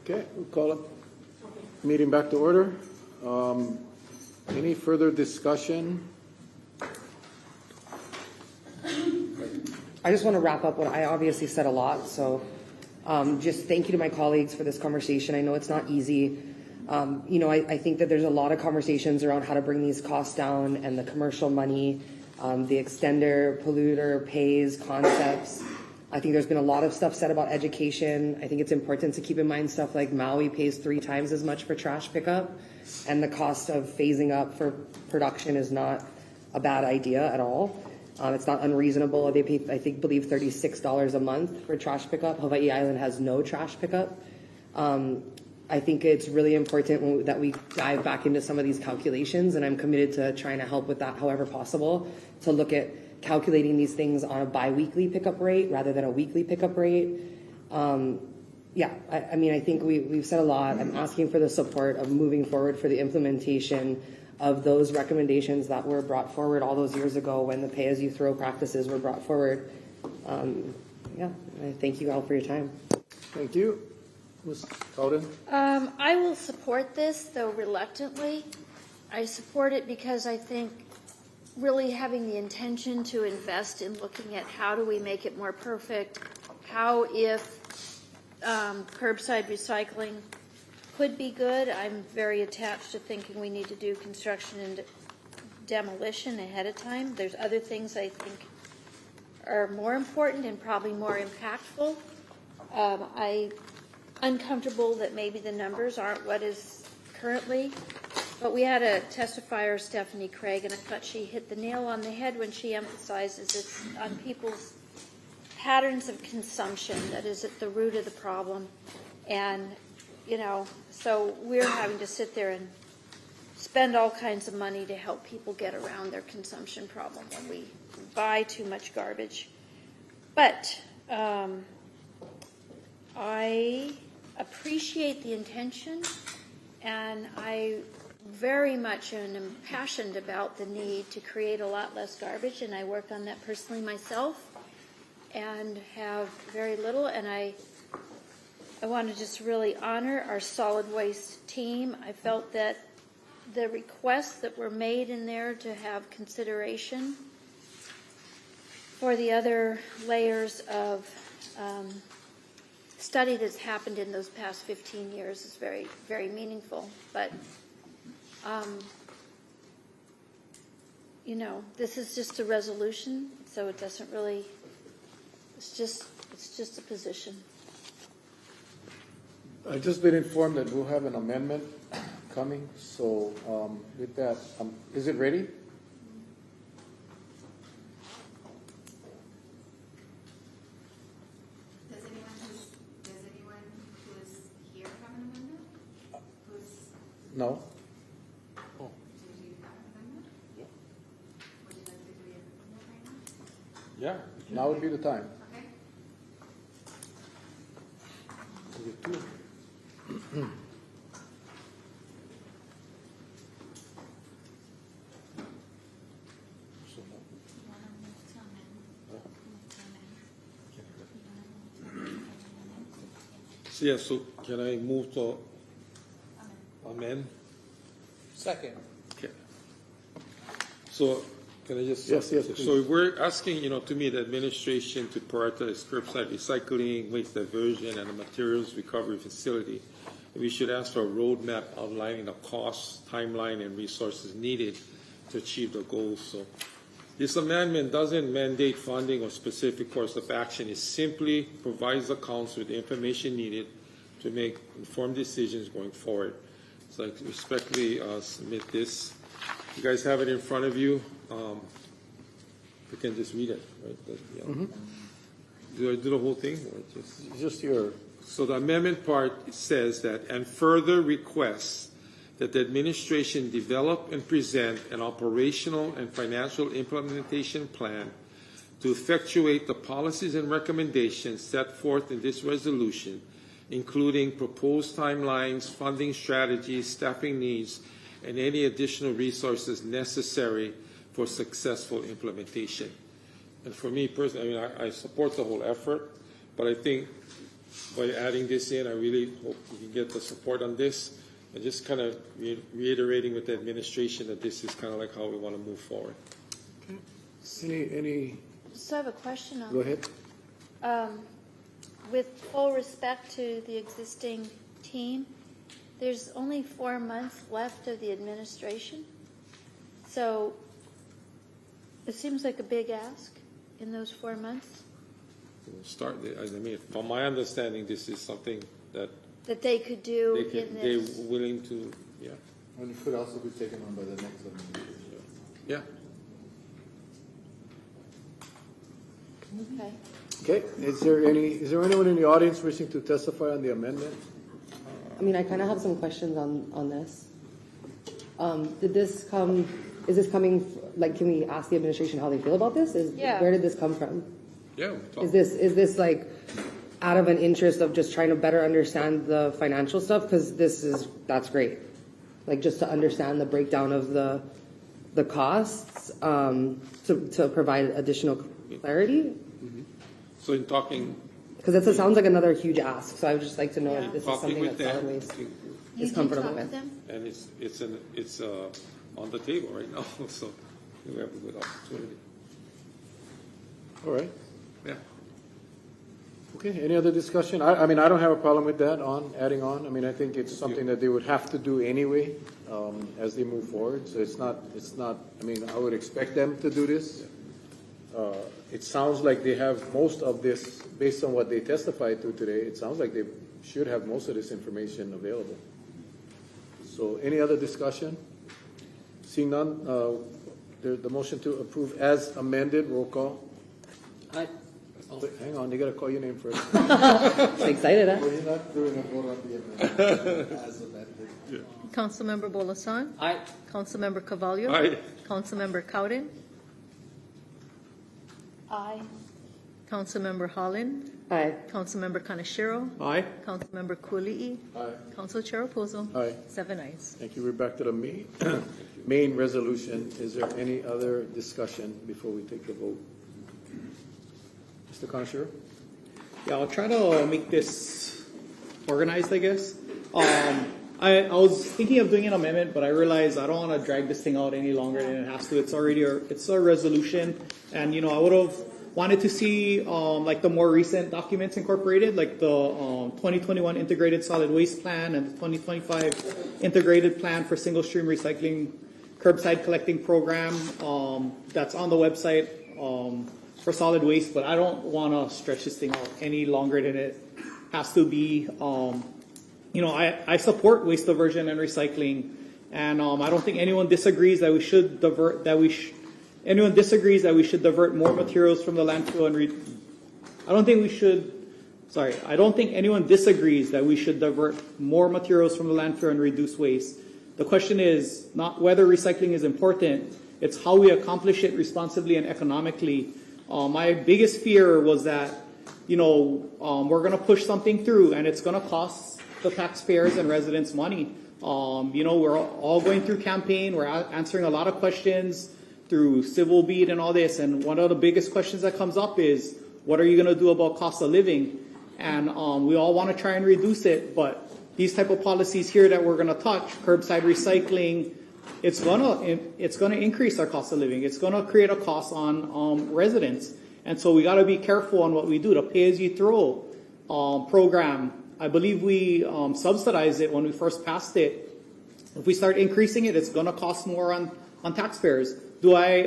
Okay, we'll call it meeting back to order. Any further discussion? I just want to wrap up what I obviously said a lot. So just thank you to my colleagues for this conversation. I know it's not easy. I think that there's a lot of conversations around how to bring these costs down and the commercial money, the extender, polluter, pays, concepts. I think there's been a lot of stuff said about education. I think it's important to keep in mind stuff like Maui pays 3 times as much for trash pickup, and the cost of phasing up for production is not a bad idea at all. It's not unreasonable. They pay, believe $36 a month for trash pickup. Hawaii Island has no trash pickup. I think it's really important that we dive back into some of these calculations, and I'm committed to trying to help with that however possible, to look at calculating these things on a bi-weekly pickup rate rather than a weekly pickup rate. I think we've said a lot. I'm asking for the support of moving forward for the implementation of those recommendations that were brought forward all those years ago when the pay-as-you-throw practices were brought forward. I thank you all for your time. Thank you. Ms. Cowden? I will support this, though reluctantly. I support it because I think really having the intention to invest in looking at how do we make it more perfect, how if curbside recycling could be good. I'm very attached to thinking we need to do construction and demolition ahead of time. There's other things I think are more important and probably more impactful. I'm uncomfortable that maybe the numbers aren't what is currently, but we had a testifier, Stephanie Craig, and I thought she hit the nail on the head when she emphasizes it's on people's patterns of consumption that is at the root of the problem. And so we're having to sit there and spend all kinds of money to help people get around their consumption problem when we buy too much garbage. But I appreciate the intention, and I very much am impassioned about the need to create a lot less garbage, and I work on that personally myself and have very little, and I want to just really honor our solid waste team. I felt that the requests that were made in there to have consideration for the other layers of study that's happened in those past 15 years is very, very meaningful. But, this is just a resolution, so it doesn't really, it's just a position. I've just been informed that we'll have an amendment coming, so with that, is it ready? Does anyone who's here have an amendment? No. Do you have an amendment? Yeah. Would you like to do your amendment right now? Yeah, now would be the time. Okay. So can I move to amend? Second. Okay. So can I just? Yes, so please. we're asking, to me, the administration to prioritize curbside recycling, waste diversion, and a materials recovery facility. We should ask for a roadmap outlining the costs, timeline, and resources needed to achieve the goals. So this amendment doesn't mandate funding or specific course of action. It simply provides the council with the information needed to make informed decisions going forward. So I respectfully submit this. You guys have it in front of you. You can just read it, right? Do I do the whole thing? Or just your... So the amendment part says that, and further requests that the administration develop and present an operational and financial implementation plan to effectuate the policies and recommendations set forth in this resolution, including proposed timelines, funding strategies, staffing needs, and any additional resources necessary for successful implementation. And for me personally, I support the whole effort, but I think by adding this in. I really hope we can get the support on this. And just kind of reiterating with the administration that this is kind of like how we want to move forward. Any? So I have a question on. Go ahead. With full respect to the existing team, there's only 4 months left of the administration. So it seems like a big ask in those 4 months. We'll start. I mean, from my understanding, this is something that That they could do in they're this. willing to, yeah. And it could also be taken on by the next administration. Yeah. Okay. Okay, is there anyone in the audience wishing to testify on the amendment? I mean, I kind of have some questions on this. Is this coming, like, can we ask the administration how they feel about this? Yeah. Where did this come from? Yeah. Is this like out of an interest of just trying to better understand the financial stuff? Because that's great. Like, just to understand the breakdown of the costs, to provide additional clarity. So in talking, because it sounds like another huge ask. So I would just like to know if this is talking something with that solid them, waste You is did comfortable talk with. them? and it's on the table right now. So we have a good opportunity. All right. Yeah. Okay, any other discussion? I mean, I don't have a problem with that, adding on. I mean, I think it's something that they would have to do anyway, as they move forward. So it's not, I mean, I would expect them to do this. It sounds like they have most of this, based on what they testified to today, it sounds like they should have most of this information available. So any other discussion? Seeing none, the motion to approve as amended, roll call. Aye. Oh, hang on, you gotta call your name first. Excited, huh? We're not doing a vote on the amendment as amended. Yeah. Councilmember Bolasan? Aye. Councilmember Carvalho? Aye. Councilmember Cowden? Aye. Councilmember Holland? Aye. Councilmember Kaneshiro? Aye. Councilmember Kuli'i? Aye. Council Chair Opozo? Aye. 7 ayes. Thank you. We're back to the main resolution. Is there any other discussion before we take the vote? Mr. Conashiro? Yeah, I'll try to make this organized, I guess. I was thinking of doing an amendment, but I realized I don't want to drag this thing out any longer than it has to. It's already it's a resolution, and I would have wanted to see like the more recent documents incorporated, like the 2021 Integrated Solid Waste Plan and the 2025 Integrated Plan for Single Stream Recycling Curbside Collecting Program. That's on the website for solid waste, but I don't want to stretch this thing out any longer than it has to be. I support waste diversion and recycling, and I don't think anyone disagrees that we should divert anyone disagrees that we should divert more materials from the landfill and I don't think anyone disagrees that we should divert more materials from the landfill and reduce waste. The question is not whether recycling is important, it's how we accomplish it responsibly and economically. My biggest fear was that, we're going to push something through and it's going to cost the taxpayers and residents money. We're all going through campaign. We're answering a lot of questions through civil beat and all this. And one of the biggest questions that comes up is, what are you going to do about cost of living? And we all want to try and reduce it, but these type of policies here that we're going to touch, curbside recycling, it's gonna increase our cost of living. It's gonna create a cost on residents, and so we got to be careful on what we do. The pay-as-you-throw program, I believe we subsidized it when we first passed it. If we start increasing it, it's gonna cost more on taxpayers. Do I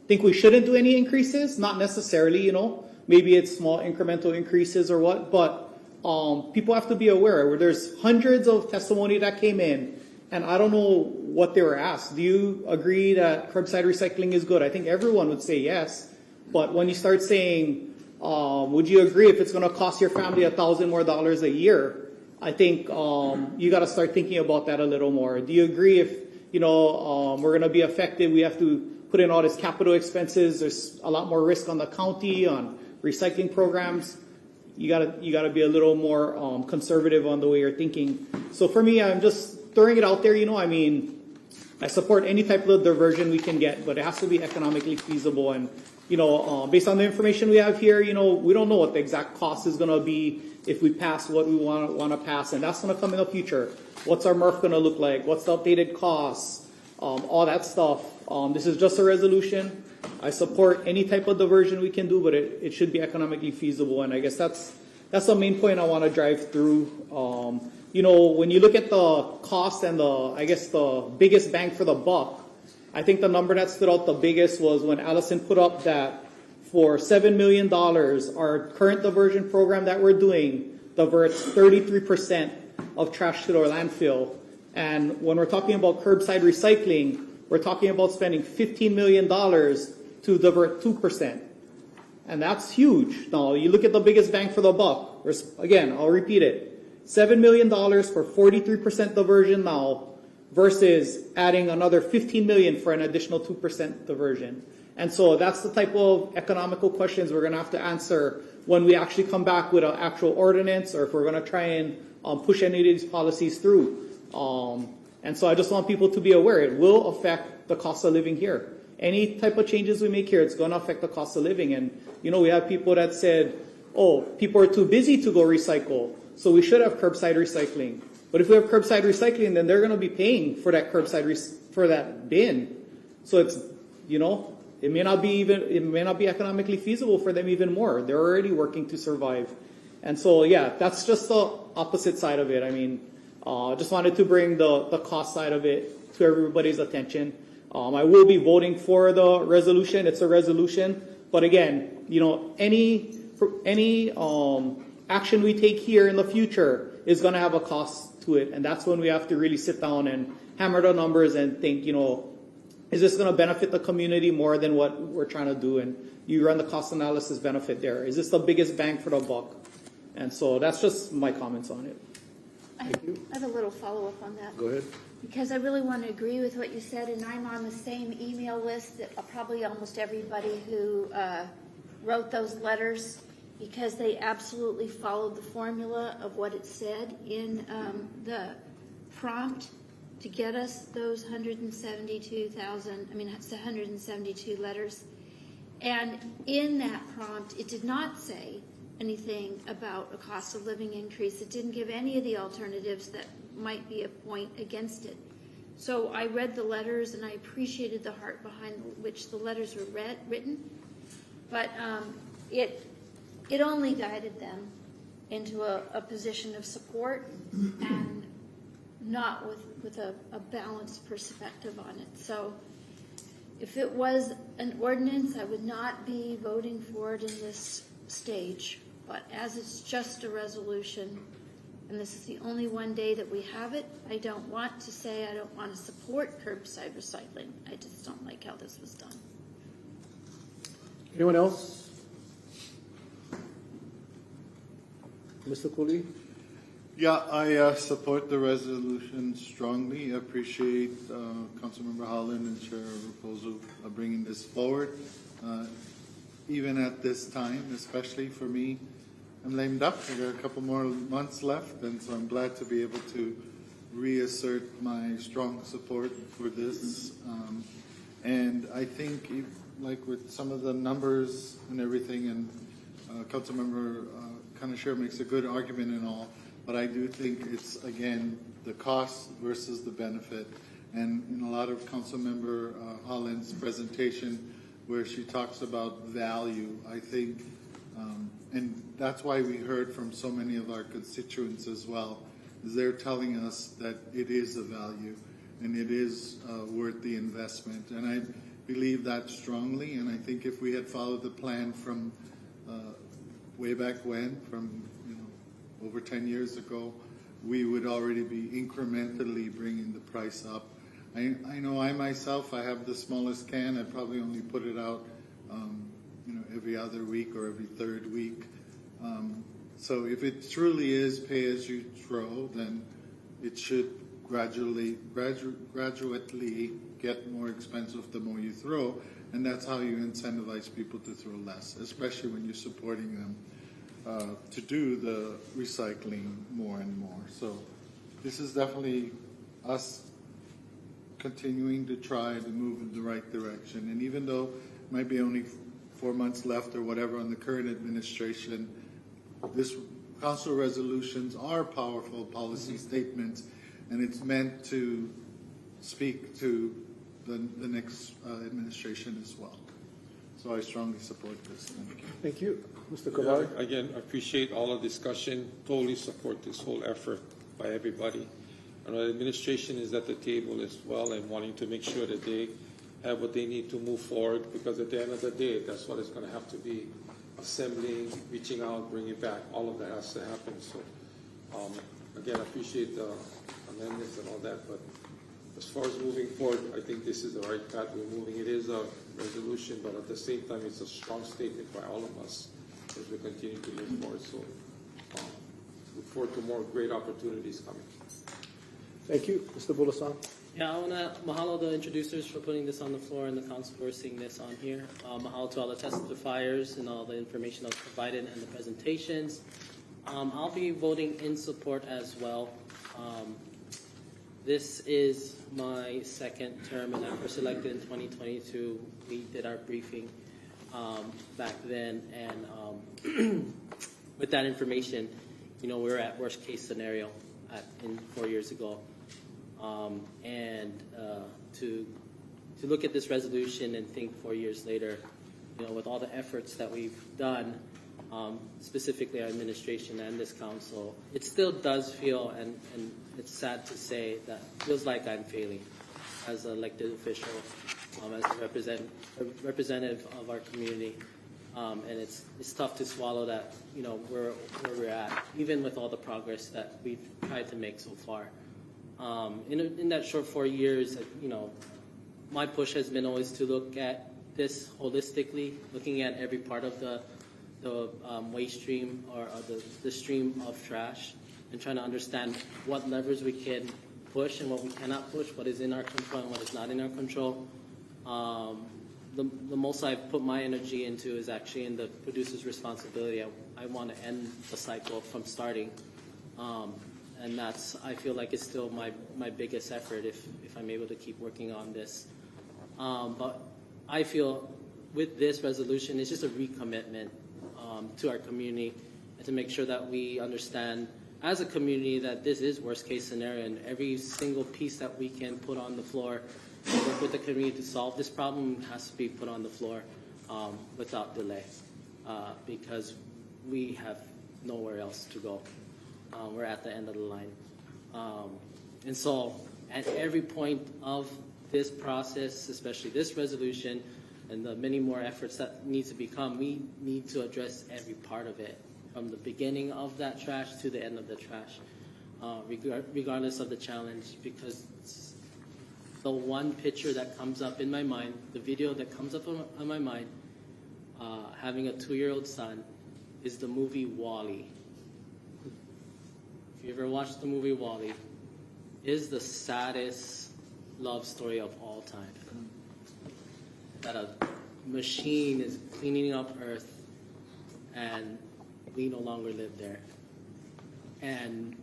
think we shouldn't do any increases? Not necessarily. Maybe it's small incremental increases or what, but people have to be aware. Where there's hundreds of testimony that came in. And I don't know what they were asked. Do you agree that curbside recycling is good? I think everyone would say yes. But when you start saying, would you agree if it's going to cost your family $1,000 more a year? I think you got to start thinking about that a little more. Do you agree if we're going to be affected? We have to put in all this capital expenses. There's a lot more risk on the county on recycling programs. You got to be a little more conservative on the way you're thinking. So for me, I'm just throwing it out there, I support any type of diversion we can get, but it has to be economically feasible. And, based on the information we have here, we don't know what the exact cost is going to be if we pass what we want to pass, and that's going to come in the future. What's our MRF going to look like? What's the updated costs? All that stuff. This is just a resolution. I support any type of diversion we can do, but it should be economically feasible, and I guess that's the main point I want to drive through. When you look at the cost and the biggest bang for the buck, I think the number that stood out the biggest was when Allison put up that for $7 million, our current diversion program that we're doing diverts 33% of trash to our landfill. And when we're talking about curbside recycling, we're talking about spending $15 million to divert 2%. And that's huge. Now, you look at the biggest bang for the buck. Again, I'll repeat it. $7 million for 43% diversion now versus adding another $15 million for an additional 2% diversion. And so that's the type of economical questions we're going to have to answer when we actually come back with an actual ordinance, or if we're going to try and push any of these policies through. And so I just want people to be aware it will affect the cost of living here. Any type of changes we make here, it's going to affect the cost of living. And, we have people that said, oh, people are too busy to go recycle, so we should have curbside recycling. But if we have curbside recycling, then they're going to be paying for that for that bin. So it's, it may not be economically feasible for them even more. They're already working to survive. And so, yeah, that's just the opposite side of it. I mean, just wanted to bring the cost side of it to everybody's attention. I will be voting for the resolution. It's a resolution. But again, any action we take here in the future is going to have a cost to it. And that's when we have to really sit down and hammer the numbers and think, is this going to benefit the community more than what we're trying to do? And you run the cost analysis benefit there. Is this the biggest bang for the buck? And so that's just my comments on it. I have a little follow-up on that. Go ahead. Because I really want to agree with what you said, and I'm on the same email list that probably almost everybody who wrote those letters, because they absolutely followed the formula of what it said in the prompt to get us those 172 letters. And in that prompt, it did not say anything about a cost of living increase. It didn't give any of the alternatives that might be a point against it. So I read the letters, and I appreciated the heart behind which the letters were written, but it only guided them into a position of support and not with a balanced perspective on it. So if it was an ordinance, I would not be voting for it in this stage. But as it's just a resolution, and this is the only one day that we have it, I don't want to say I don't want to support curbside recycling. I just don't like how this was done. Anyone else? Mr. Cooley? Yeah, I support the resolution strongly. I appreciate Councilmember Holland and Chair Raposo bringing this forward. Even at this time, especially for me, I'm lame duck. I got a couple more months left, and so I'm glad to be able to reassert my strong support for this. And I think, like with some of the numbers and everything, and Councilmember Kanashiro makes a good argument and all, but I do think it's, again, the cost versus the benefit. And in a lot of Councilmember Holland's presentation, where she talks about value, I think, and that's why we heard from so many of our constituents as well, is they're telling us that it is a value and it is worth the investment. And I believe that strongly, and I think if we had followed the plan from way back when, from over 10 years ago, we would already be incrementally bringing the price up. I know I myself, I have the smallest can. I probably only put it out, every other week or every third week. So if it truly is pay as you throw, then it should gradually get more expensive the more you throw, and that's how you incentivize people to throw less, especially when you're supporting them to do the recycling more and more. So this is definitely us continuing to try to move in the right direction. And even though it might be only 4 months left or whatever on the current administration, this council resolutions are powerful policy statements, and it's meant to speak to the next administration as well. So I strongly support this. Thank you. Thank you. Mr. Kauaʻi? Yeah, again, I appreciate all the discussion, totally support this whole effort by everybody. And our administration is at the table as well and wanting to make sure that they have what they need to move forward, because at the end of the day, that's what it's going to have to be. Assembling, reaching out, bringing back, all of that has to happen. So, again, I appreciate the amendments and all that, but as far as moving forward, I think this is the right path we're moving. It is a resolution, but at the same time, it's a strong statement by all of us as we continue to move forward. So, look forward to more great opportunities coming. Thank you. Mr. Bulasan? Yeah, I want to mahalo the introducers for putting this on the floor and the council for seeing this on here. Mahalo to all the testifiers and all the information that was provided and the presentations. I'll be voting in support as well. This is my second term, and I was elected in 2022. We did our briefing back then, and with that information, we were at worst case scenario in 4 years ago. To look at this resolution and think 4 years later, with all the efforts that we've done, specifically our administration and this council, it still does feel, and it's sad to say, that it feels like I'm failing as an elected official, as a representative of our community. And it's tough to swallow that, where we're at, even with all the progress that we've tried to make so far. In that short 4 years, my push has been always to look at this holistically, looking at every part of the waste stream or the stream of trash, and trying to understand what levers we can push and what we cannot push, what is in our control and what is not in our control. The most I've put my energy into is actually in the producer's responsibility. I want to end the cycle from starting. And that's, I feel like it's still my biggest effort if I'm able to keep working on this. But I feel with this resolution, it's just a recommitment to our community, and to make sure that we understand as a community that this is worst case scenario, and every single piece that we can put on the floor and work with the community to solve this problem has to be put on the floor without delay, because we have nowhere else to go. We're at the end of the line. And so at every point of this process, especially this resolution, and the many more efforts that need to become, we need to address every part of it, from the beginning of that trash to the end of the trash, regardless of the challenge, because the one picture that comes up in my mind, the video that comes up on my mind, having a 2-year-old son, is the movie WALL-E. If you ever watched the movie WALL-E, it is the saddest love story of all time. That a machine is cleaning up Earth, and we no longer live there. And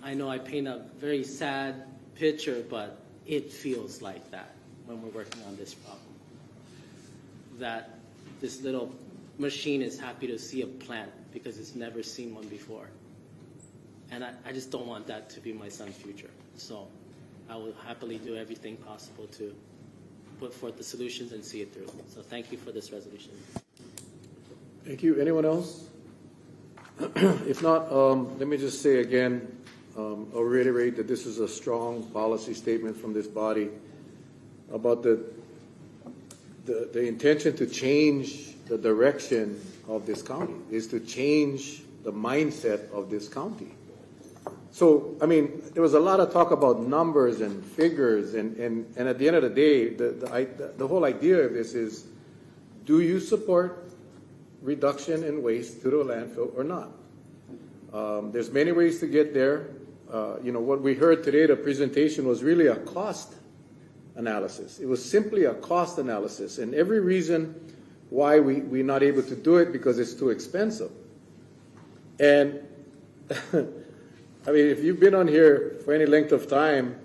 I know I paint a very sad picture, but it feels like that when we're working on this problem. That this little machine is happy to see a plant because it's never seen one before. And I just don't want that to be my son's future. So I will happily do everything possible to put forth the solutions and see it through. So thank you for this resolution. Thank you. Anyone else? If not, let me just say again, I'll reiterate that this is a strong policy statement from this body about the intention to change the direction of this county, is to change the mindset of this county. So, I mean, there was a lot of talk about numbers and figures, and at the end of the day, the whole idea of this is, do you support reduction in waste to the landfill or not? There's many ways to get there. What we heard today, the presentation was really a cost analysis. It was simply a cost analysis, and every reason why we're not able to do it, because it's too expensive. And I mean, if you've been on here for any length of time,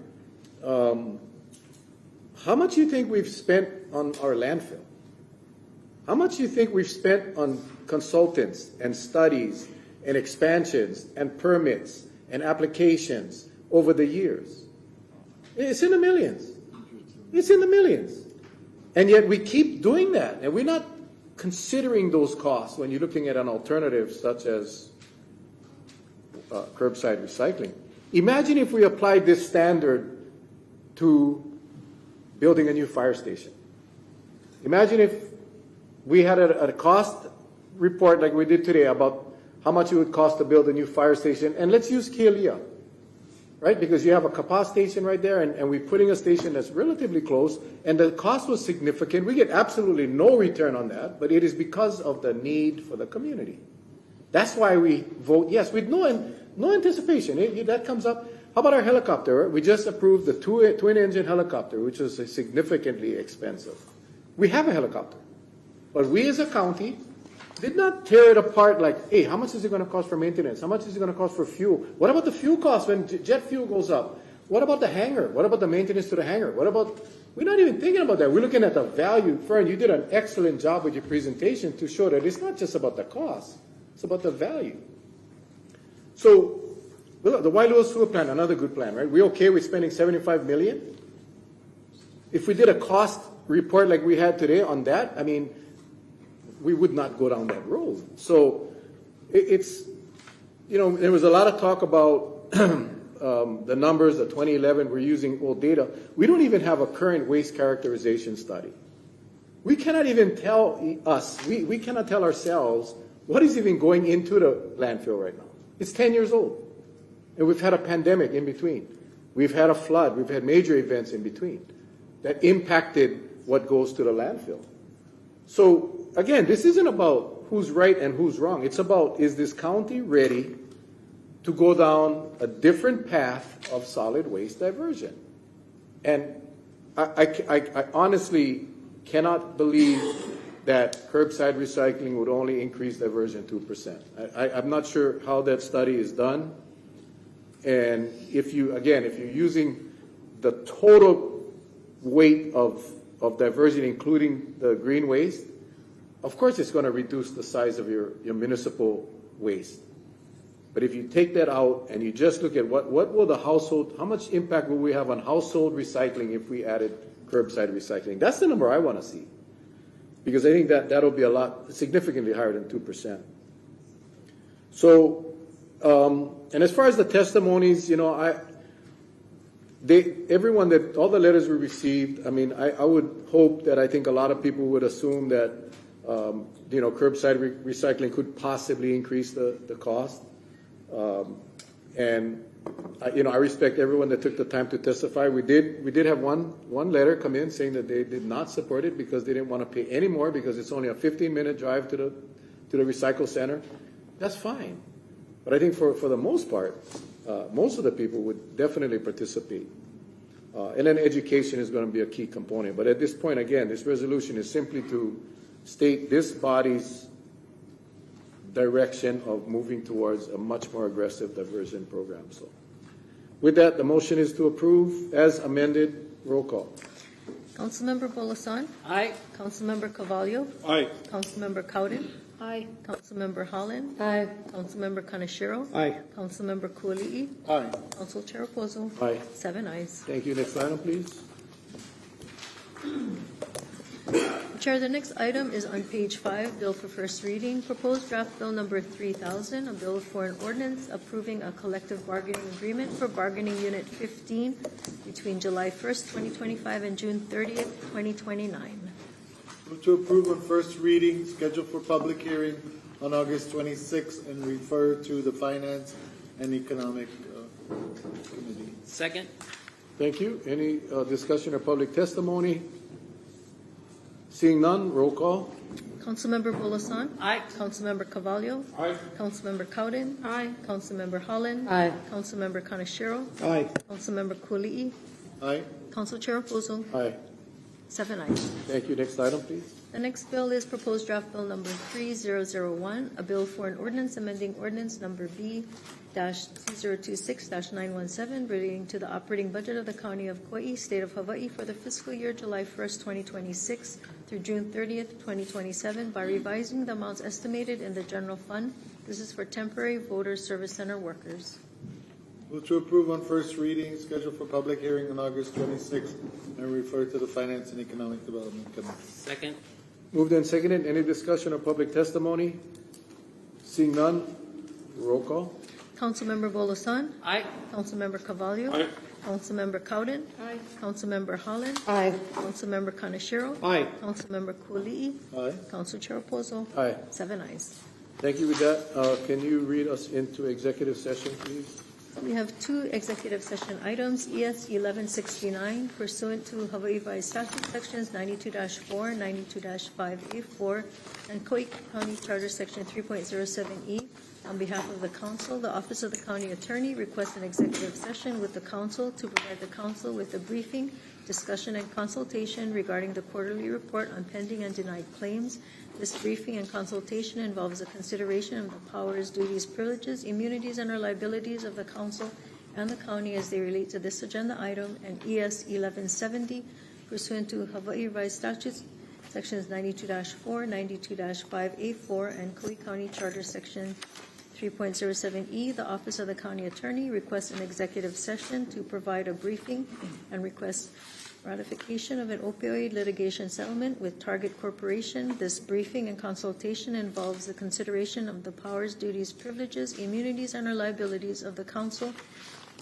how much do you think we've spent on our landfill? How much do you think we've spent on consultants and studies and expansions and permits and applications over the years. It's in the millions. It's in the millions. And yet we keep doing that, and we're not considering those costs when you're looking at an alternative such as curbside recycling. Imagine if we applied this standard to building a new fire station. Imagine if we had a cost report like we did today about how much it would cost to build a new fire station, and let's use Kaua, right? Because you have a Kaua station right there, and we're putting a station that's relatively close, and the cost was significant. We get absolutely no return on that, but it is because of the need for the community. That's why we vote yes, with no anticipation. That comes up. How about our helicopter? We just approved the twin-engine helicopter, which is significantly expensive. We have a helicopter, but we as a county did not tear it apart like, hey, how much is it going to cost for maintenance? How much is it going to cost for fuel? What about the fuel cost when jet fuel goes up? What about the hangar? What about the maintenance to the hangar? What about, we're not even thinking about that. We're looking at the value. Fern, you did an excellent job with your presentation to show that it's not just about the cost, it's about the value. So, well, the Wailuo sewer plant, another good plan, right? We okay with spending $75 million? If we did a cost report like we had today on that, I mean, we would not go down that road. So it's, you know, there was a lot of talk about the numbers, the 2011, we're using old data. We don't even have a current waste characterization study. We cannot even tell we cannot tell ourselves what is even going into the landfill right now. It's 10 years old. And we've had a pandemic in between. We've had a flood. We've had major events in between that impacted what goes to the landfill. So again, this isn't about who's right and who's wrong. It's about, is this county ready to go down a different path of solid waste diversion? And I honestly cannot believe that curbside recycling would only increase diversion 2%. I'm not sure how that study is done. And if you're using the total weight of diversion, including the green waste, of course it's going to reduce the size of your municipal waste. But if you take that out and you just look at what will the household, how much impact will we have on household recycling if we added curbside recycling? That's the number I want to see. Because I think that'll be significantly higher than 2%. So, and as far as the testimonies, you know, all the letters we received, I mean, I would hope that I think a lot of people would assume that, you know, curbside recycling could possibly increase the cost. And, you know, I respect everyone that took the time to testify. We did have one letter come in saying that they did not support it because they didn't want to pay any more because it's only a 15-minute drive to the recycle center. That's fine. But I think for the most part, most of the people would definitely participate. And then education is going to be a key component. But at this point, again, this resolution is simply to state this body's direction of moving towards a much more aggressive diversion program. So with that, the motion is to approve as amended. Roll call. Councilmember Bolasan? Aye. Councilmember Carvalho? Aye. Councilmember Cowden? Aye. Councilmember Holland? Aye. Councilmember Kaneshiro? Aye. Councilmember Kauaʻi? Aye. Council Chair Pozo? Aye. 7 ayes. Thank you. Next item, please. Chair, the next item is on page 5, Bill for First Reading. Proposed Draft Bill Number 3000, a bill for an ordinance approving a collective bargaining agreement for Bargaining Unit 15 between July 1st, 2025 and June 30th, 2029. Move to approve on first reading, scheduled for public hearing on August 26th, and refer to the Finance and Economic Committee. Second. Thank you. Any discussion or public testimony? Seeing none, roll call. Councilmember Bolasan? Aye. Councilmember Carvalho? Aye. Councilmember Cowden? Aye. Councilmember Holland? Aye. Councilmember Kaneshiro? Aye. Councilmember Kauaʻi? Aye. Council Chair Pozo? Aye. 7 ayes. Thank you. Next item, please. The next bill is proposed draft bill number 3001, a bill for an ordinance amending ordinance number B-2026-917 relating to the operating budget of the County of Kauaʻi, State of Hawaii for the fiscal year July 1st, 2026 through June 30th, 2027 by revising the amounts estimated in the general fund This is for temporary voter service center workers. Move to approve on first reading, scheduled for public hearing on August 26th, and refer to the Finance and Economic Development Committee. Second. Moved and seconded. Any discussion or public testimony? Seeing none, roll call. Councilmember Bolosan? Aye. Councilmember Carvalho? Aye. Councilmember Cowden? Aye. Councilmember Holland? Aye. Councilmember Kaneshiro? Aye. Councilmember Kuali'i? Aye. Council Chair Opozo? Aye. 7 ayes. Thank you. With that, can you read us into executive session, please? We have 2 executive session items, ES 1169 pursuant to Hawaii Revised Statute Sections 92-4, 92-5A4, and Kauaʻi County Charter Section 3.07E. On behalf of the Council, the Office of the County Attorney requests an executive session with the Council to provide the Council with a briefing, discussion, and consultation regarding the quarterly report on pending and denied claims. This briefing and consultation involves a consideration of the powers, duties, privileges, immunities, and or liabilities of the Council and the County as they relate to this agenda item, and ES 1170 pursuant to Hawaii Revised Statutes Sections 92-4, 92-5A4, and Kauaʻi County Charter Section 3.07E. The Office of the County Attorney requests an executive session to provide a briefing and request ratification of an opioid litigation settlement with Target Corporation. This briefing and consultation involves the consideration of the powers, duties, privileges, immunities, and or liabilities of the Council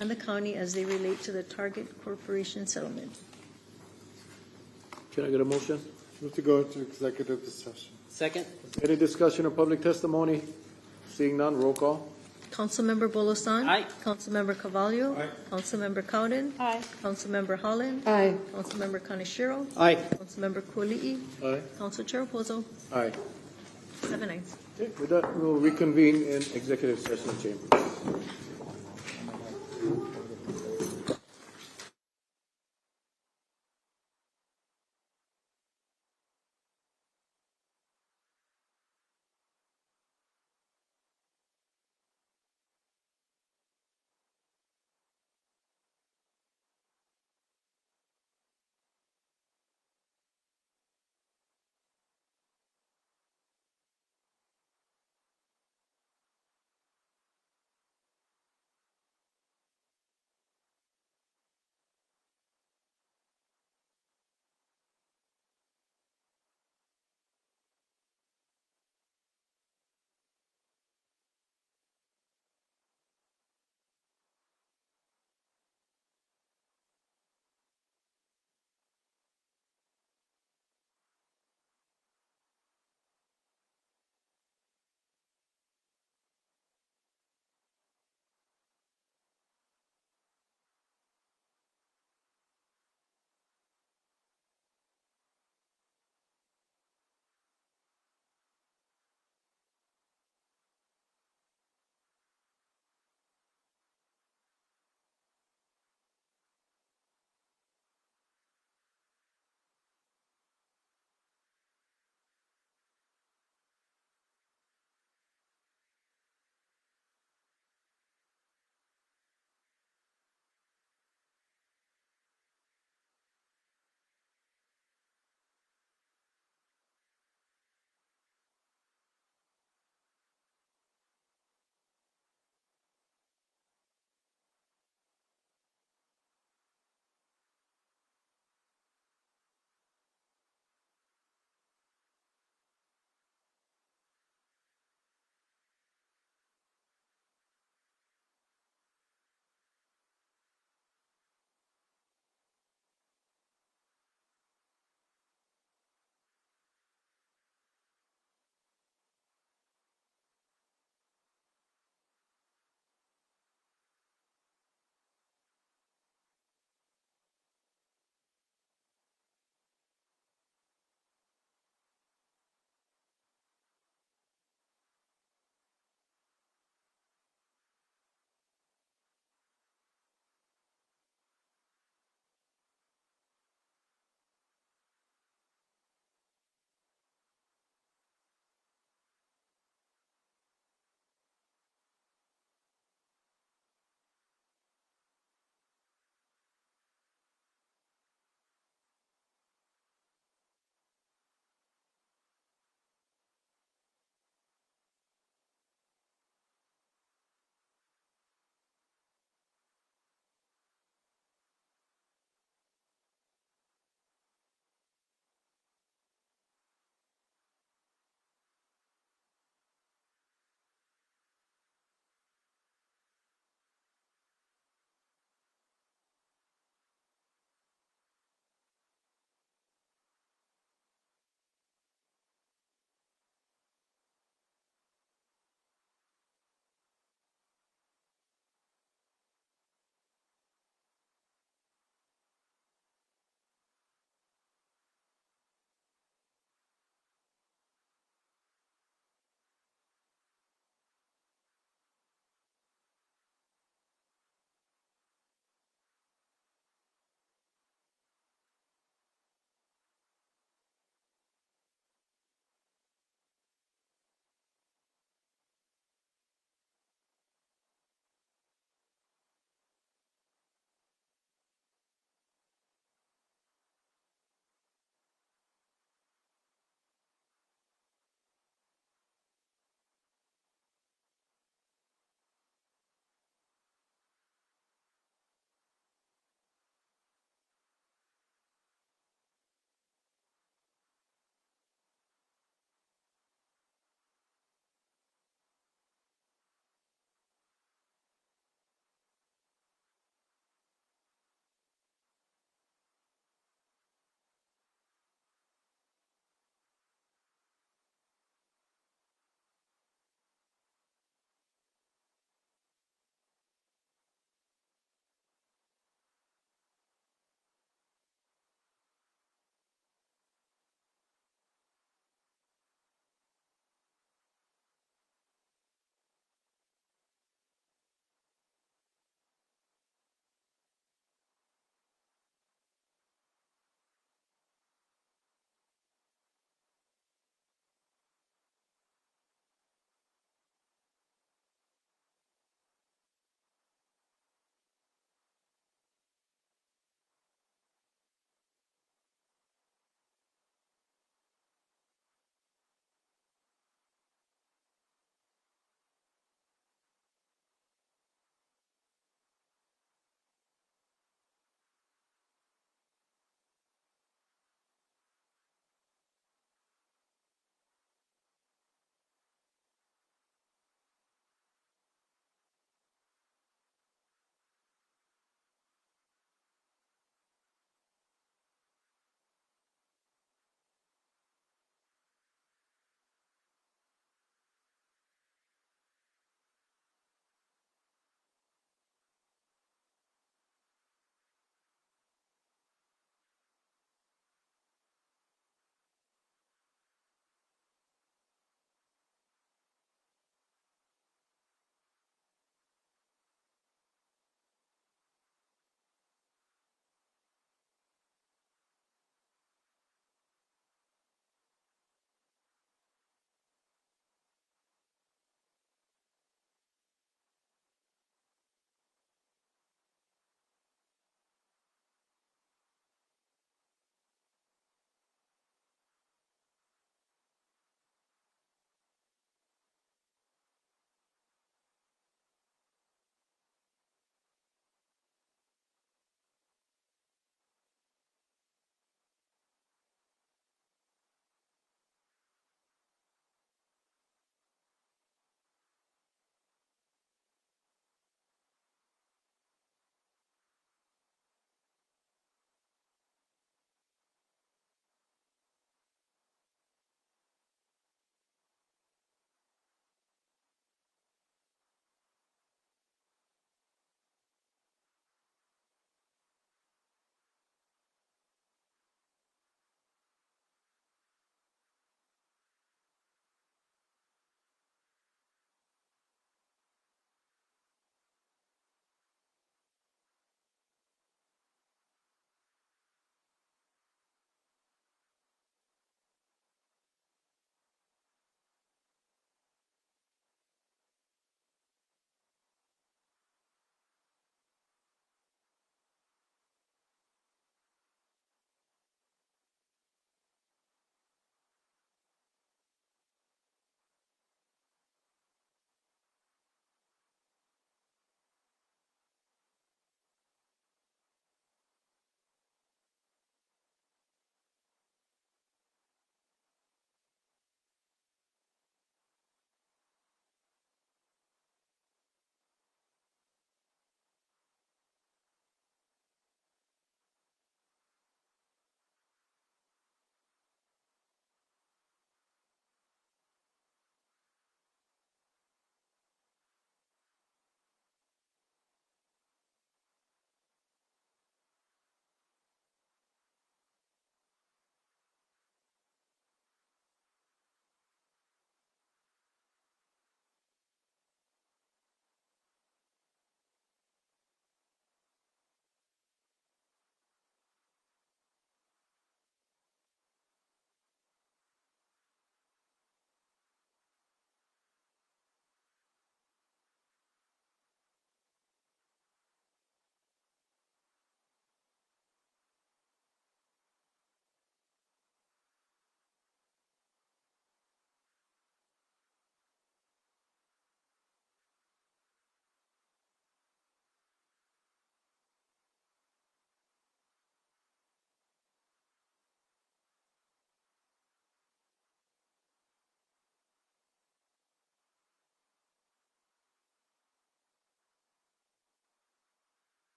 and the County as they relate to the Target Corporation settlement. Can I get a motion? Move to go into executive session. Second. Any discussion or public testimony? Seeing none, roll call. Councilmember Bolosan? Aye. Councilmember Carvalho? Aye. Councilmember Cowden? Aye. Councilmember Holland? Aye. Councilmember Kaneshiro? Aye. Councilmember Kuali'i? Aye. Council Chair Opozo? Aye. 7 ayes. Okay, with that, we'll reconvene in executive session chamber.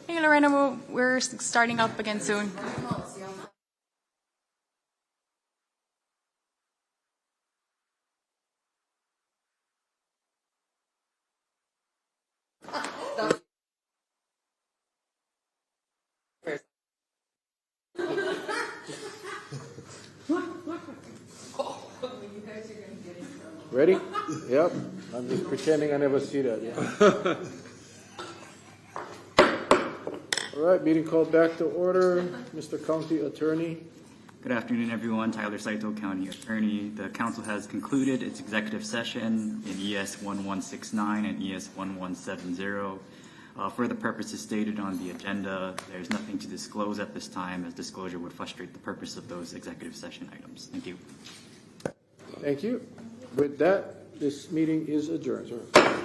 Hey, Lorena, we're starting up again soon. Ready? Yep. I'm just pretending I never see that. Yeah. All right, meeting called back to order. Mr. County Attorney. Good afternoon, everyone. Tyler Saito, County Attorney. The council has concluded its executive session in ES 1169 and ES 1170. For the purposes stated on the agenda, there's nothing to disclose at this time, as disclosure would frustrate the purpose of those executive session items. Thank you. Thank you. With that, this meeting is adjourned. Sir.